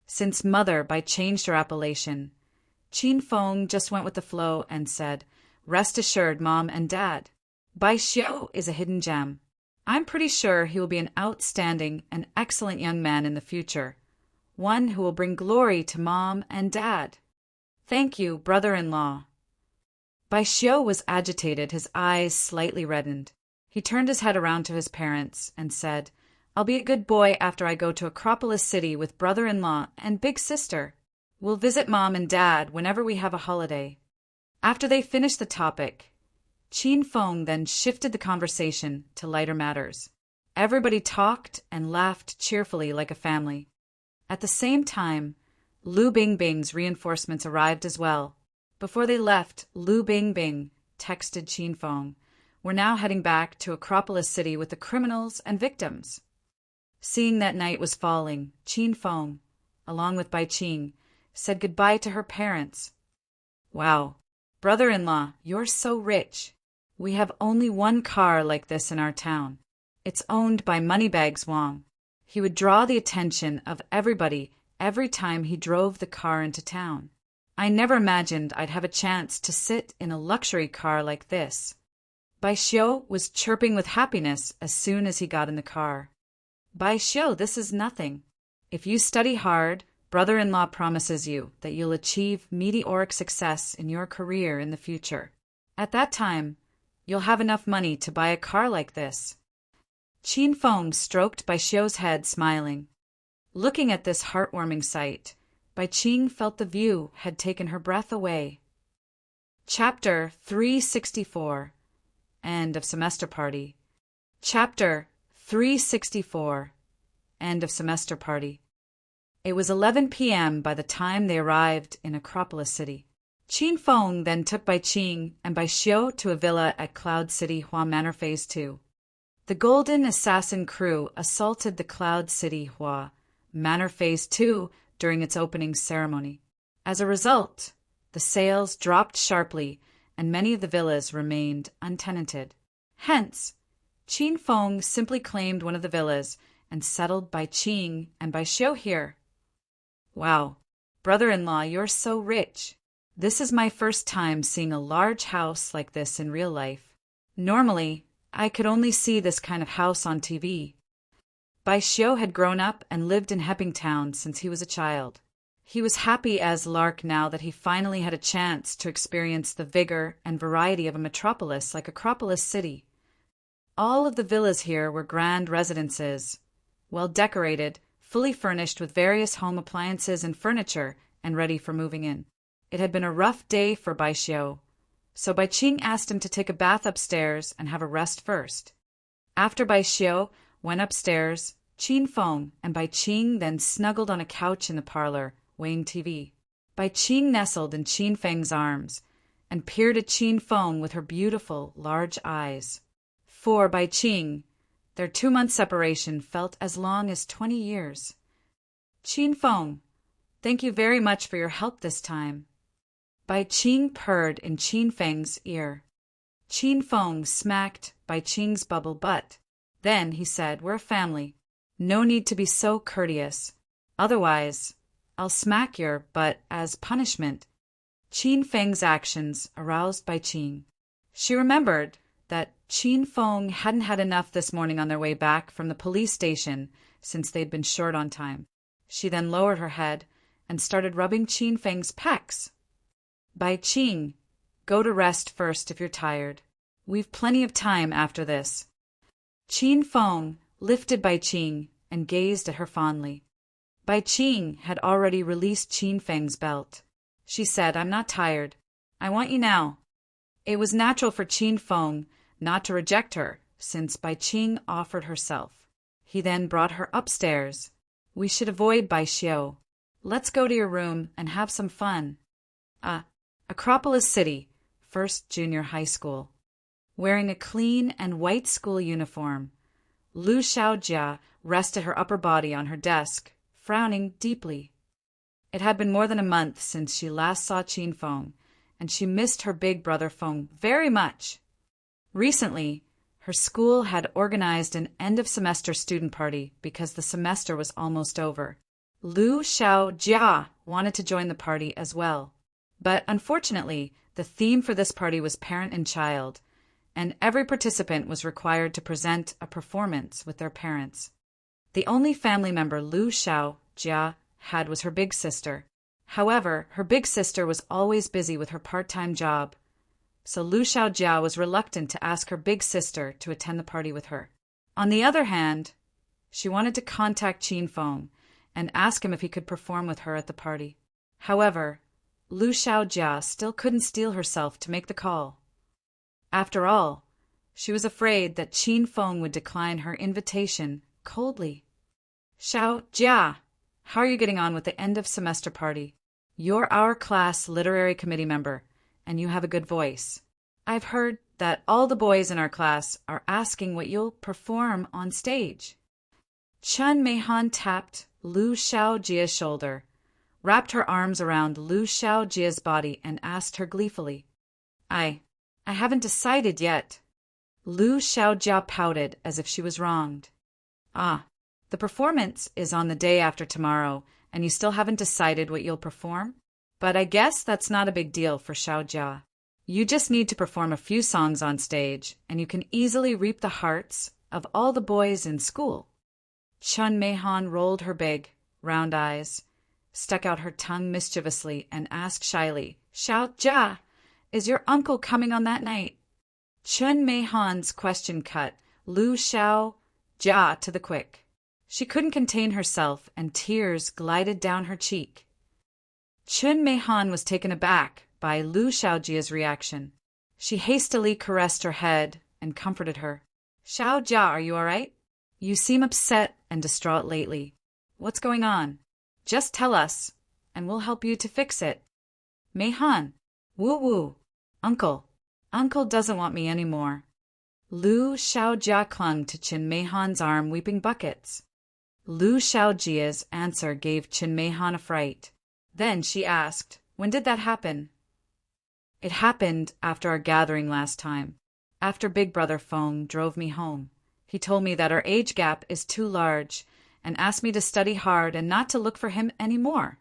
Since Mother Bai changed her appellation, Qin Feng just went with the flow and said, Rest assured, Mom and Dad. Bai Xiu is a hidden gem. I'm pretty sure he will be an outstanding and excellent young man in the future, one who will bring glory to Mom and Dad. Thank you, brother-in-law. Bai Xiu was agitated, his eyes slightly reddened. He turned his head around to his parents and said, I'll be a good boy after I go to Acropolis City with brother-in-law and big sister. We'll visit Mom and Dad whenever we have a holiday. After they finished the topic, Qin Feng then shifted the conversation to lighter matters. Everybody talked and laughed cheerfully like a family. At the same time, Lu Bingbing's reinforcements arrived as well. Before they left, Lu Bingbing texted Qin Feng, We're now heading back to Acropolis City with the criminals and victims. Seeing that night was falling, Qin Feng, along with Bai Qing, said goodbye to her parents. Wow, brother-in-law, you're so rich. We have only one car like this in our town. It's owned by Moneybags Wong. He would draw the attention of everybody every time he drove the car into town. I never imagined I'd have a chance to sit in a luxury car like this. Bai Xiu was chirping with happiness as soon as he got in the car. Bai Xiu, this is nothing. If you study hard, brother-in-law promises you that you'll achieve meteoric success in your career in the future. At that time, you'll have enough money to buy a car like this. Qin Feng stroked Bai Xiu's head, smiling. Looking at this heartwarming sight, Bai Qing felt the view had taken her breath away. Chapter 364. End of Semester Party. Chapter 364. End of Semester Party. It was 11 p.m. by the time they arrived in Acropolis City. Qin Feng then took Bai Qing and Bai Xiu to a villa at Cloud City Hua Manor Phase 2. The Golden Assassin crew assaulted the Cloud City Hua Manor Phase 2 during its opening ceremony. As a result, the sales dropped sharply and many of the villas remained untenanted. Hence, Qin Feng simply claimed one of the villas and settled Bai Qing and Bai Xiu here. Wow, brother-in-law, you're so rich. This is my first time seeing a large house like this in real life. Normally, I could only see this kind of house on TV. Bai Xiu had grown up and lived in Hepping Town since he was a child. He was happy as lark now that he finally had a chance to experience the vigor and variety of a metropolis like Acropolis City. All of the villas here were grand residences, well decorated, fully furnished with various home appliances and furniture, and ready for moving in. It had been a rough day for Bai Xiu, so Bai Qing asked him to take a bath upstairs and have a rest first. After Bai Xiu went upstairs, Qin Feng and Bai Qing then snuggled on a couch in the parlor, weighing TV. Bai Qing nestled in Qin Feng's arms and peered at Qin Feng with her beautiful, large eyes. For Bai Qing, their 2-month separation felt as long as 20 years. Qin Feng, thank you very much for your help this time. Bai Qing purred in Qin Feng's ear. Qin Feng smacked Bai Qing's bubble butt. Then he said, we're a family. No need to be so courteous. Otherwise, I'll smack your butt as punishment. Qin Feng's actions aroused Bai Qing. She remembered that Qin Feng hadn't had enough this morning on their way back from the police station since they'd been short on time. She then lowered her head and started rubbing Qin Feng's pecs. Bai Qing, go to rest first if you're tired. We've plenty of time after this. Qin Feng lifted Bai Qing and gazed at her fondly. Bai Qing had already released Qin Feng's belt. She said, I'm not tired. I want you now. It was natural for Qin Feng not to reject her, since Bai Qing offered herself. He then brought her upstairs. We should avoid Bai Xiu. Let's go to your room and have some fun. Acropolis City, First Junior High School. Wearing a clean and white school uniform, Lu Xiaojia rested her upper body on her desk, frowning deeply. It had been more than a month since she last saw Qin Feng, and she missed her big brother Feng very much. Recently, her school had organized an end-of-semester student party because the semester was almost over. Lu Xiaojia wanted to join the party as well. But unfortunately, the theme for this party was parent and child, and every participant was required to present a performance with their parents. The only family member Lu Xiaojia had was her big sister. However, her big sister was always busy with her part-time job, so Lu Xiaojia was reluctant to ask her big sister to attend the party with her. On the other hand, she wanted to contact Qin Feng and ask him if he could perform with her at the party. However, Lu Xiaojia still couldn't steel herself to make the call. After all, she was afraid that Qin Feng would decline her invitation coldly. Xiaojia, how are you getting on with the end-of-semester party? You're our class literary committee member, and you have a good voice. I've heard that all the boys in our class are asking what you'll perform on stage. Chun Meihan tapped Lu Xiaojia's shoulder, wrapped her arms around Lu Xiaojia's body, and asked her gleefully, I haven't decided yet. Lu Xiaojia pouted as if she was wronged. The performance is on the day after tomorrow, and you still haven't decided what you'll perform? But I guess that's not a big deal for Xiaojia. You just need to perform a few songs on stage, and you can easily reap the hearts of all the boys in school. Chun Meihan rolled her big, round eyes, stuck out her tongue mischievously, and asked shyly, Xiaojia, is your uncle coming on that night? Chun Meihan's question cut Lu Xiaojia to the quick. She couldn't contain herself, and tears glided down her cheek. Chun Meihan was taken aback by Lu Xiaojia's reaction. She hastily caressed her head and comforted her. Xiaojia, are you all right? You seem upset and distraught lately. What's going on? Just tell us, and we'll help you to fix it. Meihan. Woo-woo. Uncle. Uncle doesn't want me anymore. Lu Xiaojia clung to Qin Meihan's arm, weeping buckets. Lu Xiaojia's answer gave Qin Meihan a fright. Then she asked, when did that happen? It happened after our gathering last time. After Big Brother Feng drove me home. He told me that our age gap is too large and asked me to study hard and not to look for him anymore.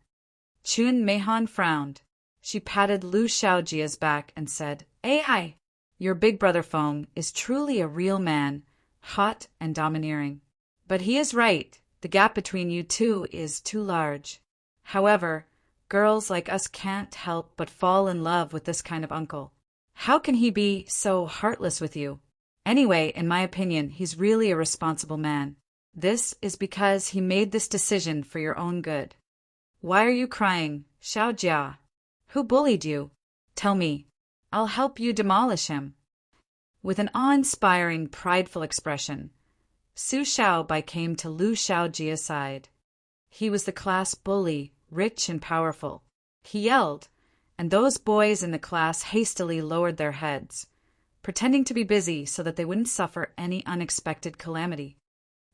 Qin Meihan frowned. She patted Lu Xiaojia's back and said, "Ai, your Big Brother Feng is truly a real man, hot and domineering. But he is right, the gap between you two is too large. However, girls like us can't help but fall in love with this kind of uncle. How can he be so heartless with you? Anyway, in my opinion, he's really a responsible man. This is because he made this decision for your own good. Why are you crying, Xiaojia? Who bullied you? Tell me. I'll help you demolish him." With an awe-inspiring, prideful expression, Su Xiaobai came to Lu Xiaojia's side. He was the class bully, rich and powerful. He yelled, and those boys in the class hastily lowered their heads, pretending to be busy so that they wouldn't suffer any unexpected calamity.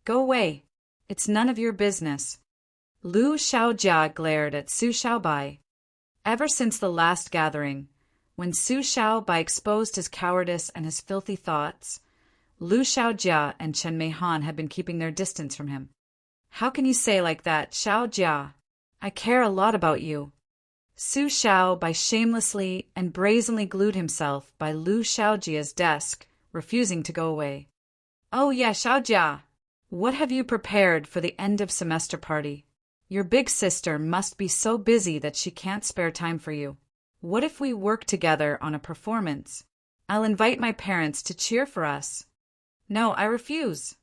"Go away. It's none of your business." Lu Xiaojia glared at Su Xiaobai. Ever since the last gathering, when Su Xiaobai exposed his cowardice and his filthy thoughts, Lu Xiaojia and Chen Meihan had been keeping their distance from him. "How can you say like that, Xiaojia? I care a lot about you." Su Xiaobai shamelessly and brazenly glued himself by Lu Xiaojia's desk, refusing to go away. "Oh yeah, Xiaojia, what have you prepared for the end of semester party? Your big sister must be so busy that she can't spare time for you. What if we work together on a performance? I'll invite my parents to cheer for us." "No, I refuse."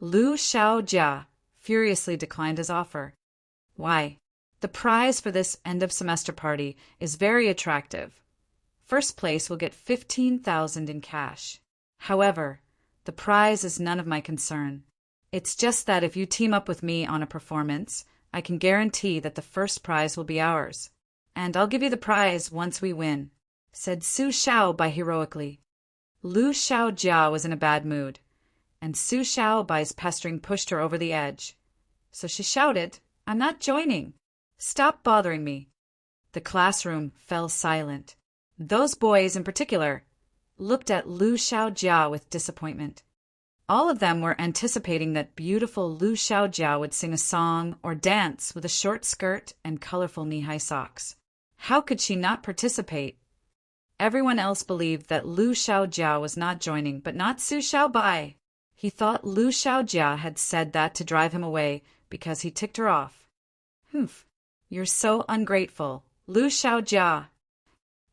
Lu Xiaojia furiously declined his offer. "Why? The prize for this end-of-semester party is very attractive. First place will get 15,000 in cash. However, the prize is none of my concern. It's just that if you team up with me on a performance, I can guarantee that the first prize will be ours. And I'll give you the prize once we win," said Su Xiaobai heroically. Lu Xiaojia was in a bad mood, and Su Xiaobai's pestering pushed her over the edge. So she shouted, "I'm not joining. Stop bothering me." The classroom fell silent. Those boys in particular looked at Lu Xiaojia with disappointment. All of them were anticipating that beautiful Lu Xiaojia would sing a song or dance with a short skirt and colorful knee-high socks. How could she not participate? Everyone else believed that Lu Xiaojia was not joining, but not Su Xiaobai. He thought Lu Xiaojia had said that to drive him away because he ticked her off. "Humph, you're so ungrateful, Lu Xiaojia."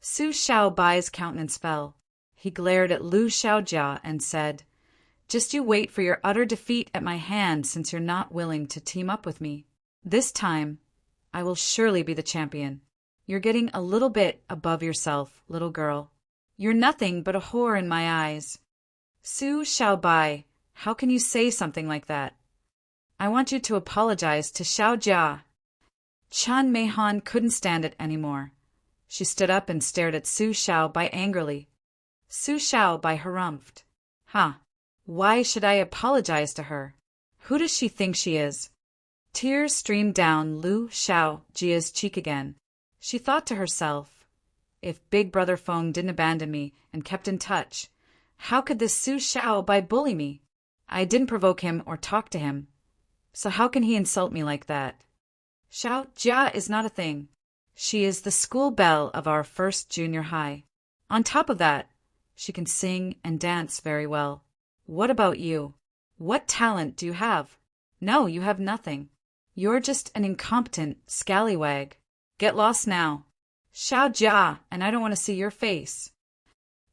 Su Xiaobai's countenance fell. He glared at Lu Xiaojia and said, "Just you wait for your utter defeat at my hand since you're not willing to team up with me. This time, I will surely be the champion. You're getting a little bit above yourself, little girl. You're nothing but a whore in my eyes." "Su Xiaobai, how can you say something like that? I want you to apologize to Xiaojia." Chen Meihan couldn't stand it anymore. She stood up and stared at Su Xiaobai angrily. Su Xiaobai harumphed. Why should I apologize to her? Who does she think she is?" Tears streamed down Lu Xiaojia's cheek again. She thought to herself, if Big Brother Feng didn't abandon me and kept in touch, how could this Su Xiaobai bully me? I didn't provoke him or talk to him, so how can he insult me like that? Xiaojia is not a thing. She is the school belle of our first junior high. On top of that, she can sing and dance very well. What about you? What talent do you have? No, you have nothing. You're just an incompetent scallywag. Get lost now. Xiaojia, and I don't want to see your face.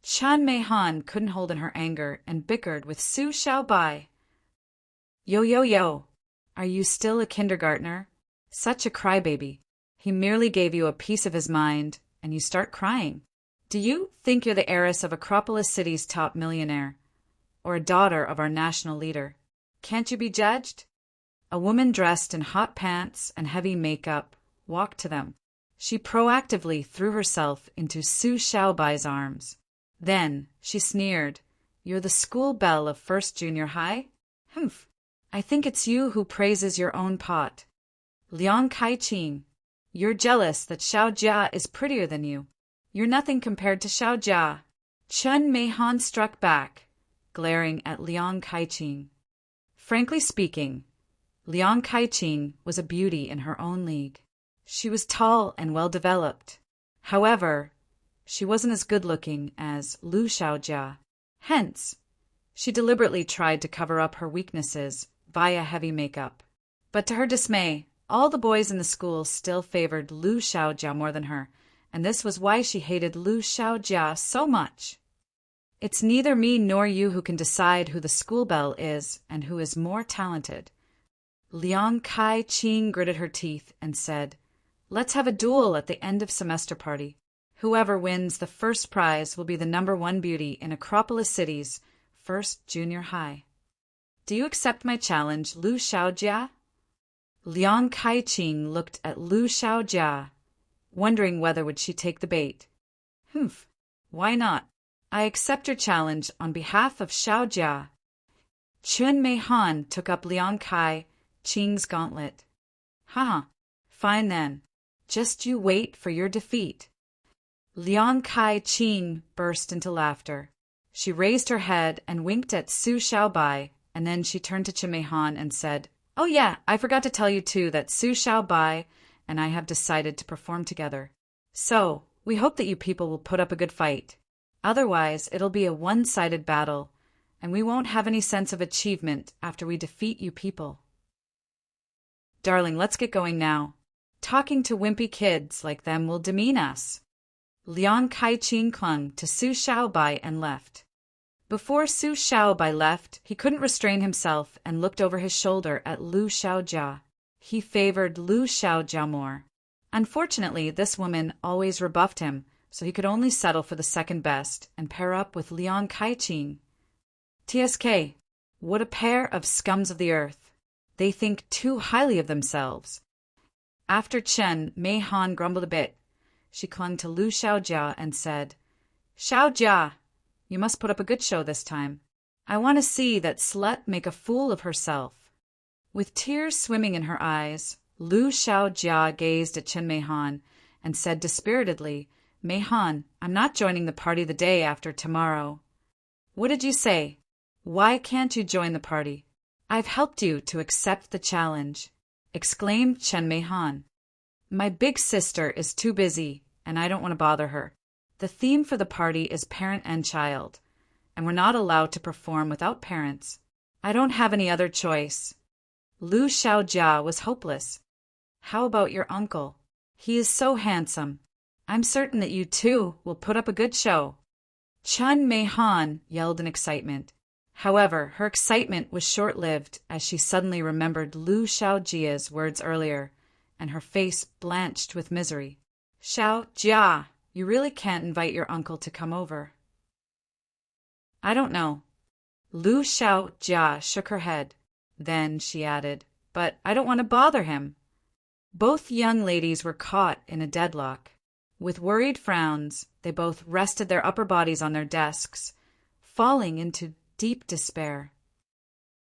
Chen Meihan couldn't hold in her anger and bickered with Su Xiaobai. Yo, are you still a kindergartner? Such a crybaby. He merely gave you a piece of his mind, and you start crying. Do you think you're the heiress of Acropolis City's top millionaire, or a daughter of our national leader? Can't you be judged? A woman dressed in hot pants and heavy makeup walked to them. She proactively threw herself into Su Xiaobai's arms. Then she sneered, "You're the school belle of First Junior High? Humph! I think it's you who praises your own pot. Liang Kai-ching, you're jealous that Xiao Jia is prettier than you. You're nothing compared to Xiao Jia." Chen Meihan struck back, glaring at Liang Kai-ching. Frankly speaking, Liang Kai-ching was a beauty in her own league. She was tall and well-developed. However, she wasn't as good-looking as Lu Xiaojia. Hence, she deliberately tried to cover up her weaknesses via heavy makeup. But to her dismay, all the boys in the school still favored Lu Xiaojia more than her, and this was why she hated Lu Xiaojia so much. It's neither me nor you who can decide who the school belle is and who is more talented. Liang Kai-ching gritted her teeth and said, "Let's have a duel at the end of semester party. Whoever wins the first prize will be the #1 beauty in Acropolis City's First Junior High. Do you accept my challenge, Lu Xiaojia?" Liang Kai-ching looked at Lu Xiaojia, wondering whether would she take the bait. "Humph, why not? I accept your challenge on behalf of Xiaojia." Chen Meihan took up Liang Kai-ching's gauntlet. "Ha! Fine then. Just you wait for your defeat." Liang Kai-ching burst into laughter. She raised her head and winked at Su Xiaobai, and then she turned to Chen Meihan and said, "Oh yeah, I forgot to tell you too that Su Xiaobai and I have decided to perform together. So, we hope that you people will put up a good fight. Otherwise, it'll be a one-sided battle, and we won't have any sense of achievement after we defeat you people. Darling, let's get going now. Talking to wimpy kids like them will demean us." Liang Kai-ching clung to Su Xiaobai and left. Before Su Xiaobai left, he couldn't restrain himself and looked over his shoulder at Lu Xiaojia. He favored Lu Xiaojia more. Unfortunately, this woman always rebuffed him, so he could only settle for the second best and pair up with Liang Kai-ching. TSK, what a pair of scums of the earth. They think too highly of themselves. After Chen Meihan grumbled a bit, she clung to Lu Xiaojia and said, "Xiaojia, you must put up a good show this time. I want to see that slut make a fool of herself." With tears swimming in her eyes, Lu Xiaojia gazed at Chen Meihan and said dispiritedly, "Meihan, I'm not joining the party the day after tomorrow." "What did you say? Why can't you join the party? I've helped you to accept the challenge," exclaimed Chen Meihan. "My big sister is too busy, and I don't want to bother her. The theme for the party is parent and child, and we're not allowed to perform without parents. I don't have any other choice." Lu Xiaojia was hopeless. "How about your uncle? He is so handsome. I'm certain that you two will put up a good show." Chen Meihan yelled in excitement. However, her excitement was short-lived as she suddenly remembered Lu Xiaojia's words earlier, and her face blanched with misery. "Xiaojia, you really can't invite your uncle to come over." "I don't know." Lu Xiaojia shook her head. Then she added, "But I don't want to bother him." Both young ladies were caught in a deadlock. With worried frowns, they both rested their upper bodies on their desks, falling into deep despair.